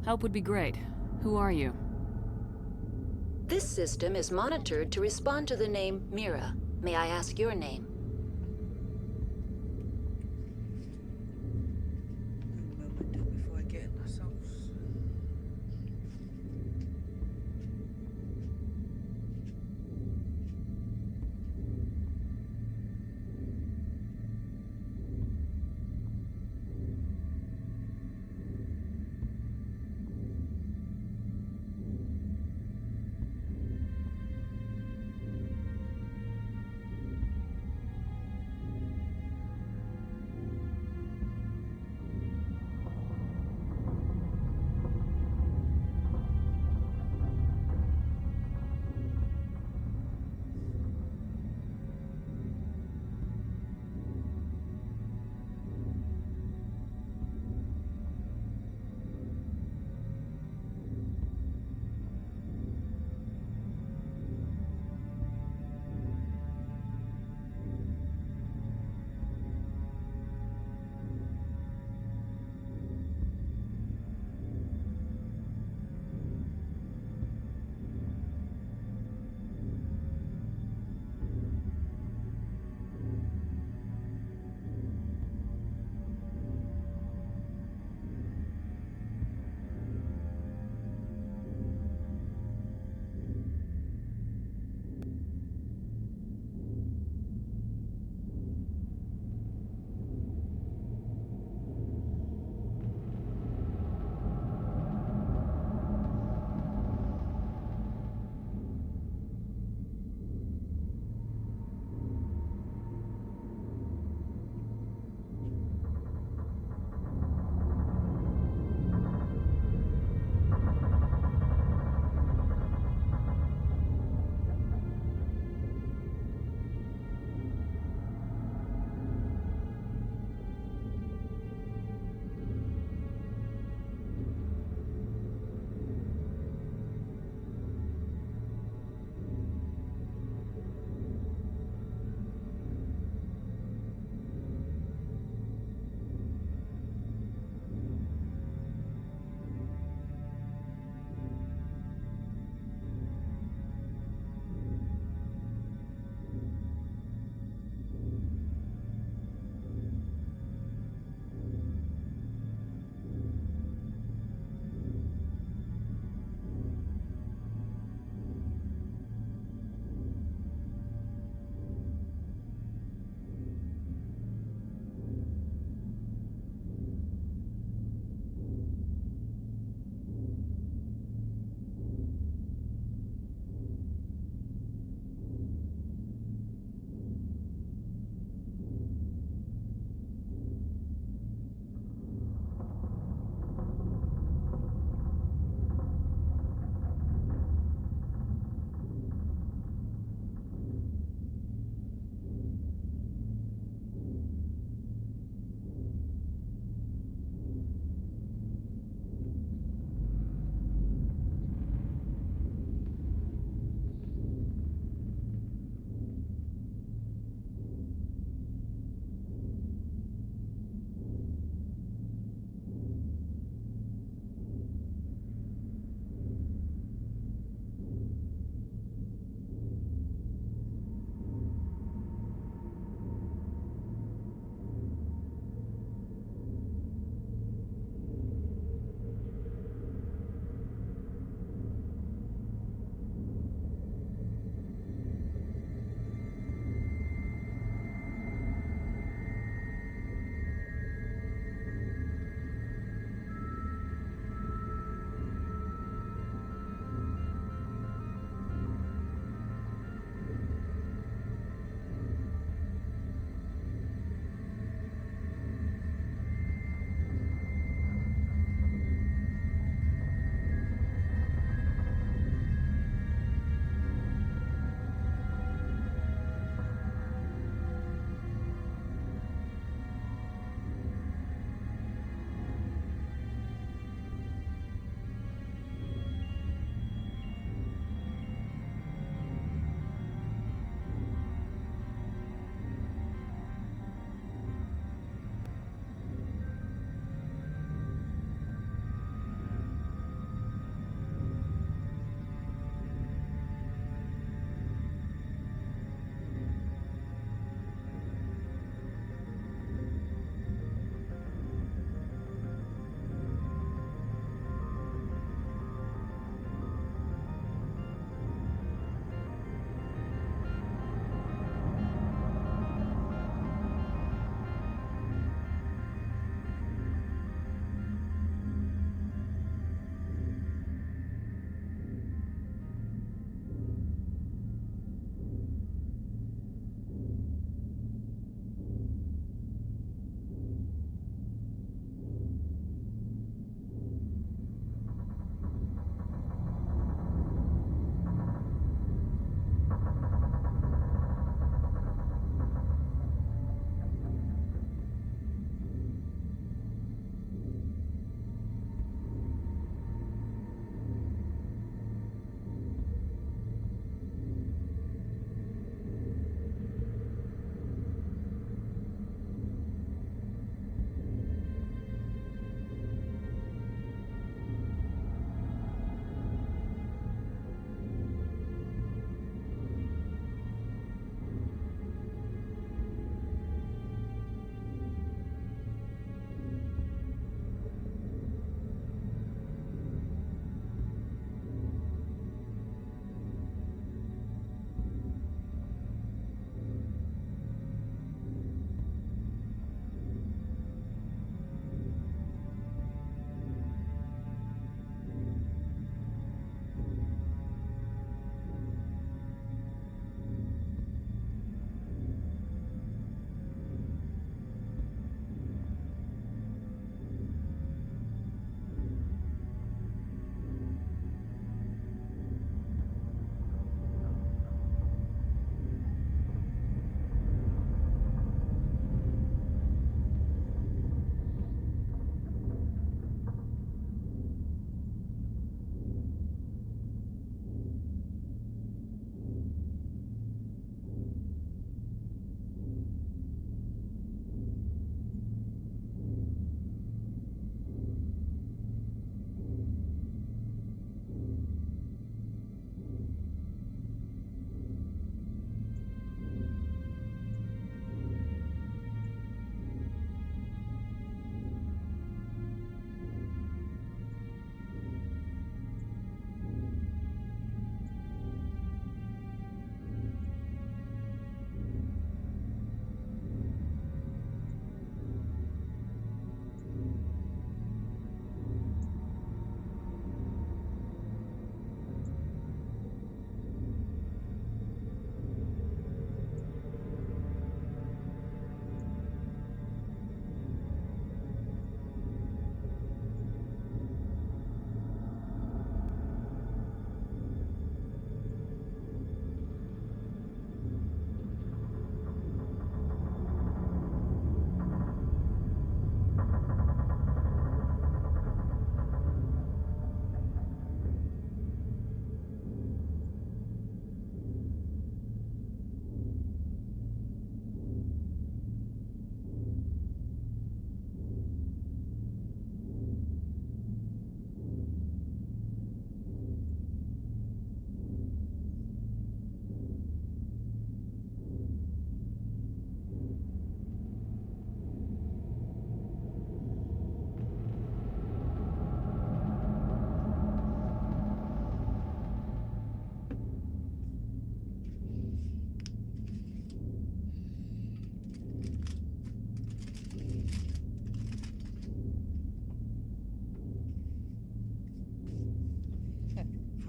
Help would be great. Who are you? This system is monitored to respond to the name Mira. May I ask your name? Before I get in ourselves.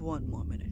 one more minute.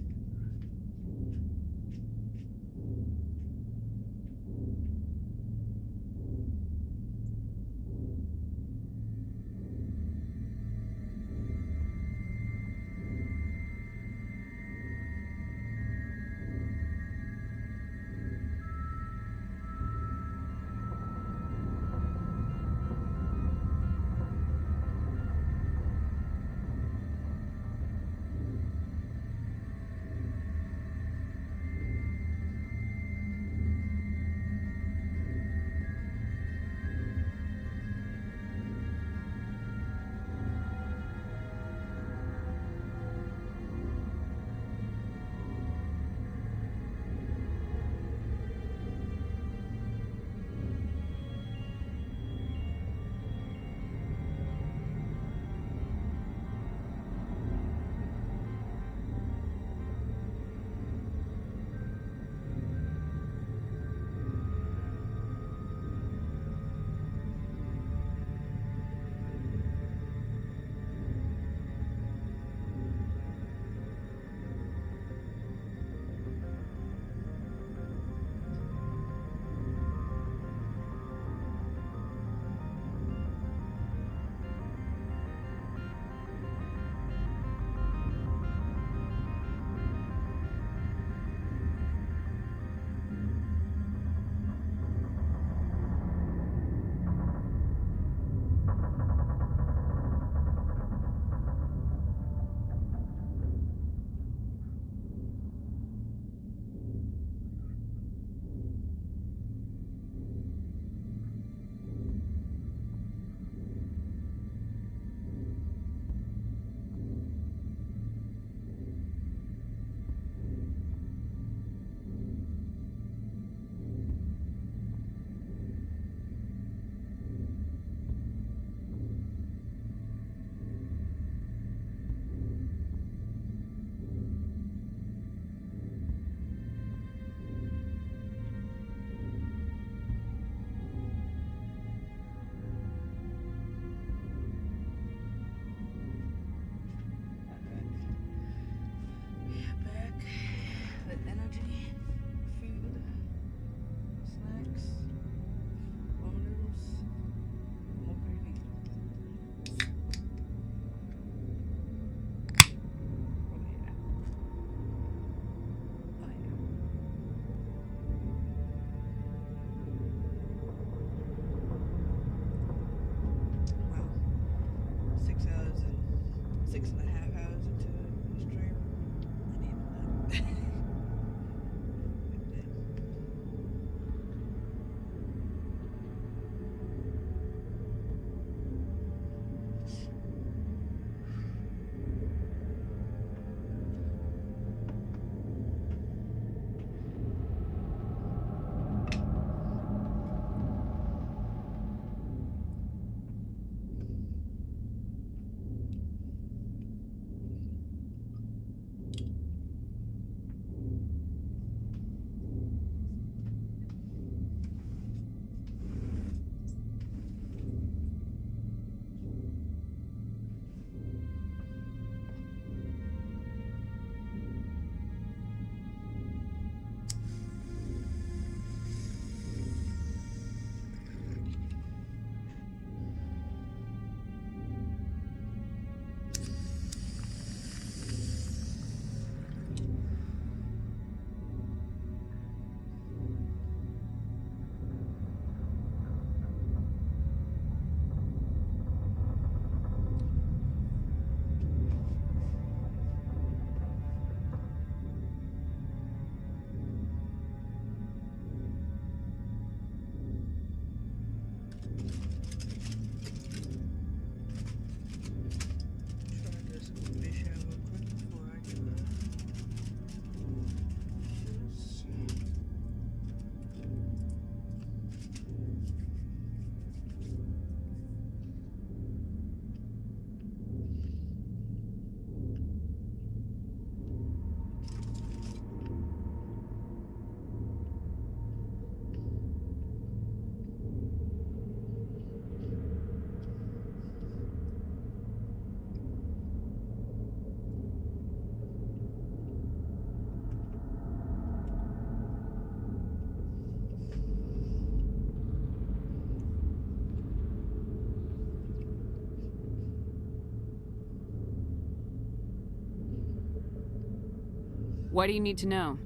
What do you need to know?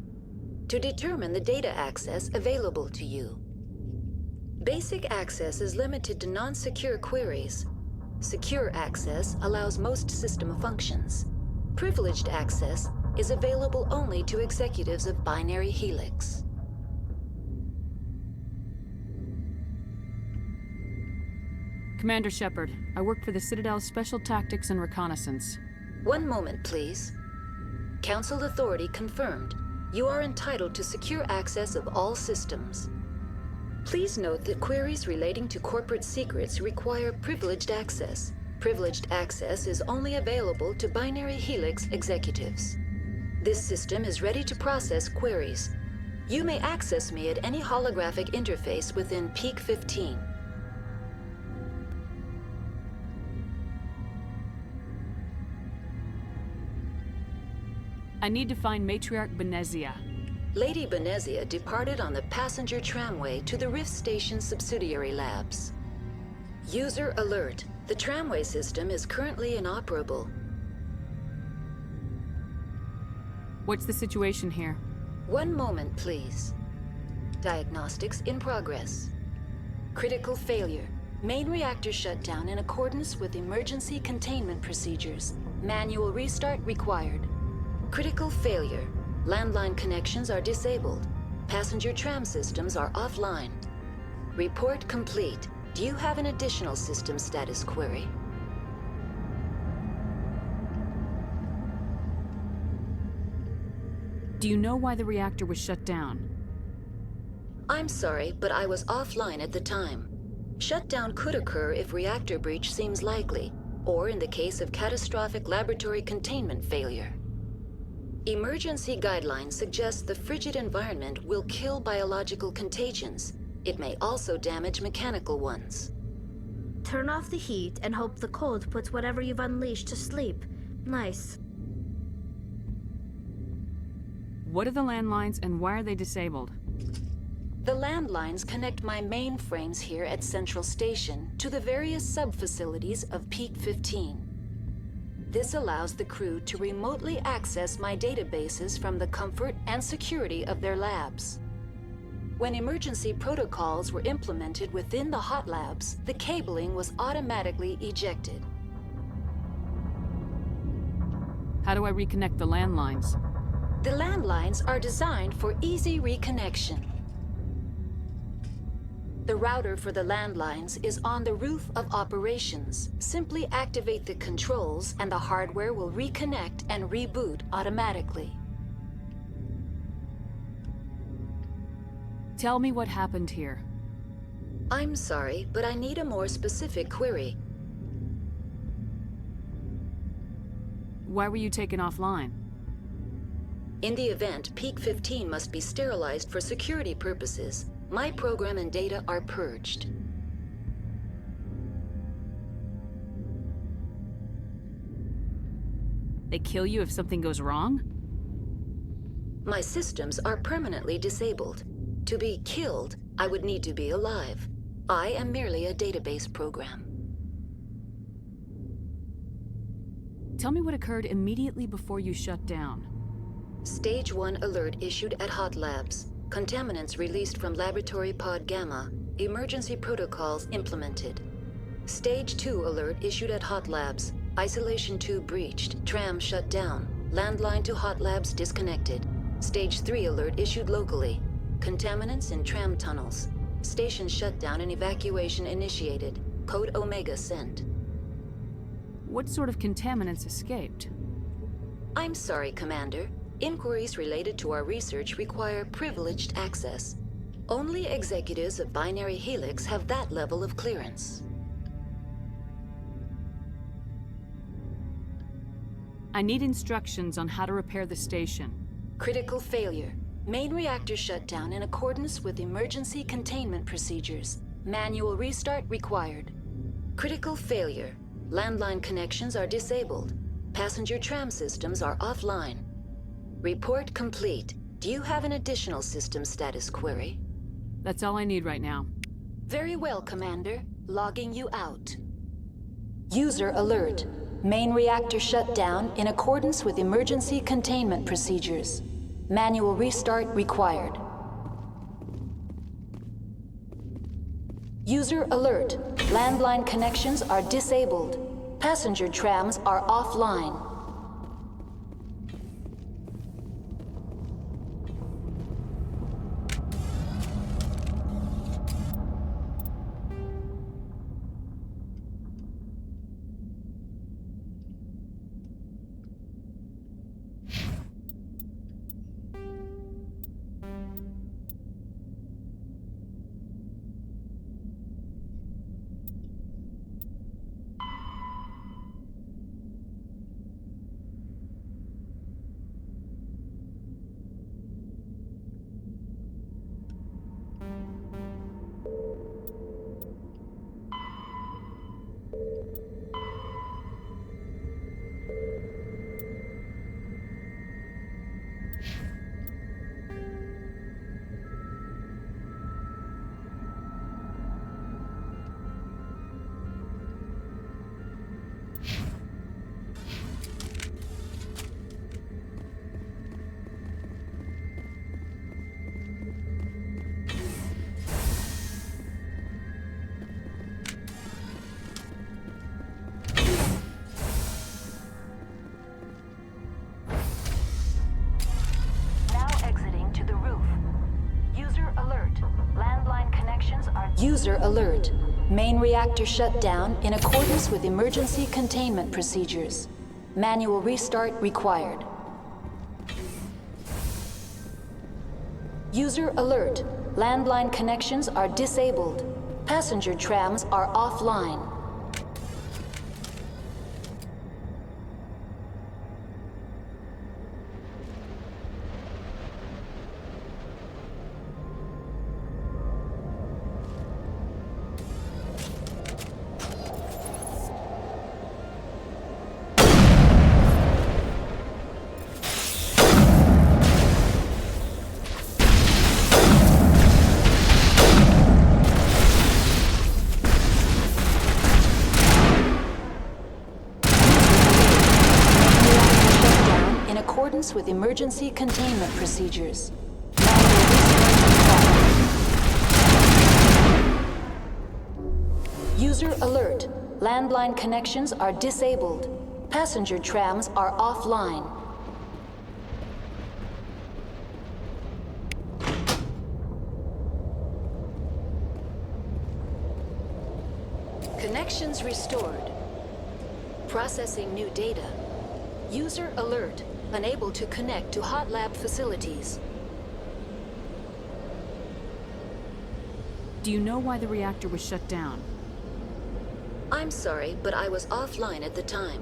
To determine the data access available to you. Basic access is limited to non-secure queries. Secure access allows most system functions. Privileged access is available only to executives of Binary Helix. Commander Shepard, I work for the Citadel's Special Tactics and Reconnaissance. One moment, please. Council authority confirmed. You are entitled to secure access of all systems. Please note that queries relating to corporate secrets require privileged access. Privileged access is only available to Binary Helix executives. This system is ready to process queries. You may access me at any holographic interface within Peak 15. I need to find Matriarch Benezia. Lady Benezia departed on the passenger tramway to the Rift Station subsidiary labs. User alert. The tramway system is currently inoperable. What's the situation here? One moment, please. Diagnostics in progress. Critical failure. Main reactor shut down in accordance with emergency containment procedures. Manual restart required. Critical failure. Landline connections are disabled. Passenger tram systems are offline. Report complete. Do you have an additional system status query? Do you know why the reactor was shut down? I'm sorry, but I was offline at the time. Shutdown could occur if reactor breach seems likely, or in the case of catastrophic laboratory containment failure. Emergency guidelines suggest the frigid environment will kill biological contagions. It may also damage mechanical ones. Turn off the heat and hope the cold puts whatever you've unleashed to sleep. Nice. What are the landlines and why are they disabled? The landlines connect my mainframes here at Central Station to the various sub-facilities of Peak 15. This allows the crew to remotely access my databases from the comfort and security of their labs. When emergency protocols were implemented within the hot labs, the cabling was automatically ejected. How do I reconnect the landlines? The landlines are designed for easy reconnection. The router for the landlines is on the roof of operations. Simply activate the controls and the hardware will reconnect and reboot automatically. Tell me what happened here. I'm sorry, but I need a more specific query. Why were you taken offline? In the event, Peak 15 must be sterilized for security purposes. My program and data are purged. They kill you if something goes wrong? My systems are permanently disabled. To be killed, I would need to be alive. I am merely a database program. Tell me what occurred immediately before you shut down. Stage 1 alert issued at Hot Labs. Contaminants released from Laboratory Pod Gamma. Emergency protocols implemented. Stage 2 alert issued at Hot Labs. Isolation tube breached. Tram shut down. Landline to Hot Labs disconnected. Stage 3 alert issued locally. Contaminants in tram tunnels. Station shutdown and evacuation initiated. Code Omega sent. What sort of contaminants escaped? I'm sorry, Commander. Inquiries related to our research require privileged access. Only executives of Binary Helix have that level of clearance. I need instructions on how to repair the station. Critical failure. Main reactor shutdown in accordance with emergency containment procedures. Manual restart required. Critical failure. Landline connections are disabled. Passenger tram systems are offline. Report complete. Do you have an additional system status query? That's all I need right now. Very well, Commander. Logging you out. User alert. Main reactor shut down in accordance with emergency containment procedures. Manual restart required. User alert. Landline connections are disabled. Passenger trams are offline. User alert. Main reactor shut down in accordance with emergency containment procedures. Manual restart required. User alert. Landline connections are disabled. Passenger trams are offline. With emergency containment procedures. User alert. Landline connections are disabled. Passenger trams are offline. Connections restored. Processing new data. User alert. Unable to connect to hot lab facilities. Do you know why the reactor was shut down? I'm sorry, but I was offline at the time.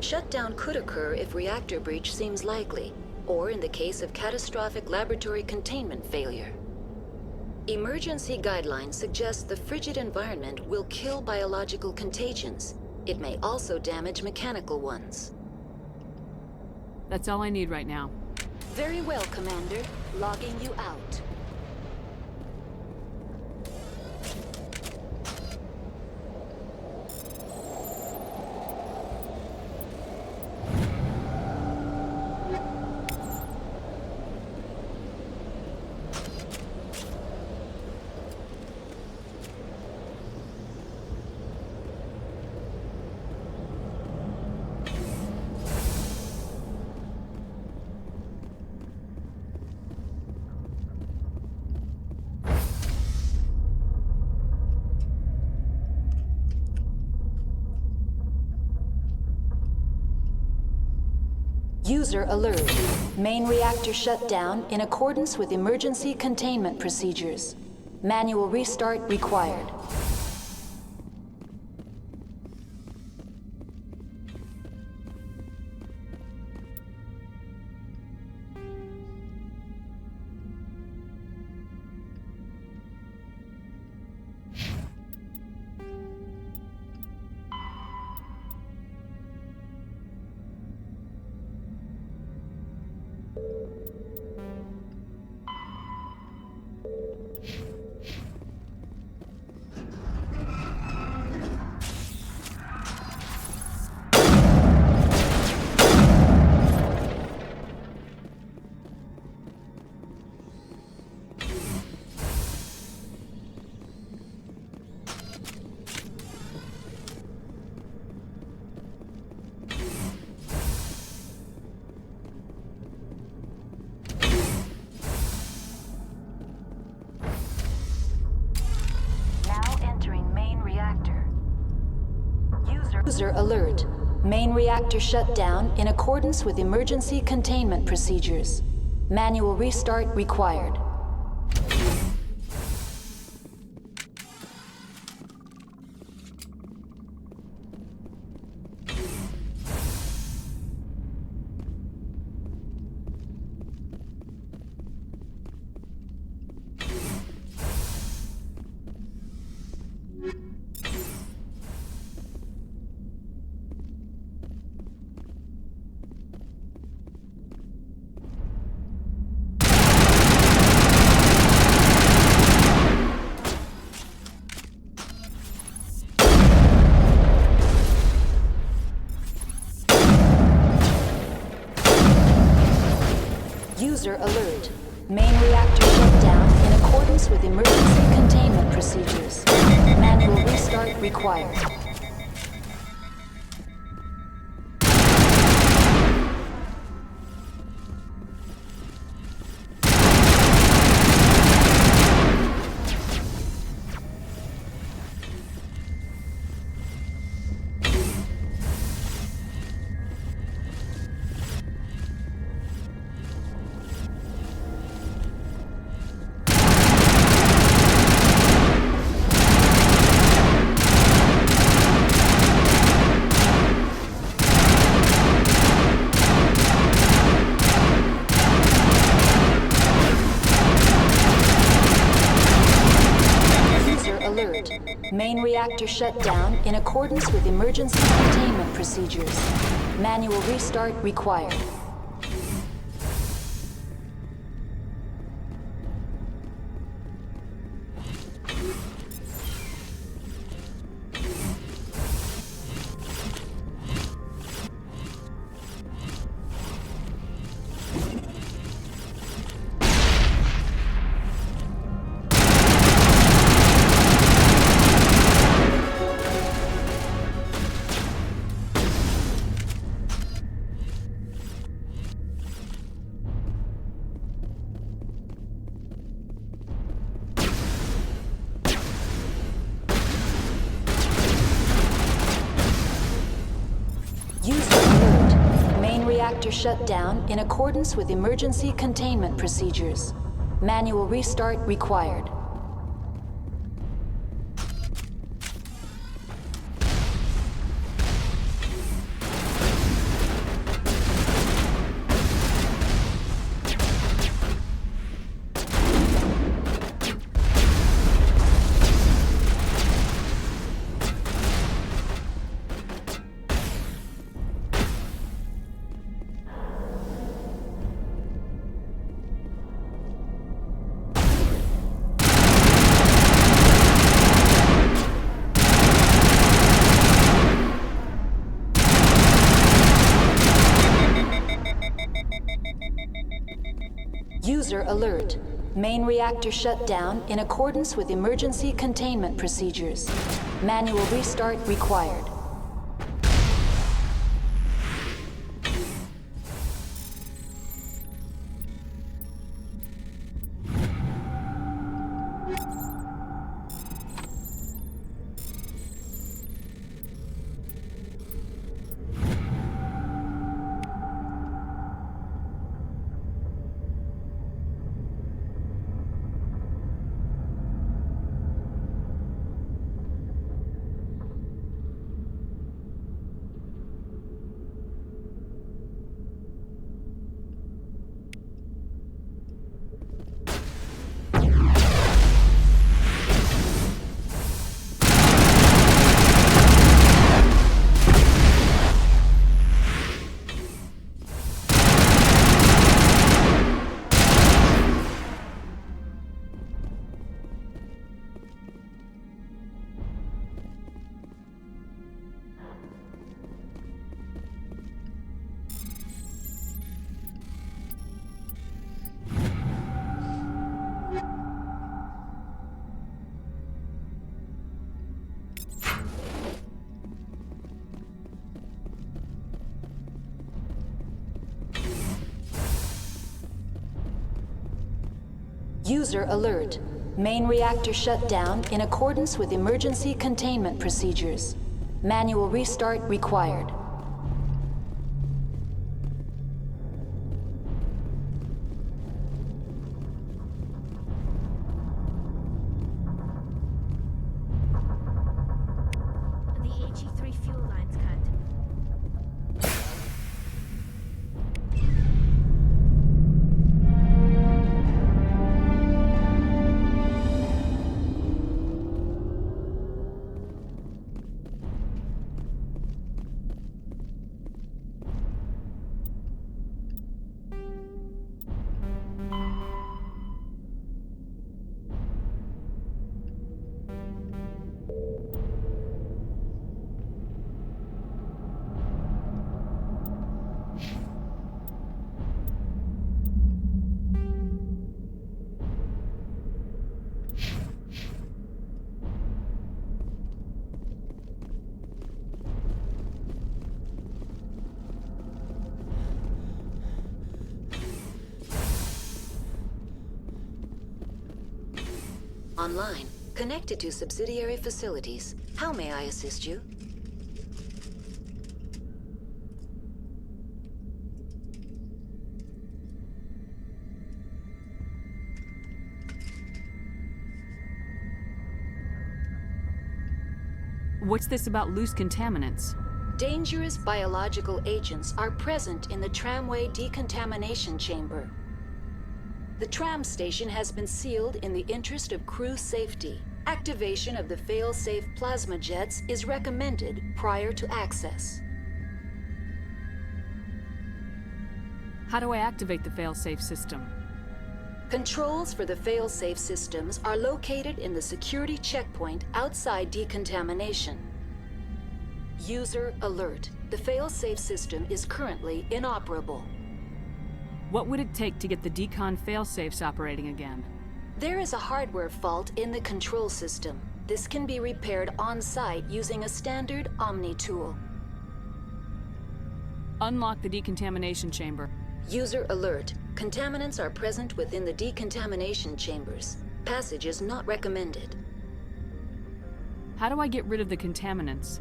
Shutdown could occur if reactor breach seems likely, or in the case of catastrophic laboratory containment failure. Emergency guidelines suggest the frigid environment will kill biological contagions. It may also damage mechanical ones. That's all I need right now. Very well, Commander. Logging you out. User alert. Main reactor shut down in accordance with emergency containment procedures. Manual restart required. User alert. Main reactor shut down in accordance with emergency containment procedures. Manual restart required. User alert. Main reactor shut down in accordance with emergency containment procedures. Manual restart required. Main reactor shut down in accordance with emergency containment procedures. Manual restart required. Reactor shut down in accordance with emergency containment procedures. Manual restart required. User alert. Main reactor shut down in accordance with emergency containment procedures. Manual restart required. User alert. Main reactor shut down in accordance with emergency containment procedures. Manual restart required. The HE3 fuel line's cut. Online. Connected to subsidiary facilities. How may I assist you? What's this about loose contaminants? Dangerous biological agents are present in the tramway decontamination chamber. The tram station has been sealed in the interest of crew safety. Activation of the fail-safe plasma jets is recommended prior to access. How do I activate the fail-safe system? Controls for the fail-safe systems are located in the security checkpoint outside decontamination. User alert. The fail-safe system is currently inoperable. What would it take to get the decon fail-safes operating again? There is a hardware fault in the control system. This can be repaired on-site using a standard Omni tool. Unlock the decontamination chamber. User alert. Contaminants are present within the decontamination chambers. Passage is not recommended. How do I get rid of the contaminants?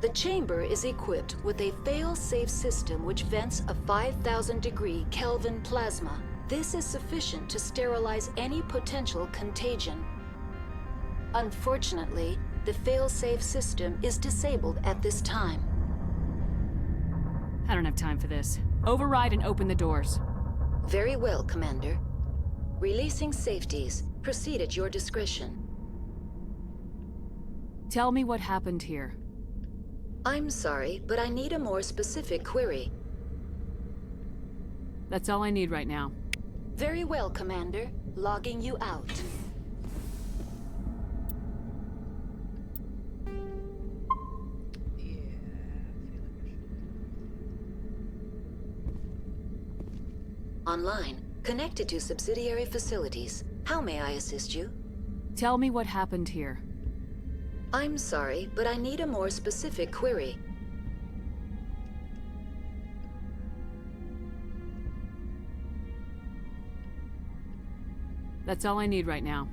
The chamber is equipped with a fail-safe system which vents a 5,000-degree Kelvin plasma. This is sufficient to sterilize any potential contagion. Unfortunately, the fail-safe system is disabled at this time. I don't have time for this. Override and open the doors. Very well, Commander. Releasing safeties. Proceed at your discretion. Tell me what happened here. I'm sorry, but I need a more specific query. That's all I need right now. Very well, Commander. Logging you out. Online. Connected to subsidiary facilities. How may I assist you? Tell me what happened here. I'm sorry, but I need a more specific query. That's all I need right now.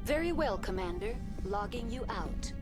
Very well, Commander. Logging you out.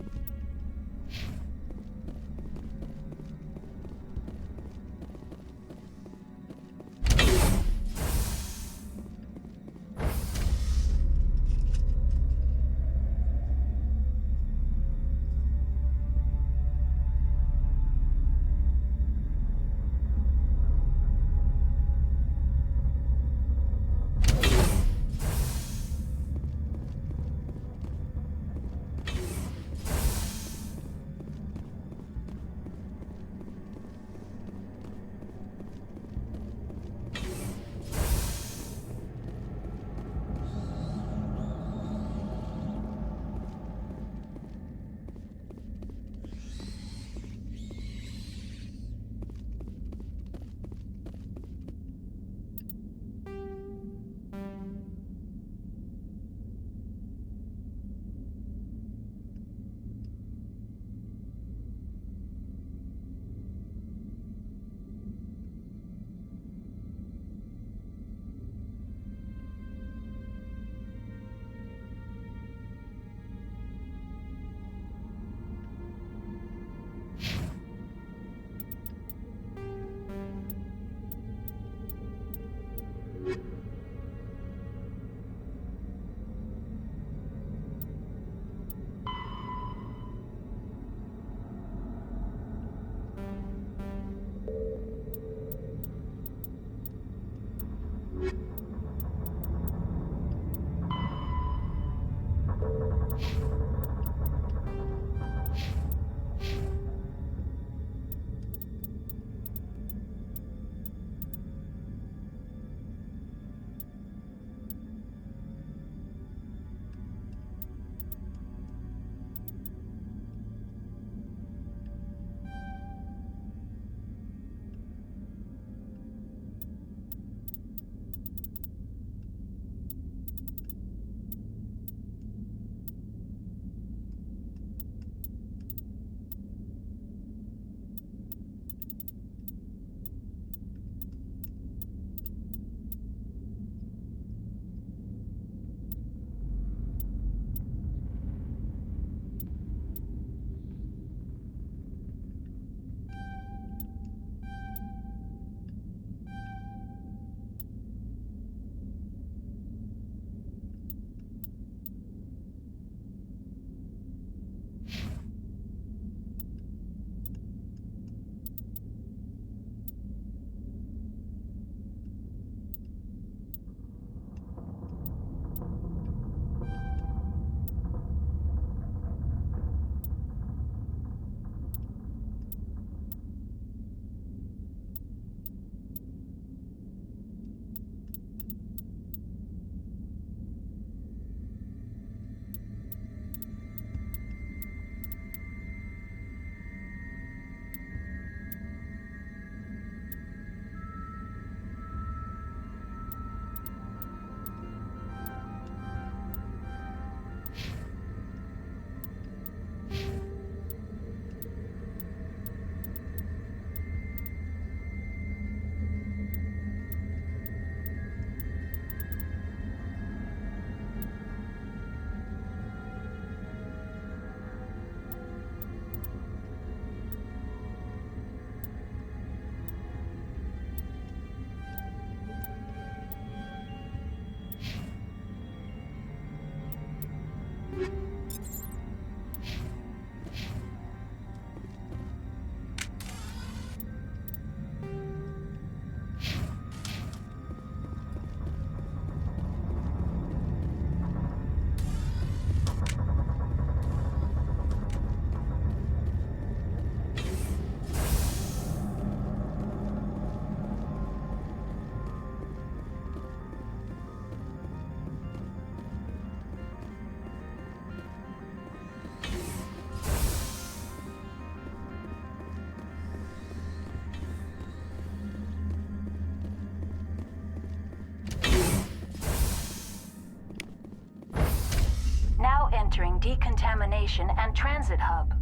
decontamination and transit hub.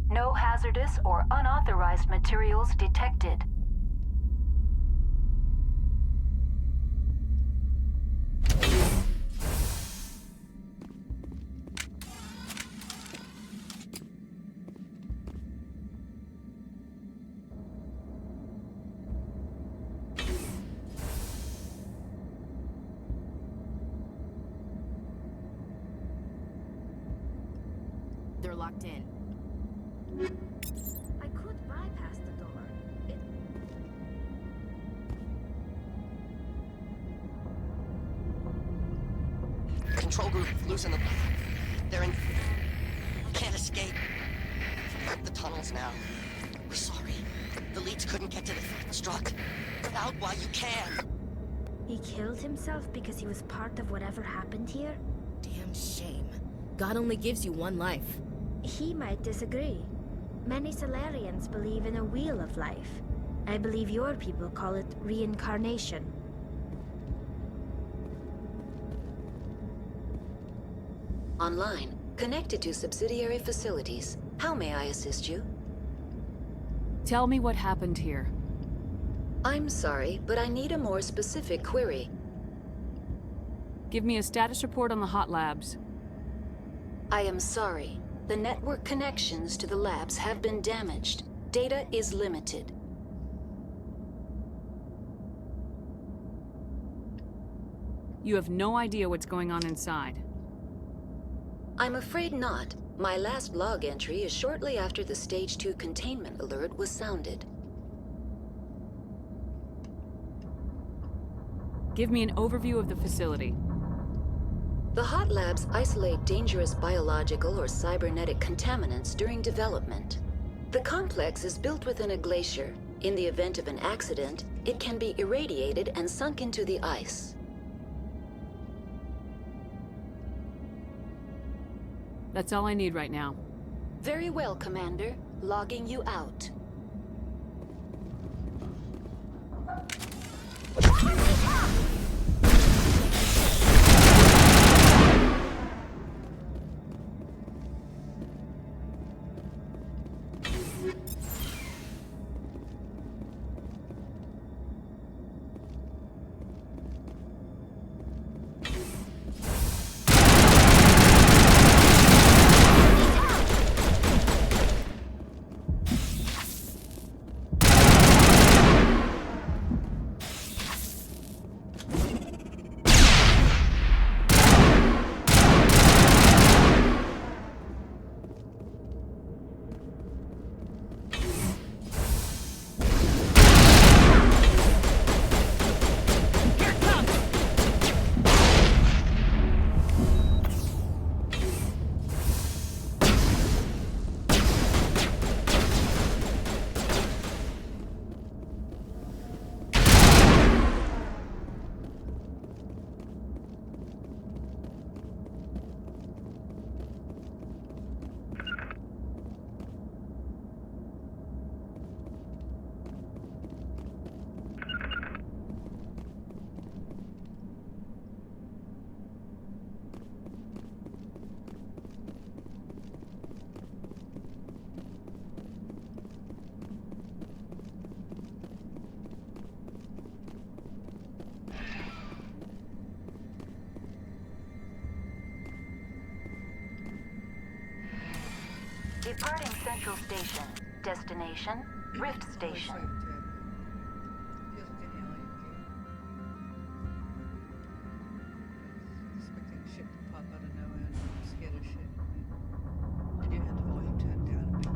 No hazardous or unauthorized materials detected. They're locked in. I could bypass the door. Control group, loosen them. They're in... Can't escape. The tunnels now. We're sorry. The leads couldn't get to the struck. Get out while you can. He killed himself because he was part of whatever happened here? Damn shame. God only gives you one life. He might disagree. Many Solarians believe in a wheel of life. I believe your people call it reincarnation. Online, connected to subsidiary facilities. How may I assist you? Tell me what happened here. I'm sorry, but I need a more specific query. Give me a status report on the hot labs. I am sorry. The network connections to the labs have been damaged. Data is limited. You have no idea what's going on inside. I'm afraid not. My last log entry is shortly after the Stage 2 containment alert was sounded. Give me an overview of the facility. The hot labs isolate dangerous biological or cybernetic contaminants during development. The complex is built within a glacier. In the event of an accident, it can be irradiated and sunk into the ice. That's all I need right now. Very well, Commander. Logging you out. Departing Central Station. Destination, Rift Station. Expecting a ship to pop out of nowhere and I'm scared as shit. Did you have the volume turned down for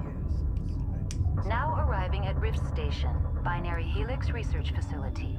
years? Now arriving at Rift Station, Binary Helix Research Facility.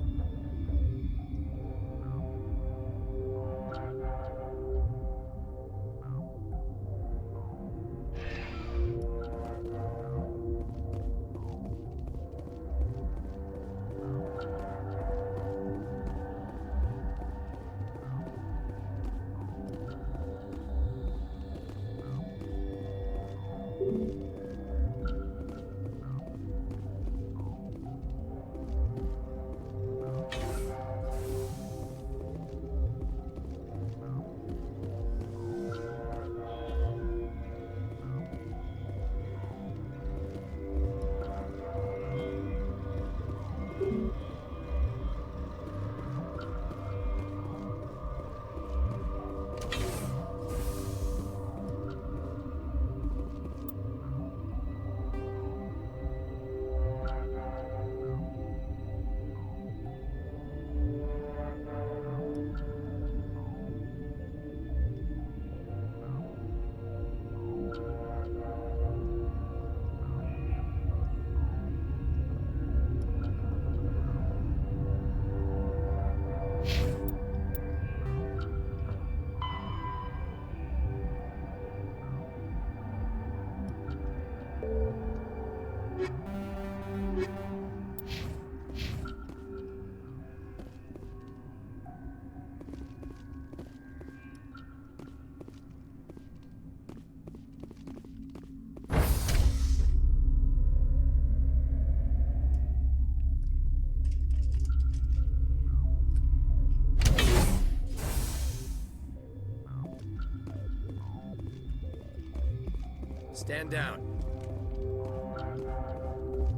Stand down.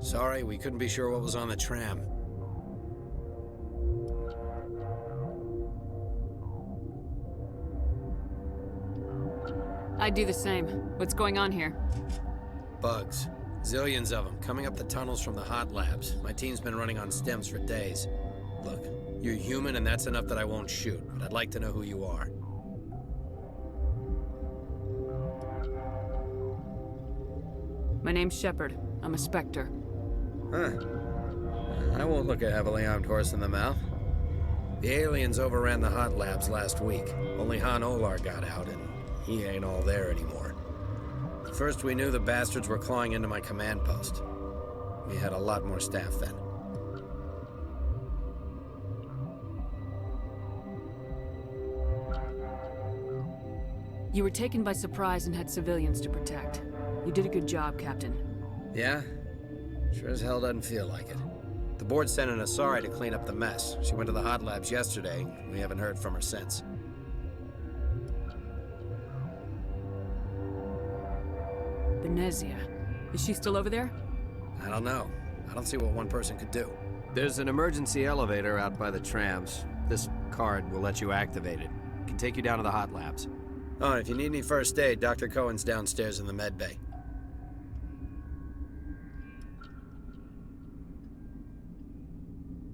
Sorry, we couldn't be sure what was on the tram. I'd do the same. What's going on here? Bugs. Zillions of them, coming up the tunnels from the hot labs. My team's been running on stems for days. Look, you're human and that's enough that I won't shoot, but I'd like to know who you are. My name's Shepard. I'm a Spectre. Huh. I won't look a heavily armed horse in the mouth. The aliens overran the hot labs last week. Only Han Olar got out, and he ain't all there anymore. First we knew the bastards were clawing into my command post. We had a lot more staff then. You were taken by surprise and had civilians to protect. You did a good job, Captain. Yeah? Sure as hell doesn't feel like it. The board sent an Asari to clean up the mess. She went to the hot labs yesterday. We haven't heard from her since. Benezia. Is she still over there? I don't know. I don't see what one person could do. There's an emergency elevator out by the trams. This card will let you activate it. It can take you down to the hot labs. Oh, and if you need any first aid, Dr. Cohen's downstairs in the med bay.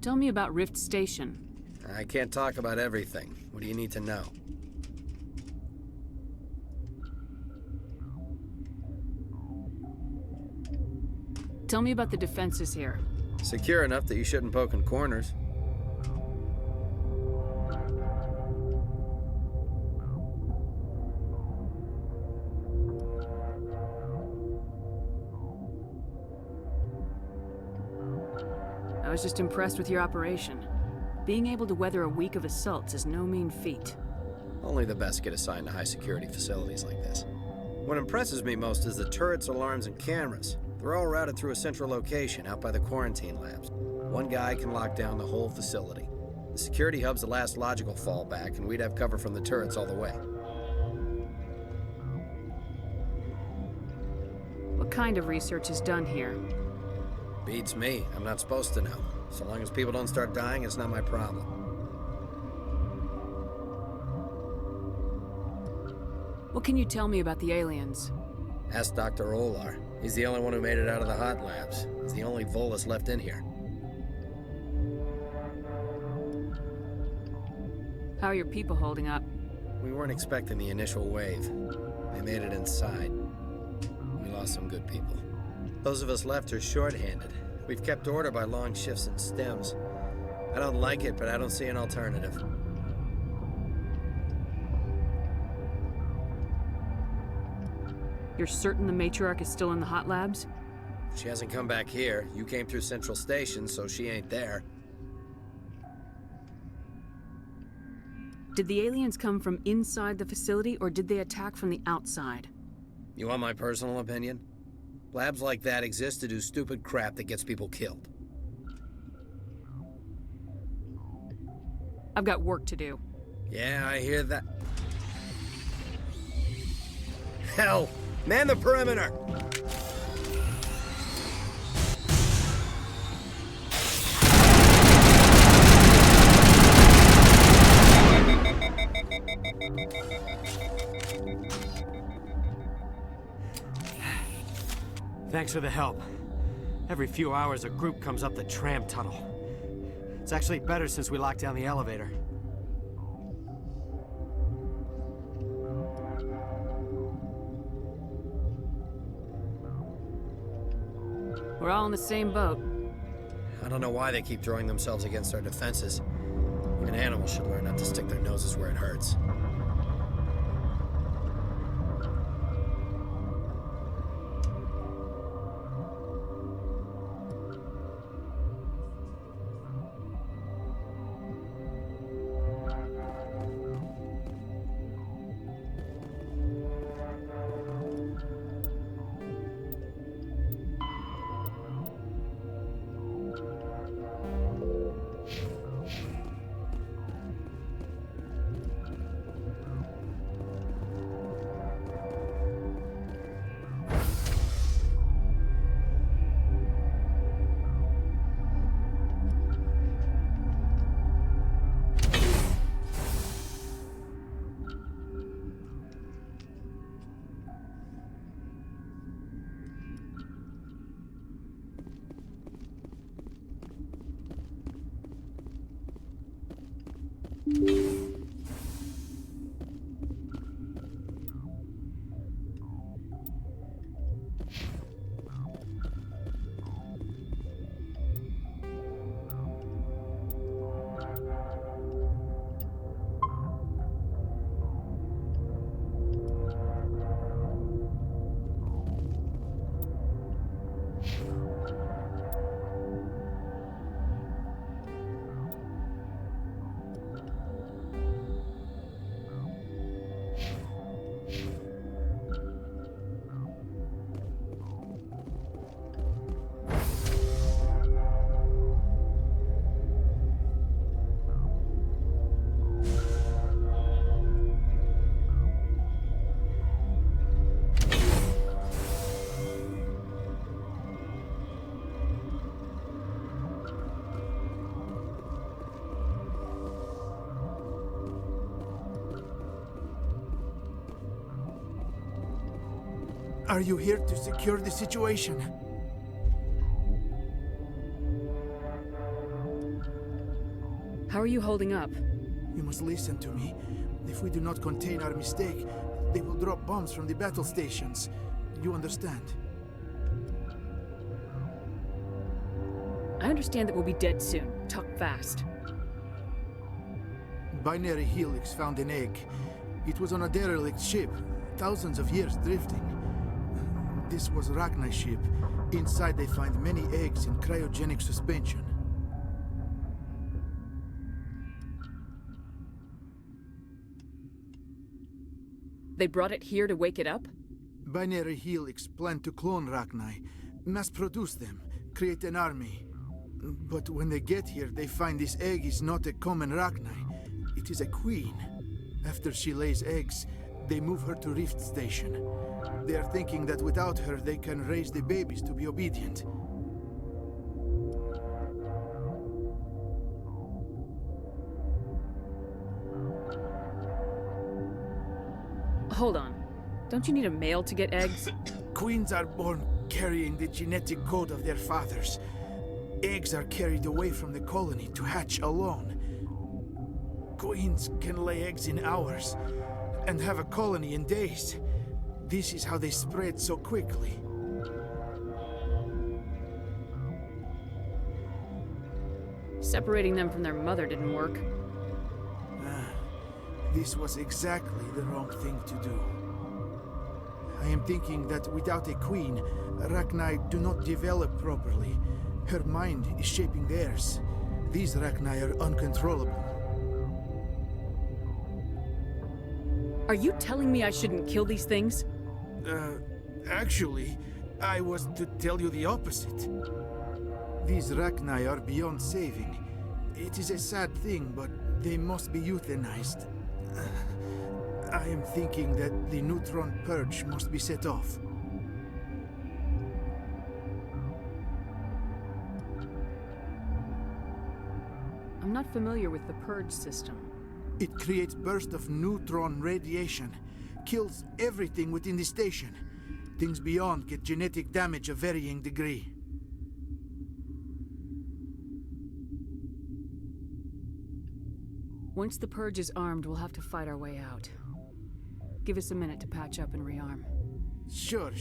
Tell me about Rift Station. I can't talk about everything. What do you need to know? Tell me about the defenses here. Secure enough that you shouldn't poke in corners. I was just impressed with your operation. Being able to weather a week of assaults is no mean feat. Only the best get assigned to high-security facilities like this. What impresses me most is the turrets, alarms, and cameras. They're all routed through a central location out by the quarantine labs. One guy can lock down the whole facility. The security hub's the last logical fallback, and we'd have cover from the turrets all the way. What kind of research is done here? Beats me. I'm not supposed to know. So long as people don't start dying, it's not my problem. What can you tell me about the aliens? Ask Dr. Olar. He's the only one who made it out of the hot labs. He's the only Volus left in here. How are your people holding up? We weren't expecting the initial wave. They made it inside. We lost some good people. Those of us left are short-handed. We've kept order by long shifts and stems. I don't like it, but I don't see an alternative. You're certain the matriarch is still in the hot labs? She hasn't come back here. You came through Central Station, so she ain't there. Did the aliens come from inside the facility, or did they attack from the outside? You want my personal opinion? Labs like that exist to do stupid crap that gets people killed. I've got work to do. Yeah, I hear that. Hell! Man the perimeter! Thanks for the help. Every few hours, a group comes up the tram tunnel. It's actually better since we locked down the elevator. We're all in the same boat. I don't know why they keep throwing themselves against our defenses. Even animals should learn not to stick their noses where it hurts. Are you here to secure the situation? How are you holding up? You must listen to me. If we do not contain our mistake, they will drop bombs from the battle stations. You understand? I understand that we'll be dead soon. Talk fast. Binary Helix found an egg. It was on a derelict ship, thousands of years drifting. This was Rachni's ship. Inside they find many eggs in cryogenic suspension. They brought it here to wake it up? Binary Helix planned to clone Rachni, mass-produce them, create an army. But when they get here, they find this egg is not a common Rachni. It is a queen. After she lays eggs, they move her to Rift Station. They are thinking that without her, they can raise the babies to be obedient. Hold on. Don't you need a male to get eggs? Queens are born carrying the genetic code of their fathers. Eggs are carried away from the colony to hatch alone. Queens can lay eggs in hours and have a colony in days. This is how they spread so quickly. Separating them from their mother didn't work. This was exactly the wrong thing to do. I am thinking that without a queen, Rachni do not develop properly. Her mind is shaping theirs. These Rachni are uncontrollable. Are you telling me I shouldn't kill these things? Actually, I was to tell you the opposite. These Rachni are beyond saving. It is a sad thing, but they must be euthanized. I am thinking that the neutron purge must be set off. I'm not familiar with the purge system. It creates bursts of neutron radiation, kills everything within the station. Things beyond get genetic damage of varying degree. Once the purge is armed, we'll have to fight our way out. Give us a minute to patch up and rearm. Sure.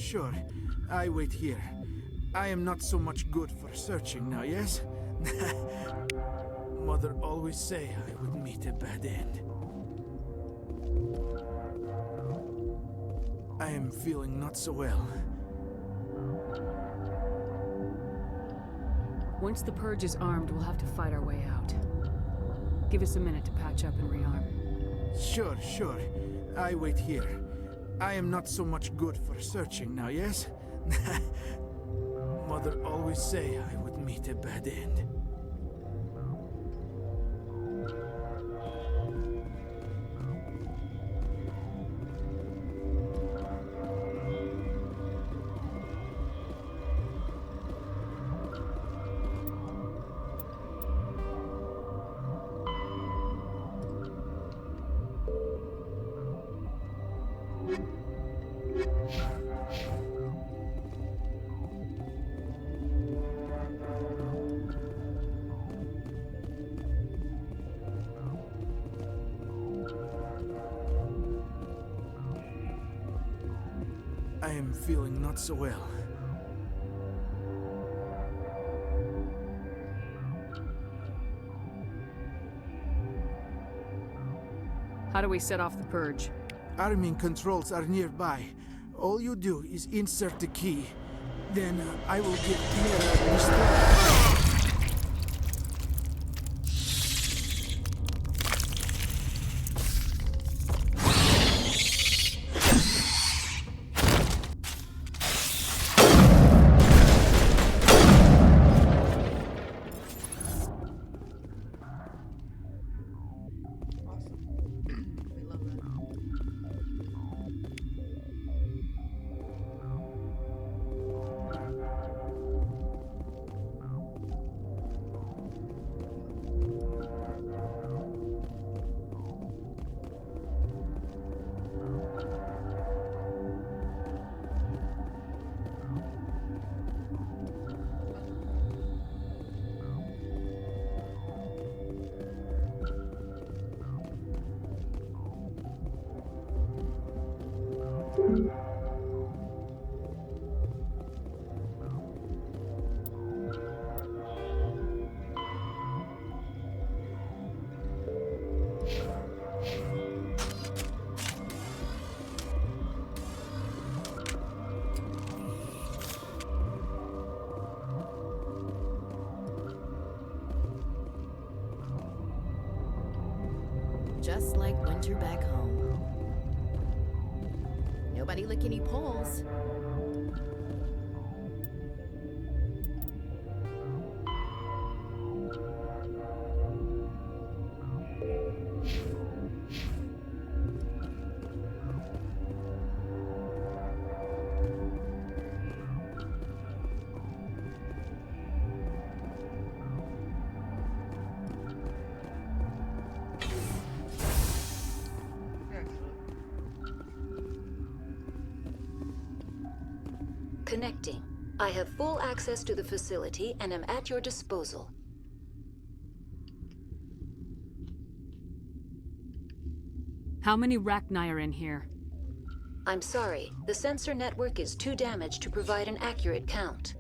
I wait here. I am not so much good for searching now, yes? Mother always say I would meet a bad end. I am feeling not so well. Once the purge is armed, we'll have to fight our way out. Give us a minute to patch up and rearm. Sure. I wait here. I am not so much good for searching now, yes? Mother always say I would meet a bad end. I'm feeling not so well. How do we set off the purge? Arming controls are nearby. All you do is insert the key. Then I will get near Mr. Just like winter back home. Nobody lick any poles. Connecting. I have full access to the facility and am at your disposal. How many Rachni are in here? I'm sorry, the sensor network is too damaged to provide an accurate count.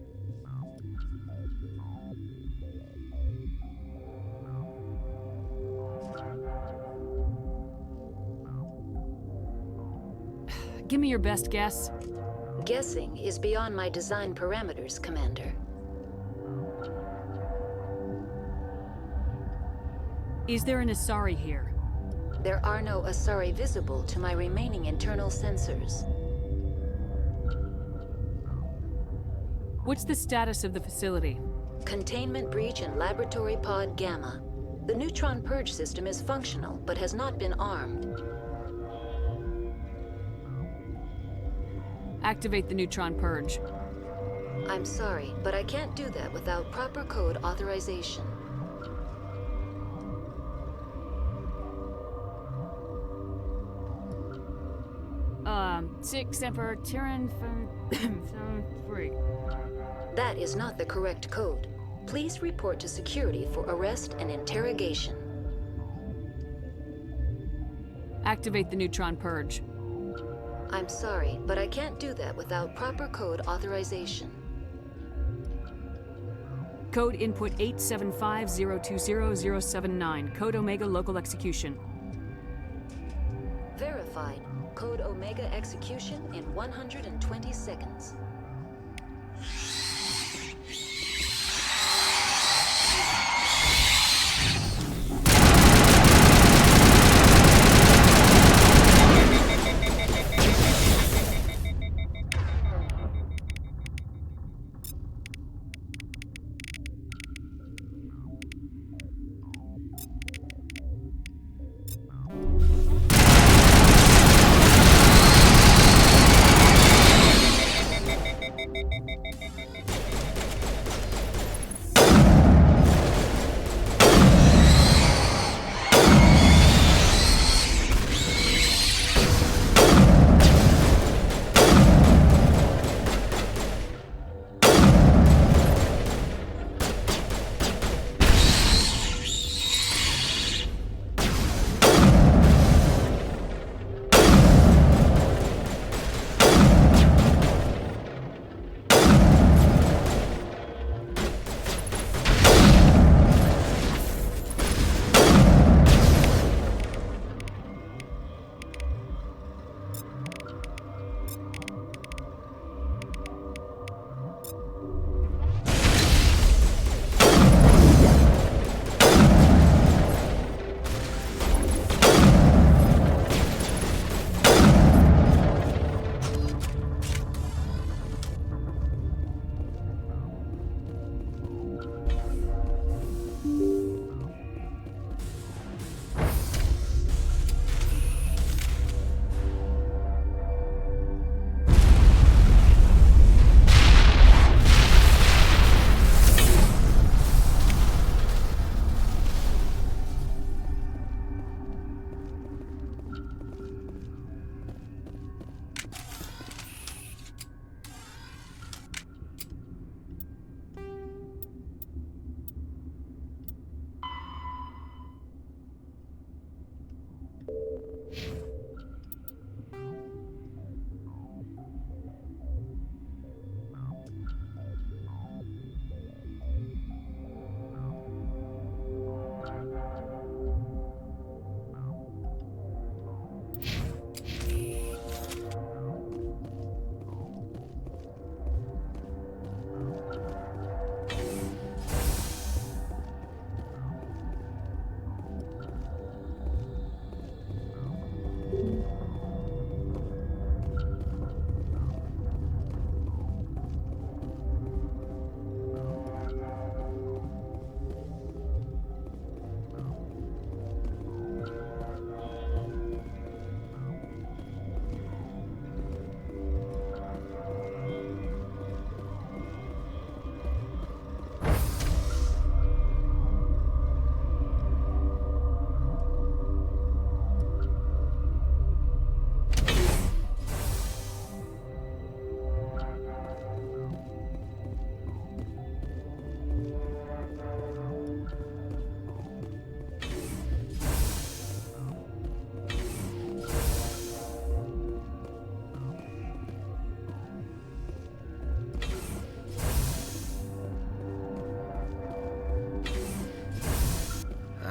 Give me your best guess. Guessing is beyond my design parameters, Commander. Is there an Asari here? There are no Asari visible to my remaining internal sensors. What's the status of the facility? Containment breach in Laboratory Pod Gamma. The neutron purge system is functional, but has not been armed. Activate the neutron purge. I'm sorry, but I can't do that without proper code authorization. Six Emperor Tyrann from 3. That is not the correct code. Please report to security for arrest and interrogation. Activate the neutron purge. I'm sorry, but I can't do that without proper code authorization. Code input 875020079. Code Omega local execution. Verified. Code Omega execution in 120 seconds.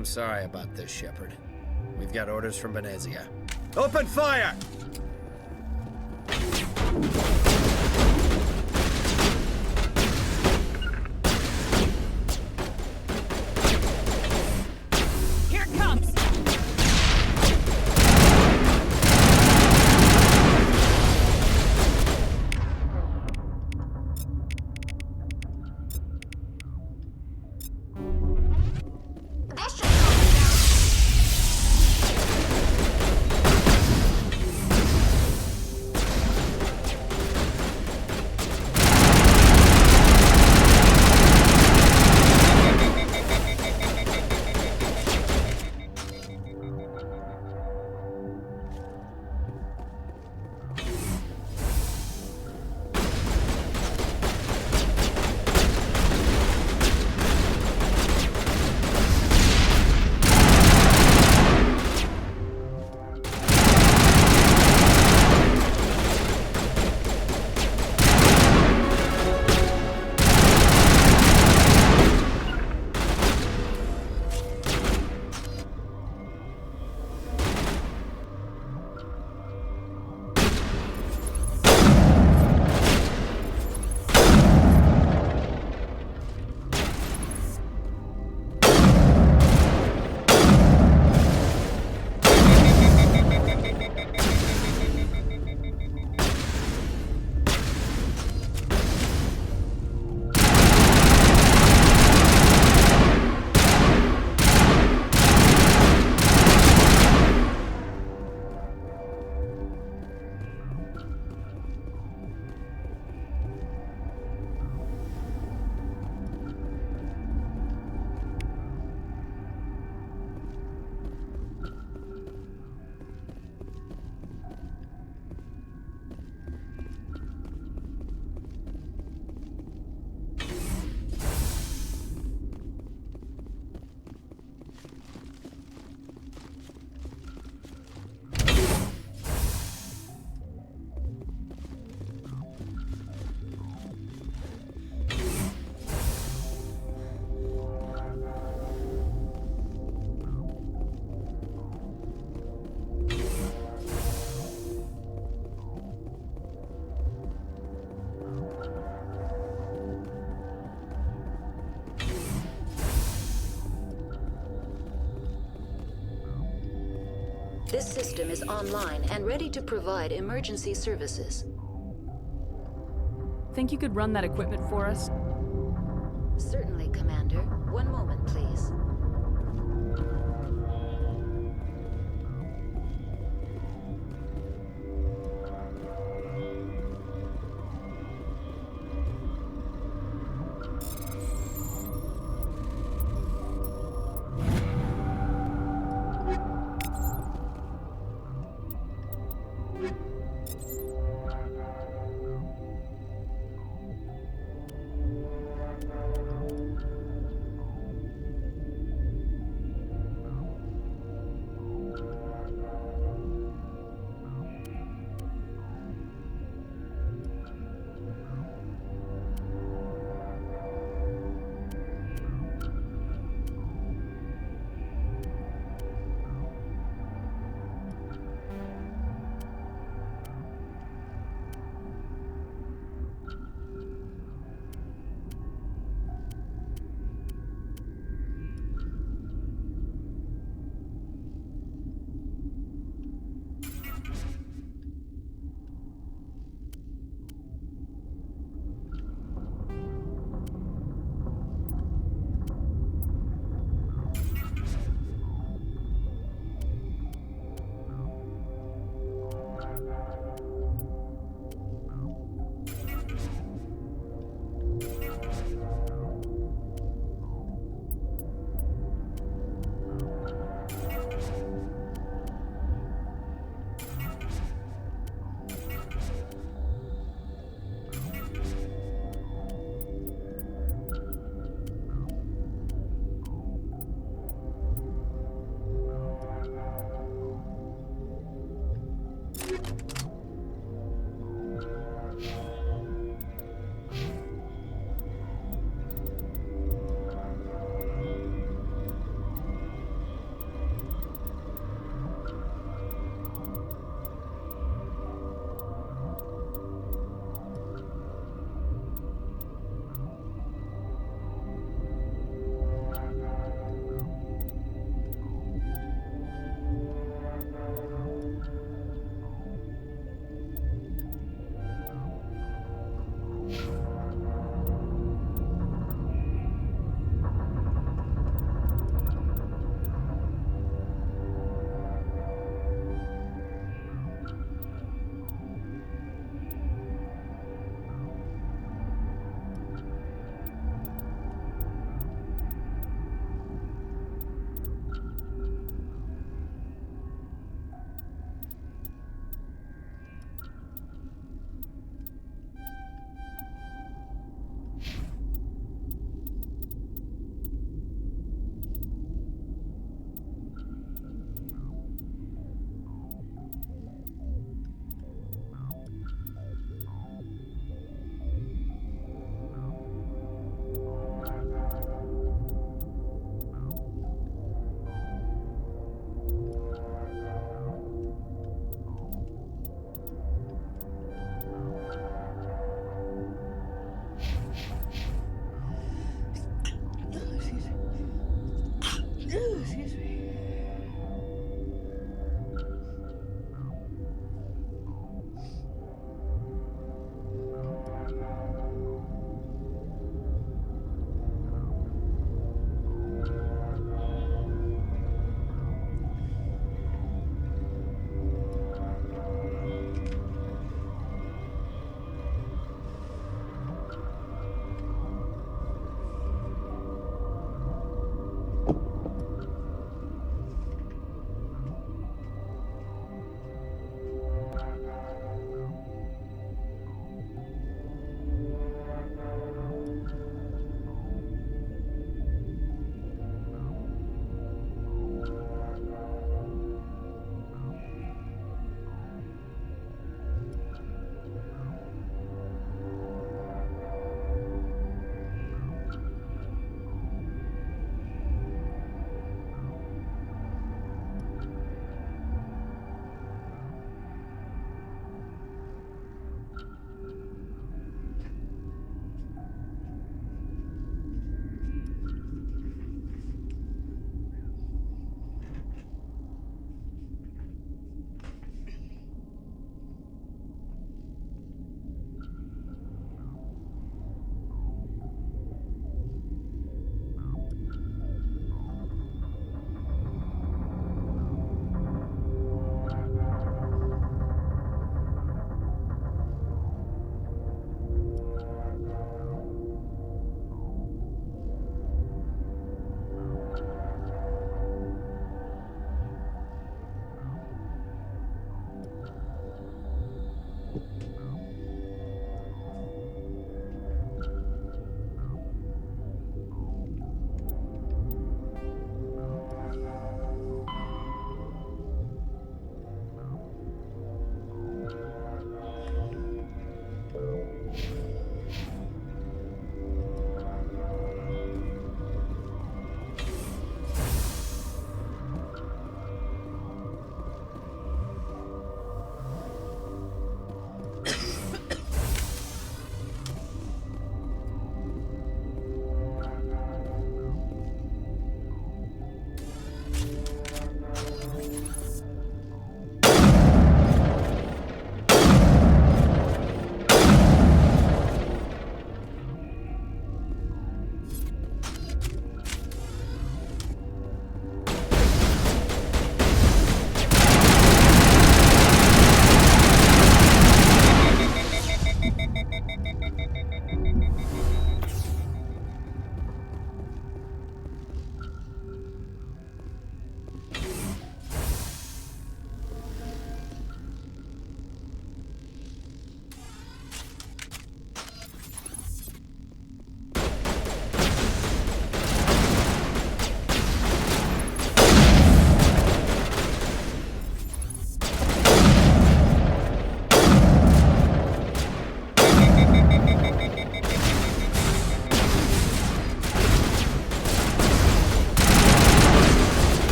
I'm sorry about this, Shepard. We've got orders from Venezia. Open fire! Here it comes! This system is online and ready to provide emergency services. Think you could run that equipment for us? Certainly, Commander. One moment, please.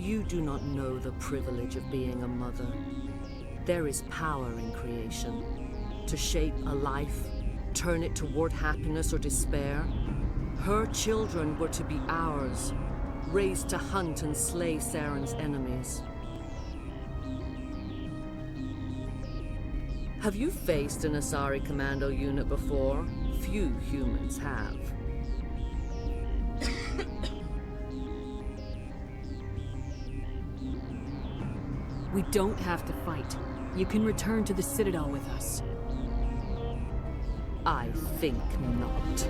You do not know the privilege of being a mother. There is power in creation. To shape a life, turn it toward happiness or despair. Her children were to be ours, raised to hunt and slay Saren's enemies. Have you faced an Asari commando unit before? Few humans have. We don't have to fight. You can return to the Citadel with us. I think not.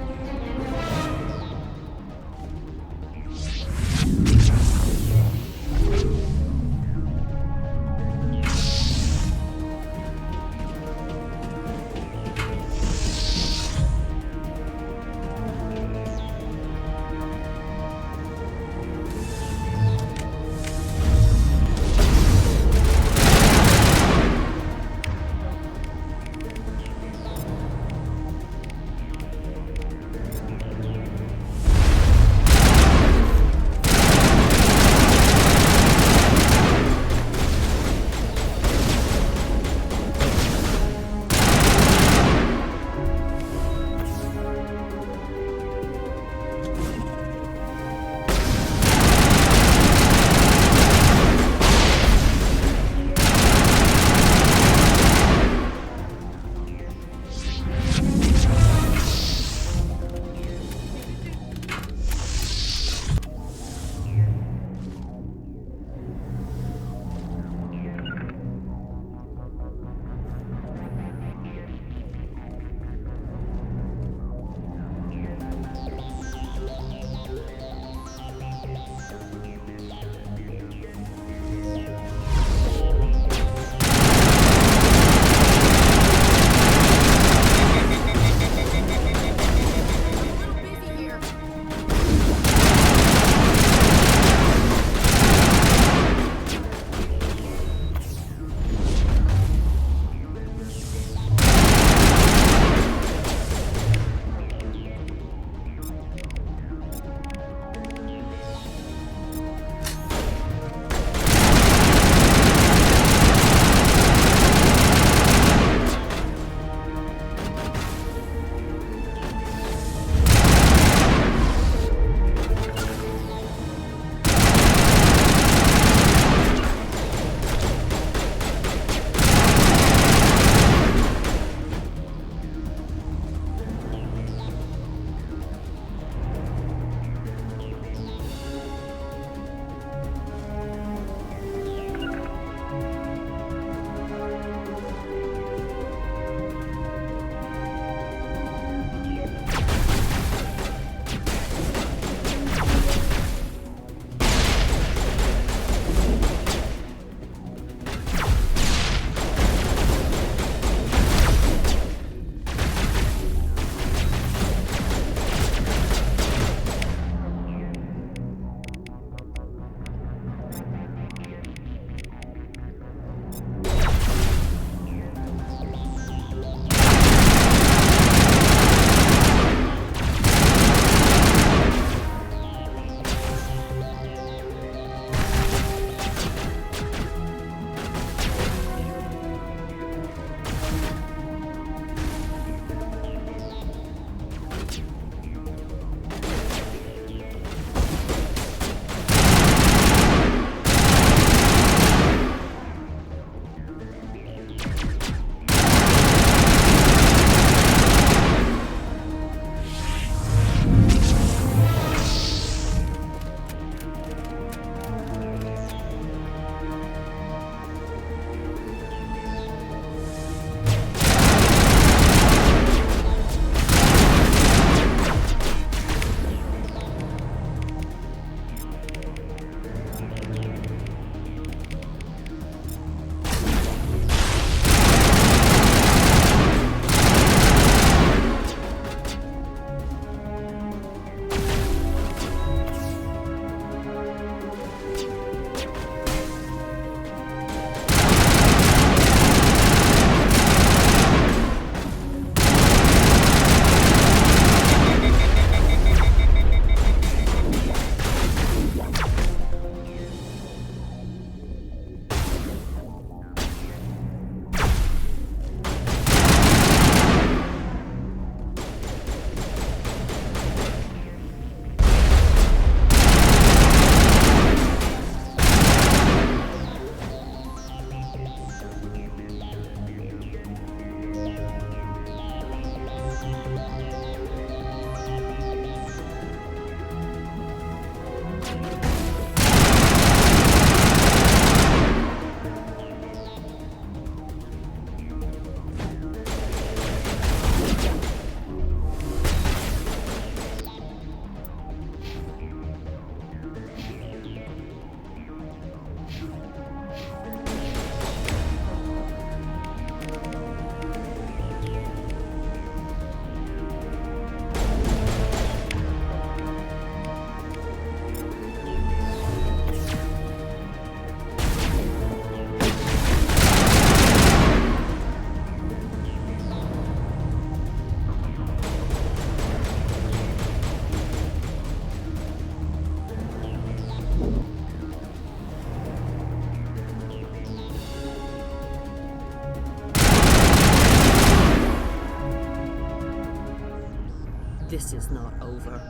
This is not over.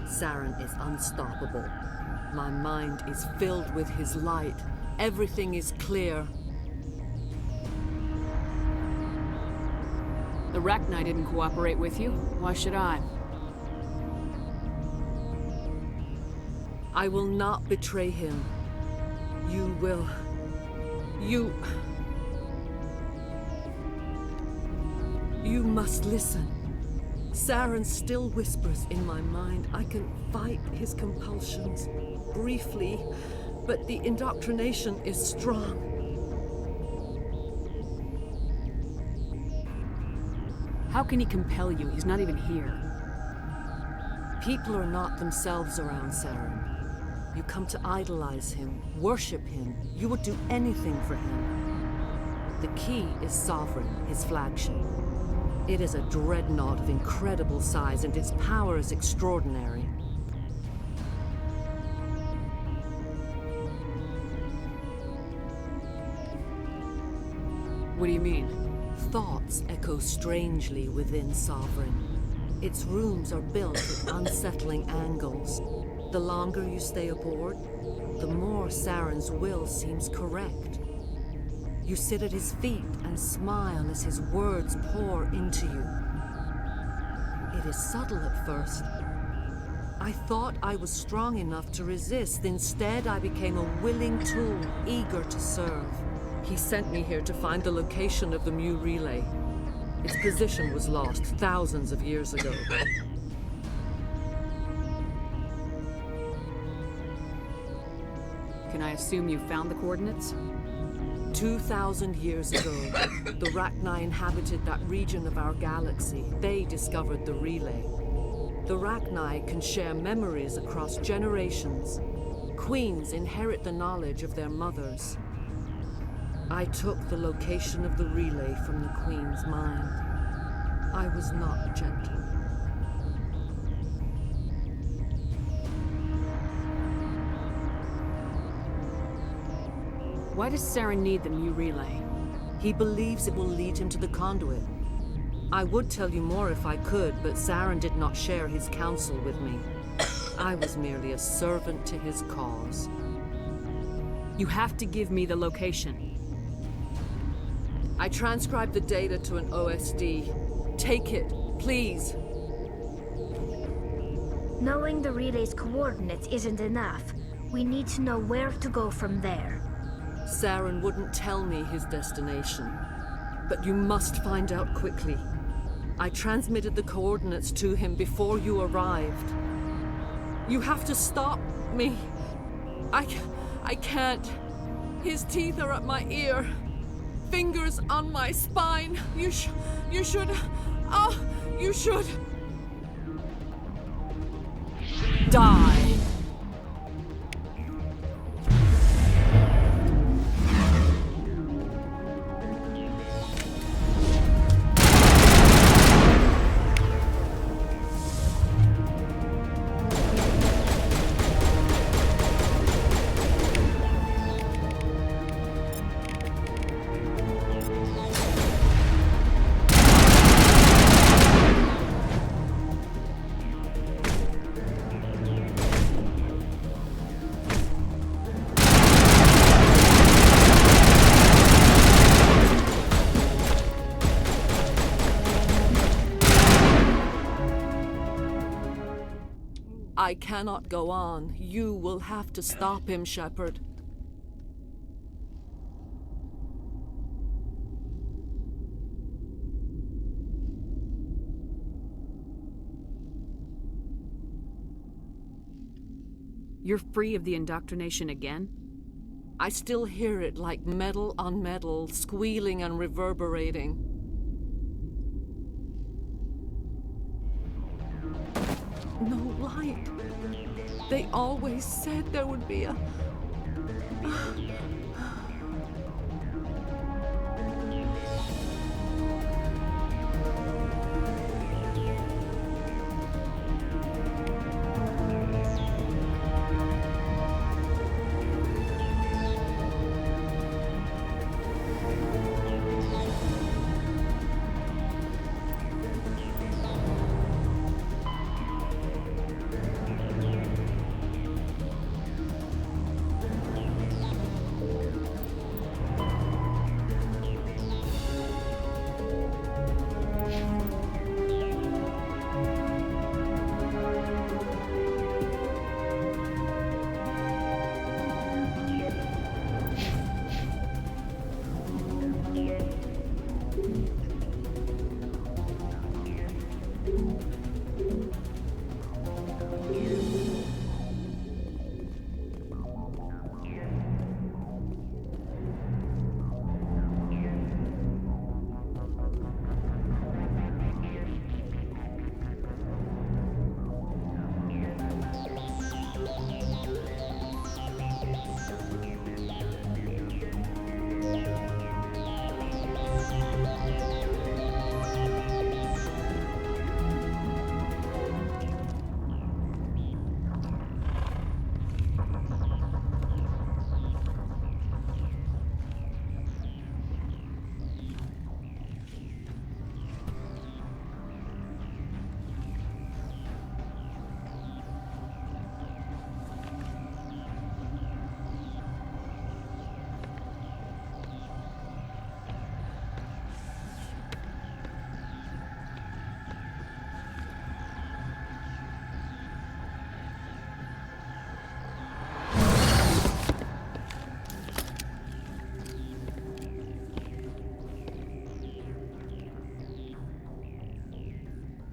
Saren is unstoppable. My mind is filled with his light. Everything is clear. The Rachni didn't cooperate with you. Why should I? I will not betray him. You will. You must listen. Saren still whispers in my mind. I can fight his compulsions briefly, but the indoctrination is strong. How can he compel you? He's not even here. People are not themselves around Saren. You come to idolize him, worship him. You would do anything for him. The key is Sovereign, his flagship. It is a dreadnought of incredible size, and its power is extraordinary. What do you mean? Thoughts echo strangely within Sovereign. Its rooms are built at unsettling angles. The longer you stay aboard, the more Saren's will seems correct. You sit at his feet and smile as his words pour into you. It is subtle at first. I thought I was strong enough to resist. Instead, I became a willing tool, eager to serve. He sent me here to find the location of the Mu relay. Its position was lost thousands of years ago. Can I assume you found the coordinates? 2,000 years ago, the Rachni inhabited that region of our galaxy. They discovered the relay. The Rachni can share memories across generations. Queens inherit the knowledge of their mothers. I took the location of the relay from the Queen's mind. I was not gentle. Why does Saren need the Mu relay? He believes it will lead him to the conduit. I would tell you more if I could, but Saren did not share his counsel with me. I was merely a servant to his cause. You have to give me the location. I transcribed the data to an OSD. Take it, please. Knowing the relay's coordinates isn't enough. We need to know where to go from there. Saren wouldn't tell me his destination, but you must find out quickly. I transmitted the coordinates to him before you arrived. You have to stop me. I can't. His teeth are at my ear. Fingers on my spine. You should. You should. Die. I cannot go on. You will have to stop him, Shepard. You're free of the indoctrination again? I still hear it like metal on metal, squealing and reverberating. No light. They always said there would be a...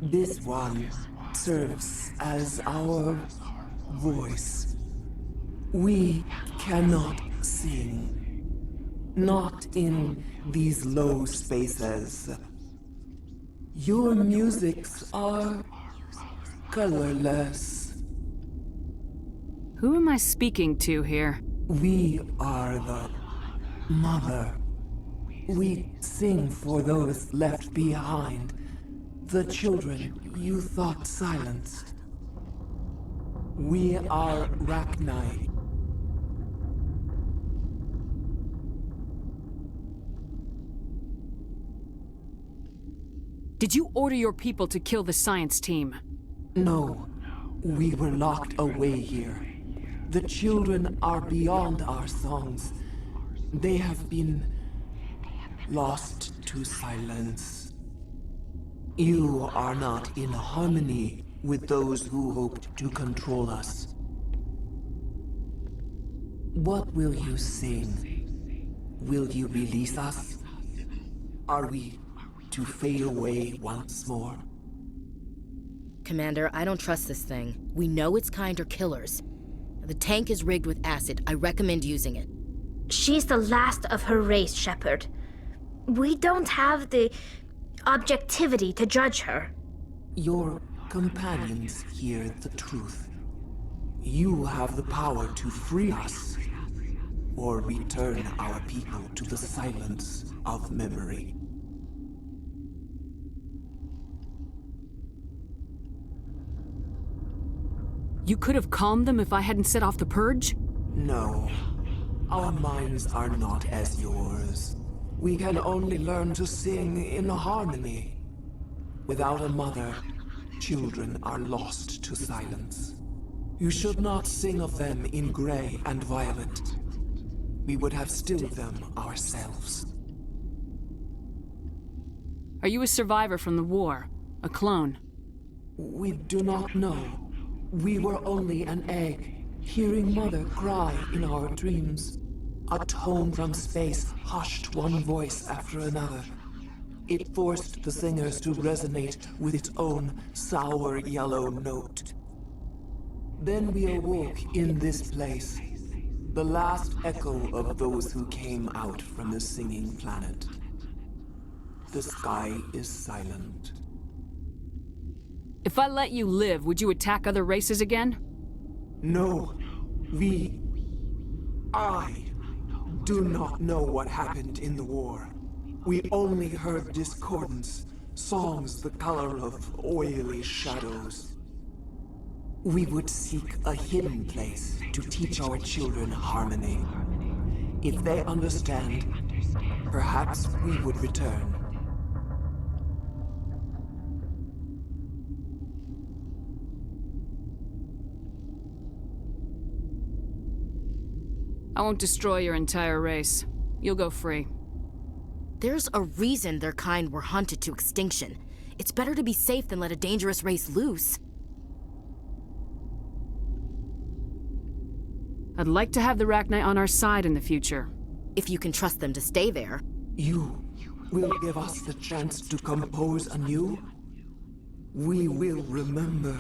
This one serves as our voice. We cannot sing. Not in these low spaces. Your musics are colorless. Who am I speaking to here? We are the mother. We sing for those left behind. The children you thought silenced. We are Rachni. Did you order your people to kill the science team? No. We were locked away here. The children are beyond our songs. They have been lost to silence. You are not in harmony with those who hoped to control us. What will you sing? Will you release us? Are we to fade away once more? Commander, I don't trust this thing. We know its kind are killers. The tank is rigged with acid. I recommend using it. She's the last of her race, Shepard. We don't have the objectivity to judge her. Your companions hear the truth. You have the power to free us, or return our people to the silence of memory. You could have calmed them if I hadn't set off the purge? No. Our minds are not as yours. We can only learn to sing in harmony. Without a mother, children are lost to silence. You should not sing of them in gray and violet. We would have stilled them ourselves. Are you a survivor from the war? A clone? We do not know. We were only an egg, hearing Mother cry in our dreams. A tone from space hushed one voice after another. It forced the singers to resonate with its own sour yellow note. Then we awoke in this place, the last echo of those who came out from the singing planet. The sky is silent. If I let you live, would you attack other races again? No. I do not know what happened in the war. We only heard discordance, songs the color of oily shadows. We would seek a hidden place to teach our children harmony. If they understand, perhaps we would return. I won't destroy your entire race. You'll go free. There's a reason their kind were hunted to extinction. It's better to be safe than let a dangerous race loose. I'd like to have the Rachni on our side in the future. If you can trust them to stay there. You will give us the chance to compose anew? We will remember.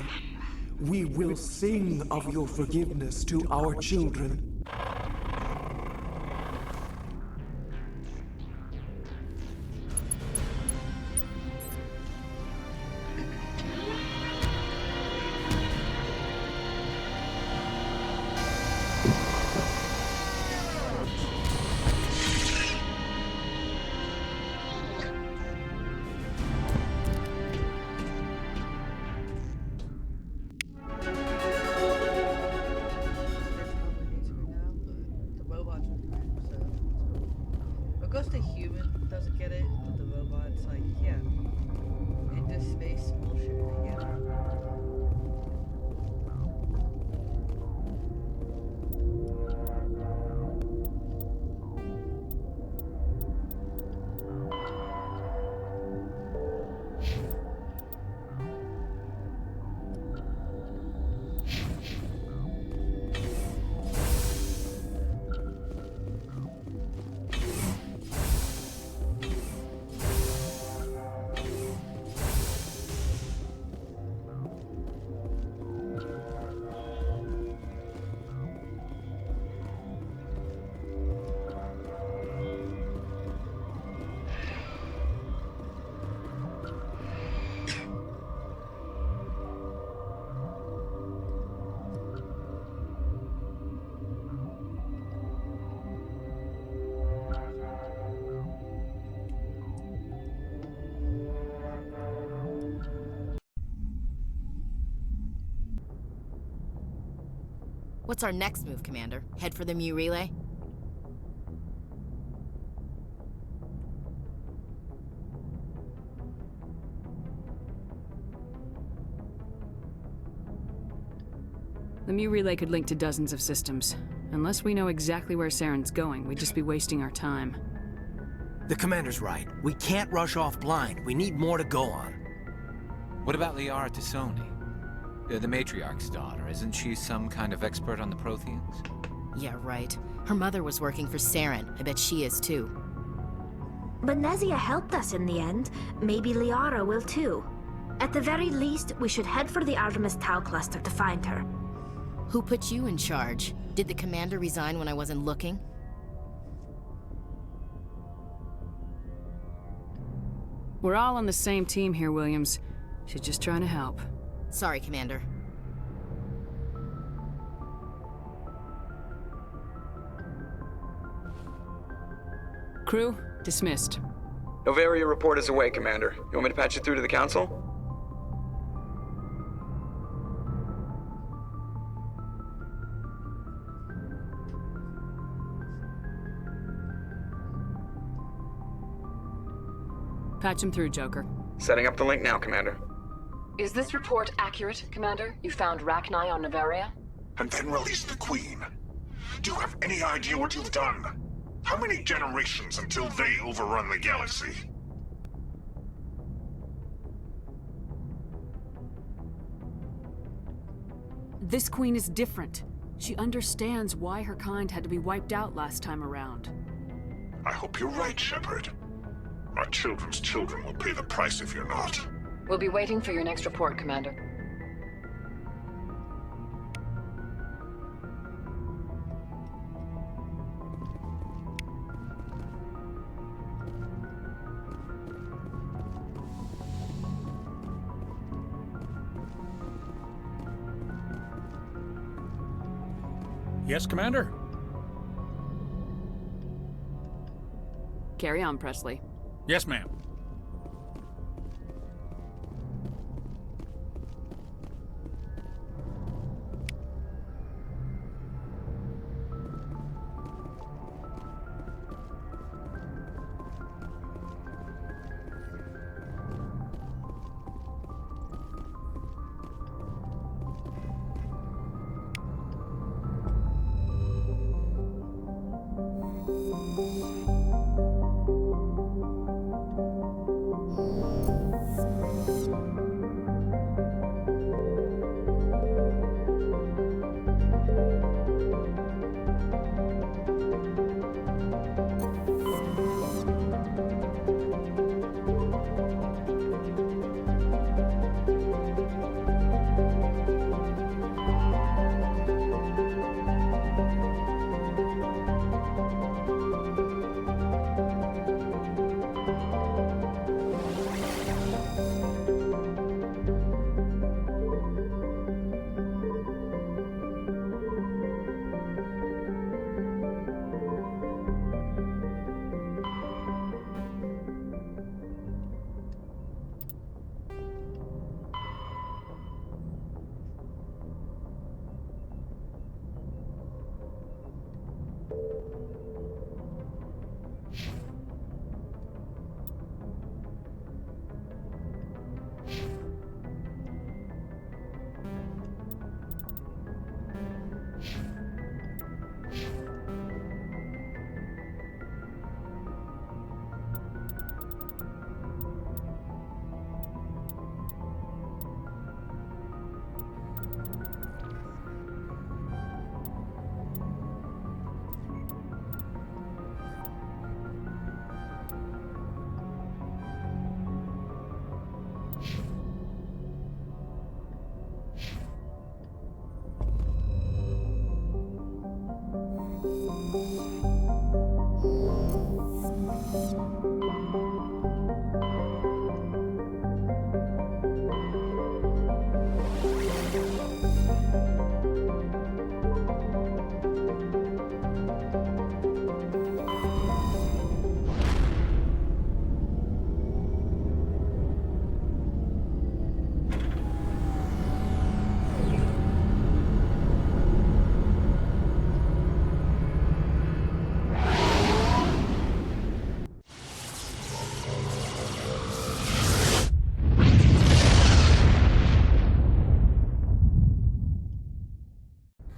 We will sing of your forgiveness to our children. What's our next move, Commander? Head for the Mu relay? The Mu relay could link to dozens of systems. Unless we know exactly where Saren's going, we'd just be wasting our time. The Commander's right. We can't rush off blind. We need more to go on. What about Liara T'Soni? The Matriarch's daughter. Isn't she some kind of expert on the Protheans? Yeah, right. Her mother was working for Saren. I bet she is too. But Nezia helped us in the end. Maybe Liara will too. At the very least, we should head for the Artemis Tau cluster to find her. Who put you in charge? Did the Commander resign when I wasn't looking? We're all on the same team here, Williams. She's just trying to help. Sorry, Commander. Crew, dismissed. Noveria report is away, Commander. You want me to patch it through to the Council? Patch him through, Joker. Setting up the link now, Commander. Is this report accurate, Commander? You found Rachni on Noveria? And then released the Queen. Do you have any idea what you've done? How many generations until they overrun the galaxy? This Queen is different. She understands why her kind had to be wiped out last time around. I hope you're right, Shepard. Our children's children will pay the price if you're not. We'll be waiting for your next report, Commander. Yes, Commander? Carry on, Presley. Yes, ma'am.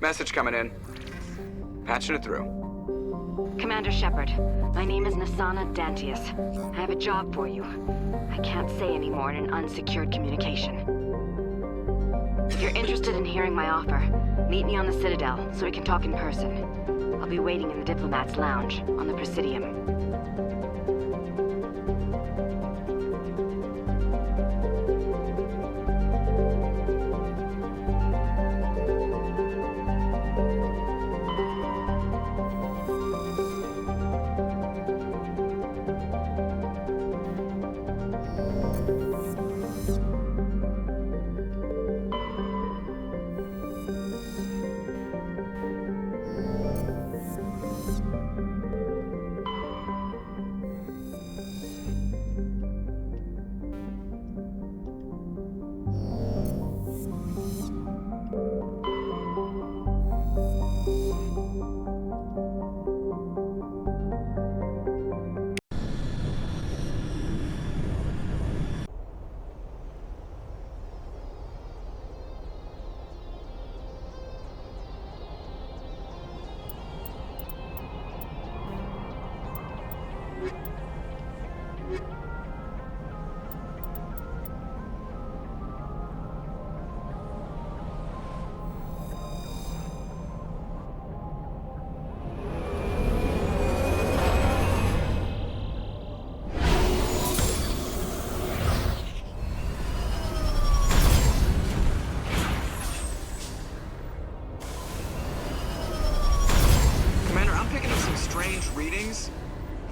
Message coming in. Patching it through. Commander Shepard, my name is Nasana Dantius. I have a job for you. I can't say any more in an unsecured communication. If you're interested in hearing my offer, meet me on the Citadel so we can talk in person. I'll be waiting in the Diplomat's Lounge on the Presidium.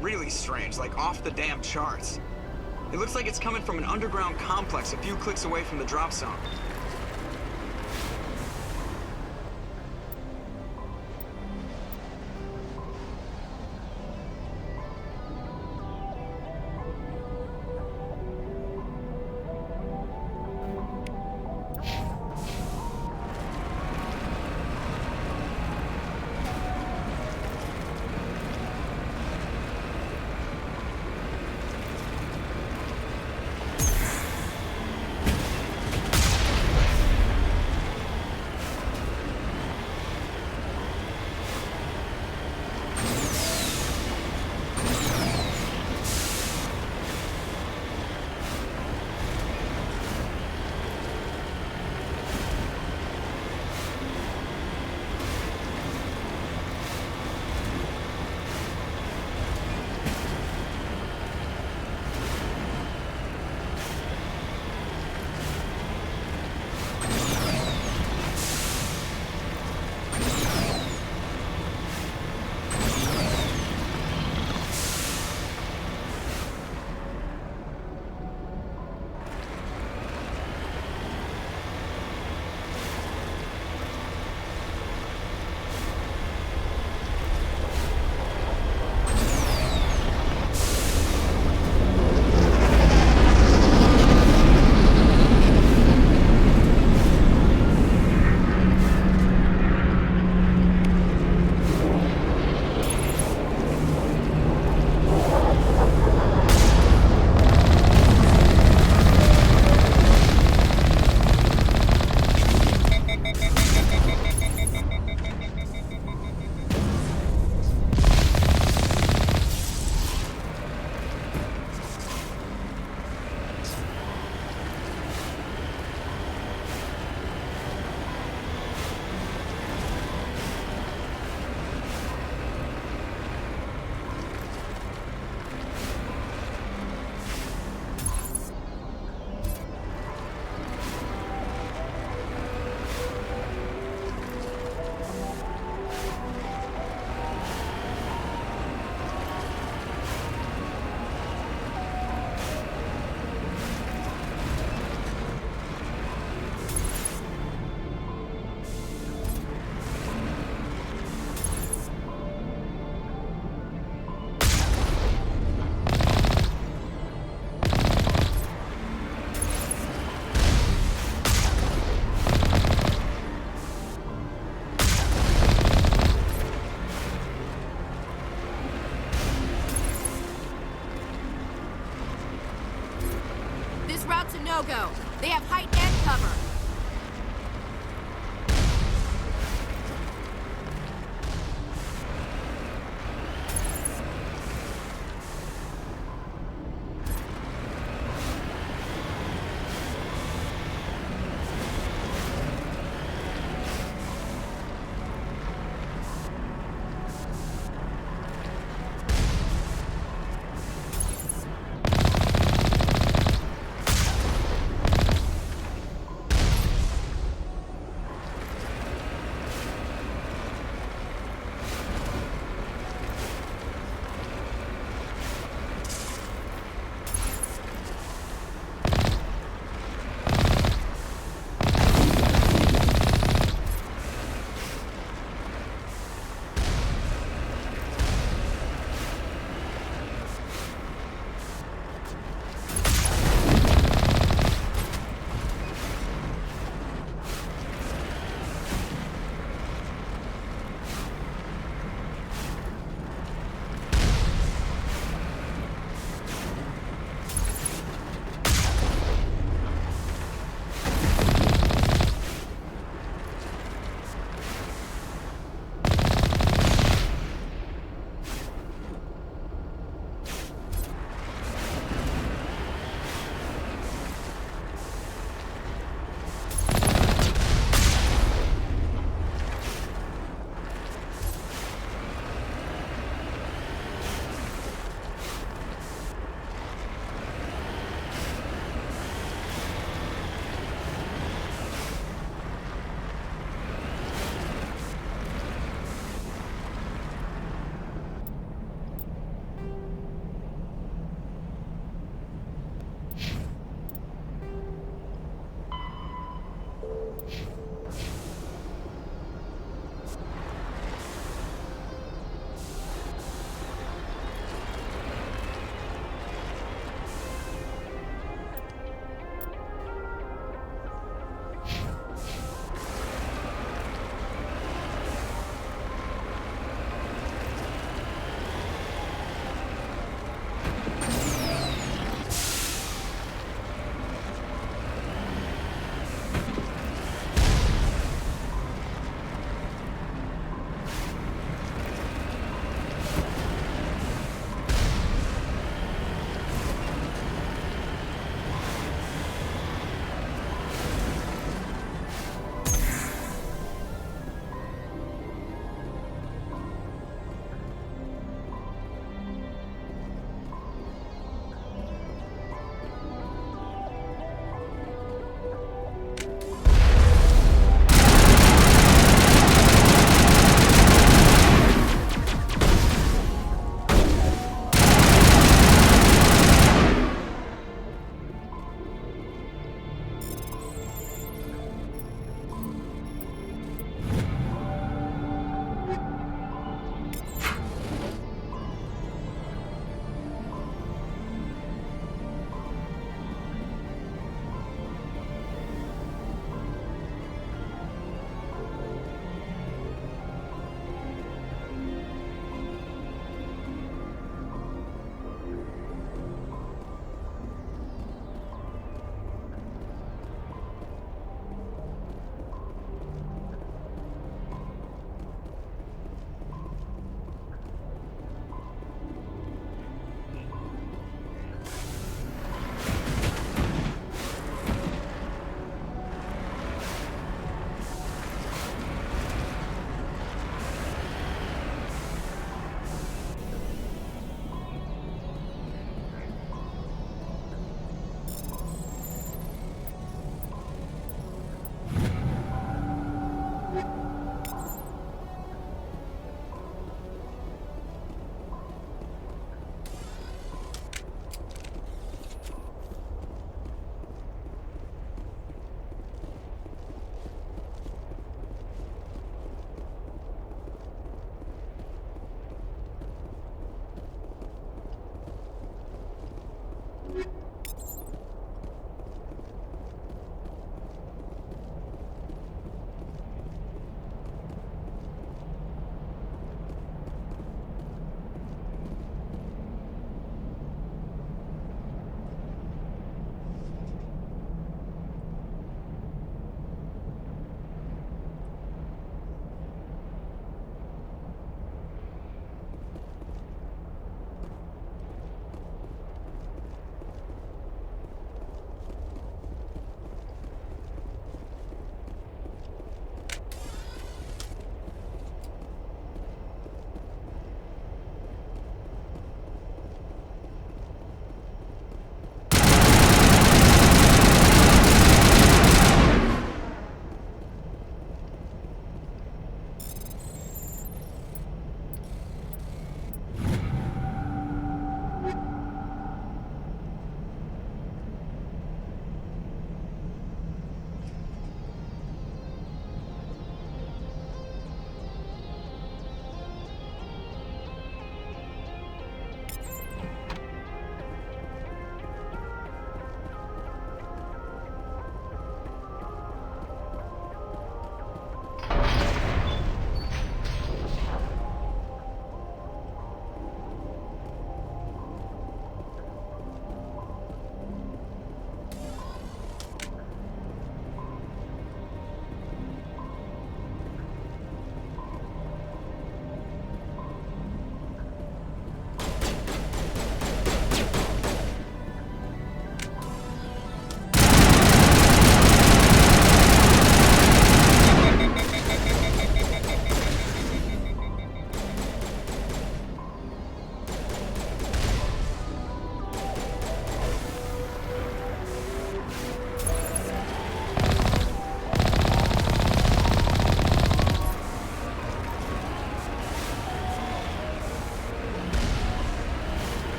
Really strange, like off the damn charts. It looks like it's coming from an underground complex a few clicks away from the drop zone. route's a no-go. They have height and cover.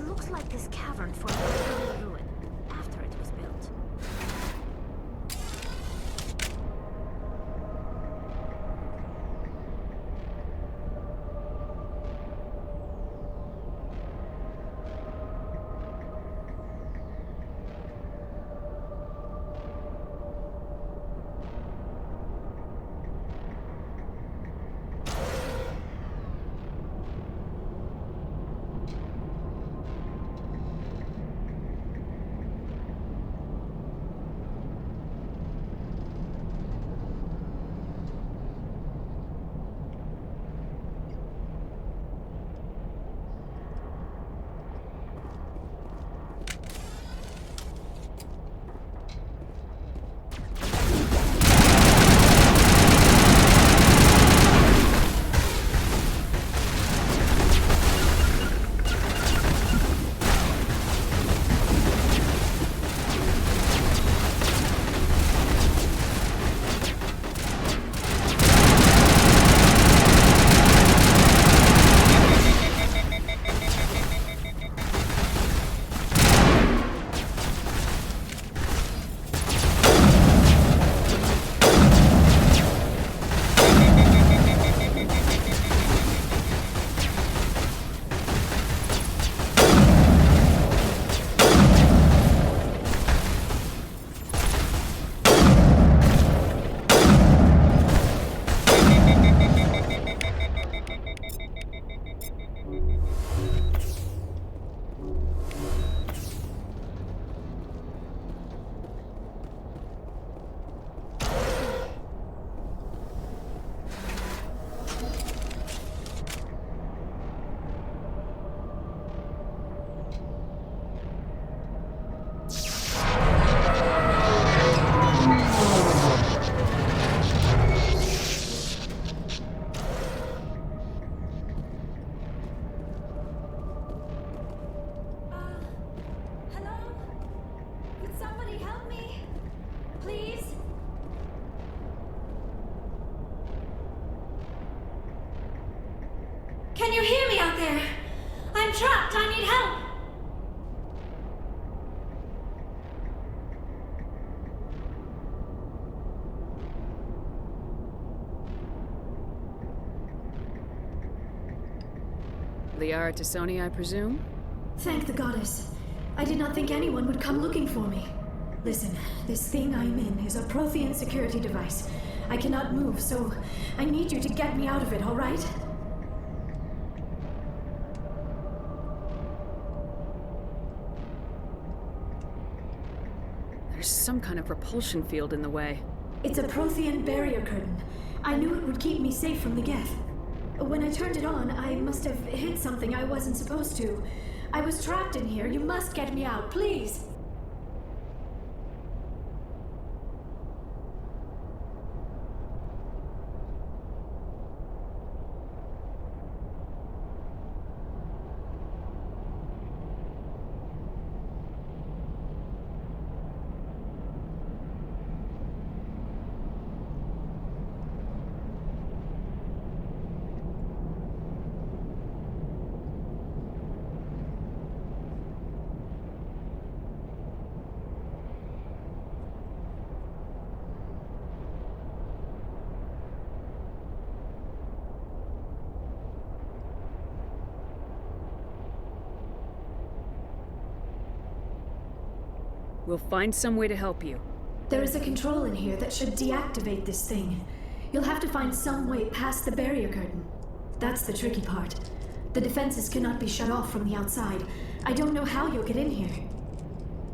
looks like this cavern formed an early ruin after it was built. Can you hear me out there? I'm trapped. I need help. Liara T'Soni, I presume? Thank the goddess. I did not think anyone would come looking for me. Listen, this thing I'm in is a Prothean security device. I cannot move, so I need you to get me out of it, all right? There's some kind of repulsion field in the way. It's a Prothean barrier curtain. I knew it would keep me safe from the Geth. When I turned it on, I must have hit something I wasn't supposed to. I was trapped in here. You must get me out, please. We'll find some way to help you. There is a control in here that should deactivate this thing. You'll have to find some way past the barrier curtain. That's the tricky part. The defenses cannot be shut off from the outside. I don't know how you'll get in here.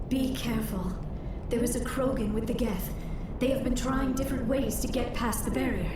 Be careful. There is a Krogan with the Geth. They have been trying different ways to get past the barrier.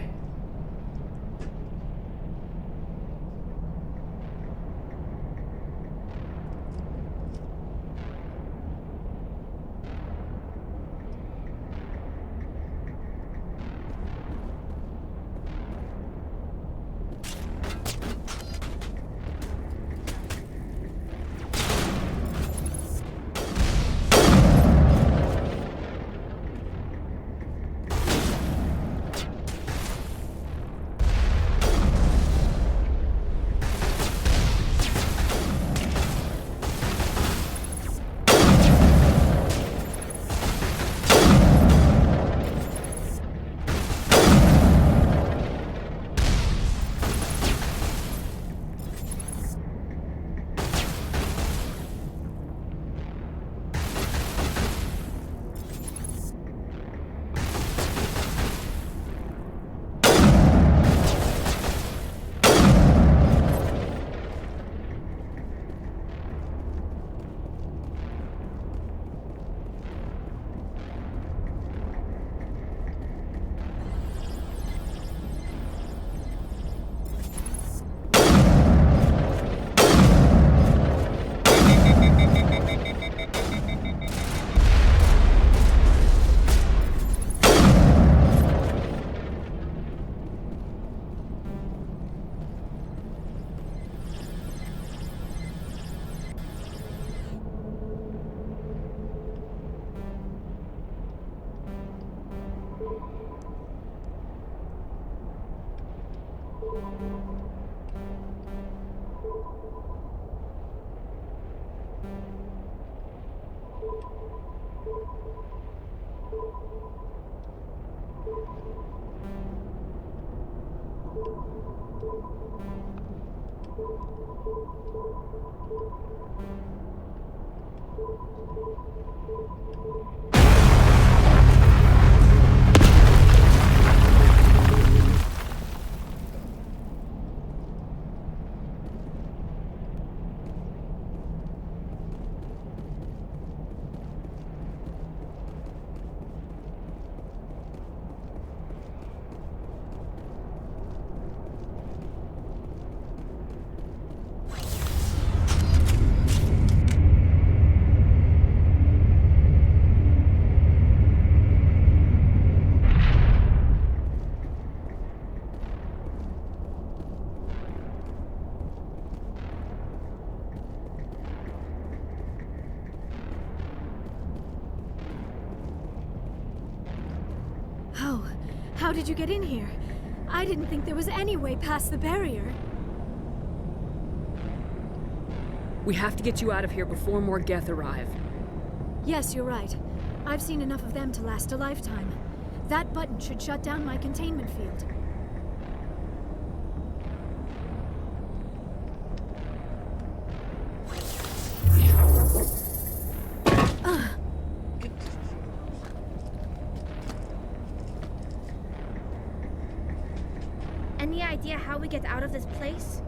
How did you get in here? I didn't think there was any way past the barrier. We have to get you out of here before more Geth arrive. Yes, you're right. I've seen enough of them to last a lifetime. That button should shut down my containment field. Any idea how we get out of this place?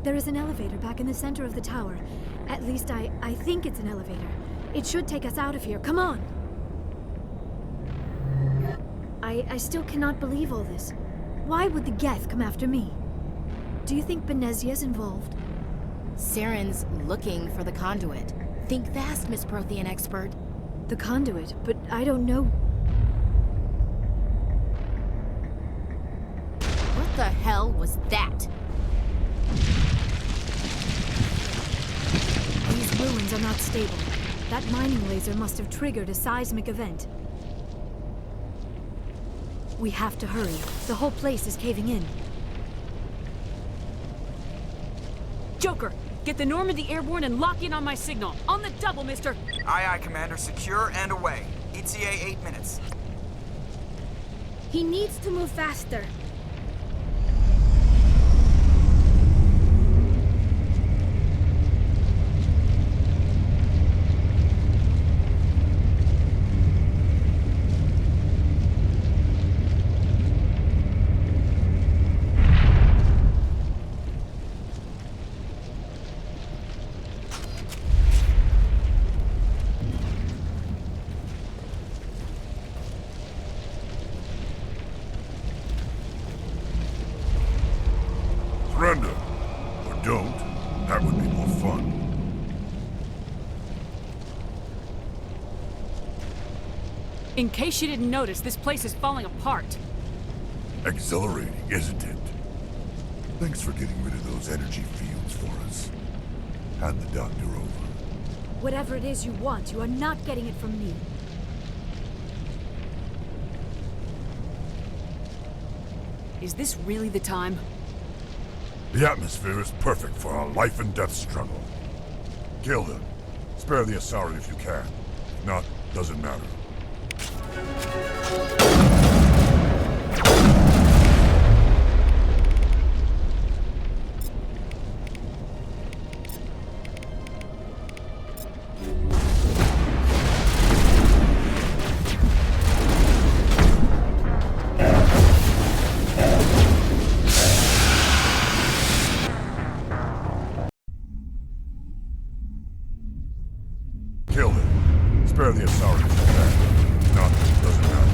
There is an elevator back in the center of the tower. At least I think it's an elevator. It should take us out of here. Come on! I still cannot believe all this. Why would the Geth come after me? Do you think Benezia's involved? Saren's looking for the conduit. Think fast, Miss Prothean expert. The conduit? But I don't know. What the hell was that? These ruins are not stable. That mining laser must have triggered a seismic event. We have to hurry. The whole place is caving in. Joker, get the Normandy airborne and lock in on my signal. On the double, mister! Aye, aye, Commander. Secure and away. ETA 8 minutes. He needs to move faster. Surrender. Or don't. That would be more fun. In case you didn't notice, this place is falling apart. Exhilarating, isn't it? Thanks for getting rid of those energy fields for us. Hand the doctor over. Whatever it is you want, you are not getting it from me. Is this really the time? The atmosphere is perfect for a life and death struggle. Kill them. Spare the Asari if you can. If not, doesn't matter. Kill them. Spare the Asari if you can. If not, doesn't matter.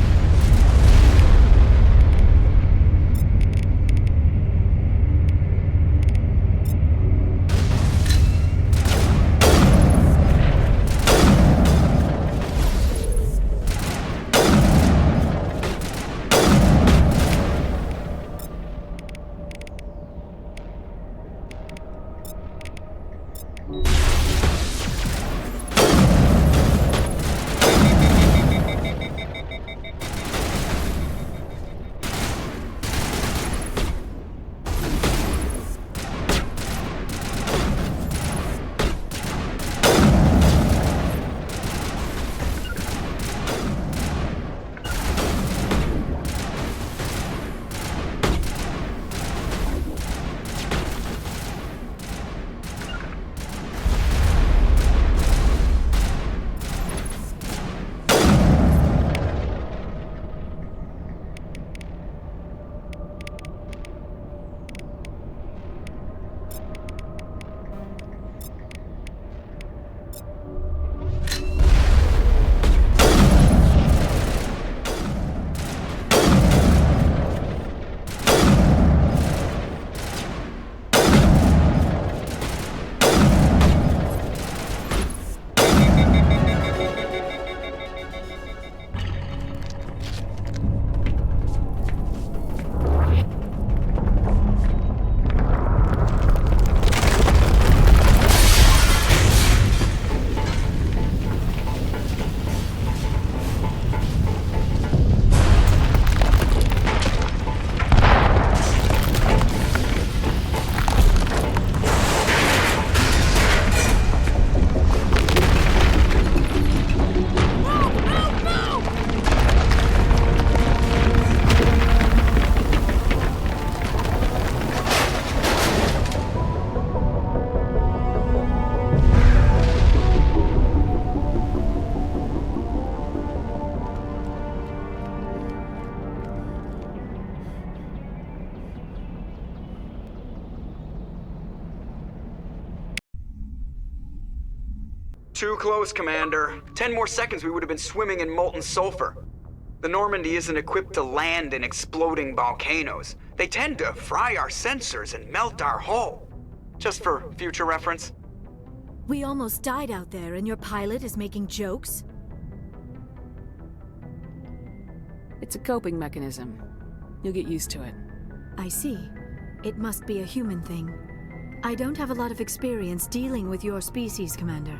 Too close, Commander. 10 more seconds we would have been swimming in molten sulfur. The Normandy isn't equipped to land in exploding volcanoes. They tend to fry our sensors and melt our hull. Just for future reference. We almost died out there and your pilot is making jokes? It's a coping mechanism. You'll get used to it. I see. It must be a human thing. I don't have a lot of experience dealing with your species, Commander.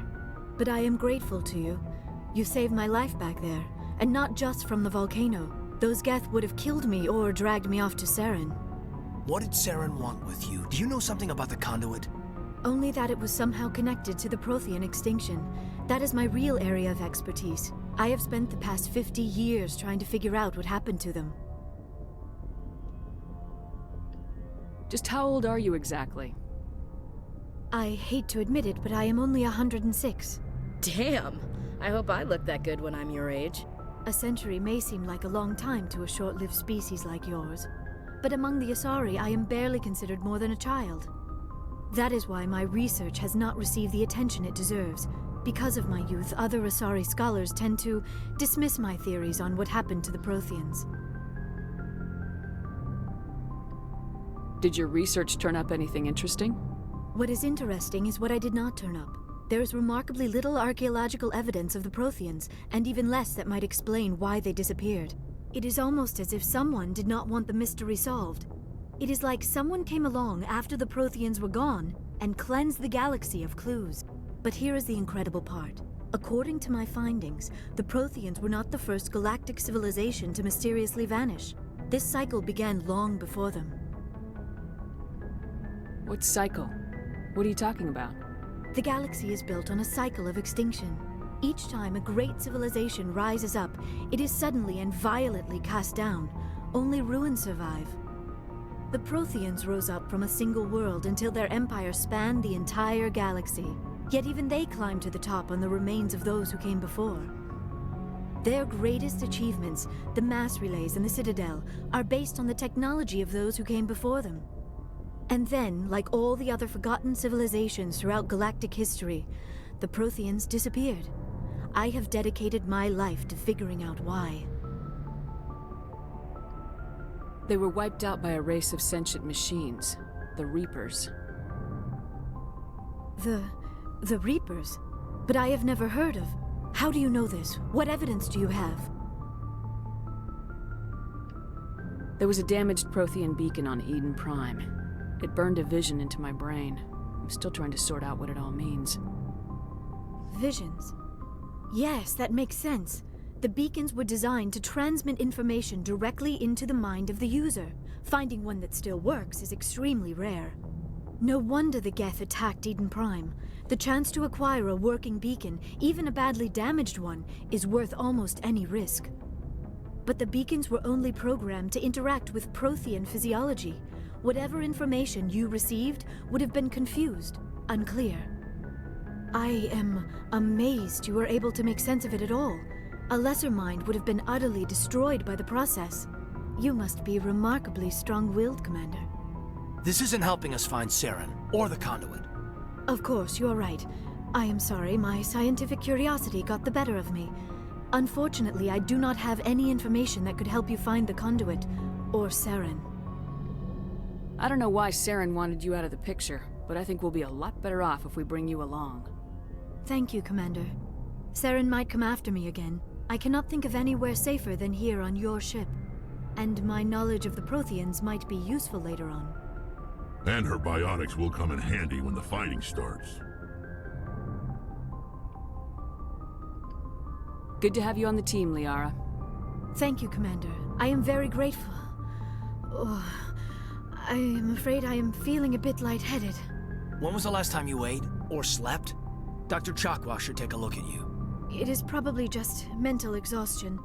But I am grateful to you. You saved my life back there, and not just from the volcano. Those Geth would have killed me or dragged me off to Saren. What did Saren want with you? Do you know something about the conduit? Only that it was somehow connected to the Prothean extinction. That is my real area of expertise. I have spent the past 50 years trying to figure out what happened to them. Just how old are you exactly? I hate to admit it, but I am only 106. Damn! I hope I look that good when I'm your age. A century may seem like a long time to a short-lived species like yours. But among the Asari, I am barely considered more than a child. That is why my research has not received the attention it deserves. Because of my youth, other Asari scholars tend to dismiss my theories on what happened to the Protheans. Did your research turn up anything interesting? What is interesting is what I did not turn up. There is remarkably little archaeological evidence of the Protheans, and even less that might explain why they disappeared. It is almost as if someone did not want the mystery solved. It is like someone came along after the Protheans were gone and cleansed the galaxy of clues. But here is the incredible part. According to my findings, the Protheans were not the first galactic civilization to mysteriously vanish. This cycle began long before them. What cycle? What are you talking about? The galaxy is built on a cycle of extinction. Each time a great civilization rises up, it is suddenly and violently cast down. Only ruins survive. The Protheans rose up from a single world until their empire spanned the entire galaxy. Yet even they climbed to the top on the remains of those who came before. Their greatest achievements, the mass relays and the Citadel, are based on the technology of those who came before them. And then, like all the other forgotten civilizations throughout galactic history, the Protheans disappeared. I have dedicated my life to figuring out why. They were wiped out by a race of sentient machines, the Reapers. The Reapers? But I have never heard of. How do you know this? What evidence do you have? There was a damaged Prothean beacon on Eden Prime. It burned a vision into my brain. I'm still trying to sort out what it all means. Visions? Yes, that makes sense. The beacons were designed to transmit information directly into the mind of the user. Finding one that still works is extremely rare. No wonder the Geth attacked Eden Prime. The chance to acquire a working beacon, even a badly damaged one, is worth almost any risk. But the beacons were only programmed to interact with Prothean physiology. Whatever information you received would have been confused, unclear. I am amazed you were able to make sense of it at all. A lesser mind would have been utterly destroyed by the process. You must be remarkably strong-willed, Commander. This isn't helping us find Saren, or the conduit. Of course, you're right. I am sorry, my scientific curiosity got the better of me. Unfortunately, I do not have any information that could help you find the conduit, or Saren. I don't know why Saren wanted you out of the picture, but I think we'll be a lot better off if we bring you along. Thank you, Commander. Saren might come after me again. I cannot think of anywhere safer than here on your ship. And my knowledge of the Protheans might be useful later on. And her biotics will come in handy when the fighting starts. Good to have you on the team, Liara. Thank you, Commander. I am very grateful. Oh, I am afraid I am feeling a bit lightheaded. When was the last time you ate, or slept? Dr. Chakwa should take a look at you. It is probably just mental exhaustion,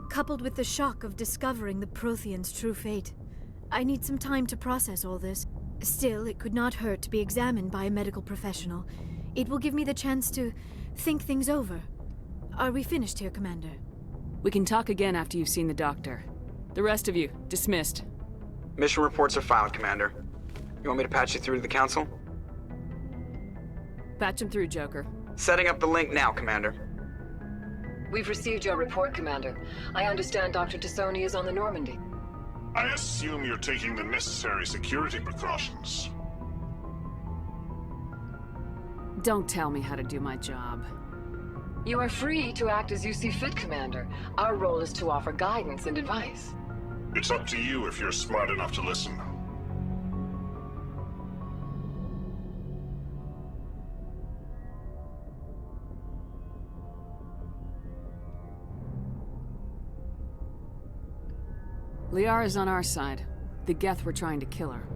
coupled with the shock of discovering the Protheans' true fate. I need some time to process all this. Still, it could not hurt to be examined by a medical professional. It will give me the chance to think things over. Are we finished here, Commander? We can talk again after you've seen the doctor. The rest of you, dismissed. Mission reports are filed, Commander. You want me to patch you through to the Council? Patch him through, Joker. Setting up the link now, Commander. We've received your report, Commander. I understand Dr. Tassoni is on the Normandy. I assume you're taking the necessary security precautions. Don't tell me how to do my job. You are free to act as you see fit, Commander. Our role is to offer guidance and advice. It's up to you if you're smart enough to listen. Liara's on our side. The Geth were trying to kill her.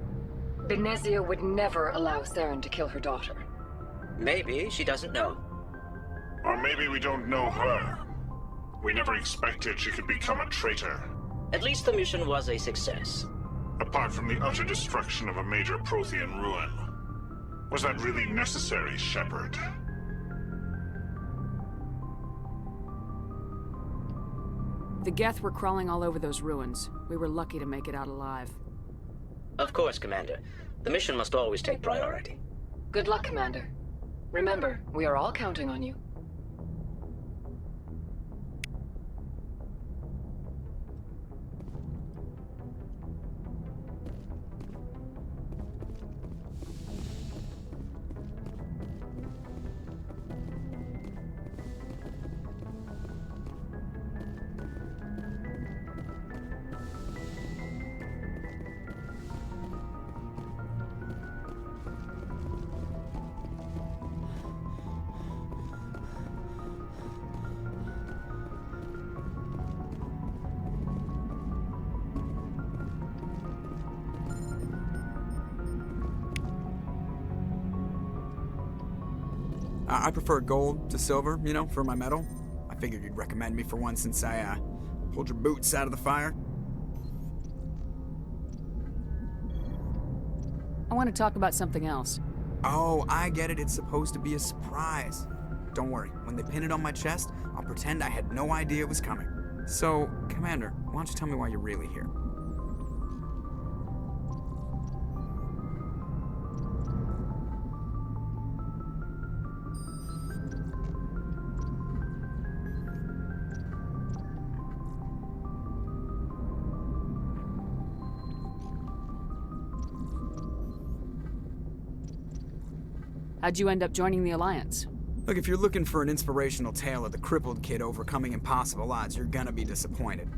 Benezia would never allow Saren to kill her daughter. Maybe she doesn't know. Or maybe we don't know her. We never expected she could become a traitor. At least the mission was a success. Apart from the utter destruction of a major Prothean ruin. Was that really necessary, Shepard? The Geth were crawling all over those ruins. We were lucky to make it out alive. Of course, Commander. The mission must always take priority. Good luck, Commander. Remember, we are all counting on you. I prefer gold to silver, you know, for my medal. I figured you'd recommend me for one since I, pulled your boots out of the fire. I want to talk about something else. Oh, I get it. It's supposed to be a surprise. Don't worry. When they pin it on my chest, I'll pretend I had no idea it was coming. So, Commander, why don't you tell me why you're really here? How'd you end up joining the Alliance? Look, if you're looking for an inspirational tale of the crippled kid overcoming impossible odds, you're gonna be disappointed.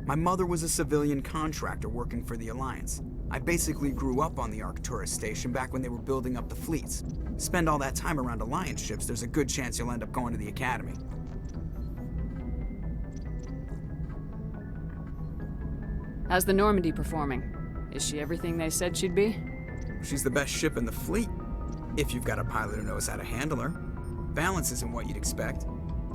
My mother was a civilian contractor working for the Alliance. I basically grew up on the Arcturus station back when they were building up the fleets. Spend all that time around Alliance ships, there's a good chance you'll end up going to the Academy. How's the Normandy performing? Is she everything they said she'd be? She's the best ship in the fleet. If you've got a pilot who knows how to handle her. Balance isn't what you'd expect.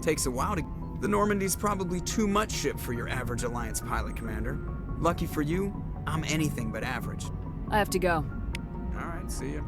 Takes a while to... The Normandy's probably too much ship for your average Alliance pilot, Commander. Lucky for you, I'm anything but average. I have to go. Alright, see ya.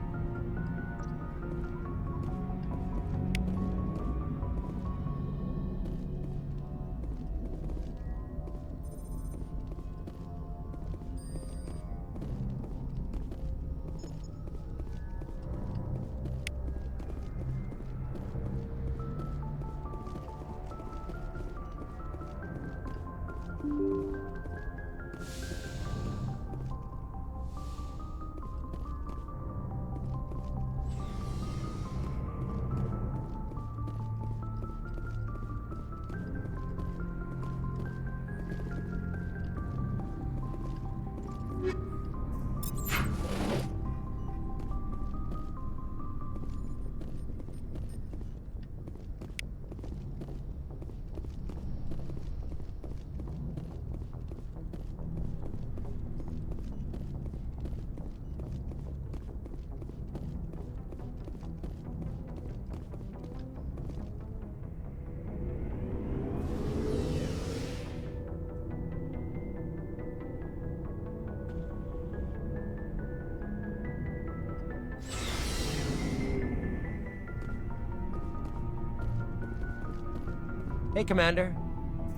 Hey, Commander.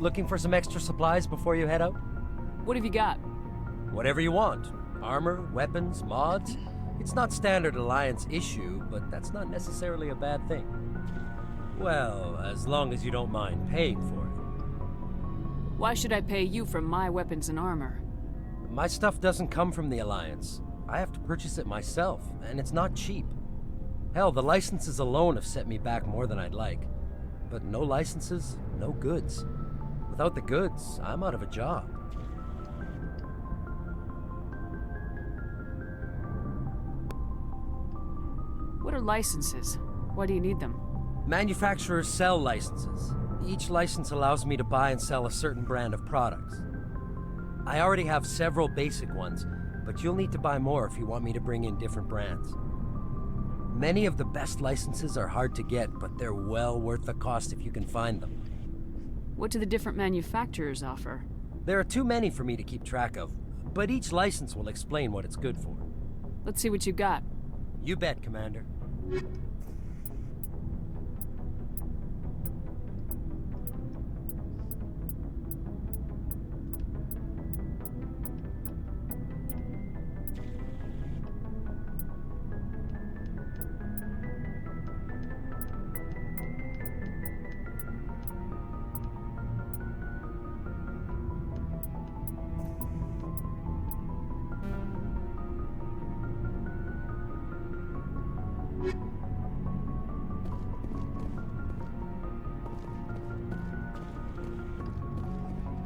Looking for some extra supplies before you head out? What have you got? Whatever you want. Armor, weapons, mods. It's not standard Alliance issue, but that's not necessarily a bad thing. Well, as long as you don't mind paying for it. Why should I pay you for my weapons and armor? My stuff doesn't come from the Alliance. I have to purchase it myself, and it's not cheap. Hell, the licenses alone have set me back more than I'd like. But no licenses, no goods. Without the goods, I'm out of a job. What are licenses? Why do you need them? Manufacturers sell licenses. Each license allows me to buy and sell a certain brand of products. I already have several basic ones, but you'll need to buy more if you want me to bring in different brands. Many of the best licenses are hard to get, but they're well worth the cost if you can find them. What do the different manufacturers offer? There are too many for me to keep track of, but each license will explain what it's good for. Let's see what you got. You bet, Commander.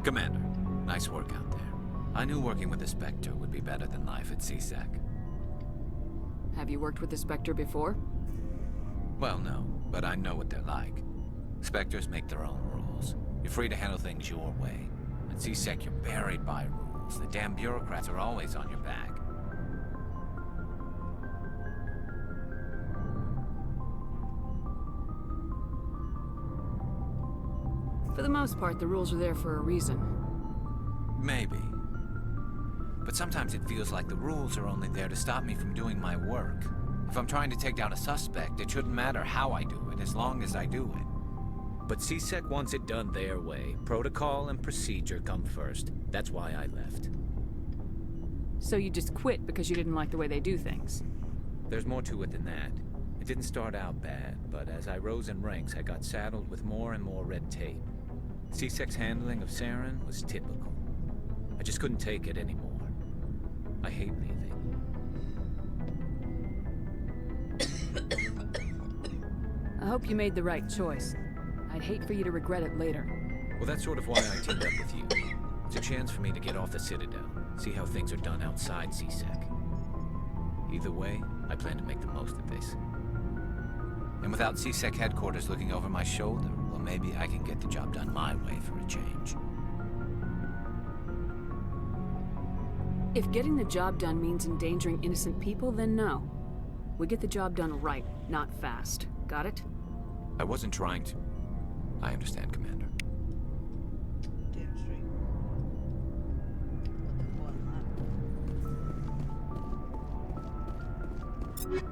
Commander, nice work out there. I knew working with the Spectre would be better than life at C-Sec. Have you worked with the Spectre before? Well, no, but I know what they're like. Spectres make their own rules. You're free to handle things your way. At C-Sec, you're buried by rules. The damn bureaucrats are always on your back. For the most part, the rules are there for a reason. Maybe. But sometimes it feels like the rules are only there to stop me from doing my work. If I'm trying to take down a suspect, it shouldn't matter how I do it, as long as I do it. But C-Sec wants it done their way. Protocol and procedure come first. That's why I left. So you just quit because you didn't like the way they do things? There's more to it than that. It didn't start out bad, but as I rose in ranks, I got saddled with more and more red tape. C-Sec's handling of Saren was typical. I just couldn't take it anymore. I hate leaving. I hope you made the right choice. I'd hate for you to regret it later. Well, that's sort of why I teamed up with you. It's a chance for me to get off the Citadel, see how things are done outside C-Sec. Either way, I plan to make the most of this. And without C-Sec headquarters looking over my shoulder, well, maybe I can get the job done my way for a change. If getting the job done means endangering innocent people, then no. We get the job done right, not fast. Got it? I wasn't trying to. I understand, Commander. Damn straight. What the fuck?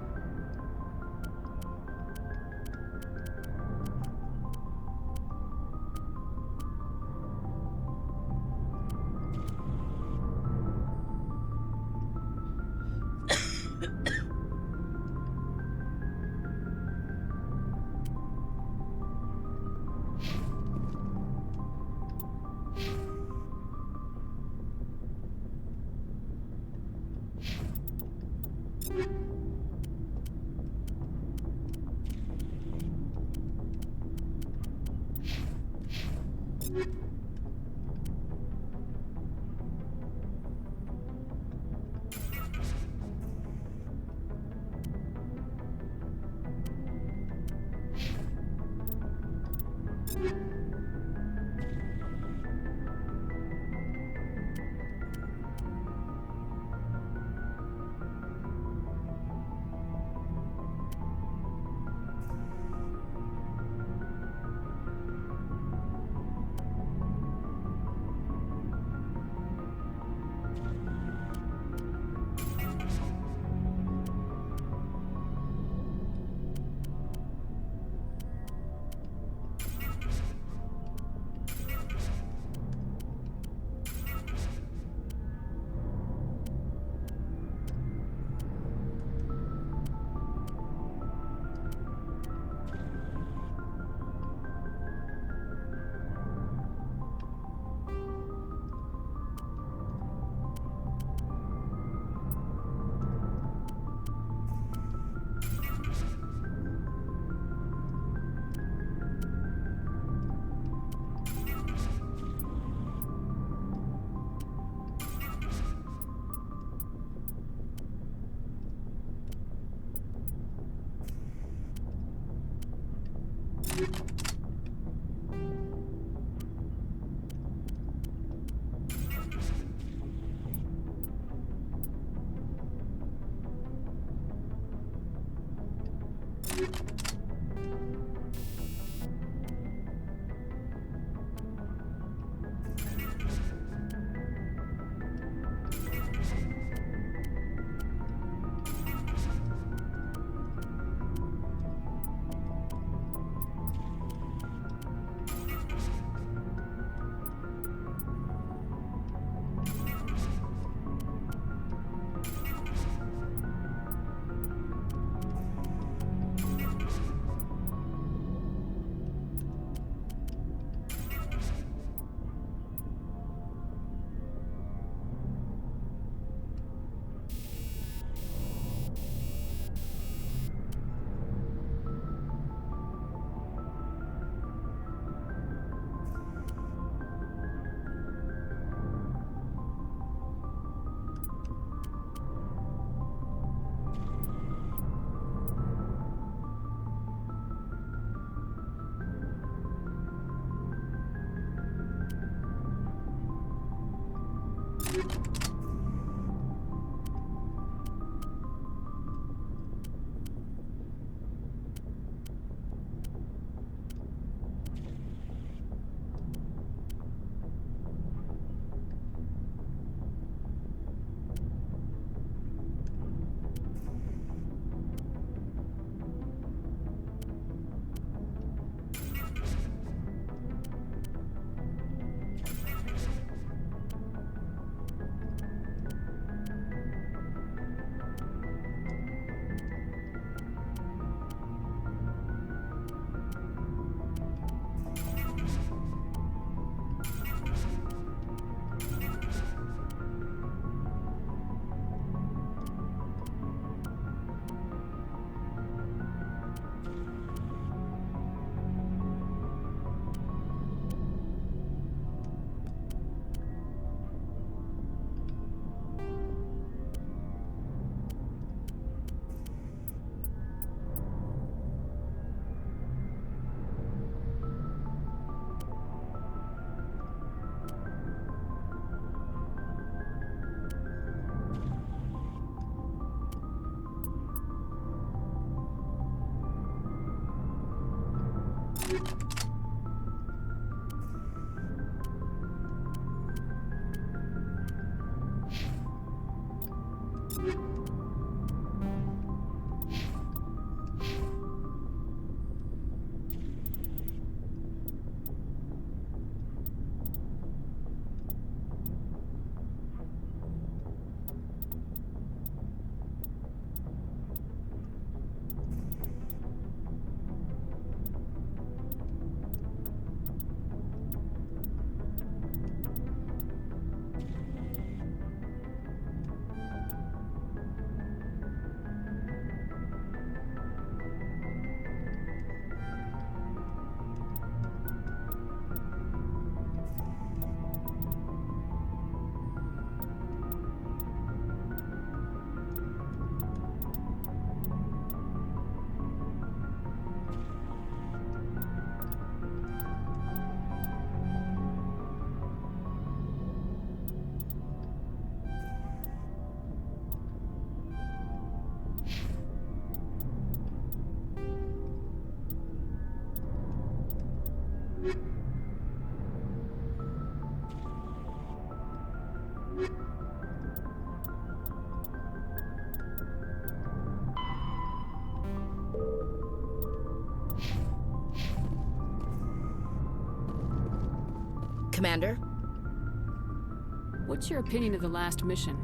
Commander? What's your opinion of the last mission?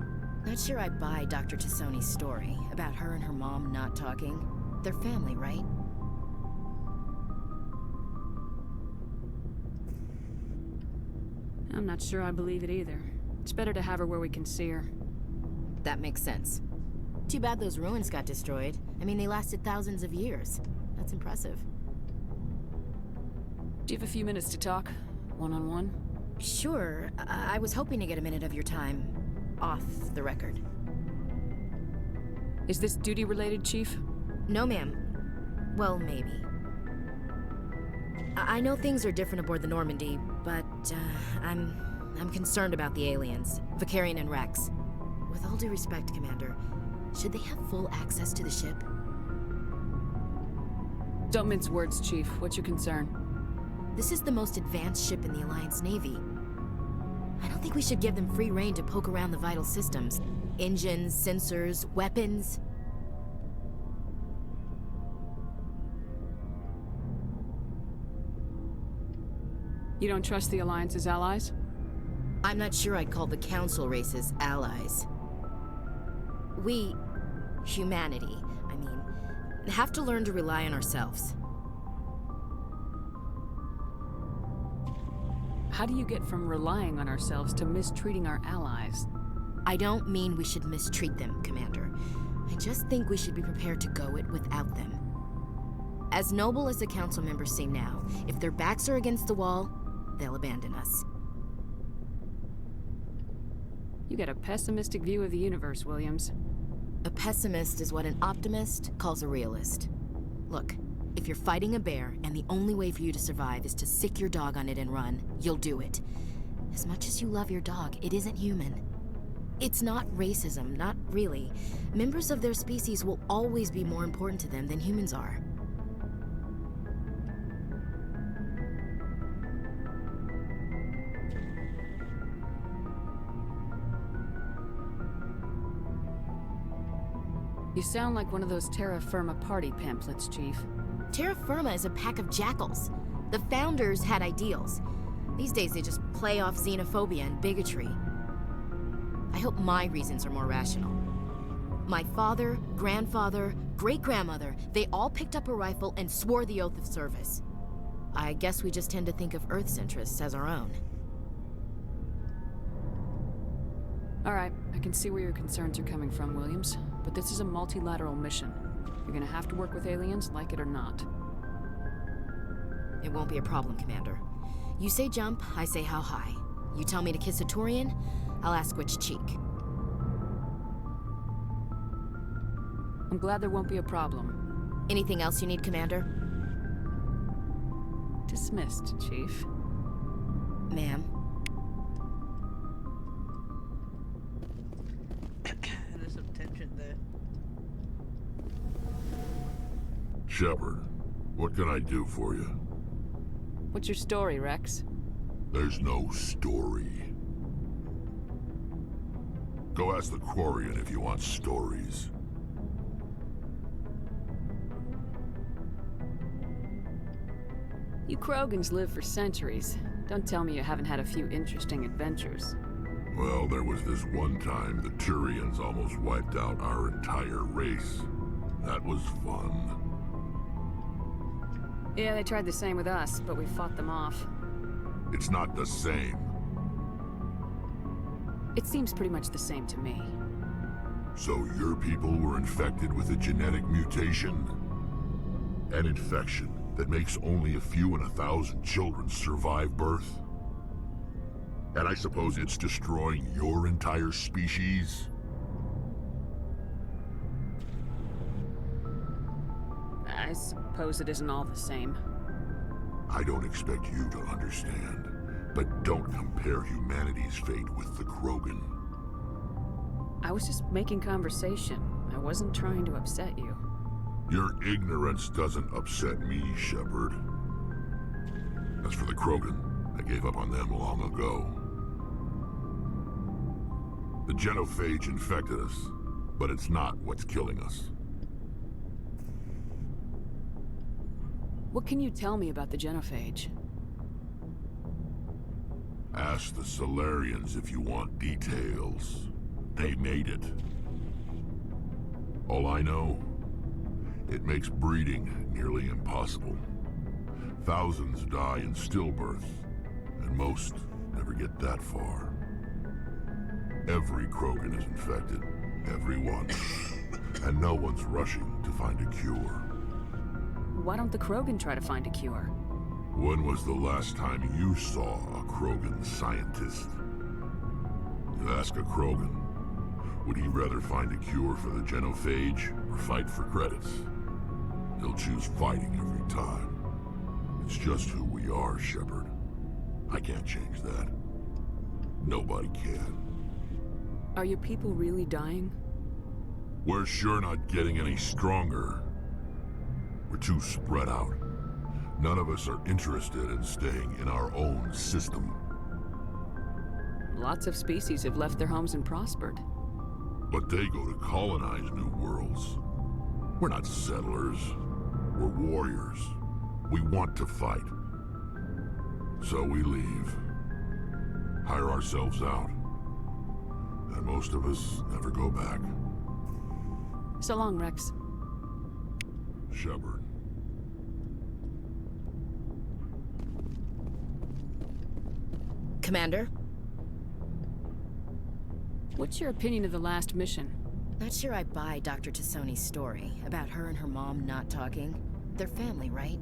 Not sure I buy Dr. Tassoni's story about her and her mom not talking. They're family, right? I'm not sure I believe it either. It's better to have her where we can see her. That makes sense. Too bad those ruins got destroyed. I mean, they lasted thousands of years. That's impressive. Do you have a few minutes to talk? One-on-one? Sure. I was hoping to get a minute of your time off the record. Is this duty-related, Chief? No, ma'am. Well, maybe. I know things are different aboard the Normandy, but I'm concerned about the aliens, Vicarian and Rex. With all due respect, Commander, should they have full access to the ship? Don't mince words, Chief. What's your concern? This is the most advanced ship in the Alliance Navy. I don't think we should give them free rein to poke around the vital systems. Engines, sensors, weapons. You don't trust the Alliance's allies? I'm not sure I'd call the Council races allies. We, humanity, I mean, have to learn to rely on ourselves. How do you get from relying on ourselves to mistreating our allies? I don't mean we should mistreat them, Commander. I just think we should be prepared to go it without them. As noble as the Council members seem now, if their backs are against the wall, they'll abandon us. You get a pessimistic view of the universe, Williams. A pessimist is what an optimist calls a realist. Look, if you're fighting a bear and the only way for you to survive is to sick your dog on it and run, you'll do it. As much as you love your dog, it isn't human. It's not racism, not really. Members of their species will always be more important to them than humans are. You sound like one of those Terra Firma party pamphlets, Chief. Terra Firma is a pack of jackals. The founders had ideals. These days they just play off xenophobia and bigotry. I hope my reasons are more rational. My father, grandfather, great-grandmother, they all picked up a rifle and swore the oath of service. I guess we just tend to think of Earth's interests as our own. All right, I can see where your concerns are coming from, Williams. But this is a multilateral mission. You're gonna have to work with aliens, like it or not. It won't be a problem, Commander. You say jump, I say how high. You tell me to kiss a Turian, I'll ask which cheek. I'm glad there won't be a problem. Anything else you need, Commander? Dismissed, Chief. Ma'am. There's some tension there. Shepard, what can I do for you? What's your story, Rex? There's no story. Go ask the Quarian if you want stories. You Krogans live for centuries. Don't tell me you haven't had a few interesting adventures. Well, there was this one time the Turians almost wiped out our entire race. That was fun. Yeah, they tried the same with us, but we fought them off. It's not the same. It seems pretty much the same to me. So your people were infected with a genetic mutation? An infection that makes only a few in 1,000 children survive birth? And I suppose it's destroying your entire species? I suppose it isn't all the same. I don't expect you to understand, but don't compare humanity's fate with the Krogan. I was just making conversation. I wasn't trying to upset you. Your ignorance doesn't upset me, Shepard. As for the Krogan, I gave up on them long ago. The genophage infected us, but it's not what's killing us. What can you tell me about the genophage? Ask the Solarians if you want details. They made it. All I know, it makes breeding nearly impossible. Thousands die in stillbirth, and most never get that far. Every Krogan is infected, everyone, and no one's rushing to find a cure. Why don't the Krogan try to find a cure? When was the last time you saw a Krogan scientist? You ask a Krogan, would he rather find a cure for the genophage or fight for credits? He'll choose fighting every time. It's just who we are, Shepard. I can't change that. Nobody can. Are your people really dying? We're sure not getting any stronger. We're too spread out. None of us are interested in staying in our own system. Lots of species have left their homes and prospered. But they go to colonize new worlds. We're not settlers. We're warriors. We want to fight. So we leave. Hire ourselves out. And most of us never go back. So long, Rex. Shepard. Commander? What's your opinion of the last mission? Not sure I buy Dr. Tassoni's story about her and her mom not talking. They're family, right?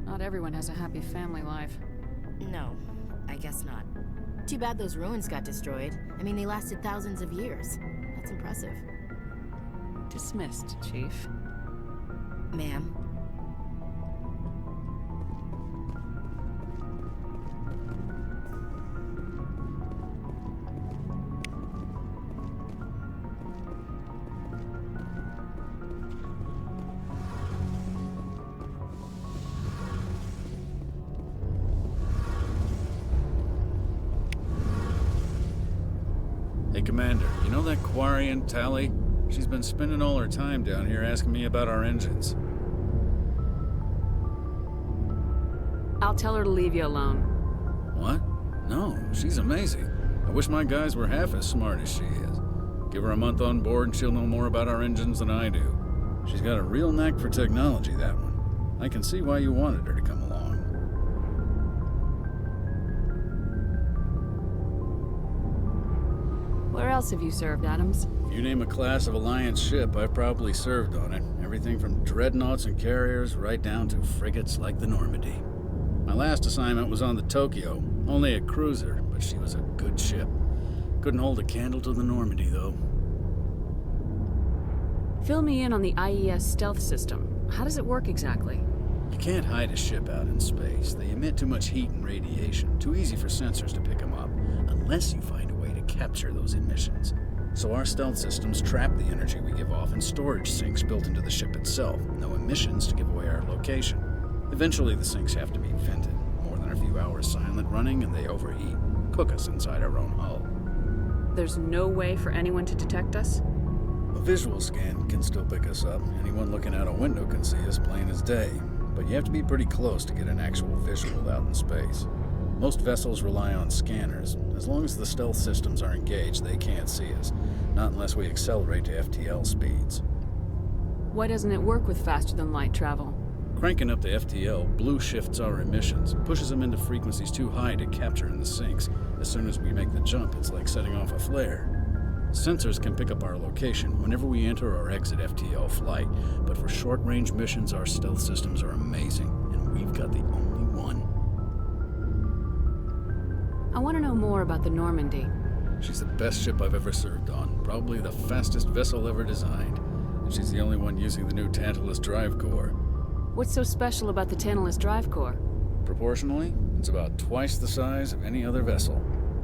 Not everyone has a happy family life. No, I guess not. Too bad those ruins got destroyed. I mean, they lasted thousands of years. That's impressive. Dismissed, Chief. Ma'am. Hey, Commander, you know that Quarian, Tali? She's been spending all her time down here asking me about our engines. I'll tell her to leave you alone. What? No, she's amazing. I wish my guys were half as smart as she is. Give her a month on board and she'll know more about our engines than I do. She's got a real knack for technology, that one. I can see why you wanted her to come along. Where else have you served, Adams? If you name a class of Alliance ship, I've probably served on it. Everything from dreadnoughts and carriers right down to frigates like the Normandy. My last assignment was on the Tokyo, only a cruiser, but she was a good ship. Couldn't hold a candle to the Normandy, though. Fill me in on the IES stealth system. How does it work exactly? You can't hide a ship out in space. They emit too much heat and radiation. Too easy for sensors to pick them up, unless you find a way to capture those emissions. So our stealth systems trap the energy we give off in storage sinks built into the ship itself. No emissions to give away our location. Eventually the sinks have to be vented. More than a few hours silent running and they overheat. Cook us inside our own hull. There's no way for anyone to detect us? A visual scan can still pick us up. Anyone looking out a window can see us plain as day. But you have to be pretty close to get an actual visual out in space. Most vessels rely on scanners. As long as the stealth systems are engaged, they can't see us. Not unless we accelerate to FTL speeds. Why doesn't it work with faster-than-light travel? Cranking up to FTL blue shifts our emissions, pushes them into frequencies too high to capture in the sinks. As soon as we make the jump, it's like setting off a flare. Sensors can pick up our location whenever we enter or exit FTL flight, but for short-range missions, our stealth systems are amazing, and we've got the only one. I want to know more about the Normandy. She's the best ship I've ever served on, probably the fastest vessel ever designed. And she's the only one using the new Tantalus drive core. What's so special about the Tantalus drive core? Proportionally, it's about twice the size of any other vessel.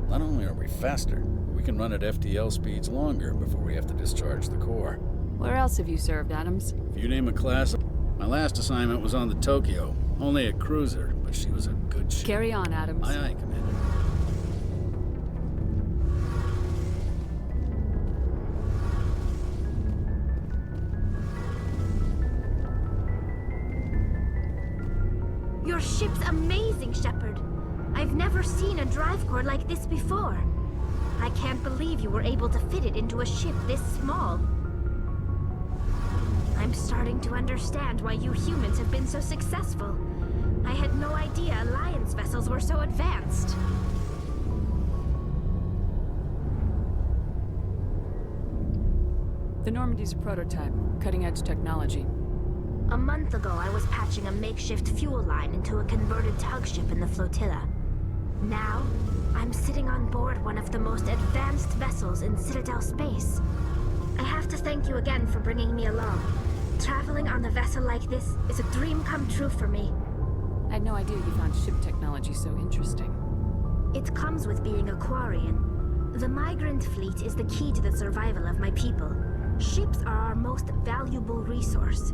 Not only are we faster, but we can run at FTL speeds longer before we have to discharge the core. Where else have you served, Adams? If you name a class, my last assignment was on the Tokyo. Only a cruiser, but she was a good ship. Carry on, Adams. Aye, aye, Commander. Your ship's amazing, Shepard. I've never seen a drive core like this before. I can't believe you were able to fit it into a ship this small. I'm starting to understand why you humans have been so successful. I had no idea Alliance vessels were so advanced. The Normandy's a prototype, cutting-edge technology. A month ago, I was patching a makeshift fuel line into a converted tug ship in the flotilla. Now, I'm sitting on board one of the most advanced vessels in Citadel space. I have to thank you again for bringing me along. Traveling on a vessel like this is a dream come true for me. I had no idea you found ship technology so interesting. It comes with being a Quarian. The migrant fleet is the key to the survival of my people. Ships are our most valuable resource.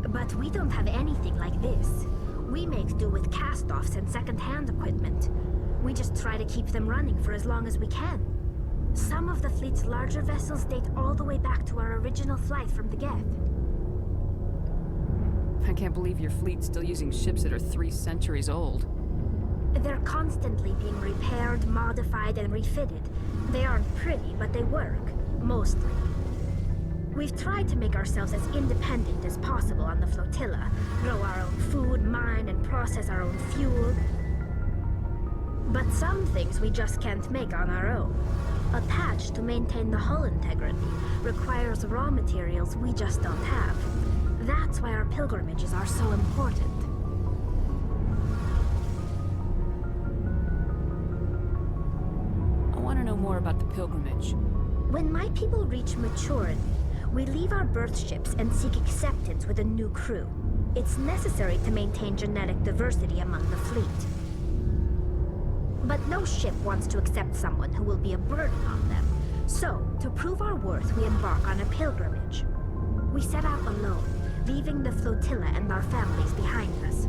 But we don't have anything like this. We make do with cast-offs and second-hand equipment. We just try to keep them running for as long as we can. Some of the fleet's larger vessels date all the way back to our original flight from the Geth. I can't believe your fleet's still using ships that are 3 centuries old. They're constantly being repaired, modified, and refitted. They aren't pretty, but they work. Mostly. We've tried to make ourselves as independent as possible on the flotilla. Grow our own food, mine, and process our own fuel. But some things we just can't make on our own. A patch to maintain the hull integrity requires raw materials we just don't have. That's why our pilgrimages are so important. I want to know more about the pilgrimage. When my people reach maturity, we leave our birth ships and seek acceptance with a new crew. It's necessary to maintain genetic diversity among the fleet. But no ship wants to accept someone who will be a burden on them. So, to prove our worth, we embark on a pilgrimage. We set out alone, leaving the flotilla and our families behind us.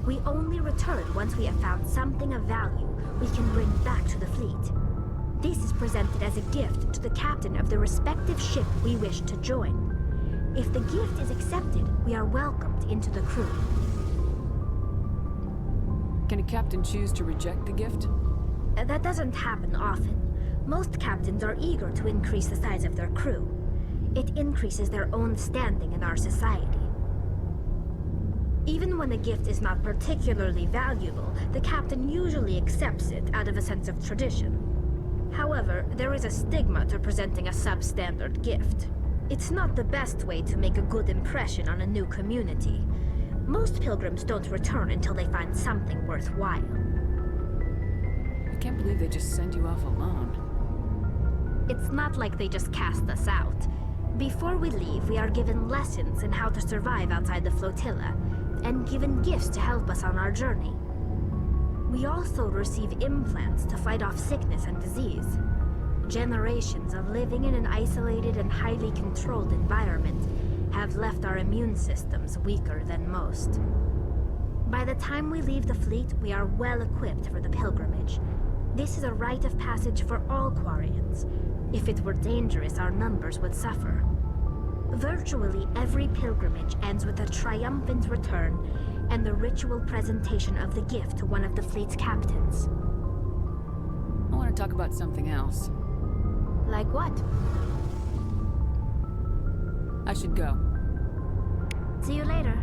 We only return once we have found something of value we can bring back to the fleet. This is presented as a gift to the captain of the respective ship we wish to join. If the gift is accepted, we are welcomed into the crew. Can a captain choose to reject the gift? That doesn't happen often. Most captains are eager to increase the size of their crew. It increases their own standing in our society. Even when a gift is not particularly valuable, the captain usually accepts it out of a sense of tradition. However, there is a stigma to presenting a substandard gift. It's not the best way to make a good impression on a new community. Most pilgrims don't return until they find something worthwhile. I can't believe they just send you off alone. It's not like they just cast us out. Before we leave, we are given lessons in how to survive outside the flotilla, and given gifts to help us on our journey. We also receive implants to fight off sickness and disease. Generations of living in an isolated and highly controlled environment have left our immune systems weaker than most. By the time we leave the fleet, we are well equipped for the pilgrimage. This is a rite of passage for all Quarians. If it were dangerous, our numbers would suffer. Virtually every pilgrimage ends with a triumphant return and the ritual presentation of the gift to one of the fleet's captains. I want to talk about something else. Like what? I should go. See you later.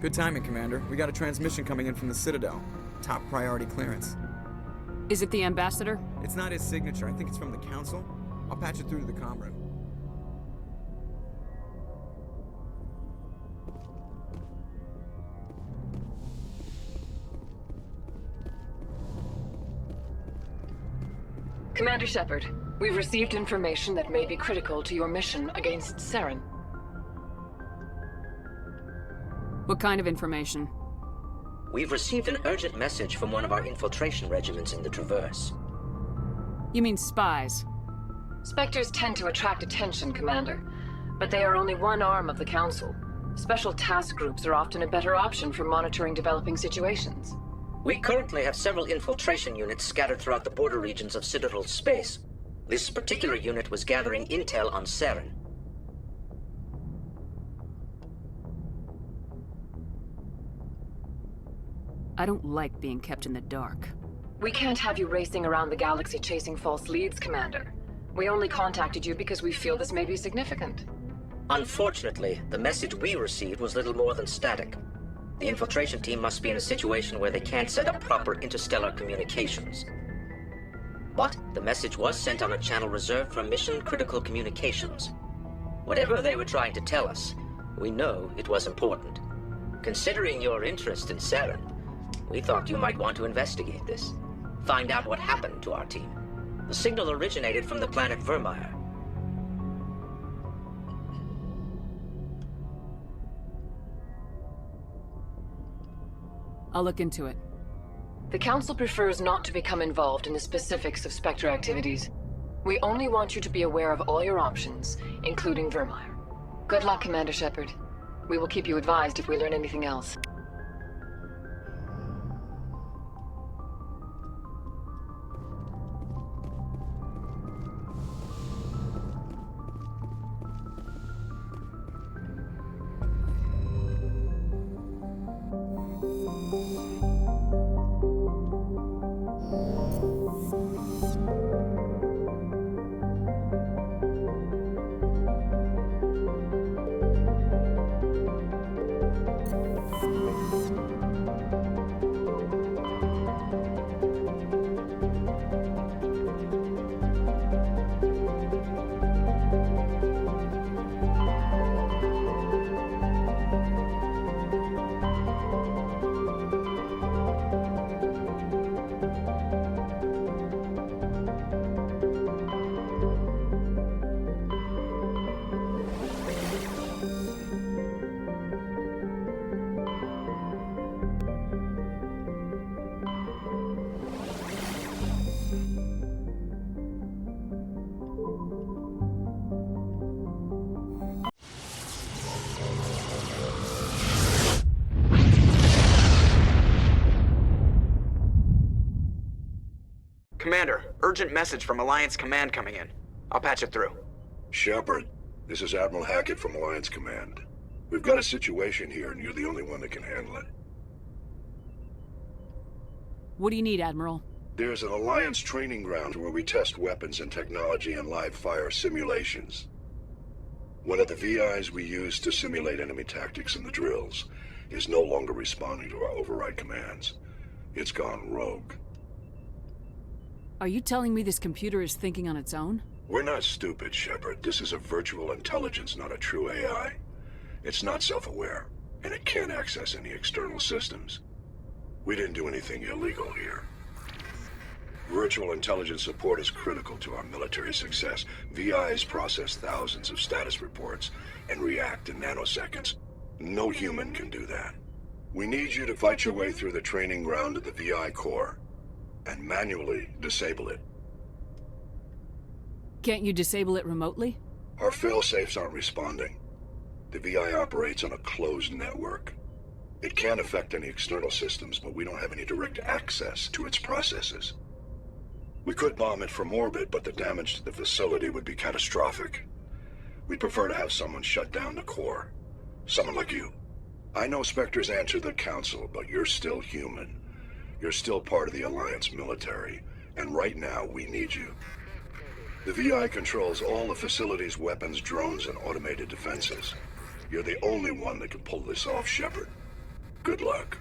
Good timing, Commander. We got a transmission coming in from the Citadel. Top priority clearance. Is it the Ambassador? It's not his signature. I think it's from the Council. I'll patch it through to the comm room. Commander Shepard, we've received information that may be critical to your mission against Saren. What kind of information? We've received an urgent message from one of our infiltration regiments in the Traverse. You mean spies? Spectres tend to attract attention, Commander, but they are only one arm of the Council. Special task groups are often a better option for monitoring developing situations. We currently have several infiltration units scattered throughout the border regions of Citadel's space. This particular unit was gathering intel on Saren. I don't like being kept in the dark. We can't have you racing around the galaxy chasing false leads, Commander. We only contacted you because we feel this may be significant. Unfortunately, the message we received was little more than static. The infiltration team must be in a situation where they can't set up proper interstellar communications. But the message was sent on a channel reserved for mission-critical communications. Whatever they were trying to tell us, we know it was important. Considering your interest in Saren, we thought you might want to investigate this. Find out what happened to our team. The signal originated from the planet Vermeer. I'll look into it. The Council prefers not to become involved in the specifics of Spectre activities. We only want you to be aware of all your options, including Vermeer. Good luck, Commander Shepard. We will keep you advised if we learn anything else. Commander, urgent message from Alliance Command coming in. I'll patch it through. Shepard, this is Admiral Hackett from Alliance Command. We've got a situation here, and you're the only one that can handle it. What do you need, Admiral? There's an Alliance training ground where we test weapons and technology in live-fire simulations. One of the VIs we use to simulate enemy tactics in the drills is no longer responding to our override commands. It's gone rogue. Are you telling me this computer is thinking on its own? We're not stupid, Shepard. This is a virtual intelligence, not a true AI. It's not self-aware, and it can't access any external systems. We didn't do anything illegal here. Virtual intelligence support is critical to our military success. VIs process thousands of status reports and react in nanoseconds. No human can do that. We need you to fight your way through the training ground of the VI core and manually disable it. Can't you disable it remotely? Our fail-safes aren't responding. The VI operates on a closed network. It can't affect any external systems, but we don't have any direct access to its processes. We could bomb it from orbit, but the damage to the facility would be catastrophic. We'd prefer to have someone shut down the core. Someone like you. I know Spectres answer the Council, but you're still human. You're still part of the Alliance military, and right now we need you. The VI controls all the facility's weapons, drones, and automated defenses. You're the only one that can pull this off, Shepard. Good luck.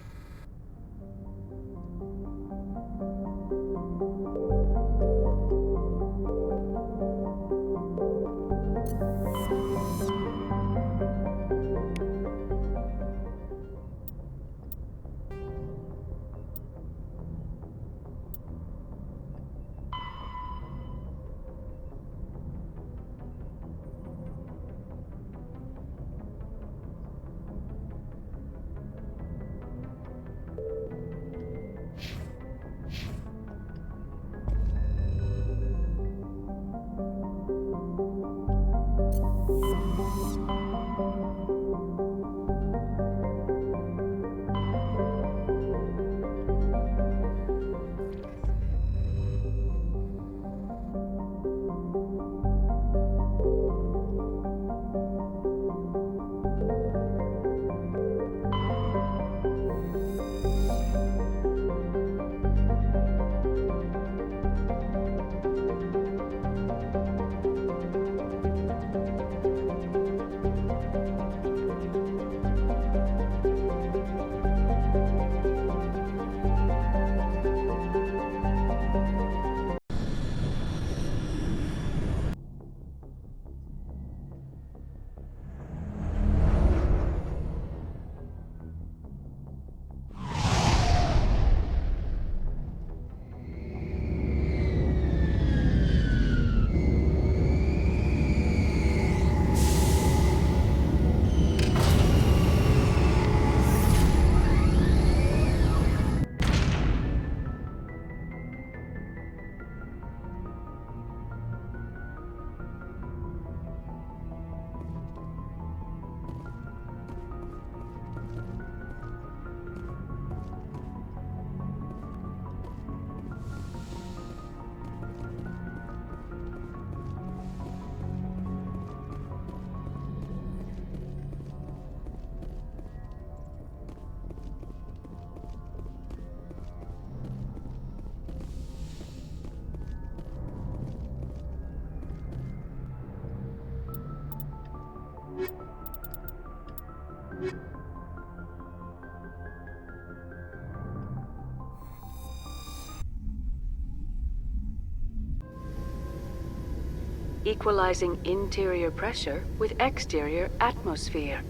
equalizing interior pressure with exterior atmosphere.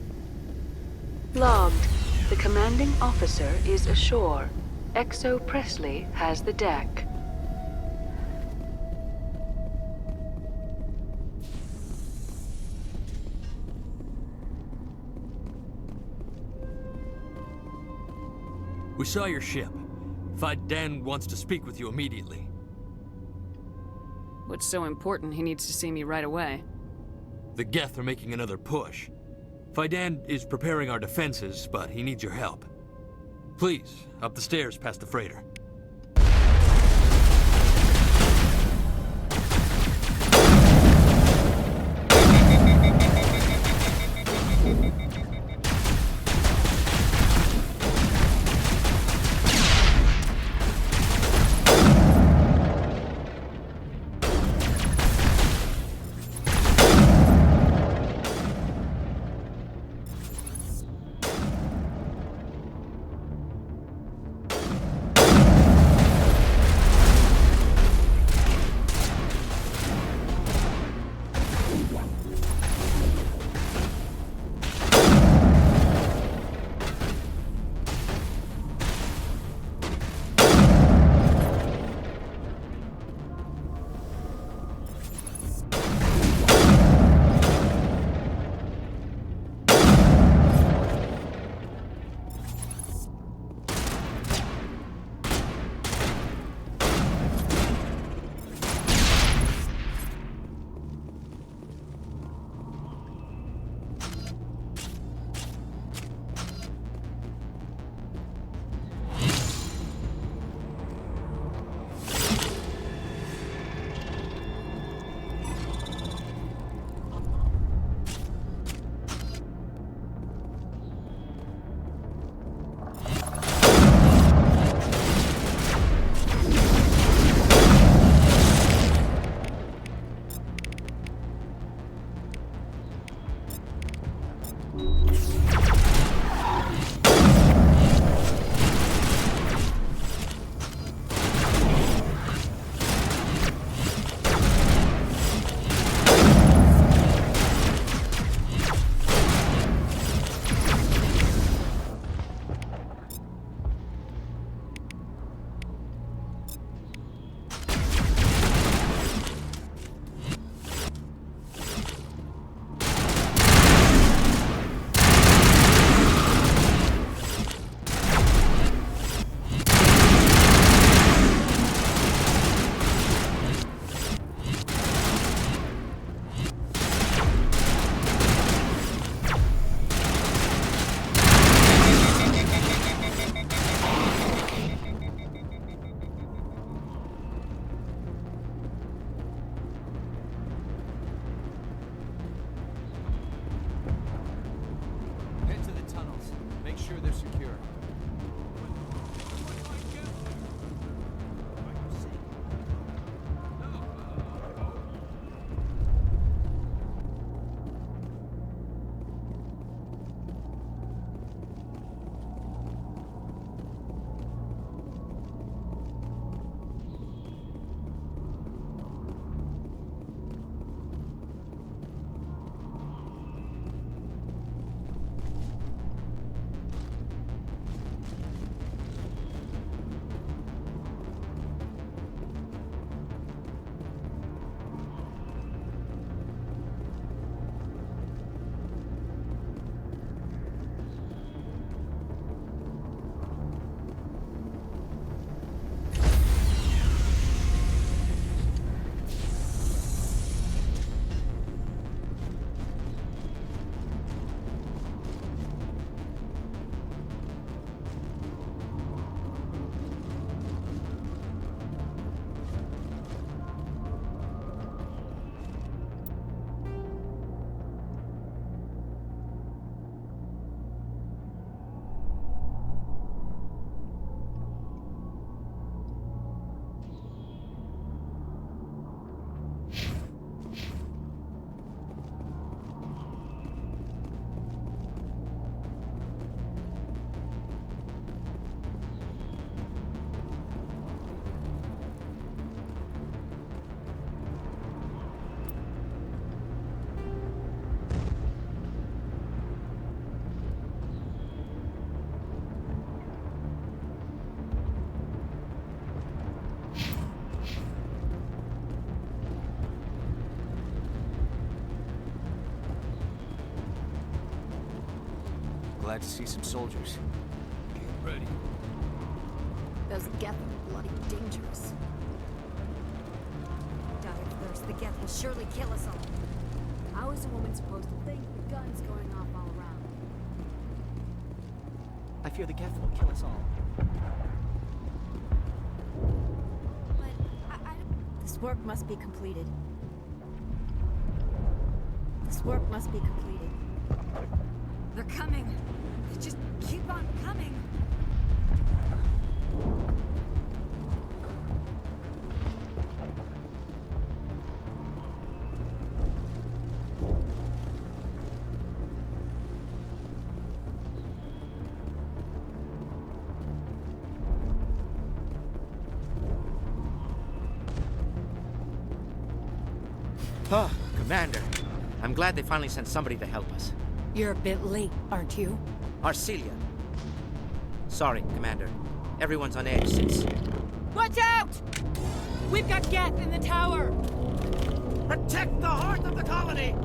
Logged. The commanding officer is ashore. Exo Presley has the deck. We saw your ship. Faidan wants to speak with you immediately. What's so important he needs to see me right away? The Geth are making another push. Faidan is preparing our defenses, but he needs your help. Please, up the stairs past the freighter. glad to see some soldiers. Get ready. Those Geth are bloody dangerous. Die of thirst, the Geth will surely kill us all. How is a woman supposed to think with guns going off all around? I fear the Geth will kill us all. This work must be completed. This work must be completed. They're coming. They just keep on coming. Oh, Commander. I'm glad they finally sent somebody to help us. You're a bit late, aren't you? Arcelia. Sorry, Commander. Everyone's on edge since... Watch out! We've got Geth in the tower! Protect the heart of the colony!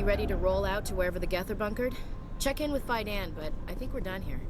ready to roll out to wherever the Geth are bunkered? Check in with Fidan, but I think we're done here.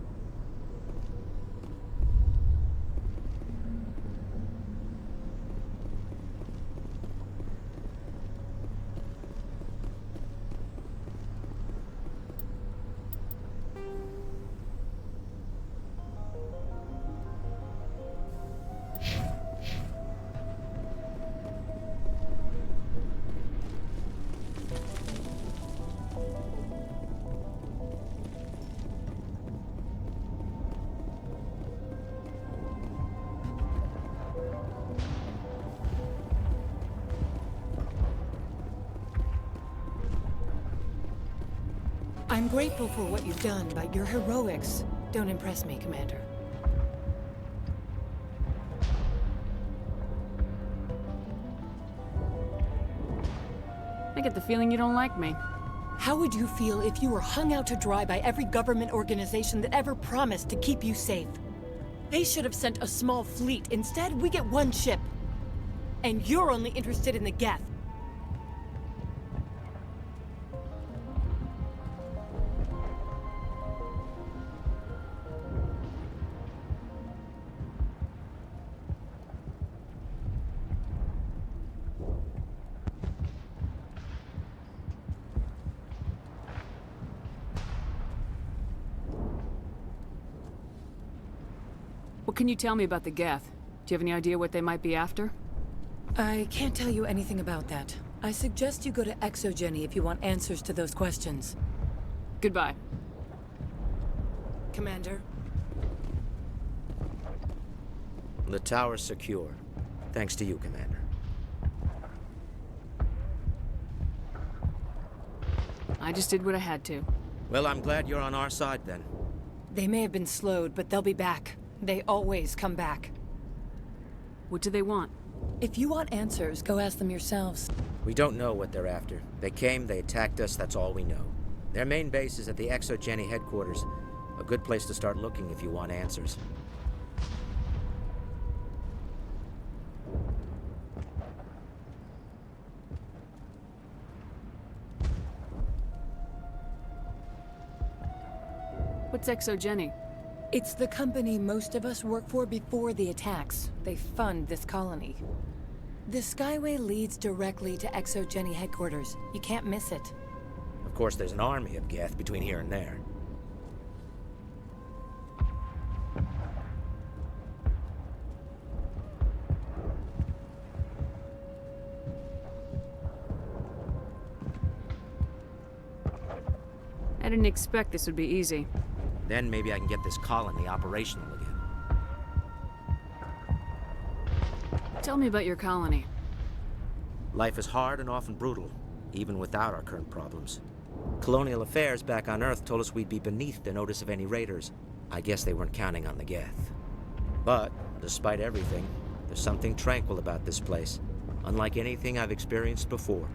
I'm grateful for what you've done, but your heroics don't impress me, Commander. I get the feeling you don't like me. How would you feel if you were hung out to dry by every government organization that ever promised to keep you safe? They should have sent a small fleet. Instead, we get one ship. And you're only interested in the Geth. What can you tell me about the Geth? Do you have any idea what they might be after? I can't tell you anything about that. I suggest you go to Exogeny if you want answers to those questions. Goodbye. Commander. The tower's secure. Thanks to you, Commander. I just did what I had to. Well, I'm glad you're on our side, then. They may have been slowed, but they'll be back. They always come back. What do they want? If you want answers, go ask them yourselves. We don't know what they're after. They came, they attacked us, that's all we know. Their main base is at the Exogeny headquarters. A good place to start looking if you want answers. What's Exogeny? It's the company most of us work for before the attacks. They fund this colony. The Skyway leads directly to Exogeny headquarters. You can't miss it. Of course, there's an army of Geth between here and there. I didn't expect this would be easy. Then maybe I can get this colony operational again. Tell me about your colony. Life is hard and often brutal, even without our current problems. Colonial affairs back on Earth told us we'd be beneath the notice of any raiders. I guess they weren't counting on the Geth. But, despite everything, there's something tranquil about this place, unlike anything I've experienced before.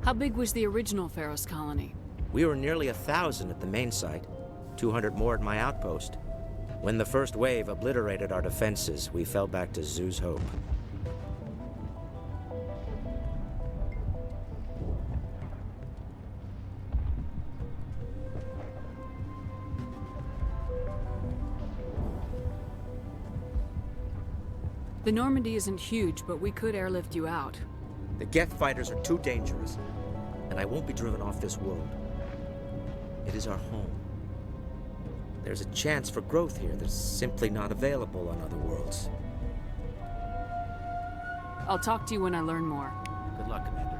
How big was the original Pharos colony? We were nearly 1,000 at the main site, 200 more at my outpost. When the first wave obliterated our defenses, we fell back to Zoo's Hope. The Normandy isn't huge, but we could airlift you out. The Geth fighters are too dangerous, and I won't be driven off this world. It is our home. There's a chance for growth here that's simply not available on other worlds. I'll talk to you when I learn more. Good luck, Commander.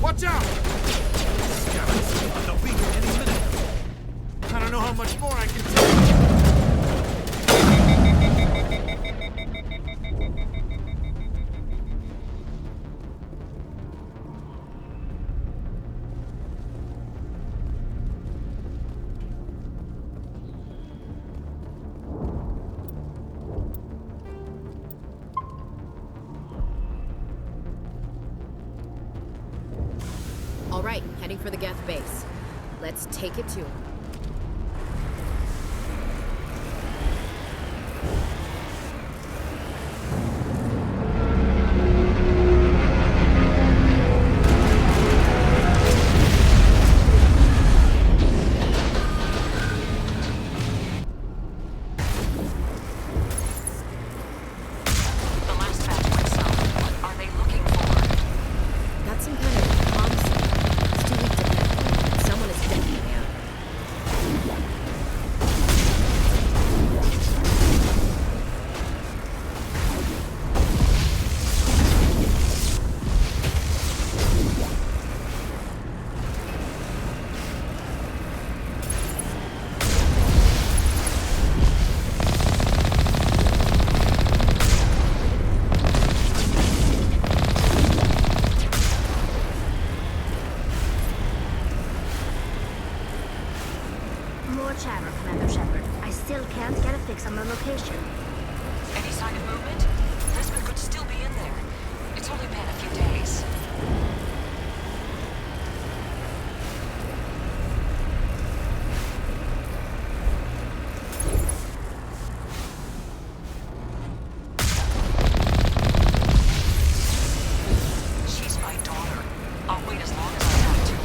Watch out! They'll be here any minute. I don't know how much more I can take. All right, heading for the Geth base. Let's take it to him. still can't get a fix on the location. Any sign of movement? Lisbon could still be in there. It's only been a few days. She's my daughter. I'll wait as long as I have to.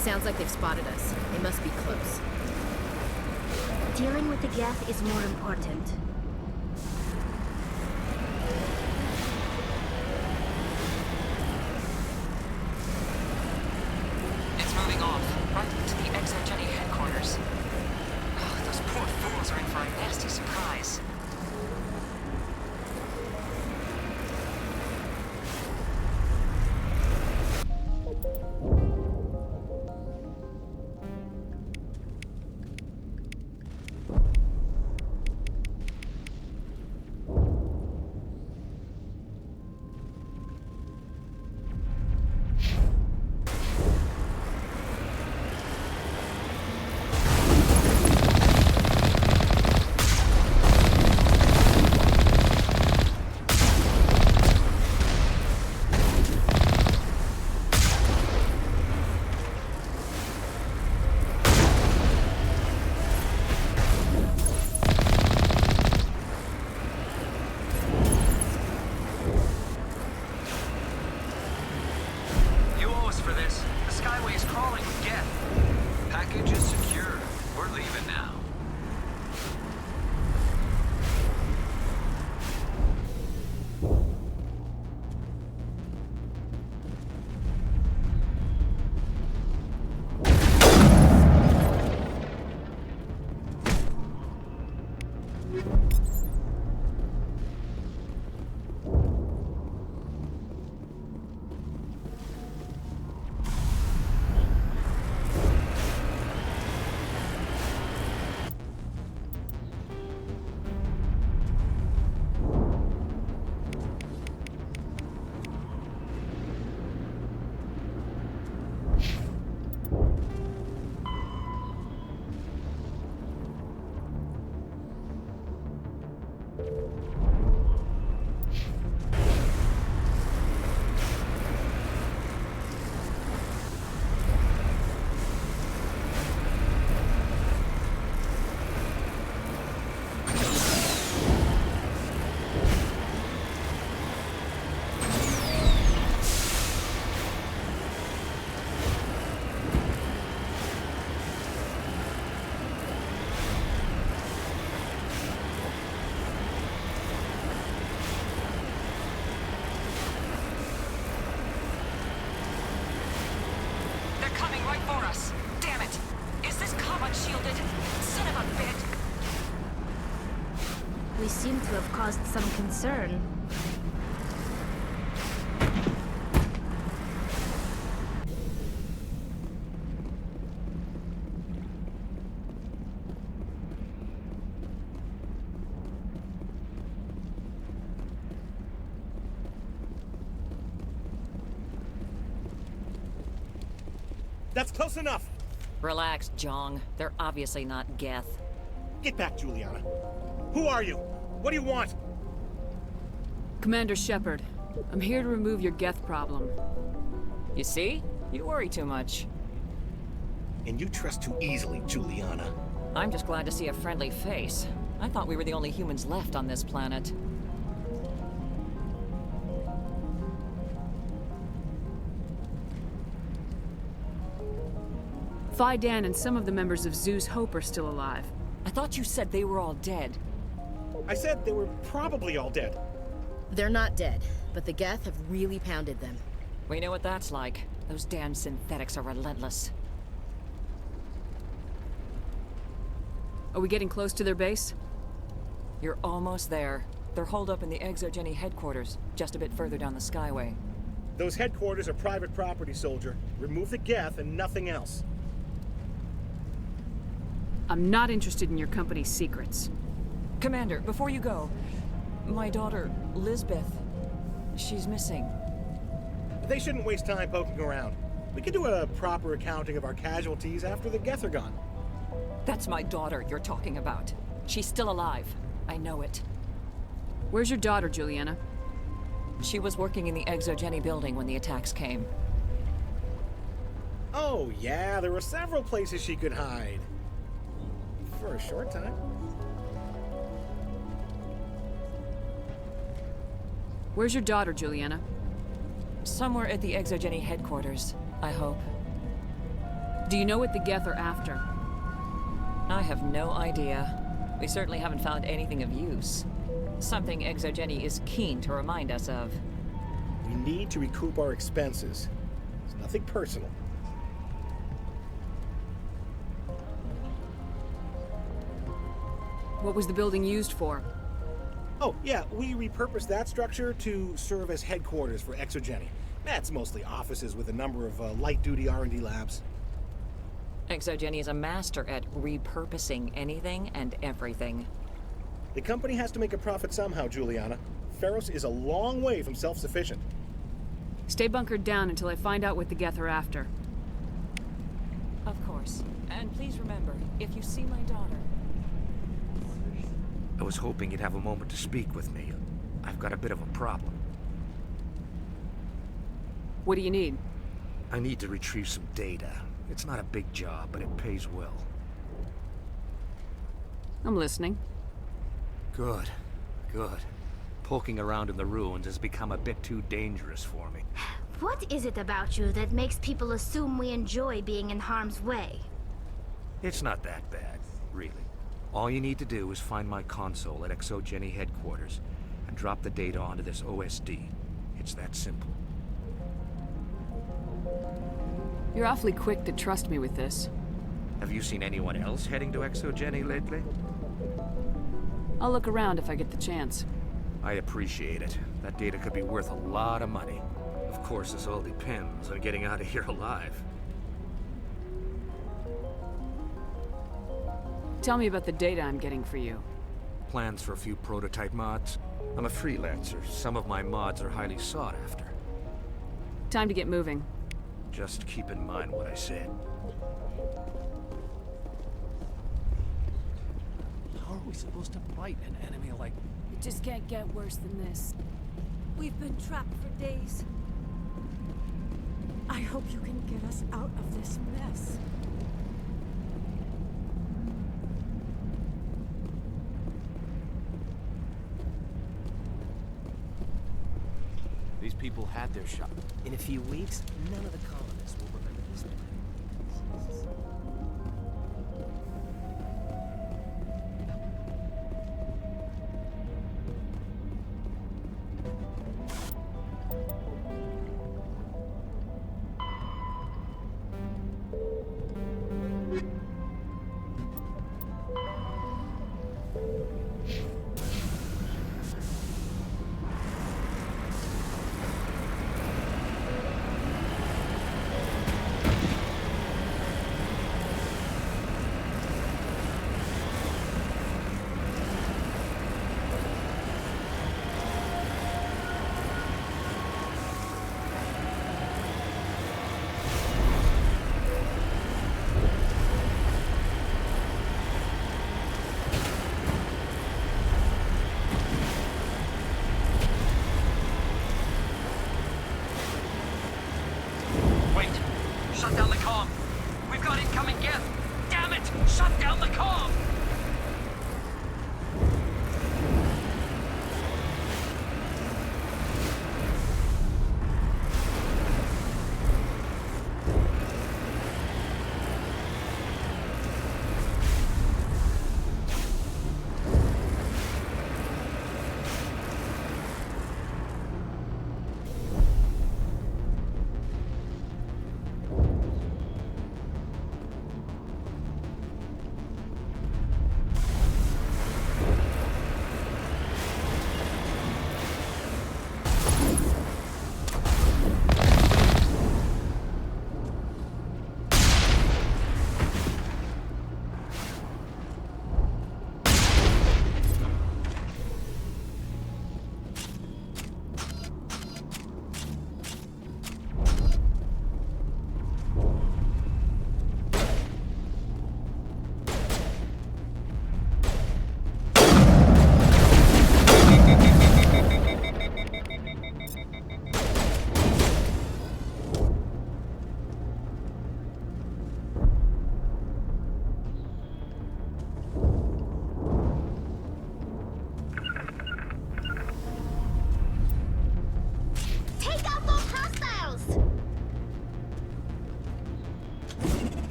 Sounds like they've spotted us. They must be close. Dealing with the Geth is more important. It's moving off, right into the Exogeny headquarters. Oh, those poor fools are in for a nasty surprise. We seem to have caused some concern. That's close enough! Relax, Jong. They're obviously not Geth. Get back, Juliana. Who are you? What do you want? Commander Shepard, I'm here to remove your Geth problem. You see? You worry too much. And you trust too easily, Juliana. I'm just glad to see a friendly face. I thought we were the only humans left on this planet. Fidan and some of the members of Zoo's Hope are still alive. I thought you said they were all dead. I said they were probably all dead. They're not dead, but the Geth have really pounded them. We know what that's like. Those damn synthetics are relentless. Are we getting close to their base? You're almost there. They're holed up in the Exogeny headquarters, just a bit further down the Skyway. Those headquarters are private property, soldier. Remove the Geth and nothing else. I'm not interested in your company's secrets. Commander, before you go, my daughter, Lisbeth, she's missing. They shouldn't waste time poking around. We could do a proper accounting of our casualties after the Geth are gone. That's my daughter you're talking about. She's still alive. I know it. Where's your daughter, Juliana? She was working in the Exogeny building when the attacks came. Oh, yeah, there were several places she could hide. For a short time. Where's your daughter, Juliana? Somewhere at the Exogeny headquarters, I hope. Do you know what the Geth are after? I have no idea. We certainly haven't found anything of use. Something Exogeny is keen to remind us of. We need to recoup our expenses. It's nothing personal. What was the building used for? Oh, yeah, we repurposed that structure to serve as headquarters for Exogeny. That's mostly offices with a number of light-duty R&D labs. Exogeny is a master at repurposing anything and everything. The company has to make a profit somehow, Juliana. Feros is a long way from self-sufficient. Stay bunkered down until I find out what the Geth are after. Of course. And please remember, if you see my daughter... I was hoping you'd have a moment to speak with me. I've got a bit of a problem. What do you need? I need to retrieve some data. It's not a big job, but it pays well. I'm listening. Good. Good. Poking around in the ruins has become a bit too dangerous for me. What is it about you that makes people assume we enjoy being in harm's way? It's not that bad, really. All you need to do is find my console at Exogeny headquarters and drop the data onto this OSD. It's that simple. You're awfully quick to trust me with this. Have you seen anyone else heading to Exogeny lately? I'll look around if I get the chance. I appreciate it. That data could be worth a lot of money. Of course, this all depends on getting out of here alive. Tell me about the data I'm getting for you. Plans for a few prototype mods. I'm a freelancer. Some of my mods are highly sought after. Time to get moving. Just keep in mind what I said. How are we supposed to fight an enemy like... It just can't get worse than this. We've been trapped for days. I hope you can get us out of this mess. These people had their shot. In a few weeks, none of the colonists will remember this place. on the comm!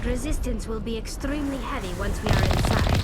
Resistance will be extremely heavy once we are inside.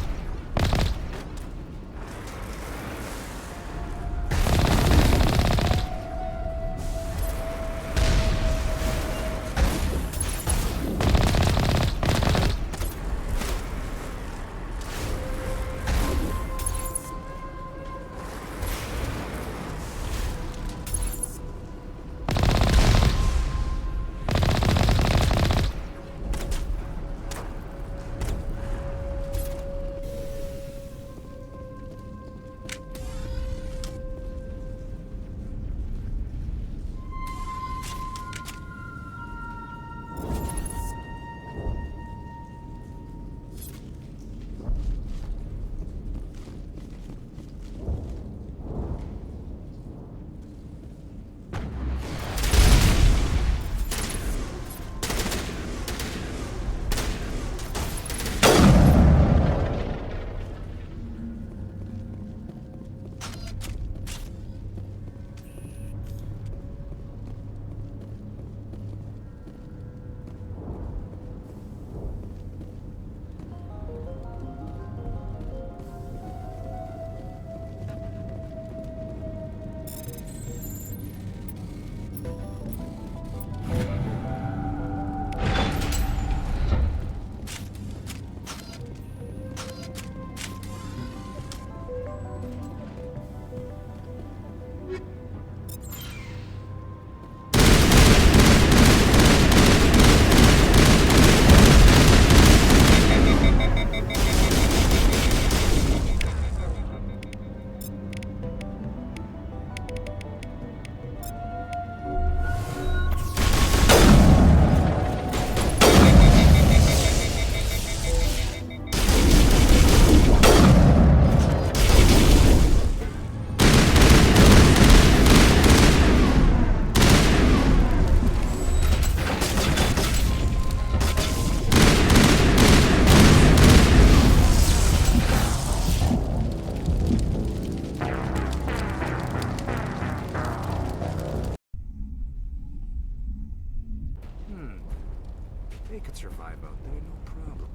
out there, no problem.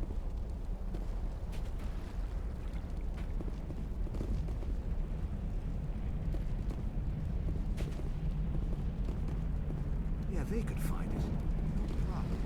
Yeah, they could find it. No problem.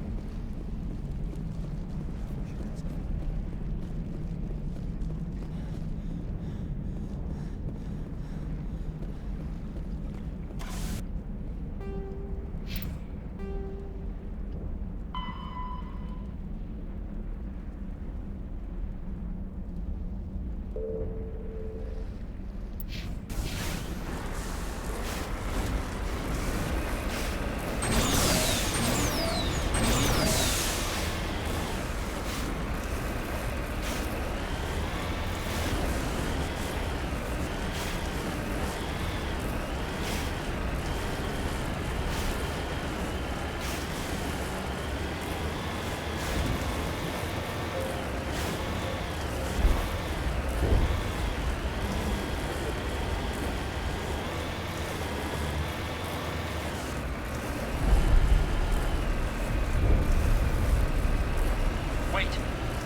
Wait!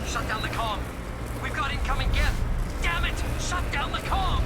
Shut down the comm! We've got incoming Geth! Damn it! Shut down the comm!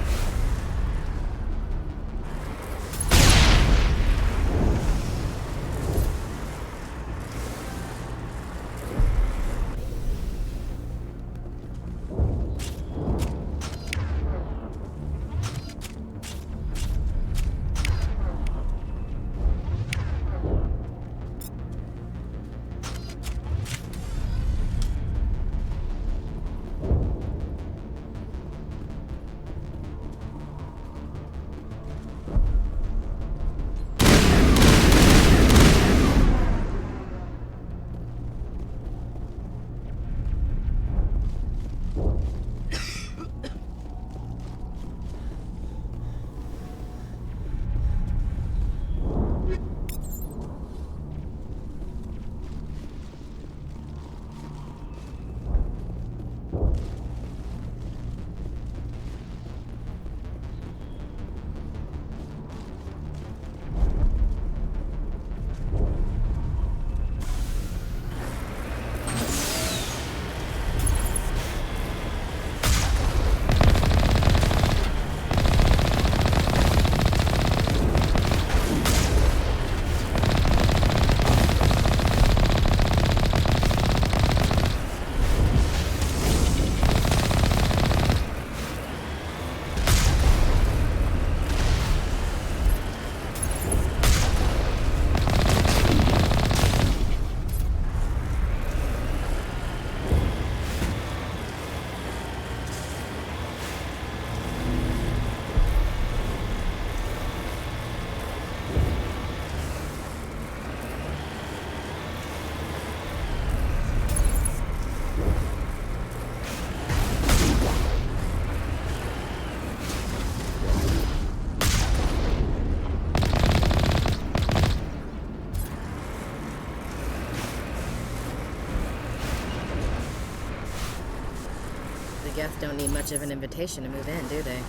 Geth don't need much of an invitation to move in, do they?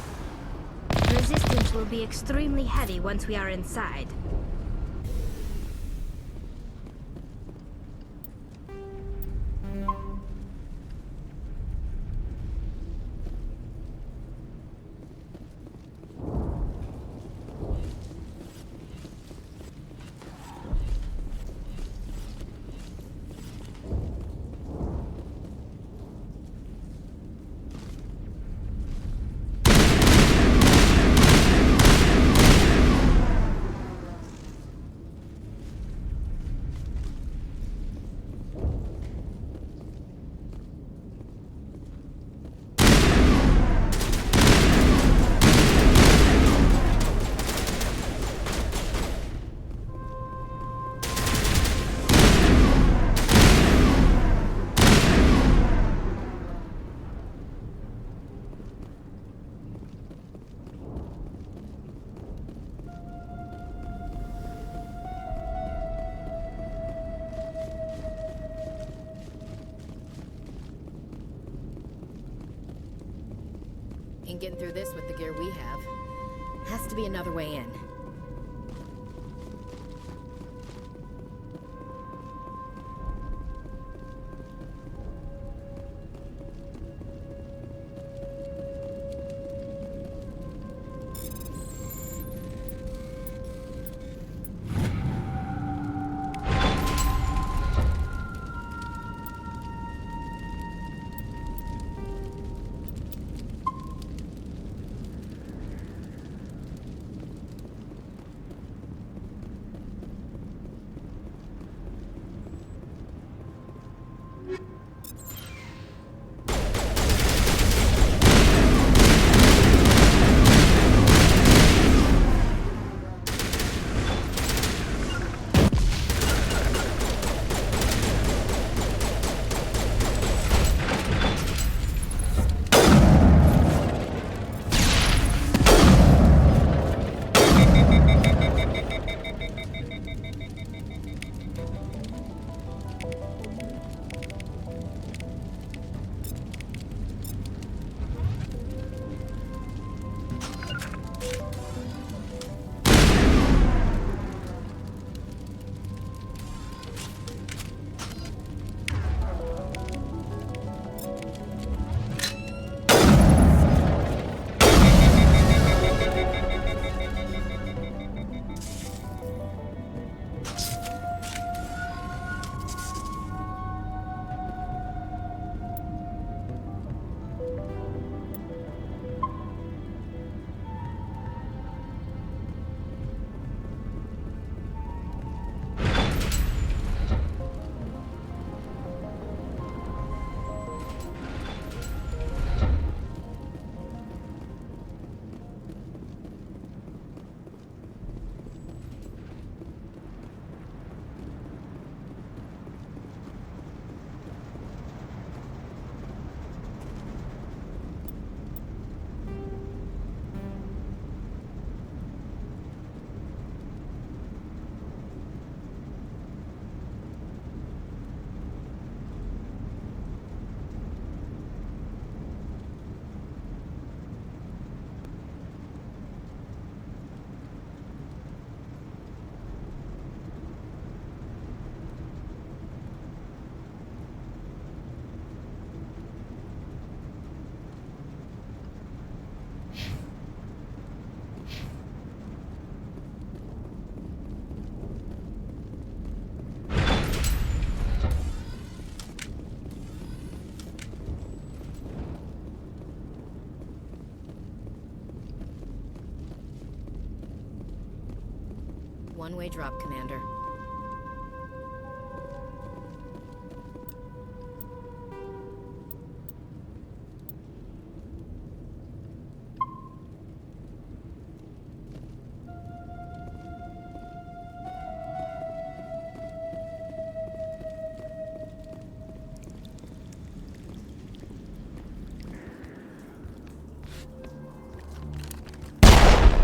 Resistance will be extremely heavy once we are inside. Ain't getting through this with the gear we have. Has to be another way in. one-way drop, Commander.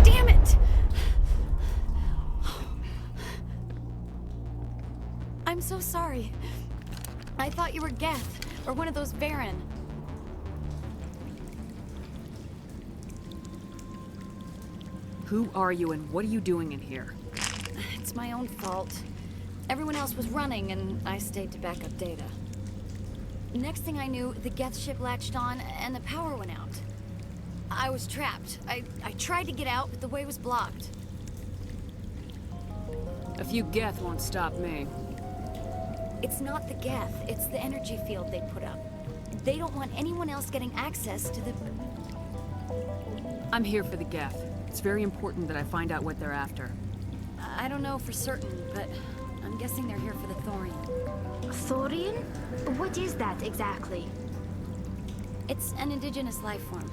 Damn it! I'm so sorry. I thought you were Geth, or one of those Varen. Who are you and what are you doing in here? It's my own fault. Everyone else was running, and I stayed to back up data. Next thing I knew, the Geth ship latched on, and the power went out. I was trapped. I tried to get out, but the way was blocked. A few Geth won't stop me. It's not the Geth, it's the energy field they put up. They don't want anyone else getting access to the... I'm here for the Geth. It's very important that I find out what they're after. I don't know for certain, but I'm guessing they're here for the Thorian. Thorian? What is that exactly? It's an indigenous life form.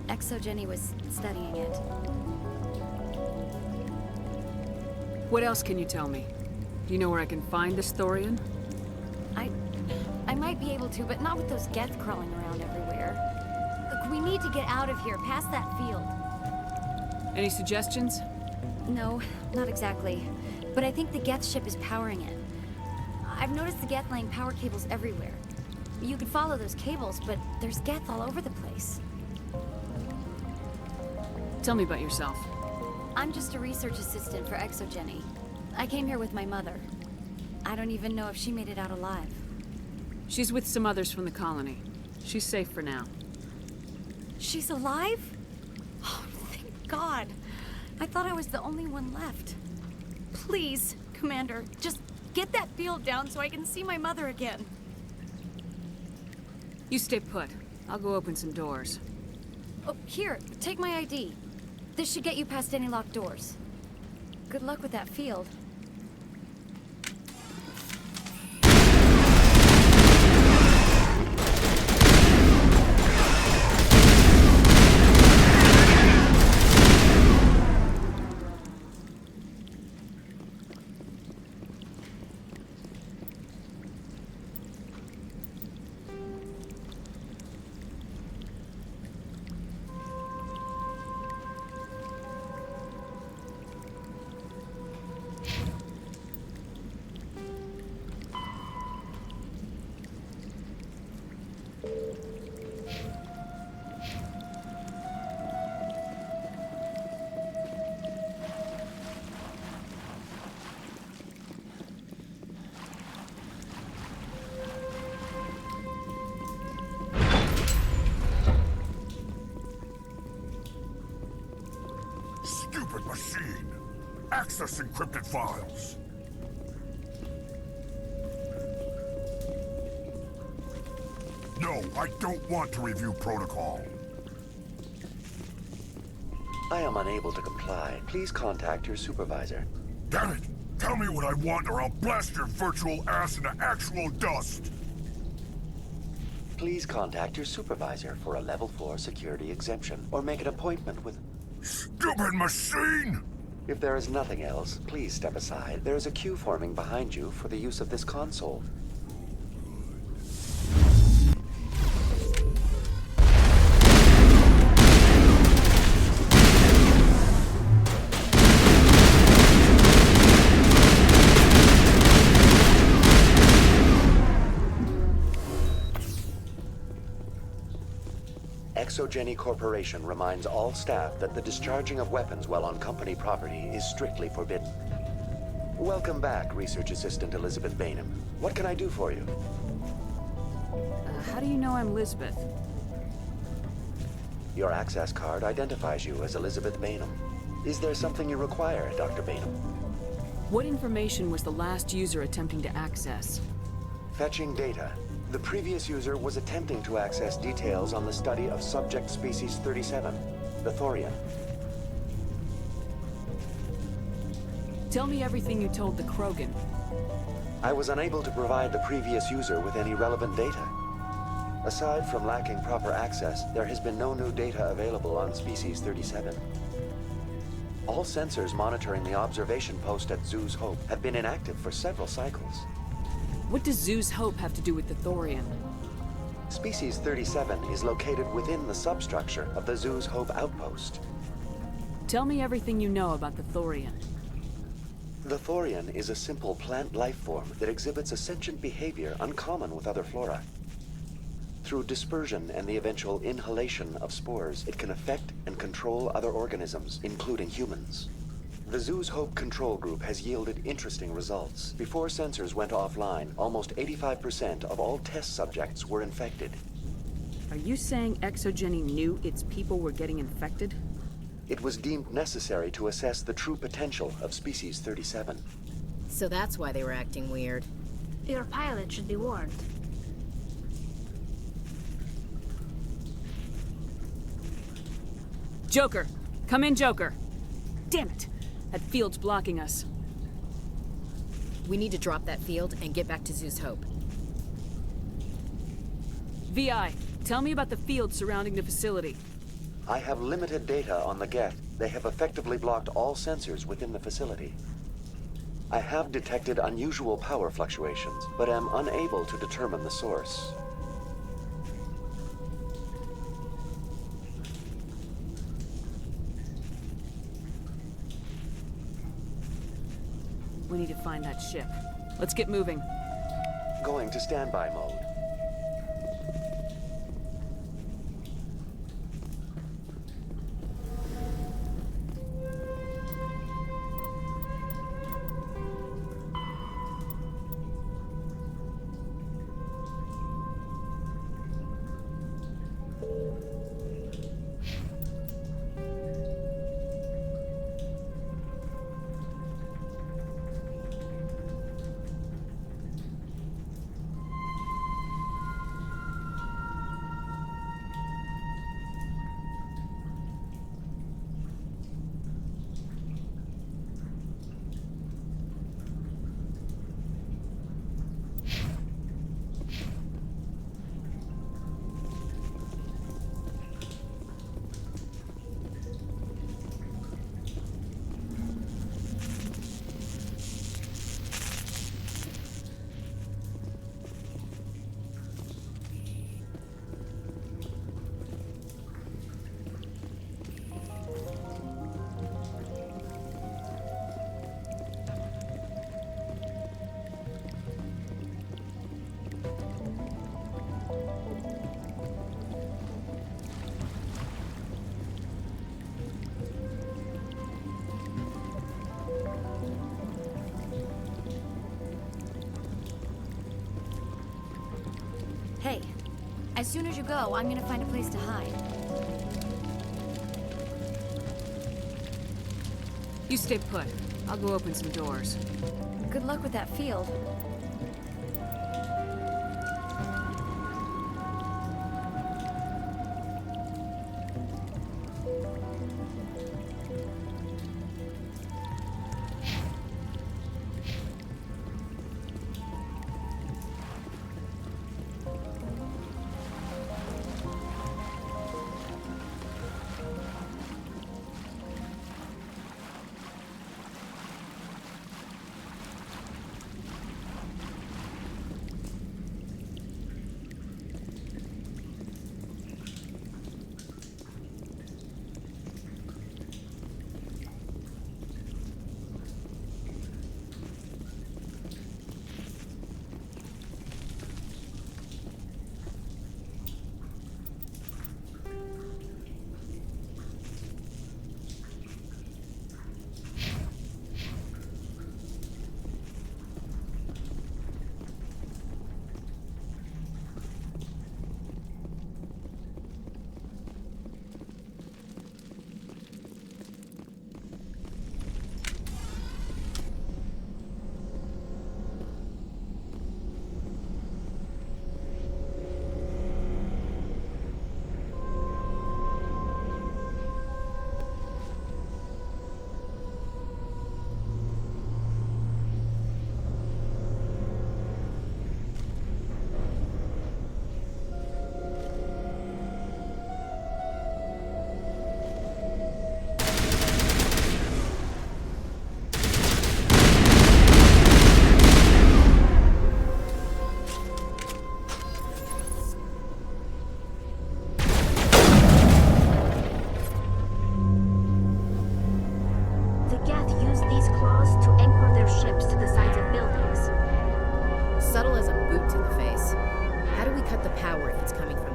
ExoGeni was studying it. What else can you tell me? Do you know where I can find this Thorian? I might be able to, but not with those Geth crawling around everywhere. Look, we need to get out of here, past that field. Any suggestions? No, not exactly. But I think the Geth ship is powering it. I've noticed the Geth laying power cables everywhere. You could follow those cables, but there's Geth all over the place. Tell me about yourself. I'm just a research assistant for ExoGeni. I came here with my mother. I don't even know if she made it out alive. She's with some others from the colony. She's safe for now. She's alive? Oh, thank God. I thought I was the only one left. Please, Commander, just get that field down so I can see my mother again. You stay put. I'll go open some doors. Oh, here, take my ID. This should get you past any locked doors. Good luck with that field. Stupid machine! Access encrypted files! No, I don't want to review protocol. I am unable to comply. Please contact your supervisor. Damn it! Tell me what I want or I'll blast your virtual ass into actual dust! Please contact your supervisor for a level 4 security exemption, or make an appointment with... Stupid machine! If there is nothing else, please step aside. There is a queue forming behind you for the use of this console. ExoGeni Corporation reminds all staff that the discharging of weapons while on company property is strictly forbidden. Welcome back, Research Assistant Elizabeth Bainham. What can I do for you? How do you know I'm Lisbeth? Your access card identifies you as Elizabeth Bainham. Is there something you require, Dr. Bainham? What information was the last user attempting to access? Fetching data. The previous user was attempting to access details on the study of subject species 37, the Thorian. Tell me everything you told the Krogan. I was unable to provide the previous user with any relevant data. Aside from lacking proper access, there has been no new data available on Species 37. All sensors monitoring the observation post at Zhu's Hope have been inactive for several cycles. What does Zhu's Hope have to do with the Thorian? Species 37 is located within the substructure of the Zhu's Hope outpost. Tell me everything you know about the Thorian. The Thorian is a simple plant life form that exhibits a sentient behavior uncommon with other flora. Through dispersion and the eventual inhalation of spores, it can affect and control other organisms, including humans. The Zhu's Hope control group has yielded interesting results. Before sensors went offline, almost 85% of all test subjects were infected. Are you saying Exogeny knew its people were getting infected? It was deemed necessary to assess the true potential of Species 37. So that's why they were acting weird. Your pilot should be warned. Joker! Come in, Joker! Damn it! That field's blocking us. We need to drop that field and get back to Zhu's Hope. VI, tell me about the field surrounding the facility. I have limited data on the Geth. They have effectively blocked all sensors within the facility. I have detected unusual power fluctuations, but am unable to determine the source. We need to find that ship. Let's get moving. Going to standby mode. Hey, as soon as you go, I'm gonna find a place to hide. You stay put. I'll go open some doors. Good luck with that field.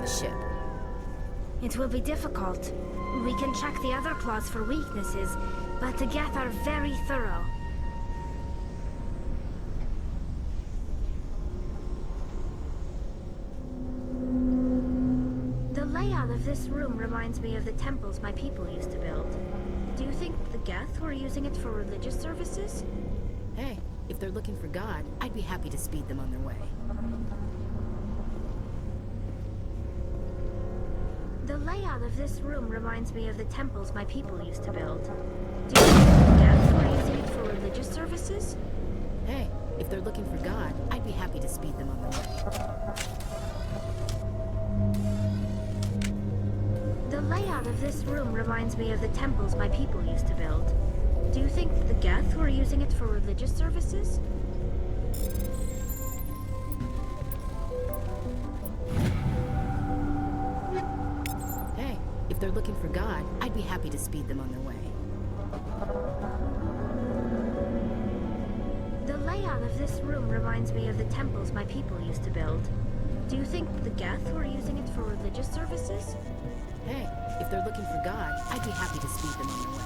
the ship. It will be difficult. We can check the other claws for weaknesses, but the Geth are very thorough. The layout of this room reminds me of the temples my people used to build. Do you think the Geth were using it for religious services? Hey, if they're looking for God, I'd be happy to speed them on their way. The layout of this room reminds me of the temples my people used to build. Do you think the Geth were using it for religious services? Hey, if they're looking for God, I'd be happy to speed them on their way. The layout of this room reminds me of the temples my people used to build. Do you think the Geth were using it for religious services? Hey, if they're looking for God, I'd be happy to speed them on their way. The layout of this room reminds me of the temples my people used to build. Do you think the Geth were using it for religious services? Hey, if they're looking for God, I'd be happy to speed them on their way.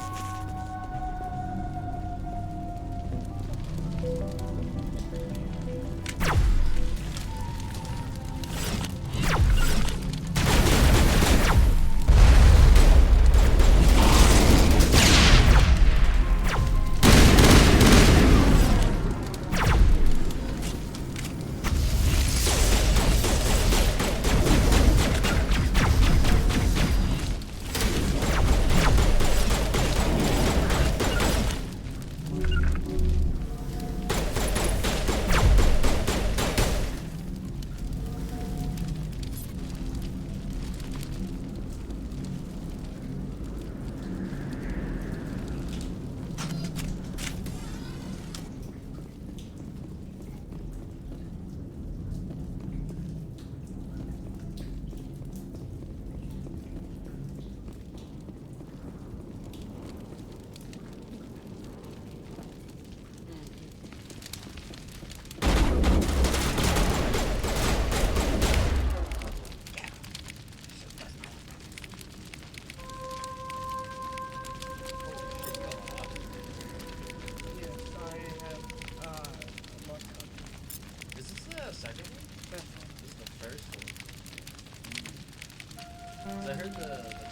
I heard the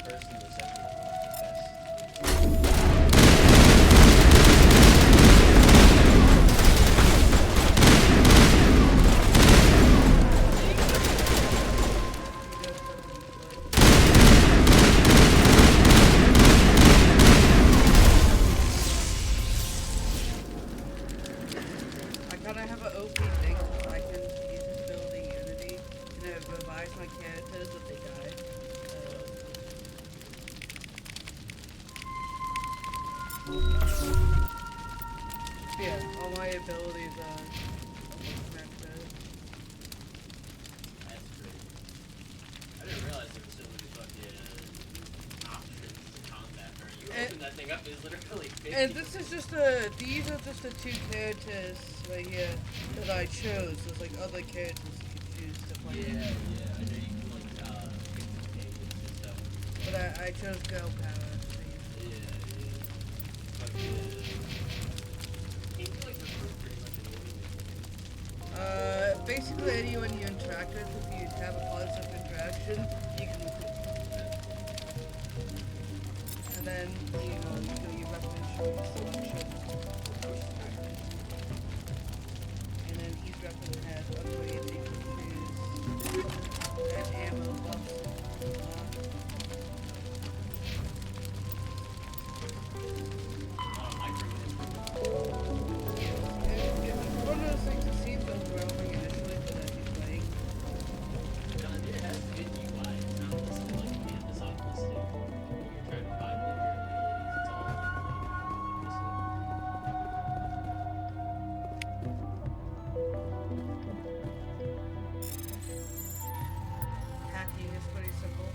first and the second were the best. I kind of have an OP thing so I can use this ability Unity and it revives my characters if they die. Yeah, all my abilities are maxed out. That's great. I didn't realize there were so many fucking options to combat her. You open that thing up, it's literally 50. And this is just these are just the two characters right here that I chose. There's like other characters you can choose to play. Yeah, I know you can like pick the pages and stuff. But I chose Girl Power. Basically anyone you interact with, if you have a positive interaction, you can and then, you know, you do your weapon selection. And then each weapon has upgrades that you can choose, and ammo buffs. It's one of those things that seems overwhelming initially, but as you're playing. It has good UI. It's not listed like the Amazon listing. You're trying to find the abilities. It's all Hacking is pretty simple.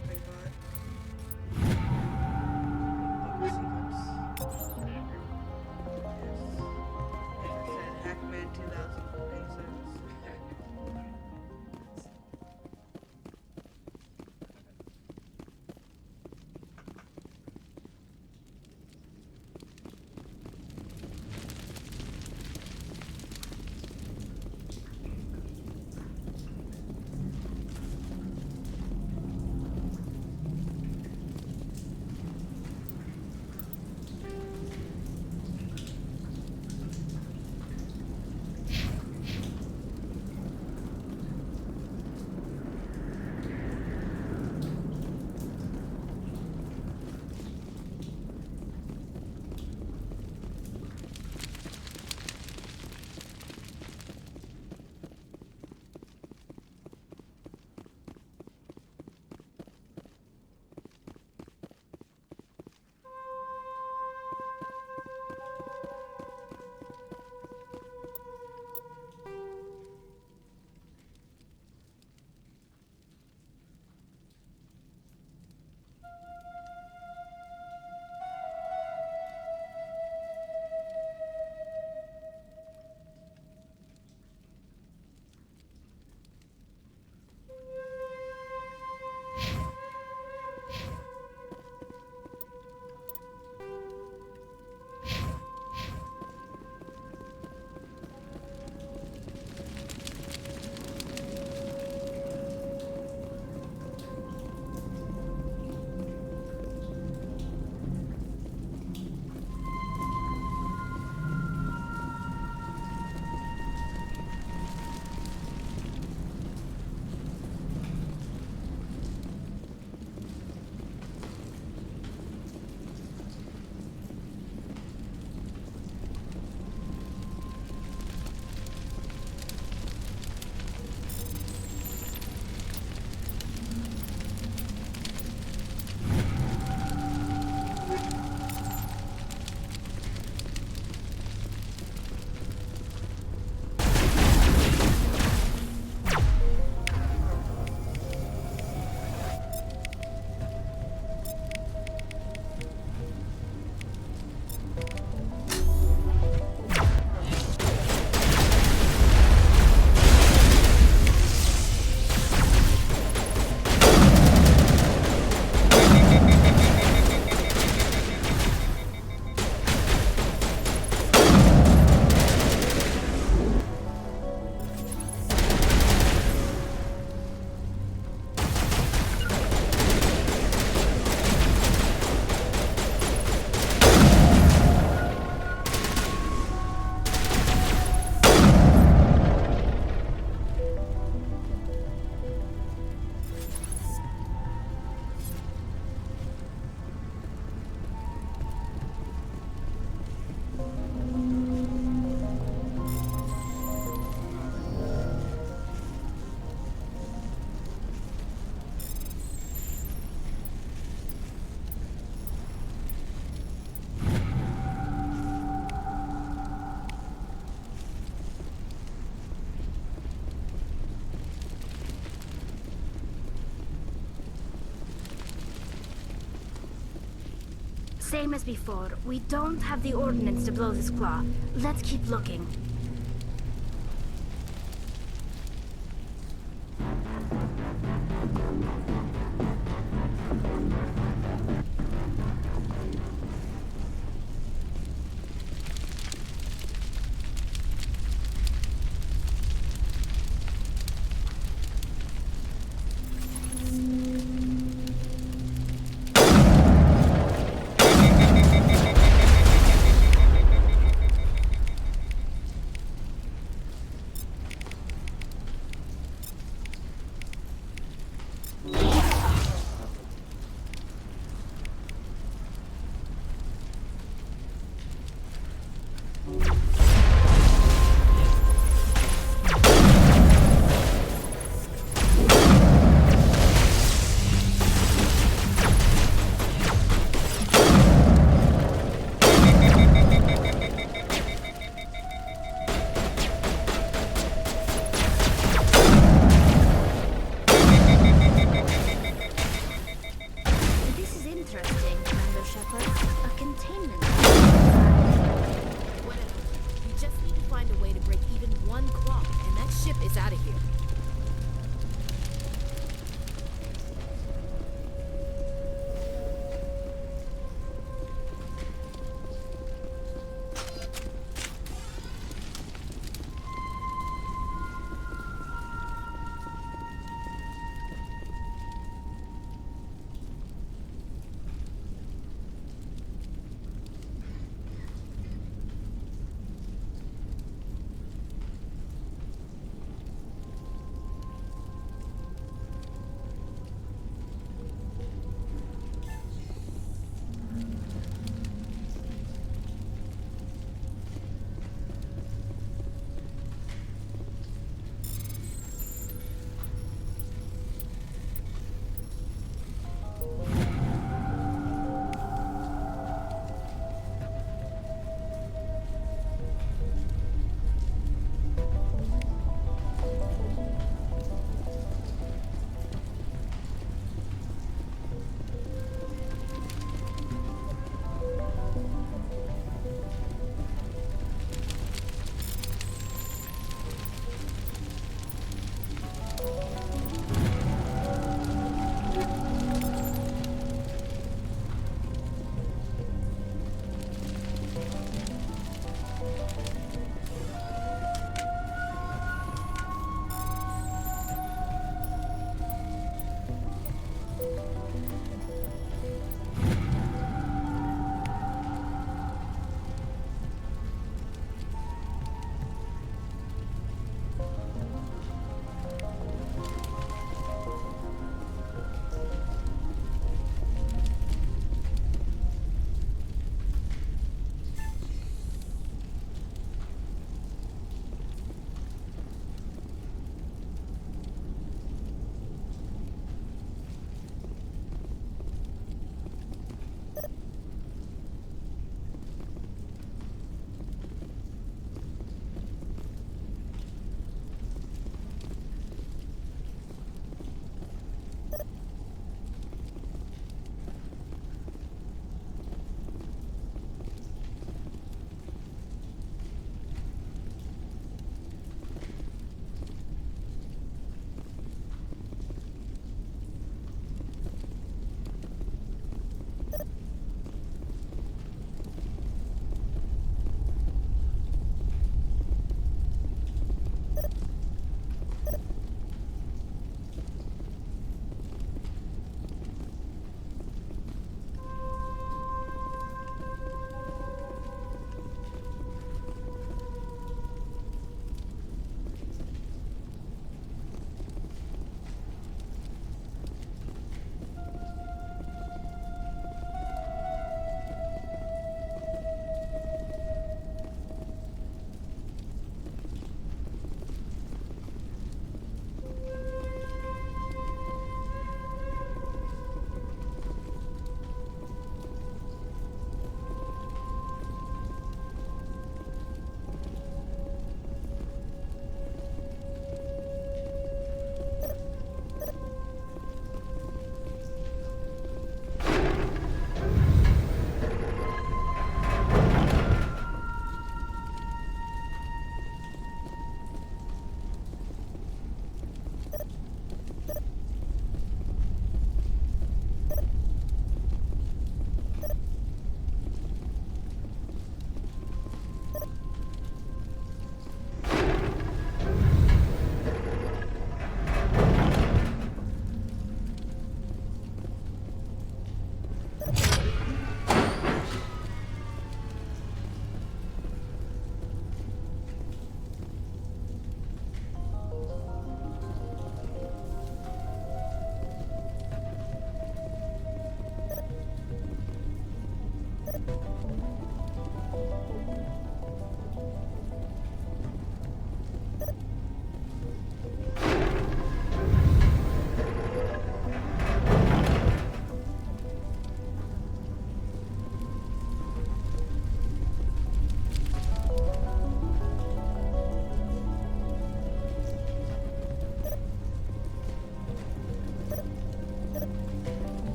Same as before. We don't have the ordnance to blow this claw. Let's keep looking.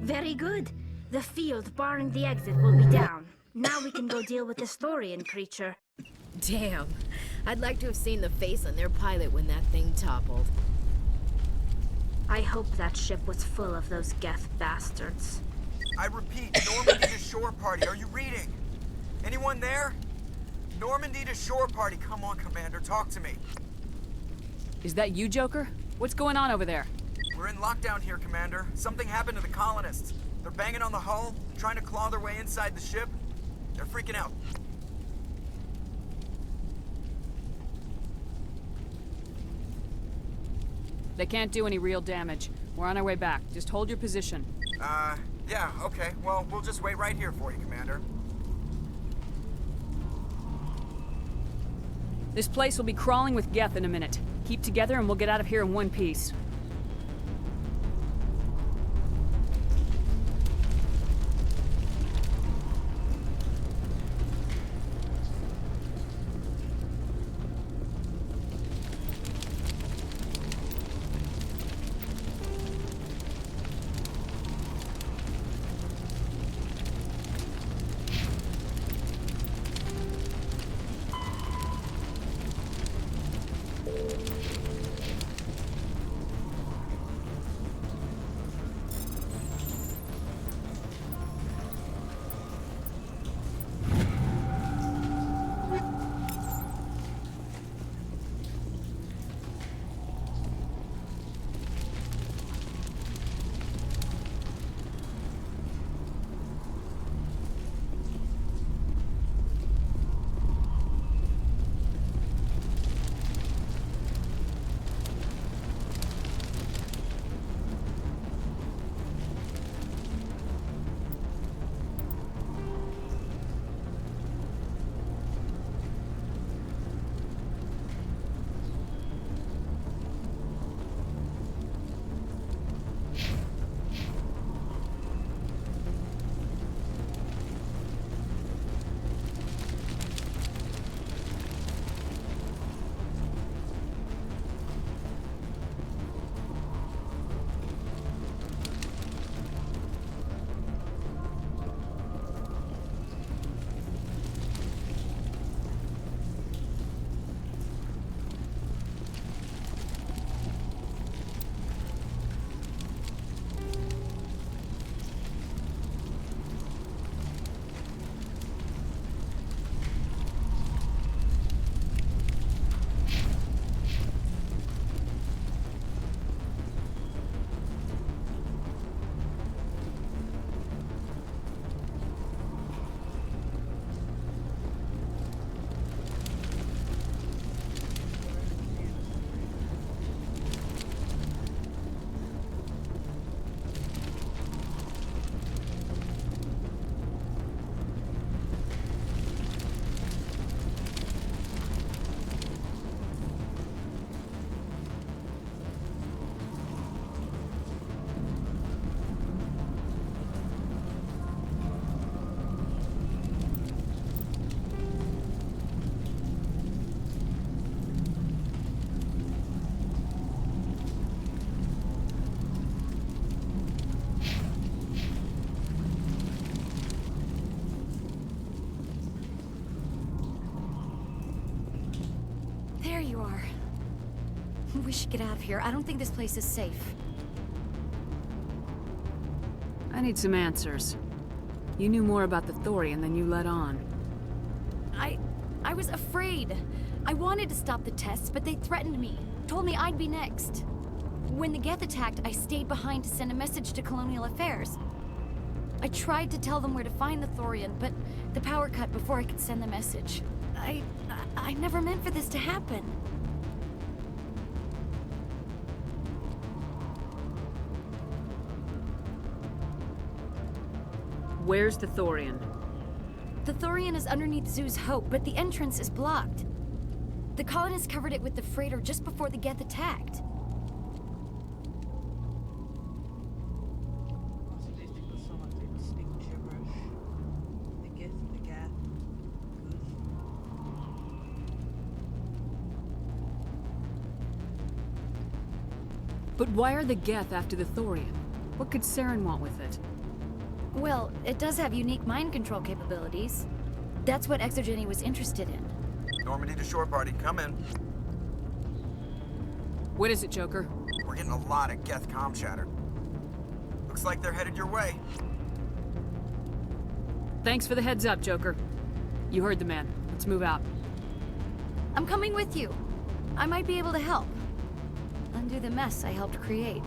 Very good. The field barring the exit will be down. Now we can go deal with this Thorian creature. Damn. I'd like to have seen the face on their pilot when that thing toppled. I hope that ship was full of those Geth bastards. I repeat, Normandy to shore party. Are you reading? Anyone there? Normandy to shore party. Come on, Commander, talk to me. Is that you, Joker? What's going on over there? We're in lockdown here, Commander. Something happened to the colonists. They're banging on the hull, trying to claw their way inside the ship. They're freaking out. They can't do any real damage. We're on our way back. Just hold your position. Yeah, okay. Well, we'll just wait right here for you, Commander. This place will be crawling with Geth in a minute. Keep together and we'll get out of here in one piece. There you are. We should get out of here. I don't think this place is safe. I need some answers. You knew more about the Thorian than you let on. I was afraid. I wanted to stop the tests, but they threatened me. Told me I'd be next. When the Geth attacked, I stayed behind to send a message to Colonial Affairs. I tried to tell them where to find the Thorian, but the power cut before I could send the message. I never meant for this to happen. Where's the Thorian? The Thorian is underneath Zoo's Hope, but the entrance is blocked. The colonists covered it with the freighter just before the Geth attacked. But why are the Geth after the Thorian? What could Saren want with it? Well, it does have unique mind control capabilities. That's what Exogeny was interested in. Normandy to shore party, come in. What is it, Joker? We're getting a lot of Geth comm chatter. Looks like they're headed your way. Thanks for the heads up, Joker. You heard the man. Let's move out. I'm coming with you. I might be able to help. Undo the mess I helped create.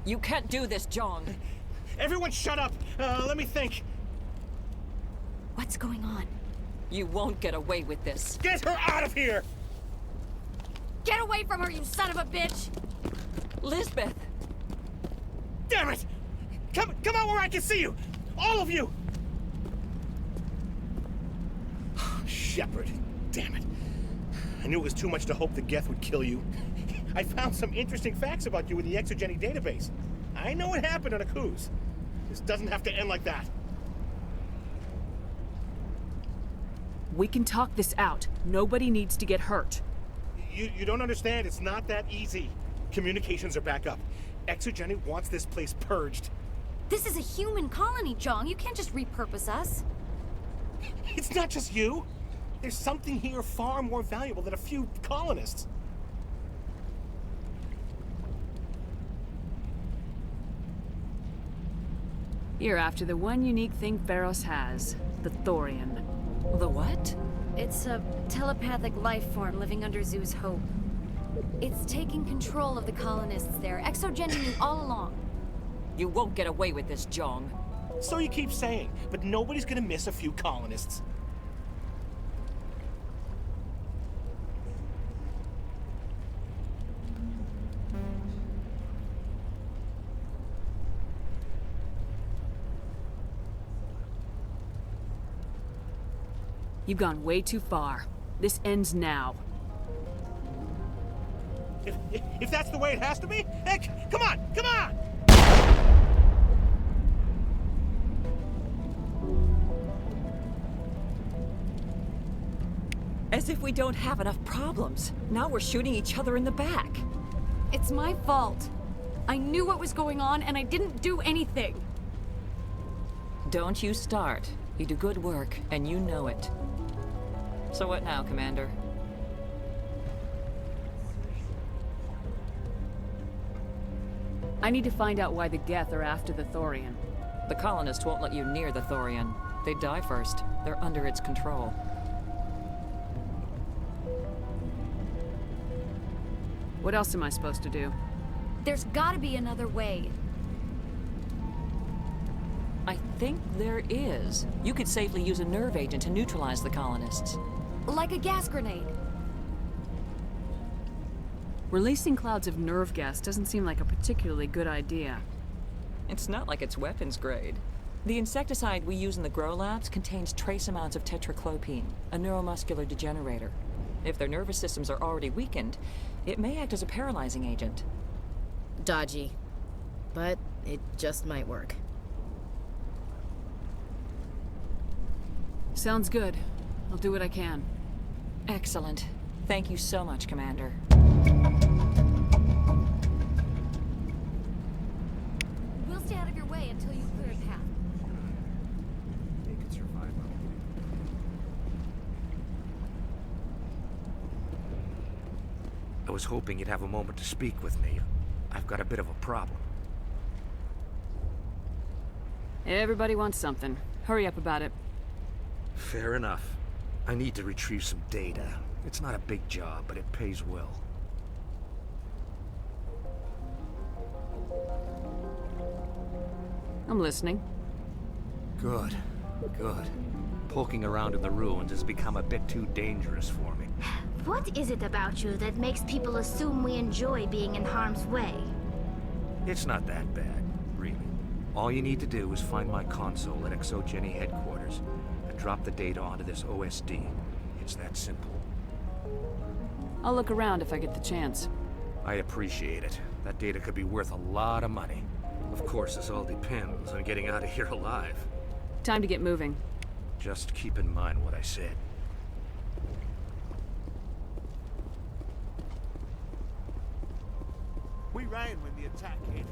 You can't do this, John. Everyone shut up! Let me think. What's going on? You won't get away with this. Get her out of here! Get away from her, you son of a bitch! Lisbeth! Damn it! Come out where I can see you! All of you! Shepard, damn it. I knew it was too much to hope the Geth would kill you. I found some interesting facts about you in the Exogeny database. I know what happened on Akuz. This doesn't have to end like that. We can talk this out. Nobody needs to get hurt. You don't understand. It's not that easy. Communications are back up. Exogeny wants this place purged. This is a human colony, Jong. You can't just repurpose us. It's not just you. There's something here far more valuable than a few colonists. You're after the one unique thing Feros has, the Thorian. The what? It's a telepathic life form living under Zoo's hope. It's taking control of the colonists there. Exogeny knew all along. You won't get away with this, Jong. So you keep saying, but nobody's gonna miss a few colonists. You've gone way too far. This ends now. If that's the way it has to be, heck, come on, come on! As if we don't have enough problems. Now we're shooting each other in the back. It's my fault. I knew what was going on and I didn't do anything. Don't you start. You do good work, and you know it. So what now, Commander? I need to find out why the Geth are after the Thorian. The colonists won't let you near the Thorian. They die first. They're under its control. What else am I supposed to do? There's gotta be another way. I think there is. You could safely use a nerve agent to neutralize the colonists. Like a gas grenade. Releasing clouds of nerve gas doesn't seem like a particularly good idea. It's not like it's weapons grade. The insecticide we use in the Grow Labs contains trace amounts of tetraclopine, a neuromuscular degenerator. If their nervous systems are already weakened, it may act as a paralyzing agent. Dodgy. But it just might work. Sounds good. I'll do what I can. Excellent. Thank you so much, Commander. We'll stay out of your way until you clear a path. They could survive. I was hoping you'd have a moment to speak with me. I've got a bit of a problem. Everybody wants something. Hurry up about it. Fair enough. I need to retrieve some data. It's not a big job, but it pays well. I'm listening. Good. Good. Poking around in the ruins has become a bit too dangerous for me. What is it about you that makes people assume we enjoy being in harm's way? It's not that bad, really. All you need to do is find my console at Exogeny headquarters and drop the data onto this OSD. It's that simple. I'll look around if I get the chance. I appreciate it. That data could be worth a lot of money. Of course, this all depends on getting out of here alive. Time to get moving. Just keep in mind what I said. We ran when the attack hit.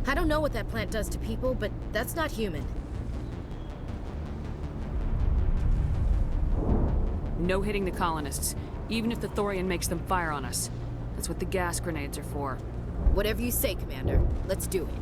I don't know what that plant does to people, but that's not human. No hitting the colonists, even if the Thorian makes them fire on us. That's what the gas grenades are for. Whatever you say, Commander. Let's do it.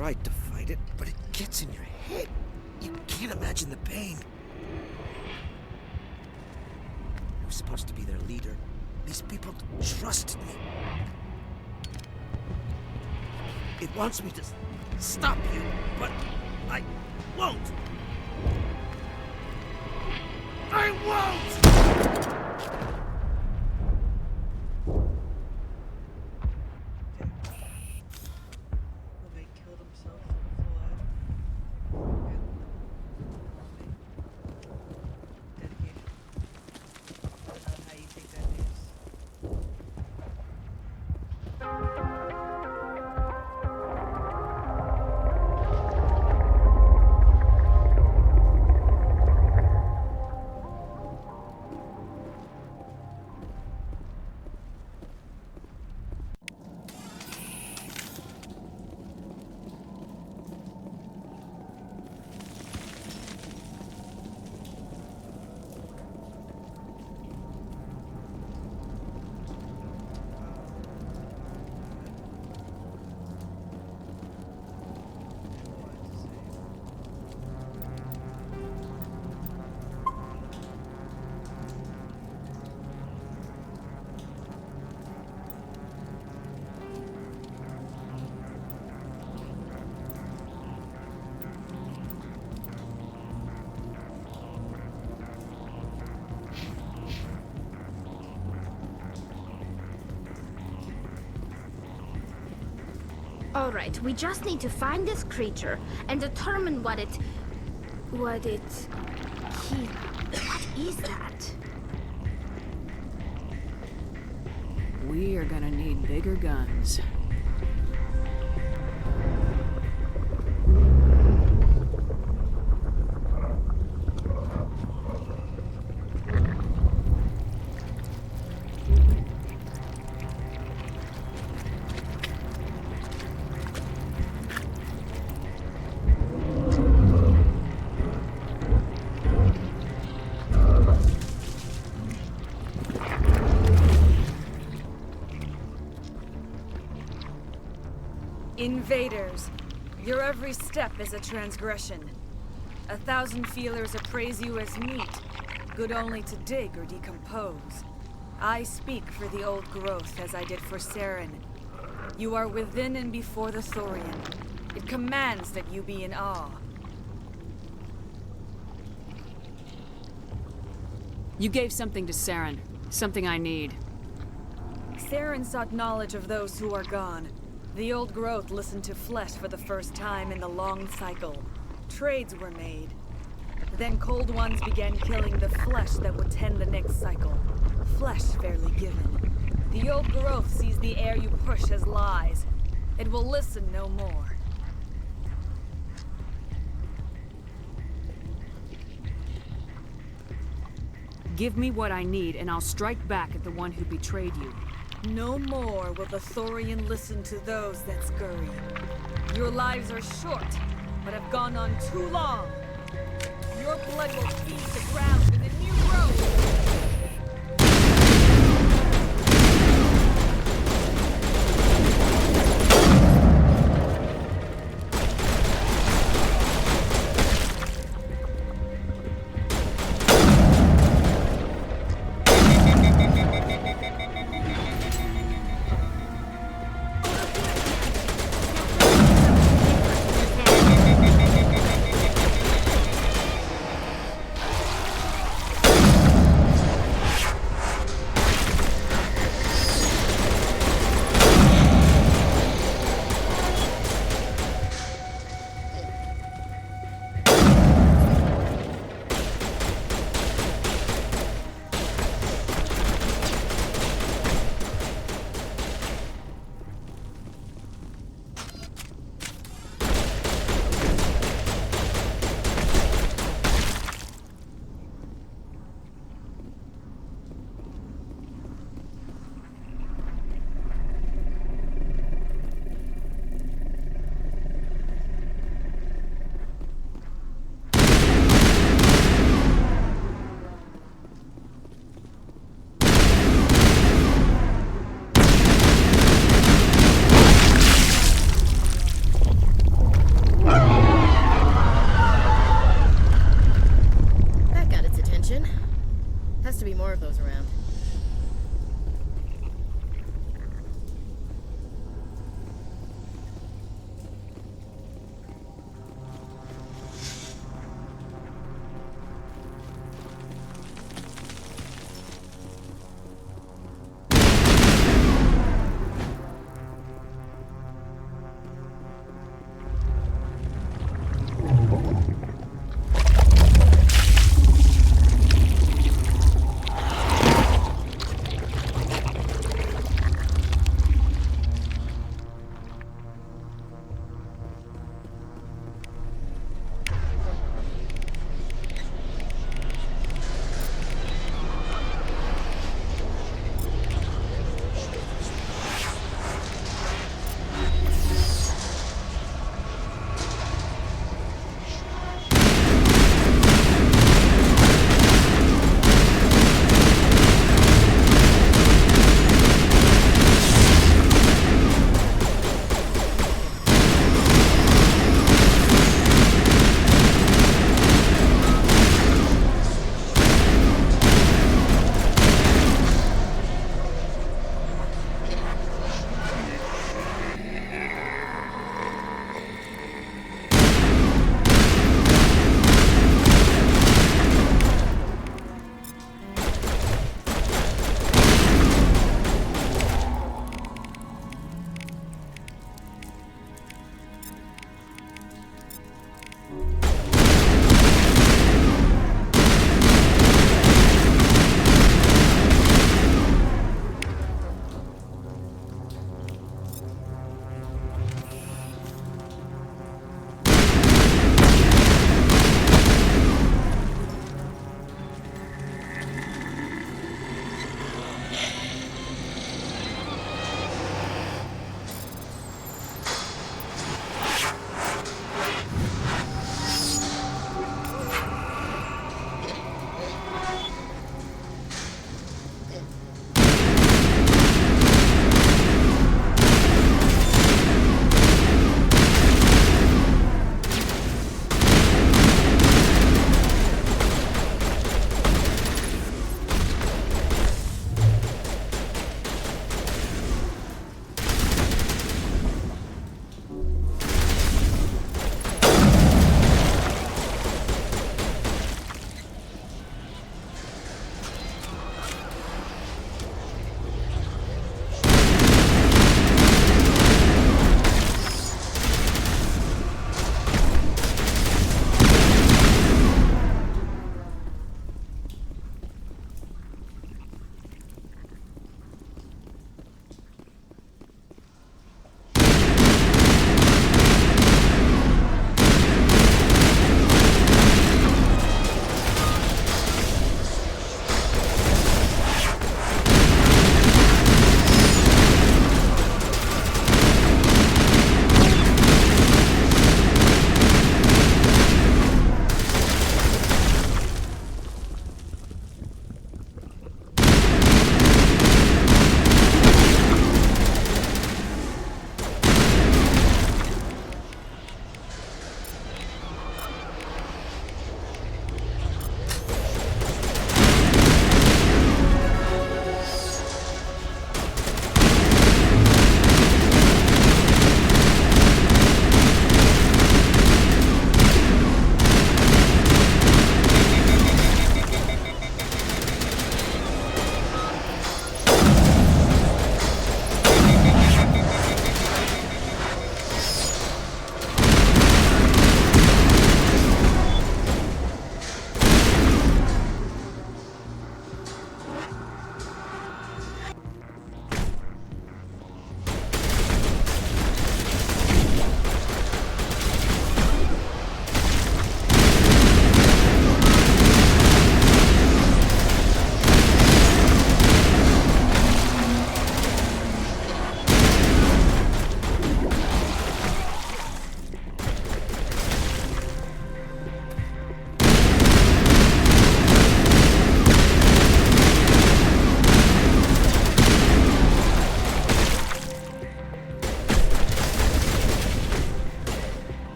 tried to fight it, but it gets in your head. You can't imagine the pain. I was supposed to be their leader. These people trusted me. It wants me to stop you, but I won't. I won't! Alright, we just need to find this creature and determine what is that? We are gonna need bigger guns. Invaders, your every step is a transgression. 1,000 feelers appraise you as meat, good only to dig or decompose. I speak for the old growth as I did for Saren. You are within and before the Thorian. It commands that you be in awe. You gave something to Saren, something I need. Saren sought knowledge of those who are gone. The old growth listened to flesh for the first time in the long cycle. Trades were made. Then cold ones began killing the flesh that would tend the next cycle. Flesh fairly given. The old growth sees the air you push as lies. It will listen no more. Give me what I need, and I'll strike back at the one who betrayed you. No more will the Thorian listen to those that scurry. Your lives are short, but have gone on too long. Your blood will feed the ground with a new growth.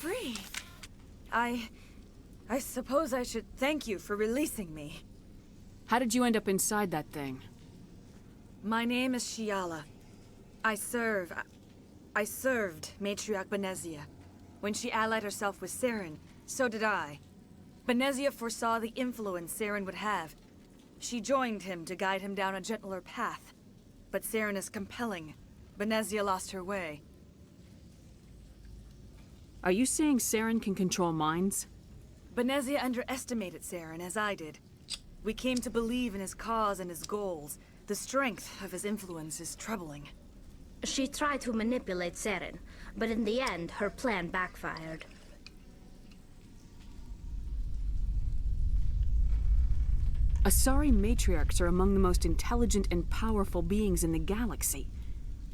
free. I suppose I should thank you for releasing me. How did you end up inside that thing? My name is Shiala. I served Matriarch Benezia. When she allied herself with Saren, so did I. Benezia foresaw the influence Saren would have. She joined him to guide him down a gentler path. But Saren is compelling. Benezia lost her way. Are you saying Saren can control minds? Benezia underestimated Saren, as I did. We came to believe in his cause and his goals. The strength of his influence is troubling. She tried to manipulate Saren, but in the end, her plan backfired. Asari matriarchs are among the most intelligent and powerful beings in the galaxy.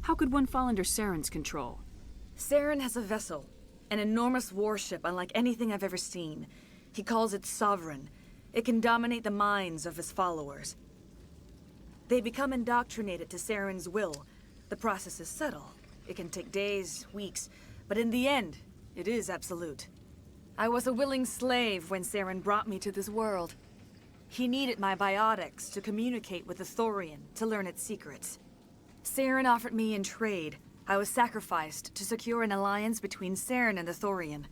How could one fall under Saren's control? Saren has a vessel, an enormous warship unlike anything I've ever seen. He calls it Sovereign. It can dominate the minds of his followers. They become indoctrinated to Saren's will. The process is subtle. It can take days, weeks, but in the end, it is absolute. I was a willing slave when Saren brought me to this world. He needed my biotics to communicate with the Thorian, to learn its secrets. Saren offered me in trade. I was sacrificed to secure an alliance between Saren and the Thorian.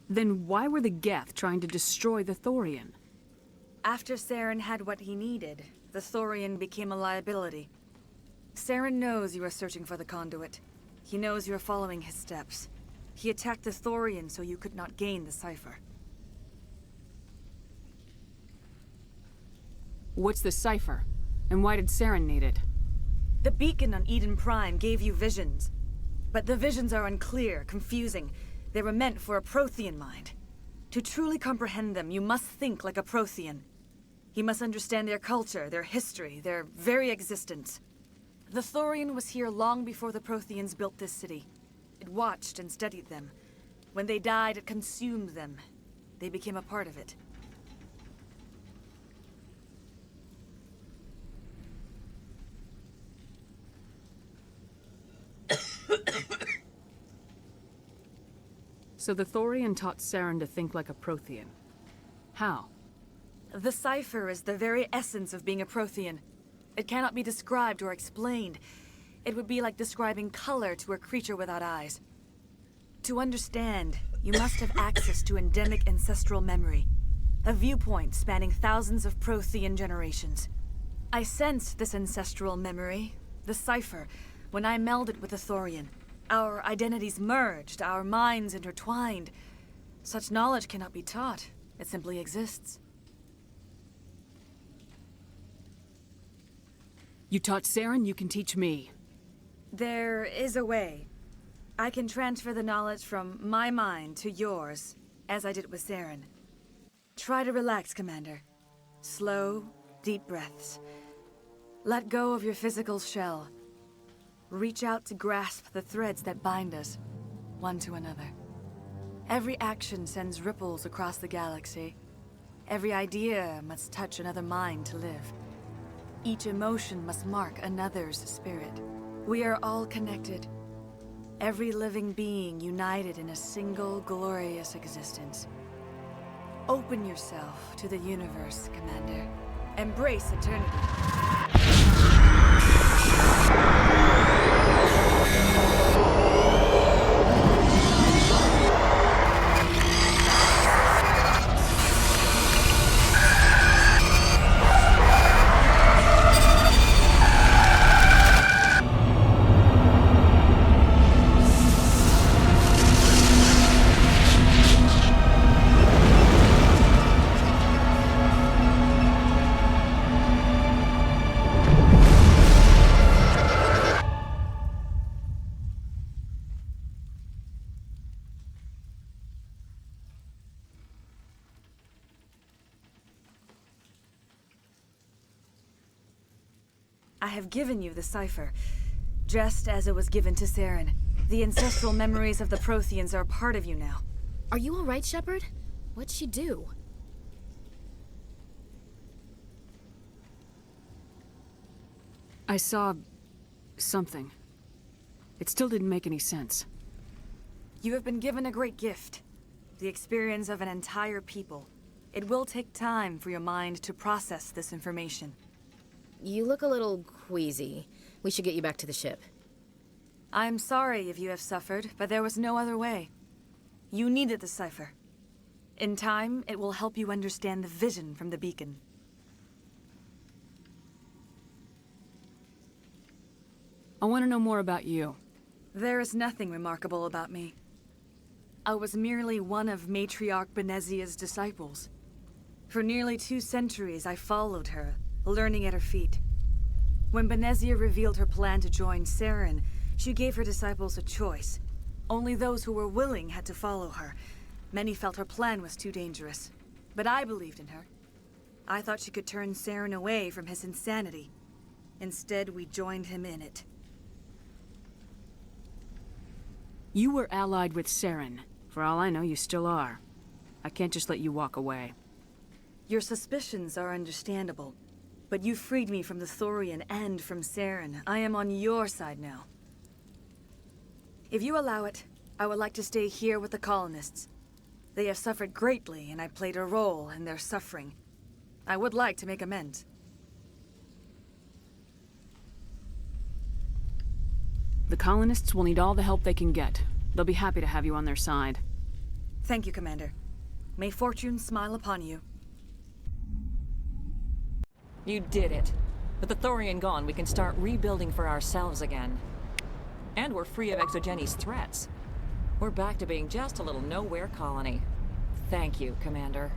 Then why were the Geth trying to destroy the Thorian? After Saren had what he needed, the Thorian became a liability. Saren knows you are searching for the conduit. He knows you are following his steps. He attacked the Thorian so you could not gain the cipher. What's the cipher? And why did Saren need it? The beacon on Eden Prime gave you visions. But the visions are unclear, confusing. They were meant for a Prothean mind. To truly comprehend them, you must think like a Prothean. You must understand their culture, their history, their very existence. The Thorian was here long before the Protheans built this city. It watched and studied them. When they died, it consumed them. They became a part of it. So the Thorian taught Saren to think like a Prothean. How? The cipher is the very essence of being a Prothean. It cannot be described or explained. It would be like describing color to a creature without eyes. To understand, you must have access to endemic ancestral memory, a viewpoint spanning thousands of Prothean generations. I sensed this ancestral memory, the cipher, when I melded with the Thorian. Our identities merged, our minds intertwined. Such knowledge cannot be taught. It simply exists. You taught Saren, you can teach me. There is a way. I can transfer the knowledge from my mind to yours, as I did with Saren. Try to relax, Commander. Slow, deep breaths. Let go of your physical shell. Reach out to grasp the threads that bind us, one to another. Every action sends ripples across the galaxy. Every idea must touch another mind to live. Each emotion must mark another's spirit. We are all connected. Every living being united in a single glorious existence. Open yourself to the universe, Commander. Embrace eternity. I have given you the cipher, just as it was given to Saren. The ancestral memories of the Protheans are a part of you now. Are you all right, Shepard? What'd she do? I saw... something. It still didn't make any sense. You have been given a great gift. The experience of an entire people. It will take time for your mind to process this information. You look a little queasy. We should get you back to the ship. I'm sorry if you have suffered, but there was no other way. You needed the cipher. In time, it will help you understand the vision from the beacon. I want to know more about you. There is nothing remarkable about me. I was merely one of Matriarch Benezia's disciples. For nearly 2 centuries, I followed her, learning at her feet. When Benezia revealed her plan to join Saren, she gave her disciples a choice. Only those who were willing had to follow her. Many felt her plan was too dangerous, but I believed in her. I thought she could turn Saren away from his insanity. Instead, we joined him in it. You were allied with Saren. For all I know, you still are. I can't just let you walk away. Your suspicions are understandable, but you freed me from the Thorian and from Saren. I am on your side now. If you allow it, I would like to stay here with the colonists. They have suffered greatly, and I played a role in their suffering. I would like to make amends. The colonists will need all the help they can get. They'll be happy to have you on their side. Thank you, Commander. May fortune smile upon you. You did it. With the Thorian gone, we can start rebuilding for ourselves again. And we're free of Exogeni's threats. We're back to being just a little nowhere colony. Thank you, Commander.